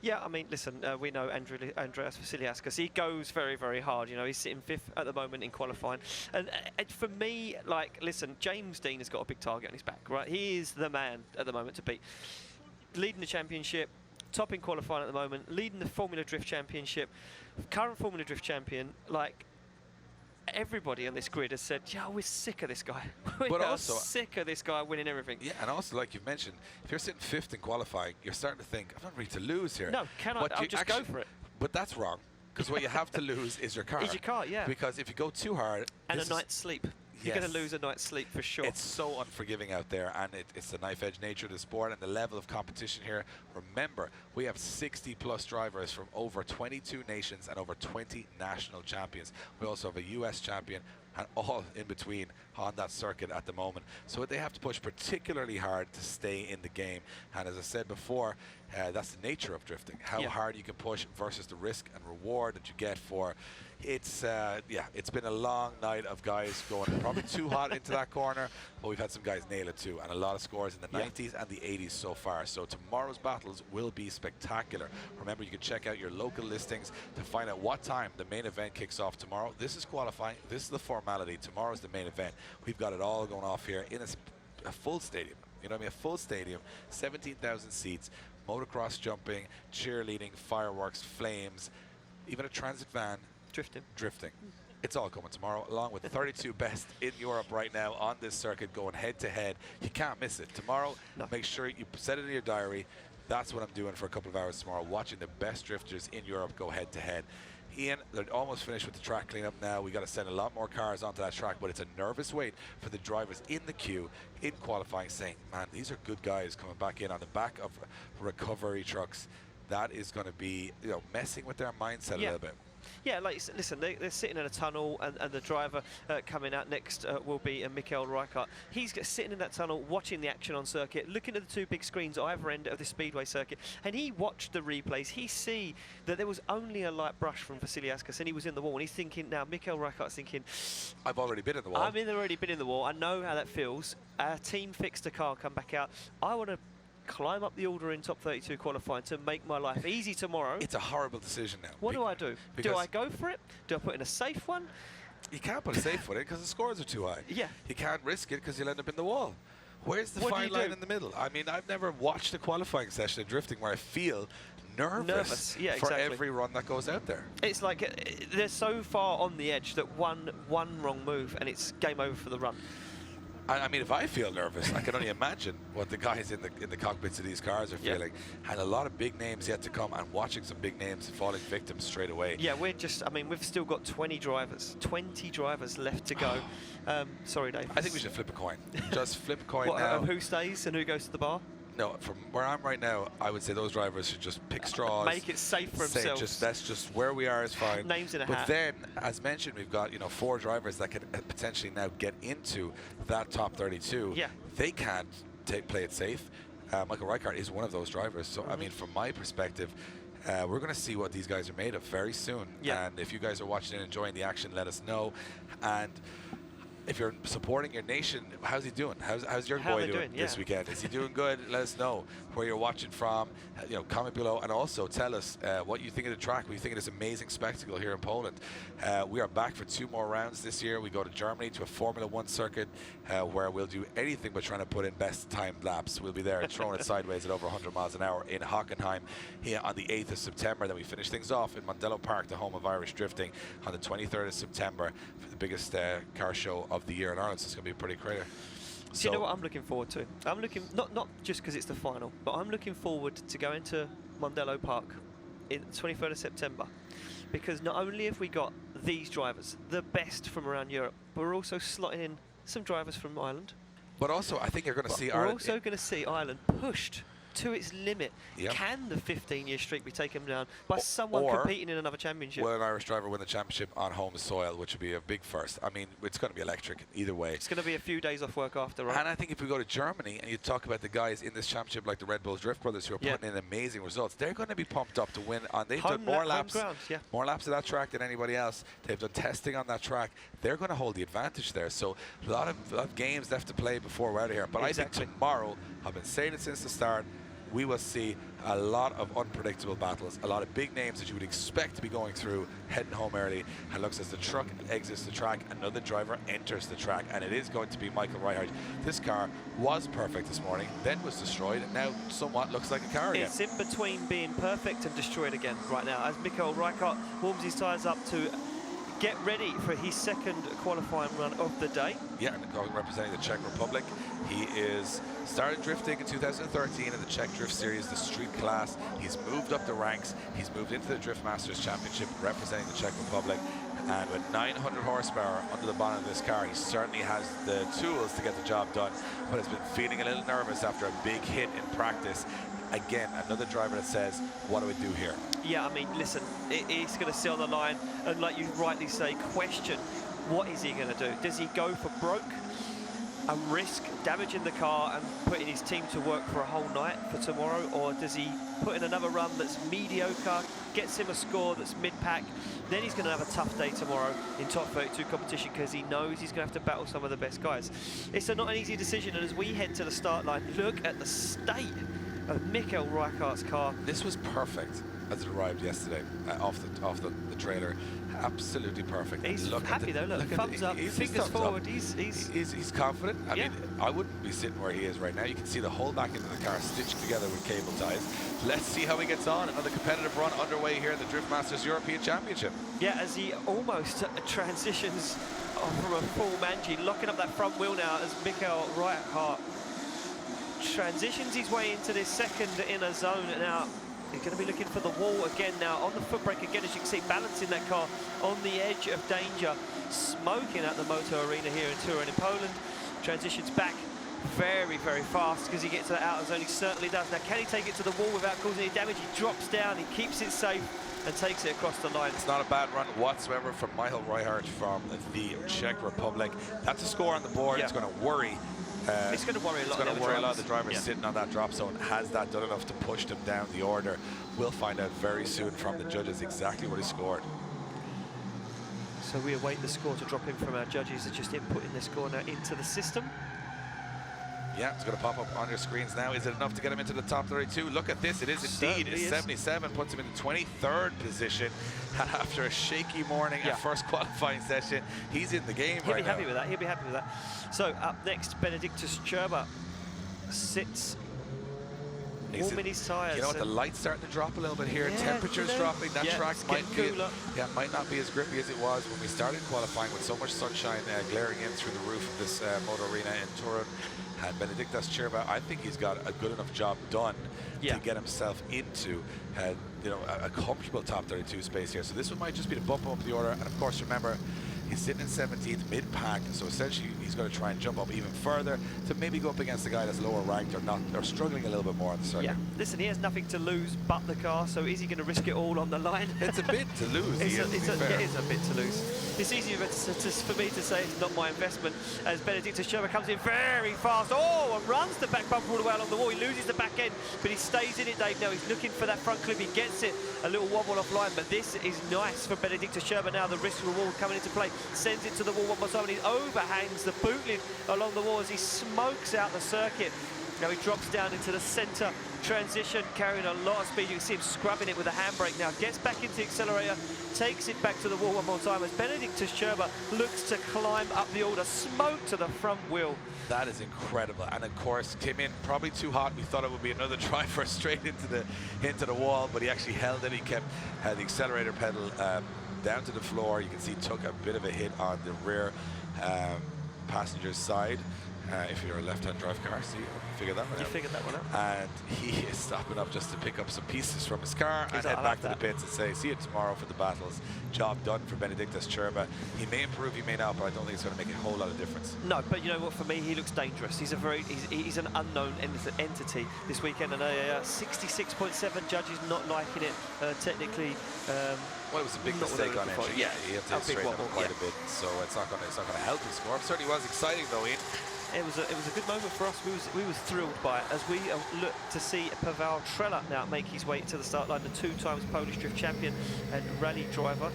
Yeah, I mean, listen, we know Andreas Vasiliauskas. He goes very, very hard. You know, he's sitting 5th at the moment in qualifying. And for me, like, listen, James Dean has got a big target on his back, right? He is the man at the moment to beat. Leading the championship, top in qualifying at the moment, leading the Formula Drift Championship, current Formula Drift champion, like, everybody on this grid has said, yeah, we're sick of this guy. We're also sick of this guy winning everything. Yeah, and also, like you've mentioned, if you're sitting 5th in qualifying, you're starting to think, I'm not ready to lose here. No, I'll just go for it. But that's wrong, because what you have to lose is your car. Is your car, yeah. Because if you go too hard... And a night's sleep. You're going to lose a night's sleep for sure. It's so unforgiving out there, and it's the knife-edge nature of the sport and the level of competition here. Remember, we have 60-plus drivers from over 22 nations and over 20 national champions. We also have a US champion and all in between on that circuit at the moment. So they have to push particularly hard to stay in the game. And as I said before, that's the nature of drifting. How hard you can push versus the risk and reward that you get for... It's been a long night of guys going probably too hot into that corner, but we've had some guys nail it too, and a lot of scores in the 90s and the 80s so far. So tomorrow's battles will be spectacular. Remember, you can check out your local listings to find out what time the main event kicks off tomorrow. This is qualifying. This is the formality. Tomorrow's the main event. We've got it all going off here in a full stadium. You know what I mean? A full stadium, 17,000 seats, motocross jumping, cheerleading, fireworks, flames, even a transit van. Drifting. It's all coming tomorrow, along with 32 best in Europe right now on this circuit, going head-to-head. You can't miss it. Tomorrow, make sure you set it in your diary. That's what I'm doing for a couple of hours tomorrow, watching the best drifters in Europe go head-to-head. Ian, they're almost finished with the track cleanup now. We got to send a lot more cars onto that track, but it's a nervous wait for the drivers in the queue in qualifying, saying, man, these are good guys coming back in on the back of recovery trucks. That is going to be, you know, messing with their mindset a little bit. Yeah, like, listen, they're sitting in a tunnel, and the driver coming out next will be Michael Reichardt. He's sitting in that tunnel, watching the action on circuit, looking at the 2 big screens either end of the speedway circuit, and he watched the replays. He see that there was only a light brush from Vasiliauskas, and he was in the wall, and he's thinking, now, Michael Reichardt's thinking, I've already been in the wall. I've already been in the wall. I know how that feels. Our team fixed the car, come back out. I want to climb up the order in top 32 qualifying to make my life easy tomorrow. It's a horrible decision now. What do I do? Do I go for it? Do I put in a safe one? You can't put a safe one in because the scores are too high. Yeah. You can't risk it because you'll end up in the wall. Where's the fine line in the middle? I mean, I've never watched a qualifying session of drifting where I feel nervous for every run that goes out there. It's like they're so far on the edge that one wrong move and it's game over for the run. I mean, if I feel nervous, I can only imagine what the guys in the cockpits of these cars are feeling. And a lot of big names yet to come, and watching some big names falling victims straight away. Yeah, we've still got 20 drivers left to go. Sorry, Dave. I think we should flip a coin. Just flip a coin now. Who stays and who goes to the bar? No, from where I'm right now, I would say those drivers should just pick straws. Make it safe for themselves. That's just where we are is fine. Names in a hat. But then, as mentioned, we've got 4 drivers that can potentially now get into that top 32. Yeah. They can't play it safe. Michael Reichardt is one of those drivers. So, I mean, from my perspective, we're going to see what these guys are made of very soon. Yeah. And if you guys are watching and enjoying the action, let us know. And if you're supporting your nation, how's he doing? How's your boy doing this weekend? Is he doing good? Let us know where you're watching from. Comment below, and also tell us what you think of the track. What you think of this amazing spectacle here in Poland. We are back for 2 more rounds this year. We go to Germany to a Formula 1 circuit where we'll do anything but trying to put in best timed laps. We'll be there throwing it sideways at over 100 miles an hour in Hockenheim here on the 8th of September. Then we finish things off in Mondello Park, the home of Irish drifting, on the 23rd of September for the biggest car show of the year in Ireland, so it's going to be pretty crazy. Do you know what I'm looking forward to? I'm looking, not just because it's the final, but I'm looking forward to going to Mondello Park in 23rd of September, because not only have we got these drivers, the best from around Europe, but we're also slotting in some drivers from Ireland. But also, I think you're going to see Ireland. We're also going to see Ireland pushed to its limit. Yep. Can the 15-year streak be taken down by someone competing in another championship? Will an Irish driver win the championship on home soil, which would be a big first? I mean, it's going to be electric either way. It's going to be a few days off work after, right? And I think if we go to Germany and you talk about the guys in this championship like the Red Bull Drift Brothers who are putting in amazing results, they're going to be pumped up to win. And they've done more laps of that track than anybody else. They've done testing on that track. They're going to hold the advantage there. So a lot of games left to play before we're out of here. But I think tomorrow, I've been saying it since the start, we will see a lot of unpredictable battles, a lot of big names that you would expect to be going through, heading home early. And looks as the truck exits the track, another driver enters the track, and it is going to be Michael Reichardt. This car was perfect this morning, then was destroyed, and now somewhat looks like a car again. It's in between being perfect and destroyed again right now, as Michael Reichardt warms his tyres up to get ready for his second qualifying run of the day. Yeah, and representing the Czech Republic. He is started drifting in 2013 in the Czech Drift Series, the street class. He's moved up the ranks. He's moved into the Drift Masters Championship, representing the Czech Republic. And with 900 horsepower under the bonnet of this car, he certainly has the tools to get the job done, but has been feeling a little nervous after a big hit in practice. Again, another driver that says, what do we do here? Yeah, I mean, listen, he's going to sit on the line and, like you rightly say, question what is he going to do? Does he go for broke and risk damaging the car and putting his team to work for a whole night for tomorrow, or does he put in another run that's mediocre, gets him a score that's mid-pack? Then he's going to have a tough day tomorrow in top 32 competition, because he knows he's going to have to battle some of the best guys. It's not an easy decision, and as we head to the start line, look at the state of Michael Reichardt's car. This was perfect as it arrived yesterday off the trailer. Absolutely perfect. He's happy though. Look, thumbs up, fingers forward. He's confident. I mean, I wouldn't be sitting where he is right now. You can see the whole back end of the car stitched together with cable ties. Let's see how he gets on. Another competitive run underway here in the Drift Masters European Championship. Yeah, as he almost transitions from a full Manji, locking up that front wheel now as Michael Reichardt transitions his way into this second inner zone. Now he's going to be looking for the wall again now, on the foot brake again, as you can see, balancing that car on the edge of danger, smoking at the Motoarena here in Toruń in Poland. Transitions back very, very fast because he gets to the outer zone. He certainly does. Now, can he take it to the wall without causing any damage? He drops down, he keeps it safe and takes it across the line. It's not a bad run whatsoever from Michael Reichardt from the Czech Republic. That's a score on the board. It's going to worry. It's going to worry a lot. It's going to worry a lot of the drivers sitting on that drop zone. Has that done enough to push them down the order? We'll find out very soon from the judges exactly what he scored. So we await the score to drop in from our judges. They're just inputting the score now into the system. Yeah, it's going to pop up on your screens now. Is it enough to get him into the top 32? Look at this. It is indeed. It's 77, puts him in the 23rd position. And after a shaky morning and first qualifying session, he's in the game right now. He'll be happy with that. He'll be happy with that. So up next, Benediktus Čerba sits warming his tyres. You know what? The light's starting to drop a little bit here. Temperature's dropping. That track might not be as grippy as it was when we started qualifying, with so much sunshine glaring in through the roof of this Motoarena in Toruń. And Benediktus Čerba, I think he's got a good enough job done to get himself into a comfortable top 32 space here. So this one might just be to bump up the order. And of course, remember, he's sitting in 17th mid-pack, so essentially he's going to try and jump up even further to maybe go up against the guy that's lower ranked or struggling a little bit more on the circuit. Yeah, listen, he has nothing to lose but the car, so is he going to risk it all on the line? It's a bit to lose. It is a bit to lose. It's easier for me to say it's not my investment, as Benediktus Čerba comes in very fast. Oh, and runs the back bumper all the way along the wall. He loses the back end, but he stays in it, Dave. Now he's looking for that front clip. He gets it, a little wobble offline, but this is nice for Benediktus Čerba now. The risk reward coming into play. Sends it to the wall one more time, and he overhangs the boot lid along the wall as he smokes out the circuit. Now he drops down into the centre transition, carrying a lot of speed. You can see him scrubbing it with a handbrake now. Gets back into the accelerator, takes it back to the wall one more time as Benediktus Čerba looks to climb up the order. Smoke to the front wheel. That is incredible, and of course came in probably too hot. We thought it would be another driver straight into the wall, but he actually held it. He kept the accelerator pedal down to the floor. You can see took a bit of a hit on the rear passenger's side. If you're a left-hand drive car, so you figured that one out. You figured that one out. And he is stopping up just to pick up some pieces from his car and head back to the pits and say, see you tomorrow for the battles. Job done for Benedictus Cherba. He may improve, he may not, but I don't think it's going to make a whole lot of difference. No, but you know what? For me, he looks dangerous. He's he's an unknown entity this weekend, and 66.7 judges not liking it technically. Well, it was a big mistake on entry. Yeah, he had to straighten up quite a bit, so it's not going to help his score. It certainly was exciting though, Ian. It was a good moment for us. We was thrilled by it as we look to see Pavel Trela now make his way to the start line, the 2 times Polish drift champion and rally driver.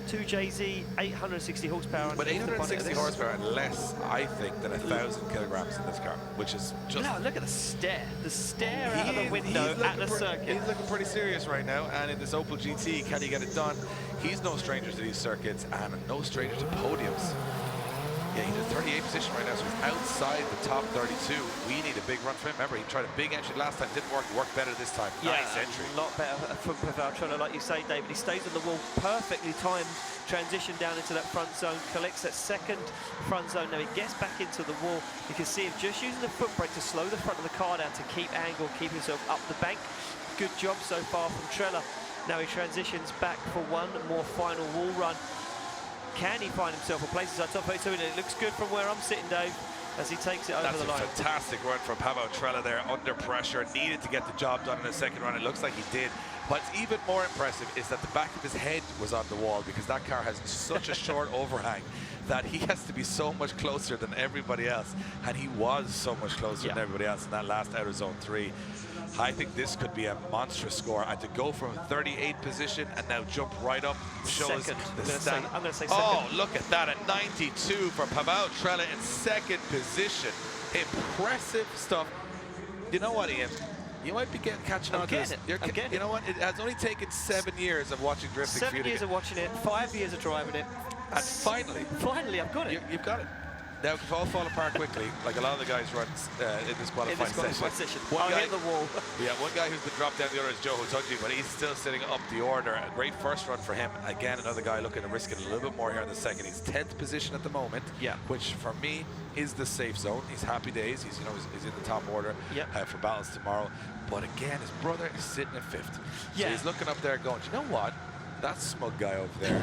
2JZ, 860 horsepower. But 860 horsepower and less, I think, than 1,000 kilograms in this car, which is just... No, look at the stare. The stare out of the window at the circuit. He's looking pretty serious right now, and in this Opel GT, can he get it done? He's no stranger to these circuits, and no stranger to podiums. Yeah, he's in 38th position right now, so he's outside the top 32. We need a big run for him. Remember, he tried a big entry last time, didn't work. Worked better this time. Yeah, nice entry. A lot better from Pavel Trela, like you say, David. He stays on the wall, perfectly timed transition down into that front zone, collects that second front zone. Now he gets back into the wall. You can see him just using the foot brake to slow the front of the car down to keep angle, keep himself up the bank. Good job so far from Trela. Now he transitions back for one more final wall run. Can he find himself a place inside top 32? And it looks good from where I'm sitting, Dave, as he takes it over the line. That's a fantastic run from Pavel Trela there, under pressure, needed to get the job done in the second run. It looks like he did. What's even more impressive is that the back of his head was on the wall, because that car has such a short overhang that he has to be so much closer than everybody else. And he was so much closer than everybody else in that last outer zone 3. I think this could be a monstrous score, and to go from 38th position and now jump right up shows second. the stand. I'm going to say second. Oh, look at that, at 92 for Pavel Trela in second position. Impressive stuff. You know what, Ian? You might be catching on to this. You know what? It has only taken 7 years of watching drifting. 7 years of watching it, 5 years of driving it. And finally, I've got it. You've got it. Now, it can all fall apart quickly, like a lot of the guys run in this qualifying session. I'll hit the wall. Yeah, one guy who's been dropped down the other is Joe Hutunji, but he's still sitting up the order. A great first run for him. Again, another guy looking to risk it a little bit more here in the second. He's 10th position at the moment, which for me is the safe zone. He's happy days. He's in the top order for battles tomorrow. But again, his brother is sitting in 5th. So he's looking up there going, you know what? That smug guy over there.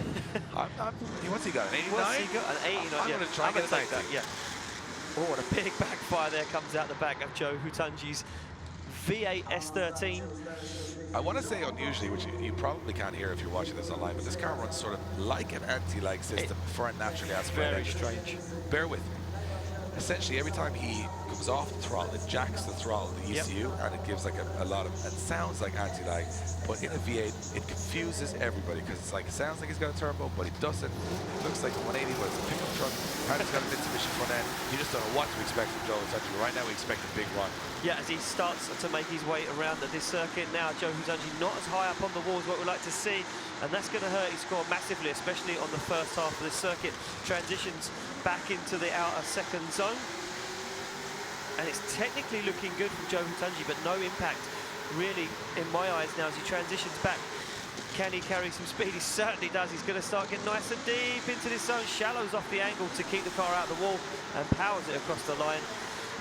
What's he got? An 89? What's he got? An 89. I'm going to try and get that. Yeah. Oh, what a big backfire there comes out the back of Joe Hutunji's V8 S13. I want to say unusually, which you probably can't hear if you're watching this online, but this car runs sort of like an anti-lag system for a naturally aspirated engine. Very strange. Bear with me. Essentially, every time he comes off the throttle, it jacks the throttle, the ECU, and it gives like a lot of, it sounds like anti-lag, but in a V8, it confuses everybody, because it's like, it sounds like he's got a turbo, but he doesn't. It looks like a 180, but it's a pickup truck, and it's got a Mitsubishi front end. You just don't know what to expect from Joe Hutunji. Right now, we expect a big run. Yeah, as he starts to make his way around this circuit now, Joe Hutunji not as high up on the wall as what we'd like to see, and that's going to hurt his score massively, especially on the first half of this circuit. Transitions back into the outer second zone, and it's technically looking good from Joe Hutunji, but no impact really in my eyes now as he transitions back. Can he carry some speed? He certainly does. He's going to start getting nice and deep into this zone, shallows off the angle to keep the car out the wall, and powers it across the line.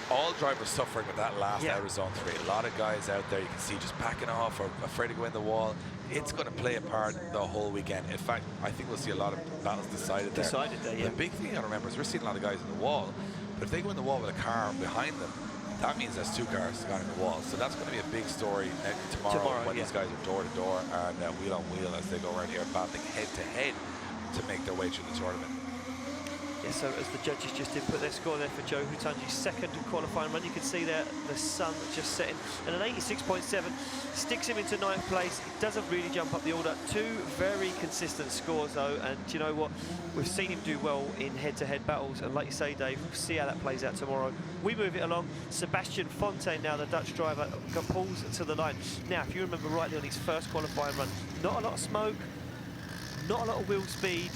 All drivers suffering with that last outer zone 3. A lot of guys out there you can see just backing off or afraid to go in the wall. It's going to play a part the whole weekend. In fact, I think we'll see a lot of battles decided there. The big thing you got to remember is we're seeing a lot of guys in the wall, but if they go in the wall with a car behind them, that means there's 2 cars gone in the wall. So that's going to be a big story tomorrow when these guys are door to door and wheel on wheel as they go around here battling head to head to make their way through the tournament. Yeah, so as the judges just input their score there for Joe Hutunji's second qualifying run, you can see there the sun just setting, and an 86.7 sticks him into 9th place. It doesn't really jump up the order. 2 very consistent scores though, and you know what? We've seen him do well in head-to-head battles, and like you say, Dave, we'll see how that plays out tomorrow. We move it along. Sebastian Fontaine now, the Dutch driver, pulls to the line. Now, if you remember rightly on his first qualifying run, not a lot of smoke, not a lot of wheel speed,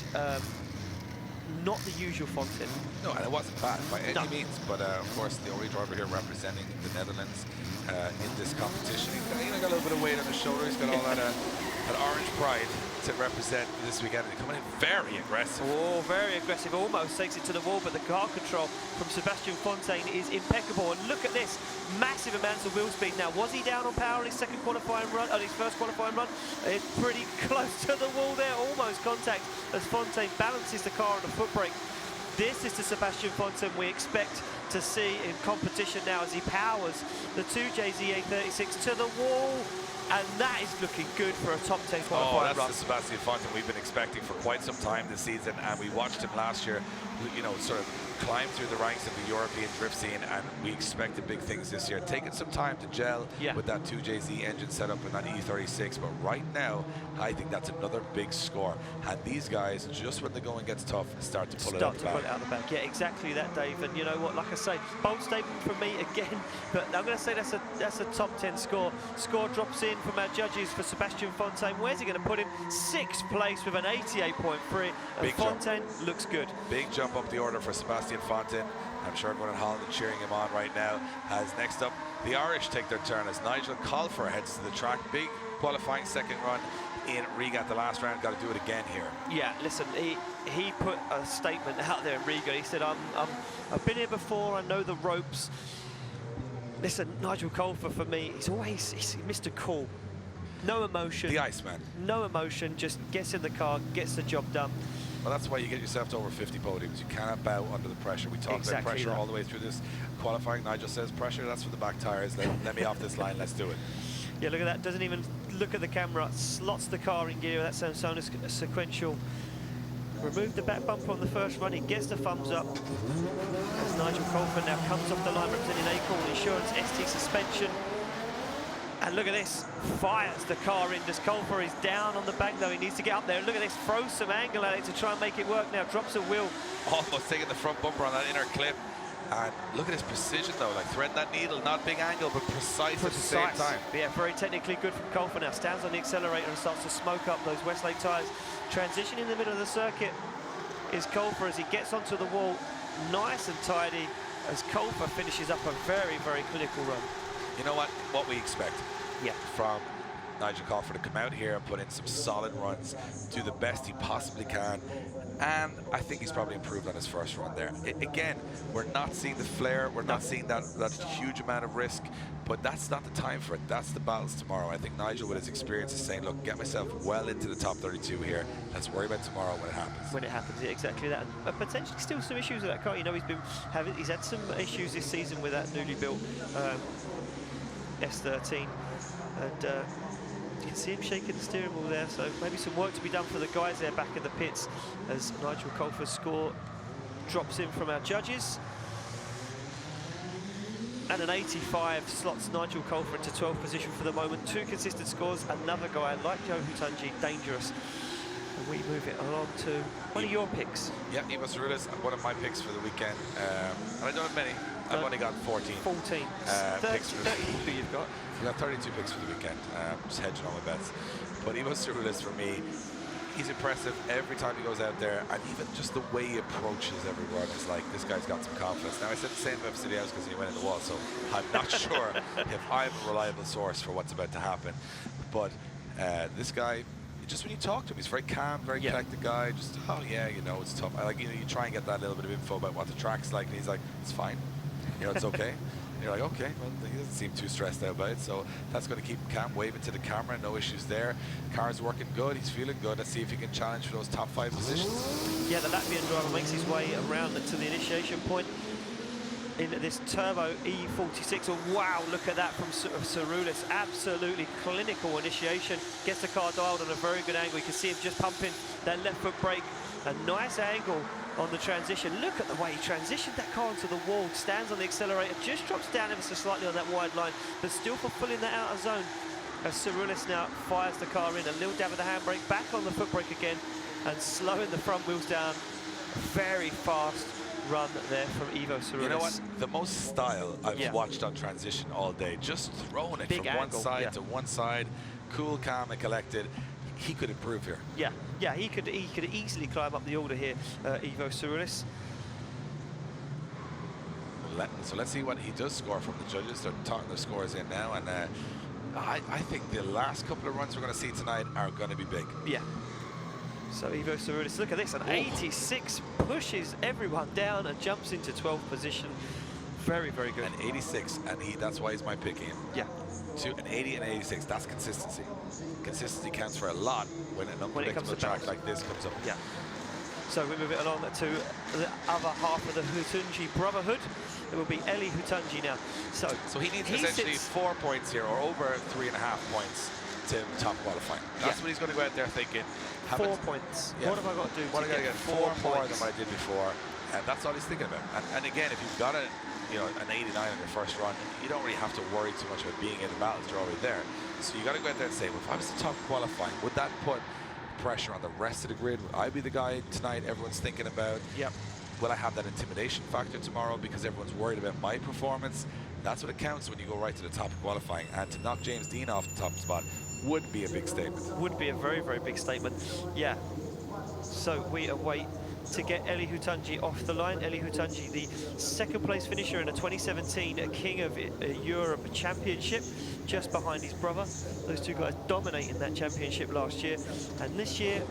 not the usual Fontaine. No, and it wasn't bad by any means, but of course the only driver here representing the Netherlands in this competition. He's got a little bit of weight on his shoulder. He's got all that orange pride. to represent this weekend. They're coming in very aggressive. Oh, very aggressive. Almost takes it to the wall, but the car control from Sebastian Fontaine is impeccable. And look at this, massive amounts of wheel speed. Now, was he down on power on his second qualifying run, on his first qualifying run? It's pretty close to the wall there, almost contact as Fontaine balances the car on the foot brake. This is the Sebastian Fontaine we expect to see in competition now as he powers the 2JZA36 to the wall. And that is looking good for a top 10 qualifying run. That's the Sebastian Fontaine we've been expecting for quite some time this season, and we watched him last year, you know, sort of climb through the ranks of the European drift scene, and we expected big things this year. Taking some time to gel with that 2JZ engine setup and that E36, but right now, I think that's another big score. And these guys, just when the going gets tough, start to pull it out the back. Yeah, exactly that, Dave. And you know what? Like I say, bold statement from me again. But I'm going to say that's a top 10 score. Score drops in from our judges for Sebastian Fontaine. Where's he going to put him? 6th place with an 88.3. And Fontaine looks good. Big jump up the order for Sebastian Fontaine. I'm sure everyone in Holland is cheering him on right now. As next up, the Irish take their turn as Nigel Colfer heads to the track. Big qualifying second run in Riga at the last round. Got to do it again here. Yeah, listen, he put a statement out there in Riga. He said, I've been here before, I know the ropes. Listen, Nigel Colfer, for me, he's Mr. Cool. No emotion. The Iceman. No emotion, just gets in the car, gets the job done. Well, that's why you get yourself to over 50 podiums. You cannot bow under the pressure. We talked about pressure all the way through this qualifying. Nigel says pressure, that's for the back tires. Let me off this line, let's do it. Yeah, look at that, doesn't even look at the camera, slots the car in gear. That's so sequential. Removed the back bumper on the first run, he gets the thumbs up. As Nigel Colfer now comes off the line representing Acorn Insurance, ST Suspension. And look at this, fires the car in. As Colfer is down on the bank though, he needs to get up there. Look at this, throws some angle at it to try and make it work now, drops a wheel. Almost taking the front bumper on that inner clip. And look at his precision though, like threading that needle, not big angle, but precise at the same time. Yeah, very technically good from Colfer now. Stands on the accelerator and starts to smoke up those Westlake tyres. Transition in the middle of the circuit is Colfer as he gets onto the wall, nice and tidy, as Colfer finishes up a very, very clinical run. You know what we expect from Nigel Colfer to come out here and put in some solid runs, do the best he possibly can, and I think he's probably improved on his first run there. Again, we're not seeing the flair, we're not seeing that huge amount of risk, but that's not the time for it. That's the battles tomorrow. I think Nigel, with his experience, is saying, look, get myself well into the top 32 here. Let's worry about tomorrow when it happens. When it happens, yeah, exactly that. And potentially still some issues with that car. You know, he's had some issues this season with that newly built S13, and you can see him shaking the steering wheel there, so maybe some work to be done for the guys there back in the pits as Nigel Colfer's score drops in from our judges. And an 85 slots Nigel Colfer into 12th position for the moment. 2 consistent scores, another guy like Joe Hutunji, dangerous. And we move it along to one of your picks. Yeah, Ivo Cerulis, one of my picks for the weekend. And I don't have many. I've only got 14. 14. Picks for 32 you've got. I've got 32 picks for the weekend. Just hedging all my bets. But Ivo Cerulis, for me, he's impressive every time he goes out there, and even just the way he approaches everyone is like, this guy's got some confidence. Now, I said the same about Studios because he went in the wall, so I'm not sure if I'm a reliable source for what's about to happen. But this guy, just when you talk to him, he's very calm, very collected guy. Just, oh yeah, you know, it's tough. I like, you know, you try and get that little bit of info about what the track's like, and he's like, it's fine. You know, it's okay. And you're like, okay, well, he doesn't seem too stressed out about it, so that's going to keep him calm, waving to the camera, no issues there. Car's working good, he's feeling good. Let's see if he can challenge for those top 5 positions. Yeah, the Latvian driver makes his way around to the initiation point in this turbo E46. Oh, wow, look at that from Cerulis. Absolutely clinical initiation. Gets the car dialed on a very good angle. You can see him just pumping that left foot brake. A nice angle on the transition. Look at the way he transitioned that car onto the wall, stands on the accelerator, just drops down ever so slightly on that wide line, but still fulfilling that outer zone. As Cerulis now fires the car in, a little dab of the handbrake, back on the foot brake again, and slowing the front wheels down. Very fast run there from Ivo Cerulis. You know what? The most style I've watched on transition all day, just throwing it from one side to one side, cool, calm, and collected. He could improve here. Yeah, he could easily climb up the order here, Ivo Cerulis. So let's see what he does score from the judges. They're talking their scores in now, and I think the last couple of runs we're going to see tonight are going to be big. Yeah, So Ivo Sarulis, look at this, an 86 pushes everyone down and jumps into 12th position. Very, very good. An 86, and that's why he's my pick, Ian. Yeah. An 80 and 86, that's consistency. Consistency counts for a lot when an unpredictable track like this comes up. Yeah. So we move it along to the other half of the Hutunji Brotherhood. It will be Eli Hutunji now. So he needs essentially 4 points here, or over 3.5 points to top qualifying. That's what he's going to go out there thinking. 4 points. Yeah. What have I got to do What to I got to get get 4 more than what I did before, and that's all he's thinking about. And again, if you've got an 89 on your first run, you don't really have to worry too much about being in the battles. You're already there. So you got to go out there and say, well, if I was to top qualifying, would that put pressure on the rest of the grid? Would I be the guy tonight everyone's thinking about? Yep. Will I have that intimidation factor tomorrow because everyone's worried about my performance? That's what it counts when you go right to the top of qualifying. And to knock James Dean off the top spot would be a big statement. Would be a very, very big statement. Yeah. So we await to get Eli Hutunji off the line. Eli Hutunji, the second place finisher in a 2017 King of Europe Championship, just behind his brother. Those two guys dominating that championship last year. And this year,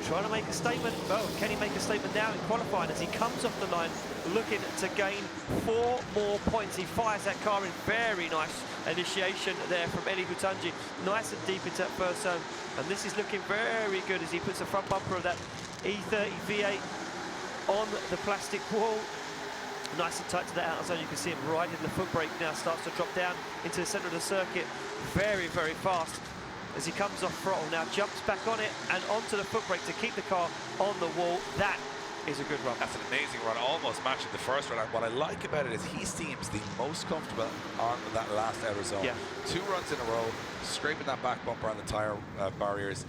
trying to make a statement. Oh, can he make a statement now in qualifying as he comes off the line, looking to gain 4 more points. He fires that car in. Very nice initiation there from Eli Hutunji. Nice and deep into that first zone. And this is looking very good as he puts the front bumper of that E30 V8 on the plastic wall. Nice and tight to the outer zone. You can see him riding the foot brake now, starts to drop down into the centre of the circuit. Very, very fast as he comes off throttle. Now jumps back on it and onto the foot brake to keep the car on the wall. That is a good run. That's an amazing run, almost matching the first run. And what I like about it is he seems the most comfortable on that last outer zone. Yeah. 2 runs in a row, scraping that back bumper on the tyre barriers.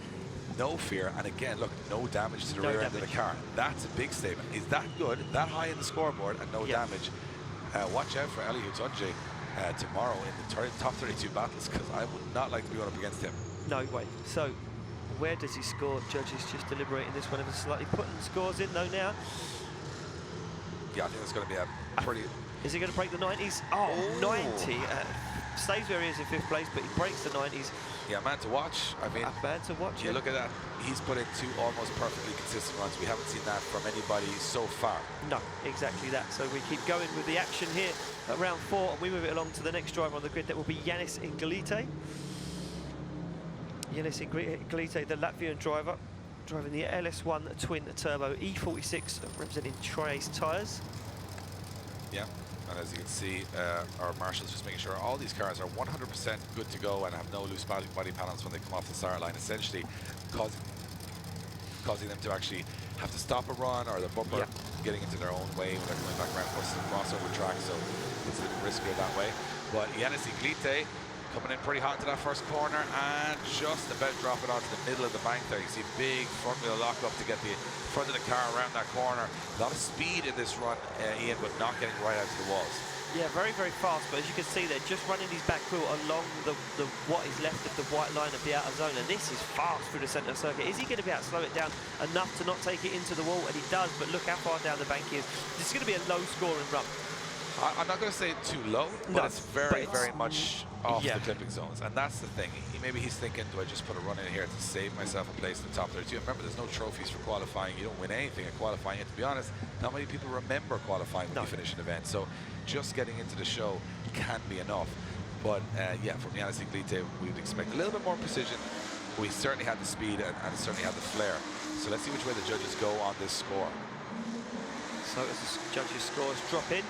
No fear, and again, look, no damage to the rear end of the car. That's a big statement. Is that good, that high in the scoreboard, and no damage? Watch out for Eli Hutunji tomorrow in the top 32 battles, because I would not like to be going up against him. No way. So, where does he score? Judges just deliberating this one ever slightly, putting scores in though now. Yeah, I think it's going to be a pretty... Is he going to break the 90s? Oh, 90. Stays where he is in 5th place, but he breaks the 90s. Yeah, man to watch. I mean, a man to watch. You look at that. He's put in 2 almost perfectly consistent runs. We haven't seen that from anybody so far. No, exactly that. So we keep going with the action here at round 4, and we move it along to the next driver on the grid. That will be Yanis Inglite. Yanis Inglite, the Latvian driver, driving the LS1 twin turbo E46, representing Trace tyres. Yeah. And as you can see, our marshals just making sure all these cars are 100% good to go and have no loose body panels when they come off the start line, essentially causing them to actually have to stop a run, or the bumper getting into their own way when they're coming back around the crossover track, so it's a little riskier that way. But Yanis Inglite coming in pretty hot into that first corner and just about dropping onto the middle of the bank there. You see big front wheel lock up to get the front of the car around that corner. A lot of speed in this run, Ian, but not getting right out to the walls. Yeah, very, very fast, but as you can see, they're just running his back wheel along the what is left of the white line of the outer zone, and this is fast through the centre circuit. Is he going to be able to slow it down enough to not take it into the wall? And he does, but look how far down the bank he is. This is going to be a low-scoring run. I'm not going to say too low, but it's very, very much off the clipping zones. And that's the thing. Maybe he's thinking, do I just put a run in here to save myself a place in the top 32? Remember, there's no trophies for qualifying. You don't win anything at qualifying. And to be honest, not many people remember qualifying when you finish an event. So just getting into the show can be enough. But yeah, from Yanis Inglite, we would expect a little bit more precision. We certainly had the speed and certainly had the flair. So let's see which way the judges go on this score. So as the judges' scores drop in,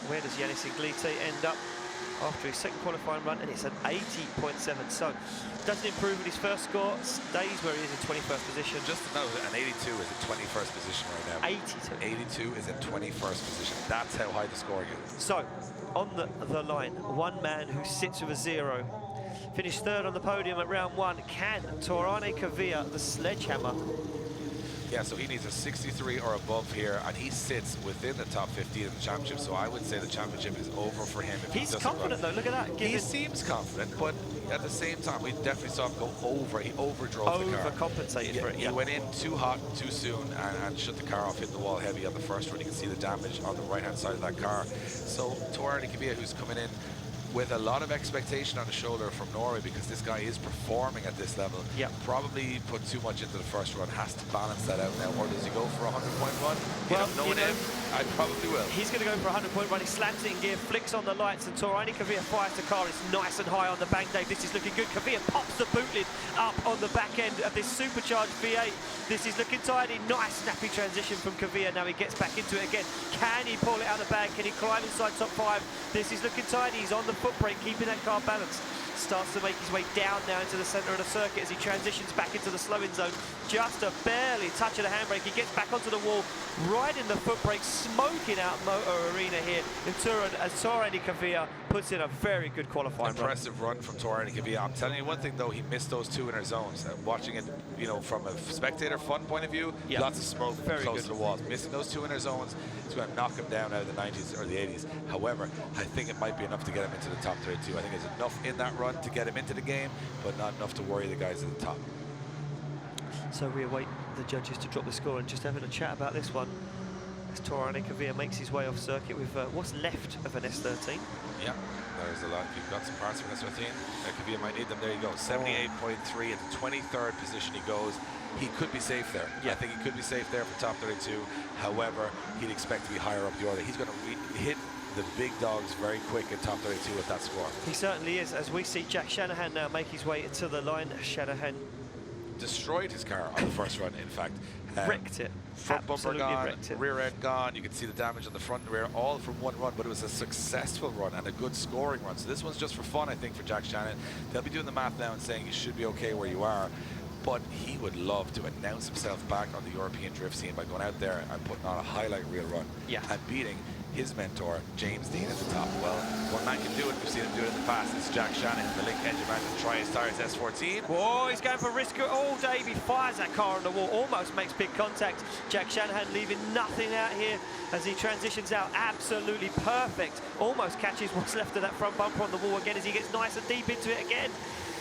where does Yanis Inglite end up after his second qualifying run? And it's an 80.7. So doesn't improve with his first score, stays where he is in 21st position. Just to note, an 82 is in 21st position right now. 82 is in 21st position. That's how high the scoring is. So on the line, one man who sits with a 0. Finished 3rd on the podium at round 1. Can Toruń Kavia, the sledgehammer? Yeah, so he needs a 63 or above here, and he sits within the top 15 of the championship, so I would say the championship is over for him. If He's confident though, look at that. He seems confident, but at the same time, we definitely saw him go over. He overdrove the car. Overcompensated for it, He went in too hot, too soon, and shut the car off, hit the wall heavy on the first run. You can see the damage on the right-hand side of that car. So Toruń Kavia, who's coming in with a lot of expectation on the shoulder from Norway, because this guy is performing at this level. Yep. Probably put too much into the first run, has to balance that out now. Or does he go for a 100-point run? Well, knowing him, I probably will. He's going to go for a 100-point run. He slams it in gear, flicks on the lights, and Toruń fires the car. It's nice and high on the bank, Dave. This is looking good. Kvyat pops the boot lid up on the back end of this supercharged V8. This is looking tidy. Nice snappy transition from Kvyat. Now he gets back into it again. Can he pull it out of the bag? Can he climb inside top 5? This is looking tidy. He's on the foot brake, keeping that car balanced. Starts to make his way down now into the centre of the circuit as he transitions back into the slowing zone. Just a barely touch of the handbrake. He gets back onto the wall, right in the foot brake, smoking out Motoarena here in Toruń, as Toruń Kvyat puts in a very good qualifying Impressive run from Toruń Kvyat. I'm telling you one thing though, he missed those 2 inner zones. Watching it, you know, from a spectator fun point of view, lots of smoke close to the walls. Missing those 2 inner zones is going to knock him down out of the 90s or the 80s. However, I think it might be enough to get him into the top 32. I think there's enough in that run to get him into the game, but not enough to worry the guys at the top. So we await the judges to drop the score and just having a chat about this one as Toruń Kvyat makes his way off circuit with what's left of an S13. Yeah, there's a lot. You've got some parts of an S13. Kvyat might need them. There you go. 78.3 at the 23rd position he goes. He could be safe there. I think he could be safe there for top 32. However, he'd expect to be higher up the order. He's going to hit the big dogs very quick at top 32 with that score. He certainly is, as we see Jack Shanahan now make his way to the line. Shanahan destroyed his car on the first run, in fact. Wrecked it. Front bumper Absolutely gone, wrecked it. rear end gone. You can see the damage on the front and rear, all from one run, but it was a successful run and a good scoring run. So this one's just for fun, I think, for Jack Shanahan. They'll be doing the math now and saying you should be okay where you are. But he would love to announce himself back on the European drift scene by going out there and putting on a highlight reel run and beating his mentor, James Dean, at the top. Well, one man can do it. We've seen him do it in the past. It's Jack Shanahan, the Link engine man, to try his tires S14. Whoa, he's going for risk all day. He fires that car on the wall, almost makes big contact. Jack Shanahan leaving nothing out here as he transitions out. Absolutely perfect. Almost catches what's left of that front bumper on the wall again as he gets nice and deep into it again.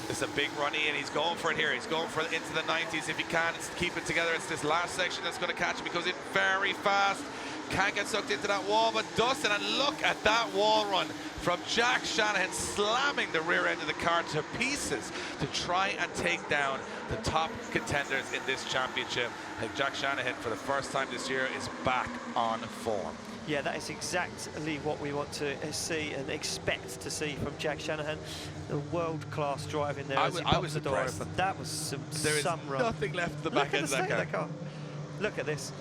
It's a big run in. He's going for it here. He's going for it into the 90s if he can. It's keep it together. It's this last section that's going to catch him. He goes in very fast. Can't get sucked into that wall, but does it. And look at that wall run from Jack Shanahan, slamming the rear end of the car to pieces to try and take down the top contenders in this championship. I think Jack Shanahan, for the first time this year, is back on form. Yeah, that is exactly what we want to see and expect to see from Jack Shanahan. The world-class driving there as he pops the door open. That was some run. Nothing left at the back end of that car. Look at this.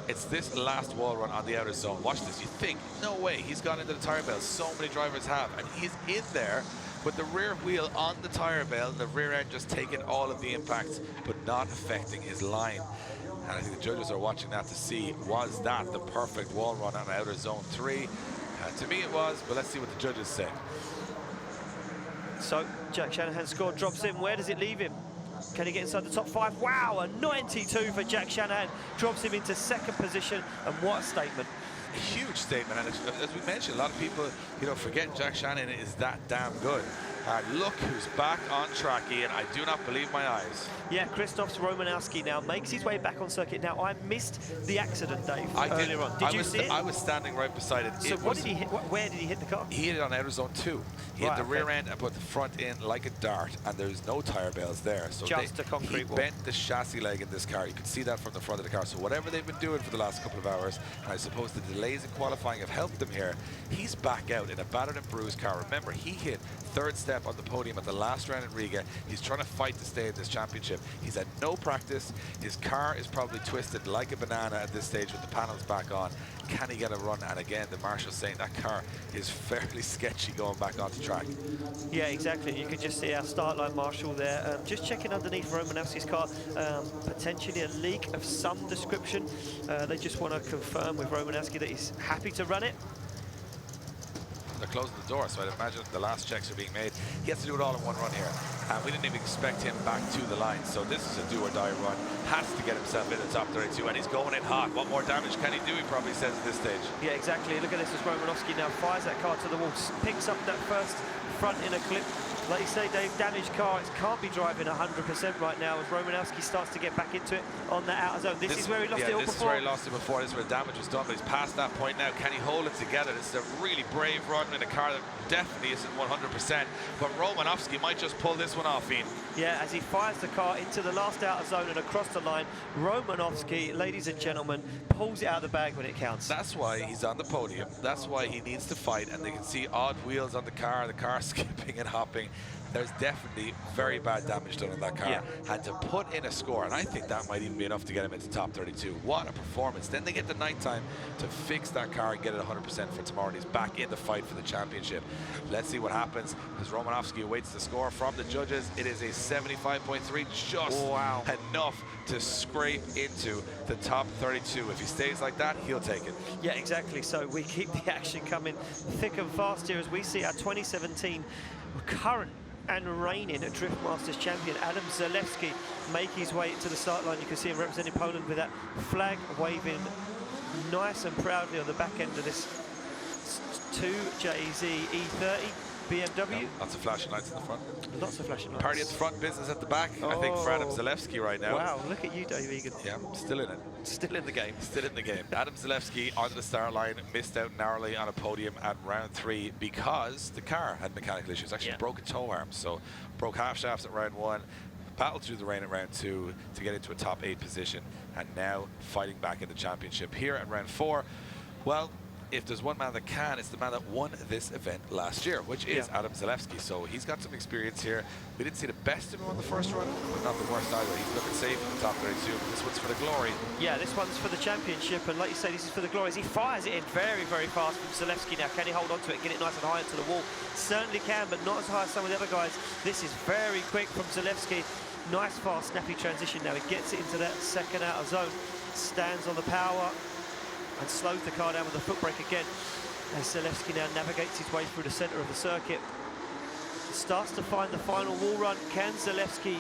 It's this last wall run on the outer zone. Watch this. You think, no way, he's gone into the tire bale. So many drivers have. And he's in there with the rear wheel on the tire bale, the rear end just taking all of the impacts, but not affecting his line. And I think the judges are watching that to see, was that the perfect wall run on outer zone 3? To me it was, but let's see what the judges say. So, Jack Shanahan's score drops in. Where does it leave him? Can he get inside the top 5? Wow, a 92 for Jack Shanahan. Drops him into second position, and what a statement. A huge statement, and as we mentioned, a lot of people, you know, forget Jack Shanahan is that damn good. Look who's back on track, Ian. I do not believe my eyes. Yeah, Krzysztof Romanowski now makes his way back on circuit. Now, I missed the accident, Dave, earlier on. Did you see it? I was standing right beside it. So what did he hit? Where did he hit the car? He hit it on outer zone 2. He hit the rear end and put the front in like a dart, and there's no tire bales there. So just a concrete wall. He bent the chassis leg in this car. You can see that from the front of the car. So whatever they've been doing for the last couple of hours, and I suppose the delays in qualifying have helped them here, he's back out in a battered and bruised car. Remember, he hit third step on the podium at the last round in Riga. He's trying to fight to stay in this championship. He's had no practice. His car is probably twisted like a banana at this stage with the panels back on. Can he get a run? And again, the marshal's saying that car is fairly sketchy going back onto track. Yeah, exactly. You can just see our start line marshal there. Just checking underneath Romanowski's car. Potentially a leak of some description. They just want to confirm with Romanowski that he's happy to run it. They're closing the door, so I'd imagine the last checks are being made. He has to do it all in one run here. and we didn't even expect him back to the line. So this is a do-or-die run. Has to get himself in the top 32, and he's going in hot. What more damage can he do, he probably says at this stage. Yeah, exactly. Look at this as Romanowski now fires that car to the wall, picks up that first front inner clip. Like you say, Dave, damaged car, it can't be driving 100% right now as Romanowski starts to get back into it on that outer zone. This is where he lost it all before. This is where he lost it before. This is where the damage was done, but he's past that point now. Can he hold it together? This is a really brave run in a car that definitely isn't 100%, but Romanowski might just pull this one off, Ian. Yeah, as he fires the car into the last outer zone and across the line, Romanowski, ladies and gentlemen, pulls it out of the bag when it counts. That's why he's on the podium. That's why he needs to fight, and they can see odd wheels on the car skipping and hopping. There's definitely very bad damage done on that car. Yeah. And to put in a score, and I think that might even be enough to get him into top 32. What a performance. Then they get the night time to fix that car and get it 100% for tomorrow, and he's back in the fight for the championship. Let's see what happens as Romanowski awaits the score from the judges. It is a 75.3, just enough to scrape into the top 32. If he stays like that, he'll take it. Yeah, exactly. So we keep the action coming thick and fast here as we see our 2017 current and reigning Drift Masters champion Adam Zalewski make his way to the start line. You can see him representing Poland with that flag waving nice and proudly on the back end of this 2JZ E30 BMW. Yeah, lots of flashing lights in the front. Lots of flashing lights. Party at the front, business at the back. I think for Adam Zalewski right now. Wow, look at you, Dave Egan. Yeah, still in it. Still in the game. Still in the game. Adam Zalewski onto the start line, missed out narrowly on a podium at round 3 because the car had mechanical issues. Actually broke a toe arm, so broke half shafts at round 1. Battled through the rain at round 2 to get into a top 8 position, and now fighting back in the championship here at round 4. Well, if there's one man that can, it's the man that won this event last year, which is Adam Zalewski. So he's got some experience here. We didn't see the best of him on the first run, but not the worst either. He's looking safe in the top 32, but this one's for the glory. Yeah, this one's for the championship, and like you say, this is for the glory. As he fires it in very, very fast from Zalewski now. Can he hold on to it, get it nice and high into the wall? Certainly can, but not as high as some of the other guys. This is very quick from Zalewski. Nice, fast, snappy transition now. He gets it into that second outer zone, stands on the power, and slows the car down with a foot brake again as Zalewski now navigates his way through the centre of the circuit. Starts to find the final wall run. Can Zalewski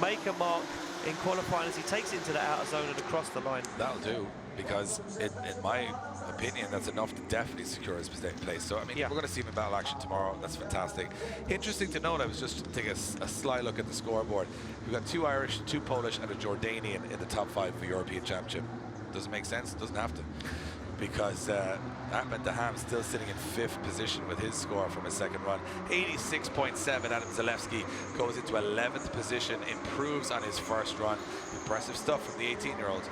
make a mark in qualifying as he takes it into the outer zone and across the line? That'll do, because in my opinion, that's enough to definitely secure his place. So, I mean, we're going to see him in battle action tomorrow. That's fantastic. Interesting to note, I was just taking a sly look at the scoreboard. We've got 2 Irish, 2 Polish, and a Jordanian in the top 5 of the European Championship. Doesn't make sense, doesn't have to, because Ahmed Daham still sitting in 5th position with his score from his second run. 86.7. Adam Zalewski goes into 11th position, improves on his first run. Impressive stuff from the 18-year-old.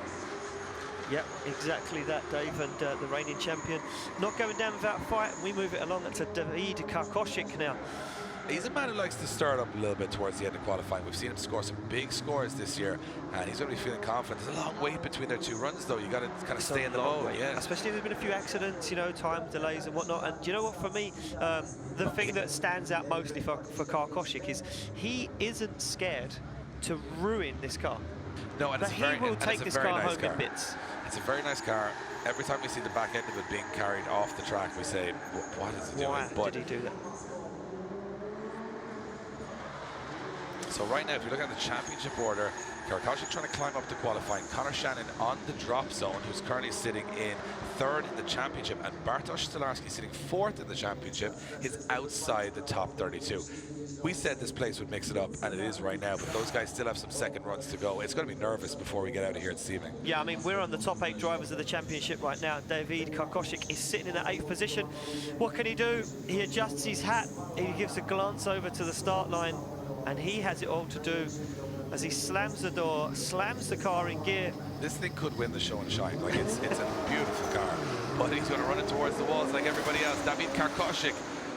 Yep, exactly that, Dave, and the reigning champion not going down without a fight. We move it along to David Karkoshik now. He's a man who likes to start up a little bit towards the end of qualifying. We've seen him score some big scores this year, and he's going to be feeling confident. There's a long wait between their 2 runs, though. You got to kind of stay in the mode, Especially if there's been a few accidents, you know, time delays and whatnot. And you know what? For me, the thing that stands out mostly for Karkoshik is he isn't scared to ruin this car. No, and he will take this car home in bits. It's a very nice car. Every time we see the back end of it being carried off the track, we say, what is he doing? Why did he do that? So right now, if you look at the championship order, Karkoshik trying to climb up to qualifying. Connor Shannon on the drop zone, who's currently sitting in 3rd in the championship, and Bartosz Stolarski sitting 4th in the championship, is outside the top 32. We said this place would mix it up, and it is right now, but those guys still have some second runs to go. It's going to be nervous before we get out of here this evening. Yeah, I mean, we're on the top 8 drivers of the championship right now. David Karkoshik is sitting in that 8th position. What can he do? He adjusts his hat. He gives a glance over to the start line, and he has it all to do as he slams the door, slams the car in gear. This thing could win the show and shine. Like, it's a beautiful car, but he's going to run it towards the walls like everybody else. David Karkoshik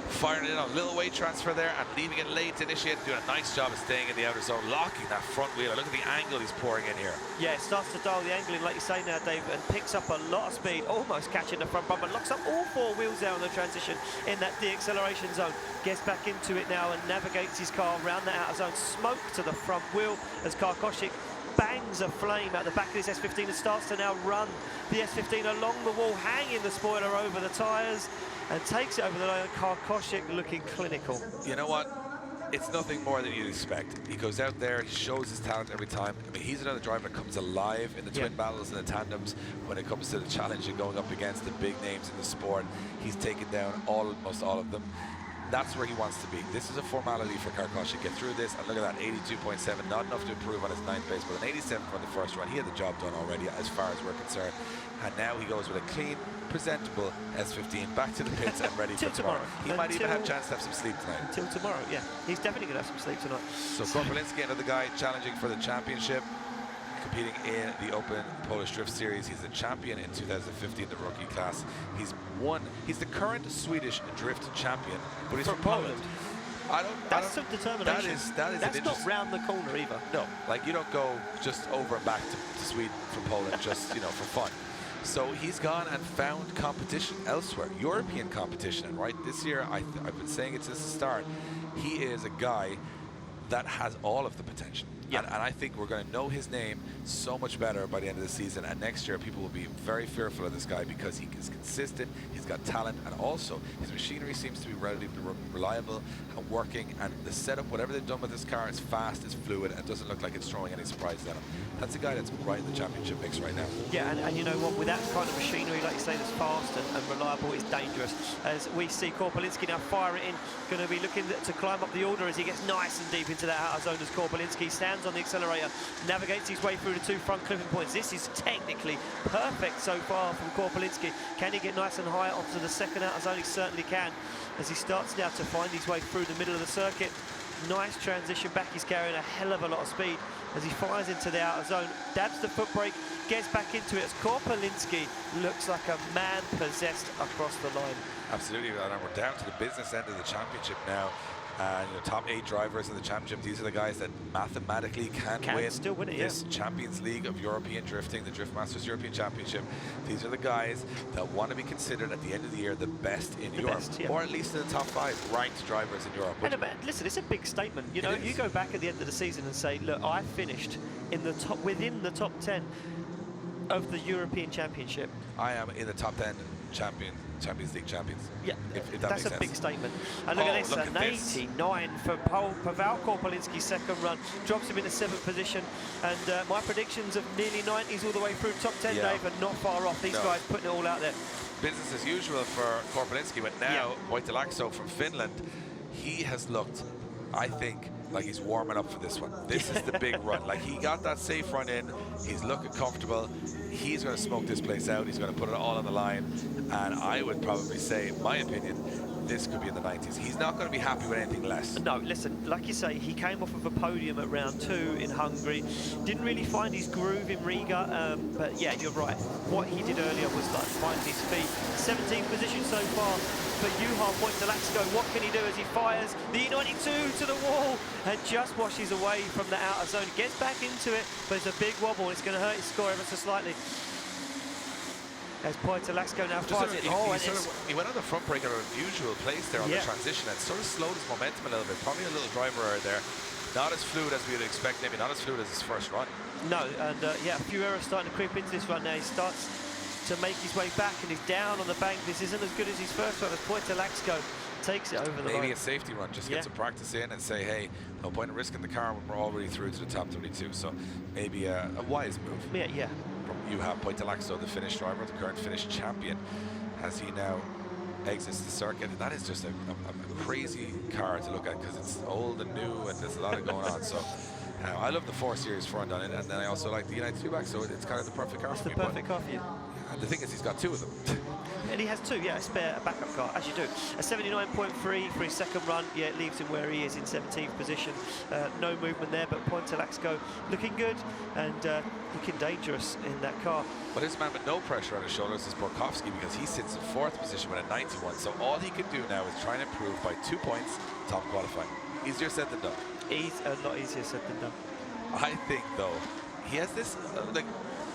firing it in, a little weight transfer there and leaving it late to initiate, doing a nice job of staying in the outer zone, locking that front wheel. Look at the angle he's pouring in here. Yeah, it starts to dial the angle in, like you say now, Dave, and picks up a lot of speed, almost catching the front bumper, locks up all 4 wheels there on the transition in that de-acceleration zone. Gets back into it now and navigates his car around the outer zone. Smoke to the front wheel as Karkoshik bangs a flame out the back of this S15 and starts to now run the S15 along the wall, hanging the spoiler over the tyres, and takes it over the line. Karkoshik looking clinical. You know what? it's nothing more than you'd expect. He goes out there, he shows his talent every time. I mean, he's another driver that comes alive in the twin battles and the tandems when it comes to the challenge and going up against the big names in the sport. He's taken down almost all of them. That's where he wants to be. This is a formality for Karkosh to get through this, and look at that, 82.7, not enough to improve on his 9th place, but an 87 for the first run. He had the job done already as far as we're concerned, and now he goes with a clean, presentable S15 back to the pits and ready for tomorrow. He might even have a chance to have some sleep tonight. Until tomorrow, yeah. He's definitely going to have some sleep tonight. So Korpolinski, another guy challenging for the championship, competing in the Open Polish Drift Series. He's a champion in 2015, the rookie class. He's the current Swedish drift champion, but he's from Poland. That's some determination. That is That's not round the corner either. No, like you don't go just over and back to Sweden from Poland just, you know, for fun. So he's gone and found competition elsewhere, European competition. And right this year, I've been saying it since the start, he is a guy that has all of the potential. Yeah. And I think we're going to know his name so much better by the end of the season. And next year, people will be very fearful of this guy because he is consistent, he's got talent, and also his machinery seems to be relatively reliable and working. And the setup, whatever they've done with this car, is fast, is fluid, and doesn't look like it's throwing any surprises at him. That's a guy that's right in the championship mix right now. Yeah, and you know what, with that kind of machinery, like you say, that's fast and reliable, it's dangerous. As we see Korpolinski now fire it in, going to be looking to climb up the order as he gets nice and deep into that outer zone as Korpolinski stands on the accelerator, navigates his way through the 2 front clipping points. This is technically perfect so far from Korpolinski. Can he get nice and high onto the second outer zone? He certainly can, as he starts now to find his way through the middle of the circuit. Nice transition back. He's carrying a hell of a lot of speed as he fires into the outer zone, dabs the foot brake, gets back into it as Korpolinski looks like a man possessed across the line. Absolutely, and we're down to the business end of the championship now. And you know, top 8 drivers in the championship, these are the guys that mathematically can win this Champions League of European drifting, the Drift Masters European Championship. These are the guys that want to be considered at the end of the year the best in Europe, or at least in the top 5 ranked drivers in Europe. And listen, it's a big statement. You know, you go back at the end of the season and say, look, I finished in the top, within the top 10 of the European Championship. I am in the top 10 Champions League champions. Yeah, if that's a big statement. And look at this, an 89 for Pavel Korpolinski's second run, drops him into 7th position. And my predictions of nearly 90s all the way through top 10, Dave, are not far off. These guys putting it all out there. Business as usual for Korpolinski, but now Wojtylakso from Finland, he has looked, I think, like he's warming up for this one. This is the big run. Like, he got that safe run in, he's looking comfortable, he's going to smoke this place out, he's going to put it all on the line, and I would probably say, in my opinion, this could be in the 90s. He's not going to be happy with anything less. No, listen, like you say, he came off of a podium at round 2 in Hungary. Didn't really find his groove in Riga, but yeah, you're right. What he did earlier was like finding his feet. 17th position so far for Juha Wojtylakso. What can he do as he fires the E92 to the wall and just washes away from the outer zone? Gets back into it, but it's a big wobble. It's going to hurt his score ever so slightly. As Wojtylakso now fires it. He went on the front brake at an unusual place there on the transition and sort of slowed his momentum a little bit. Probably a little driver error there. Not as fluid as we would expect, maybe not as fluid as his first run. No, and yeah, a few errors starting to creep into this run now. He starts to make his way back and he's down on the bank. This isn't as good as his first run as Wojtylakso takes it over the line. Maybe a safety run, just get some practice in and say, hey, no point in risking the car when we're already through to the top 32. So maybe a wise move. Yeah. You have Wojtylakso, the Finnish driver, the current Finnish champion, as he now exits the circuit. And that is just a crazy car to look at because it's old and new and there's a lot of going on. So I love the 4 Series front on it, and then I also like the United 2 back, so it's kind of the perfect car for me. It's the perfect car for you. The thing is, he's got 2 of them. And he has 2, a spare backup car, as you do. A 79.3 for his second run. Yeah, it leaves him where he is in 17th position. No movement there, but Wojtylakso looking good and looking dangerous in that car. But this man with no pressure on his shoulders is Borkowski, because he sits in 4th position with a 91. So all he can do now is try and improve by 2 points, top qualifying. Easier said than done. A lot easier said than done. I think, though, he has this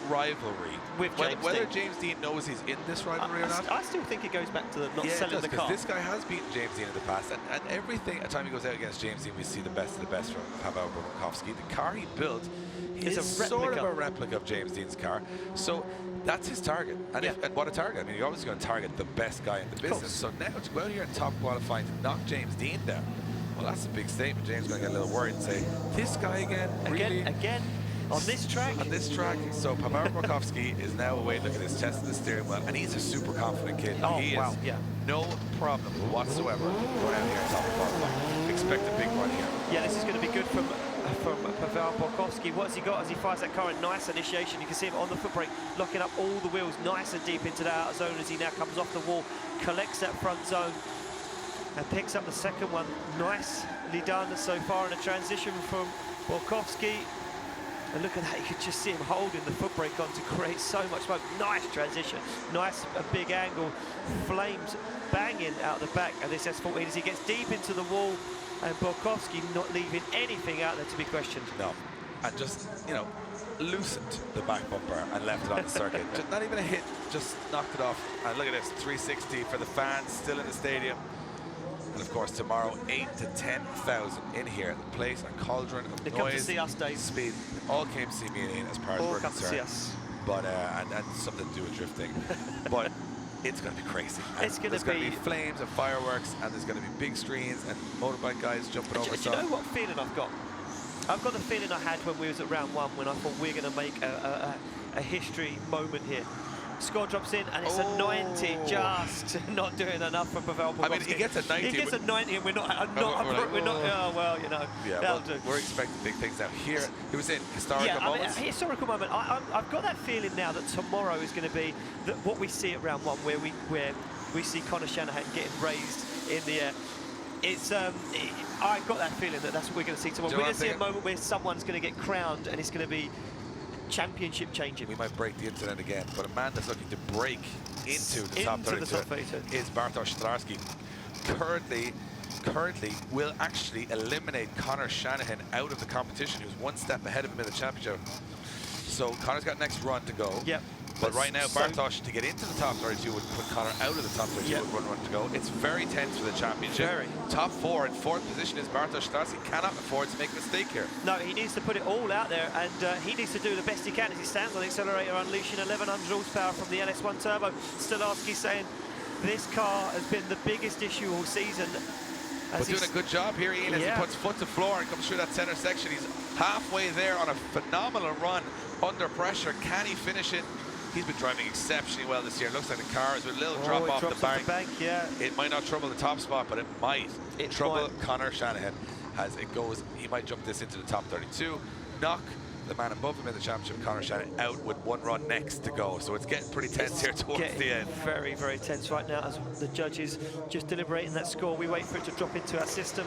rivalry with whether James Dean knows he's in this rivalry or not. I still think it goes back to the not selling the car. This guy has beaten James Dean in the past, and everything, at time he goes out against James Dean, we see the best of the best from Pavel Borkowski. The car he built is sort of a replica of James Dean's car, so that's his target. And, and what a target. I mean, you're obviously going to target the best guy in the business. So now to go out here and top qualifying to knock James Dean down, Well, that's a big statement. James is going to get a little worried and say, this guy again? Really? Again? On this track? On this track. So Paweł Borkowski is now away looking at his test of the steering wheel, and he's a super confident kid. Oh, he wow, is yeah. no problem whatsoever going out here on top of the qualifying. Expect a big run here. Yeah, this is going to be good from Paweł Borkowski. What has he got as he fires that current? Nice initiation. You can see him on the foot brake, locking up all the wheels nice and deep into the outer zone as he now comes off the wall, collects that front zone, and picks up the second one. Nicely done so far in a transition from Borkowski. And look at that, you could just see him holding the foot brake on to create so much smoke. Nice transition, nice a big angle, flames banging out the back of this S14 as he gets deep into the wall, and Borkowski not leaving anything out there to be questioned. No, and just, you know, loosened the back bumper and left it on the circuit. Just not even a hit, just knocked it off. And look at this, 360 for the fans still in the stadium. And of course tomorrow, 8,000 to 10,000 in here. The place, a cauldron of They noise, come to see us, Dave. speed. All came to see me and Ian as part of All the come to see us. But and something to do with drifting. But it's going to be crazy. It's going there's going to be flames and fireworks, and there's going to be big screens and motorbike guys jumping over. Do you know what feeling I've got? I've got the feeling I had when we was at round one, when I thought we're going to make a history moment here. Score drops in, and it's a 90, just not doing enough for Paweł Borkowski. I mean, he gets a 90. He gets a 90, and we're not, oh, well, you know, yeah, that'll do. We're expecting big things now. Here, it was in historical moments. I mean, historical moment. I've got that feeling now that tomorrow is going to be what we see at round one, where we see Conor Shanahan getting raised in the air. It's I've got that feeling that that's what we're going to see tomorrow. We're going to see a moment where someone's going to get crowned, and it's going to be championship changing. We might break the internet again, but a man that's looking to break into the top 32 is Bartosz Sztalarski. Currently will actually eliminate Conor Shanahan out of the competition, who's one step ahead of him in the championship. So Conor's got next run to go. Yep. But right now, Bartosz, to get into the top 32 would put Conor out of the top 32 with one run to go. It's very tense for the championship. Top four in fourth position is Bartosz Sztalarski. Cannot afford to make a mistake here. No, he needs to put it all out there, and he needs to do the best he can as he stands on the accelerator, unleashing 1100 horsepower from the LS1 turbo. Sztalarski saying this car has been the biggest issue all season. But doing a good job here, Ian, as he puts foot to floor and comes through that center section. He's halfway there on a phenomenal run under pressure. Can he finish it? He's been driving exceptionally well this year. Looks like the car is with a little drop off the bank. It might not trouble the top spot, but it might trouble Conor Shanahan as it goes. He might jump this into the top 32, knock the man above him in the championship, Conor Shanahan, out with one run next to go. So it's getting pretty tense here towards the end. Very, very tense right now as the judges just deliberating that score. We wait for it to drop into our system.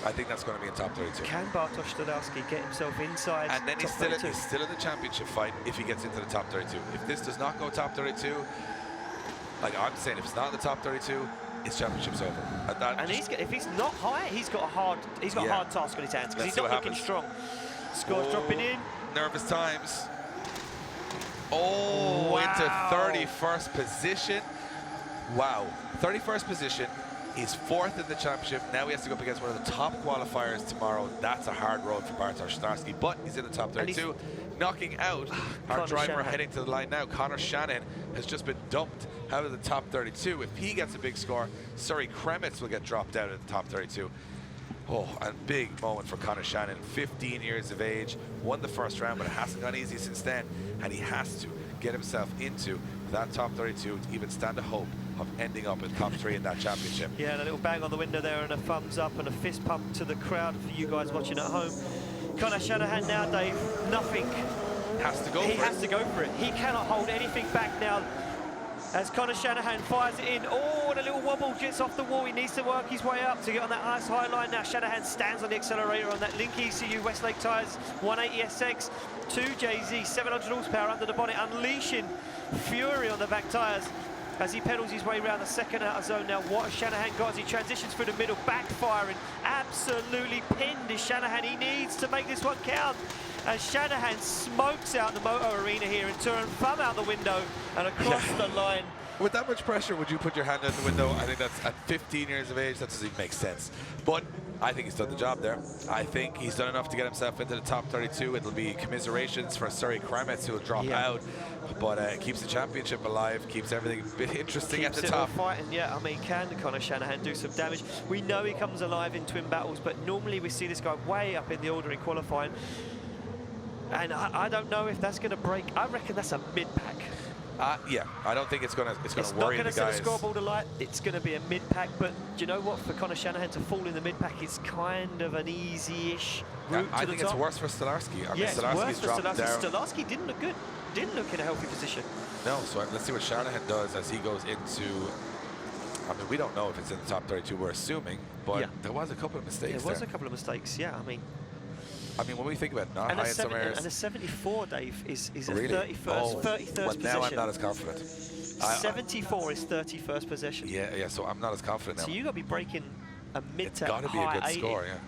I think that's going to be in top 32. Can Bartosz Sztalarski get himself inside? And then he's still in the championship fight if he gets into the top 32. If this does not go top 32, like I'm saying, if it's not in the top 32, his championship's over. And if he's not high, he's got a hard task on his hands because he's not looking strong. Scores dropping in. Nervous times. Oh, wow. Into 31st position. Wow, 31st position. He's fourth in the championship. Now he has to go up against one of the top qualifiers tomorrow. That's a hard road for Bartosz Sztalarski, but he's in the top 32. Knocking out our driver heading to the line now. Conor Shanahan has just been dumped out of the top 32. If he gets a big score, Suri Kremitz will get dropped out of the top 32. Oh, and big moment for Conor Shanahan. 15 years of age, won the first round, but it hasn't gone easy since then. And he has to get himself into that top 32 to even stand a hope of ending up in top 3 in that championship. Yeah, and a little bang on the window there and a thumbs up and a fist pump to the crowd for you guys watching at home. Conor Shanahan now, Dave, nothing. Has to go for it. He has to go for it. He cannot hold anything back now. As Conor Shanahan fires it in, oh, and a little wobble gets off the wall. He needs to work his way up to get on that ice high line. Now Shanahan stands on the accelerator on that Link ECU Westlake tyres, 180 SX, 2JZ, 700 horsepower under the bonnet, unleashing fury on the back tyres as he pedals his way around the second outer zone. Now what has Shanahan got as he transitions through the middle, backfiring, absolutely pinned is Shanahan. He needs to make this one count. As Shanahan smokes out the Motoarena here in Toruń, thumb out the window and across the line. With that much pressure, would you put your hand out the window? I think that's at 15 years of age, that doesn't even make sense. But I think he's done the job there. I think he's done enough to get himself into the top 32. It'll be commiserations for Suri Krametz, who will drop out, but it keeps the championship alive, keeps everything a bit interesting Keeps at the it top. all fighting, yeah. I mean, can Conor Shanahan do some damage? We know he comes alive in twin battles, but normally we see this guy way up in the order in qualifying. And I don't know if that's going to break. I reckon that's a mid-pack. Yeah, I don't think it's gonna worry the guys. It's not going to set a scoreboard alight. It's going to be a mid-pack, but do you know what? For Conor Shanahan to fall in the mid-pack, it's kind of an easy-ish route to the top. I think it's worse for Stolarski. I mean, it's worse for dropped Stolarski. down. Stolarski didn't look good. Didn't look in a healthy position. No, so let's see what Shanahan does as he goes into. I mean, we don't know if it's in the top 32. We're assuming, but there was a couple of mistakes. There was a couple of mistakes. Yeah, I mean, when we think about not high in some areas. And a 74, Dave, is really? a 31st Well, position. now I'm not as confident. 74 is 31st possession. Yeah, so I'm not as confident now. So you got to be breaking a mid to high 80. It's got to be a good score, yeah.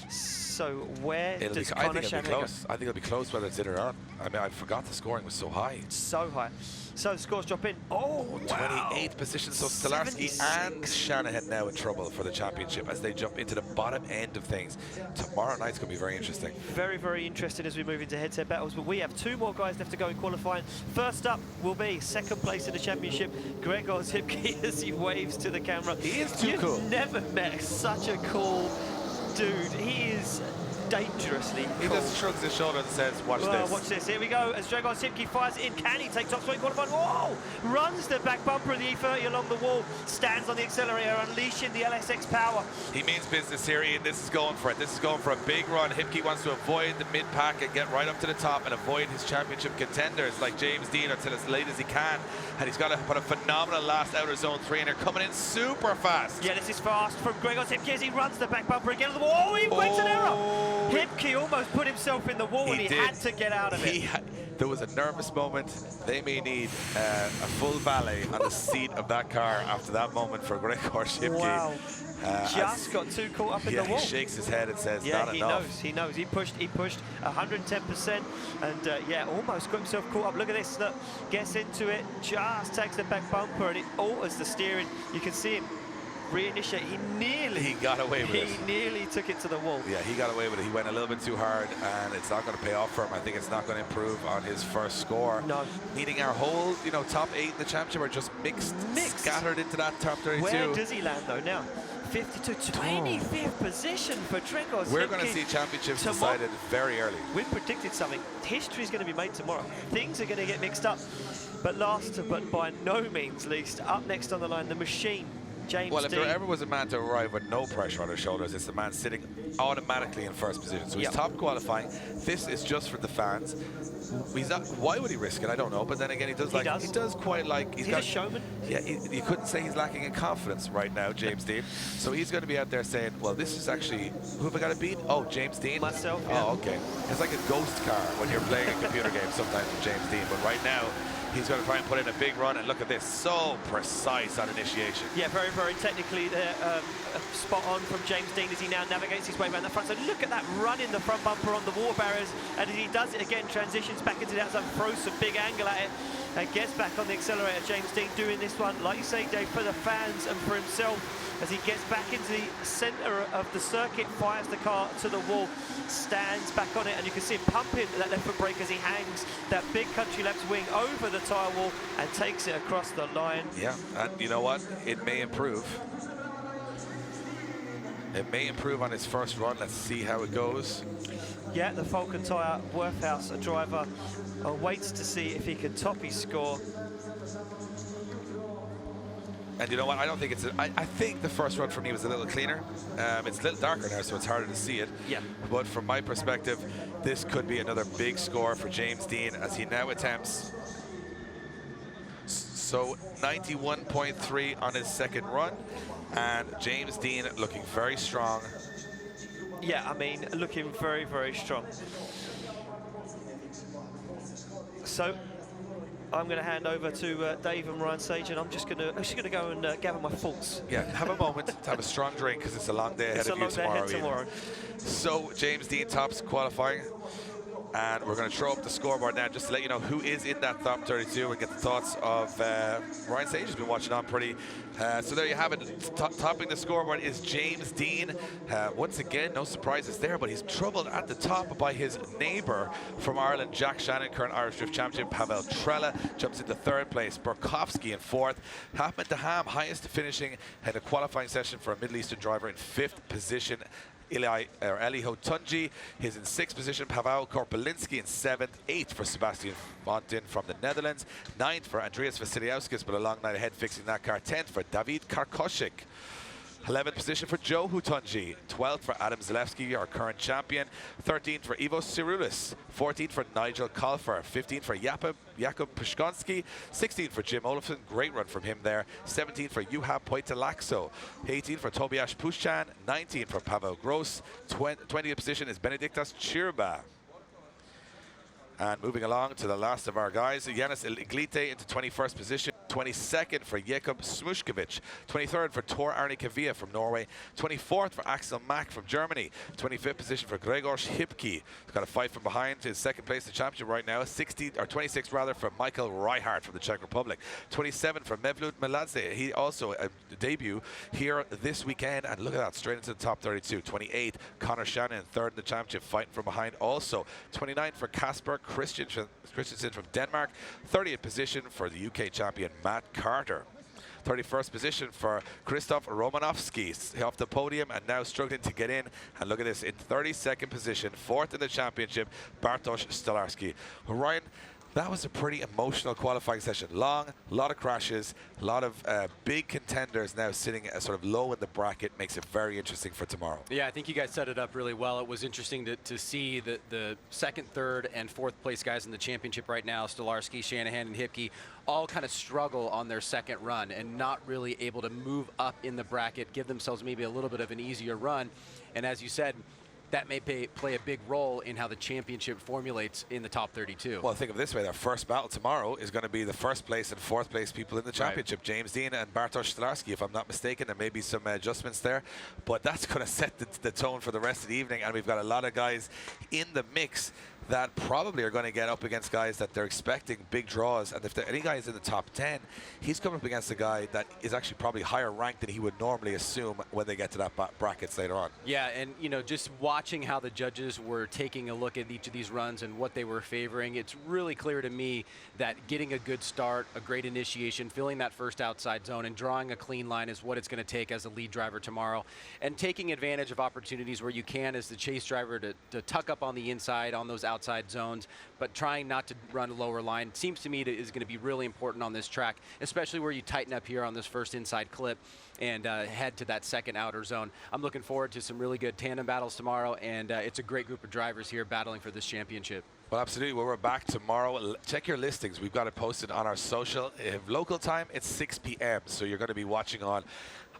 So where does I Conor think it'll be Shanahan close. I think it'll be close whether it's in or out. I mean, I forgot the scoring was so high. So high. So the scores drop in. Oh, wow. 28th position. So Stolarski and Shanahan now in trouble for the championship as they jump into the bottom end of things. Tomorrow night's going to be very interesting. Very, very interesting as we move into head-to-head battles. But we have two more guys left to go in qualifying. First up will be second place in the championship, Gregor Zipke, as he waves to the camera. He is too cool. You've never met such a cool dude. He is dangerously He cool. just shrugs his shoulder and says, watch this. Watch this. Here we go. As Gregor Zipke fires in, can he take top spot in qualifying? Whoa! Runs the back bumper of the E30 along the wall, stands on the accelerator, unleashing the LSX power. He means business here, Ian. This is going for it. This is going for a big run. Hipke wants to avoid the mid-pack and get right up to the top and avoid his championship contenders like James Dean until as late as he can. And he's got to put a phenomenal last outer zone 3, and they're coming in super fast. Yeah, this is fast from Gregor Zipke as he runs the back bumper again on the wall. Oh, he makes an error. Hipke almost put himself in the wall and he had to get out of it. There was a nervous moment. They may need a full valet on the seat of that car after that moment for Gregor Zipke. Wow. Just got too caught up in the wall. He shakes his head and says, yeah, not enough. He knows. He pushed 110%, and yeah, almost got himself caught up. Look at this. Look, gets into it, just takes the back bumper, and it alters the steering. You can see him reinitiate. He got away with it. He nearly took it to the wall. Yeah, he got away with it. He went a little bit too hard, and it's not going to pay off for him. I think it's not going to improve on his first score. No. Meaning our whole, top 8 in the championship are just mixed, scattered into that top 32. Where does he land though now? 52, 25th position for Gregor Zipke. We're going to see championships decided very early. We predicted something. History is going to be made tomorrow. Things are going to get mixed up. But last, but by no means least, up next on the line, the machine, James Well, if Dean. there ever was a man to arrive with no pressure on his shoulders, it's the man sitting automatically in first position. So he's top qualifying. This is just for the fans. He's not, why would he risk it? I don't know. But then again, he does quite like. He's a showman. Yeah, you couldn't say he's lacking in confidence right now, James Dean. So he's going to be out there saying, well, this is actually, who have I got to beat? Oh, James Dean? Myself, Oh, okay. It's like a ghost car when you're playing a computer game sometimes with James Dean. But right now, he's going to try and put in a big run, and look at this, so precise on initiation. Yeah, very, very technically there, spot on from James Dean as he now navigates his way around the front. So look at that run in the front bumper on the wall barriers, and as he does it again, transitions back into the outside, throws some big angle at it, and gets back on the accelerator. James Dean doing this one, like you say, Dave, for the fans and for himself, as he gets back into the centre of the circuit, fires the car to the wall, stands back on it, and you can see him pumping that left foot brake as he hangs that big Country Labs wing over the tyre wall and takes it across the line. Yeah, and you know what? It may improve. It may improve on his first run. Let's see how it goes. Yeah, the Falcon Tyre Worthhouse driver waits to see if he can top his score. And you know what? I don't think it's. I think the first run for me was a little cleaner. It's a little darker now, so it's harder to see it. Yeah. But from my perspective, this could be another big score for James Dean as he now attempts. So 91.3 on his second run, and James Dean looking very strong. Yeah, I mean, looking very, very strong. So I'm going to hand over to Dave and Ryan Sage, and I'm just going to go and gather my thoughts. Yeah, have a moment to have a strong drink because it's a long day ahead of you tomorrow. Tomorrow. So James Dean tops qualifying. And we're going to throw up the scoreboard now just to let you know who is in that top 32 and get the thoughts of Ryan Sage has been watching on pretty. So there you have it. Topping the scoreboard is James Dean. Once again, no surprises there, but he's troubled at the top by his neighbour from Ireland, Jack Shannon, current Irish Drift Champion. Pavel Trella jumps into 3rd place. Burkowski in 4th. Hafman Daham, highest finishing in a qualifying session for a Middle Eastern driver in 5th position. Eli Hotunji is in 6th position. Paweł Korpelinski in 7th. 8th for Sebastian Fontin from the Netherlands. 9th for Andreas Vasiliauskas, but a long night ahead fixing that car. 10th for David Karkoshik. 11th position for Joe Hutunji. 12th for Adam Zalewski, our current champion. 13th for Ivo Cirulis. 14th for Nigel Colfer. 15th for Jakub Puszkonski. 16th for Jim Olafson. Great run from him there. 17th for Juha Poitalakso. 18th for Tobias Puszchan. 19th for Pavel Gross. 20th position is Benediktas Chirba. And moving along to the last of our guys, Yanis Iglite into 21st position. 22nd for Jakub Smushkovic. 23rd for Tor Arne Kavia from Norway. 24th for Axel Mack from Germany. 25th position for Gregors Hipke. He's got a fight from behind his 2nd place in the championship right now. 26th rather for Michael Reichardt from the Czech Republic. 27 for Mevlut Meladze. He also a debut here this weekend, and look at that, straight into the top 32. 28th, Connor Shannon, 3rd in the championship, fighting from behind also. 29th for Kasper Christensen from Denmark. 30th position for the UK champion Matt Carter. 31st position for Krzysztof Romanowski, off the podium and now struggling to get in. And look at this, in 32nd position, 4th in the championship, Bartosz Stolarski. Ryan, that was a pretty emotional qualifying session. Long, a lot of crashes, a lot of big contenders now sitting sort of low in the bracket. Makes it very interesting for tomorrow. Yeah, I think you guys set it up really well. It was interesting to see the 2nd, 3rd, and 4th place guys in the championship right now, Stolarski, Shanahan, and Hipke, all kind of struggle on their 2nd run and not really able to move up in the bracket, give themselves maybe a little bit of an easier run. And as you said, that may play a big role in how the championship formulates in the top 32. Well, think of it this way, their first battle tomorrow is going to be the 1st place and 4th place people in the championship. Right. James Dean and Bartosz Stolarski, if I'm not mistaken. There may be some adjustments there, but that's going to set the tone for the rest of the evening. And we've got a lot of guys in the mix that probably are going to get up against guys that they're expecting big draws. And if there any guy is in the top 10, he's coming up against a guy that is actually probably higher ranked than he would normally assume when they get to that brackets later on. Yeah, and you know, just watching how the judges were taking a look at each of these runs and what they were favoring, it's really clear to me that getting a good start, a great initiation, filling that first outside zone, and drawing a clean line is what it's going to take as a lead driver tomorrow. And taking advantage of opportunities where you can as the chase driver to tuck up on the inside on those outside zones, but trying not to run a lower line seems to me is going to be really important on this track, especially where you tighten up here on this first inside clip and head to that 2nd outer zone. I'm looking forward to some really good tandem battles tomorrow, and it's a great group of drivers here battling for this championship. Well, absolutely. Well, we're back tomorrow. Check your listings. We've got it posted on our social. Local time, it's 6 p.m., so you're going to be watching on.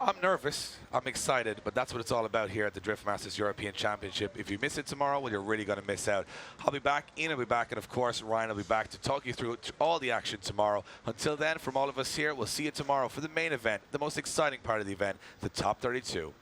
I'm nervous, I'm excited, but that's what it's all about here at the Drift Masters European Championship. If you miss it tomorrow, well, you're really going to miss out. I'll be back, Ian will be back, and of course, Ryan will be back to talk you through all the action tomorrow. Until then, from all of us here, we'll see you tomorrow for the main event, the most exciting part of the event, the top 32.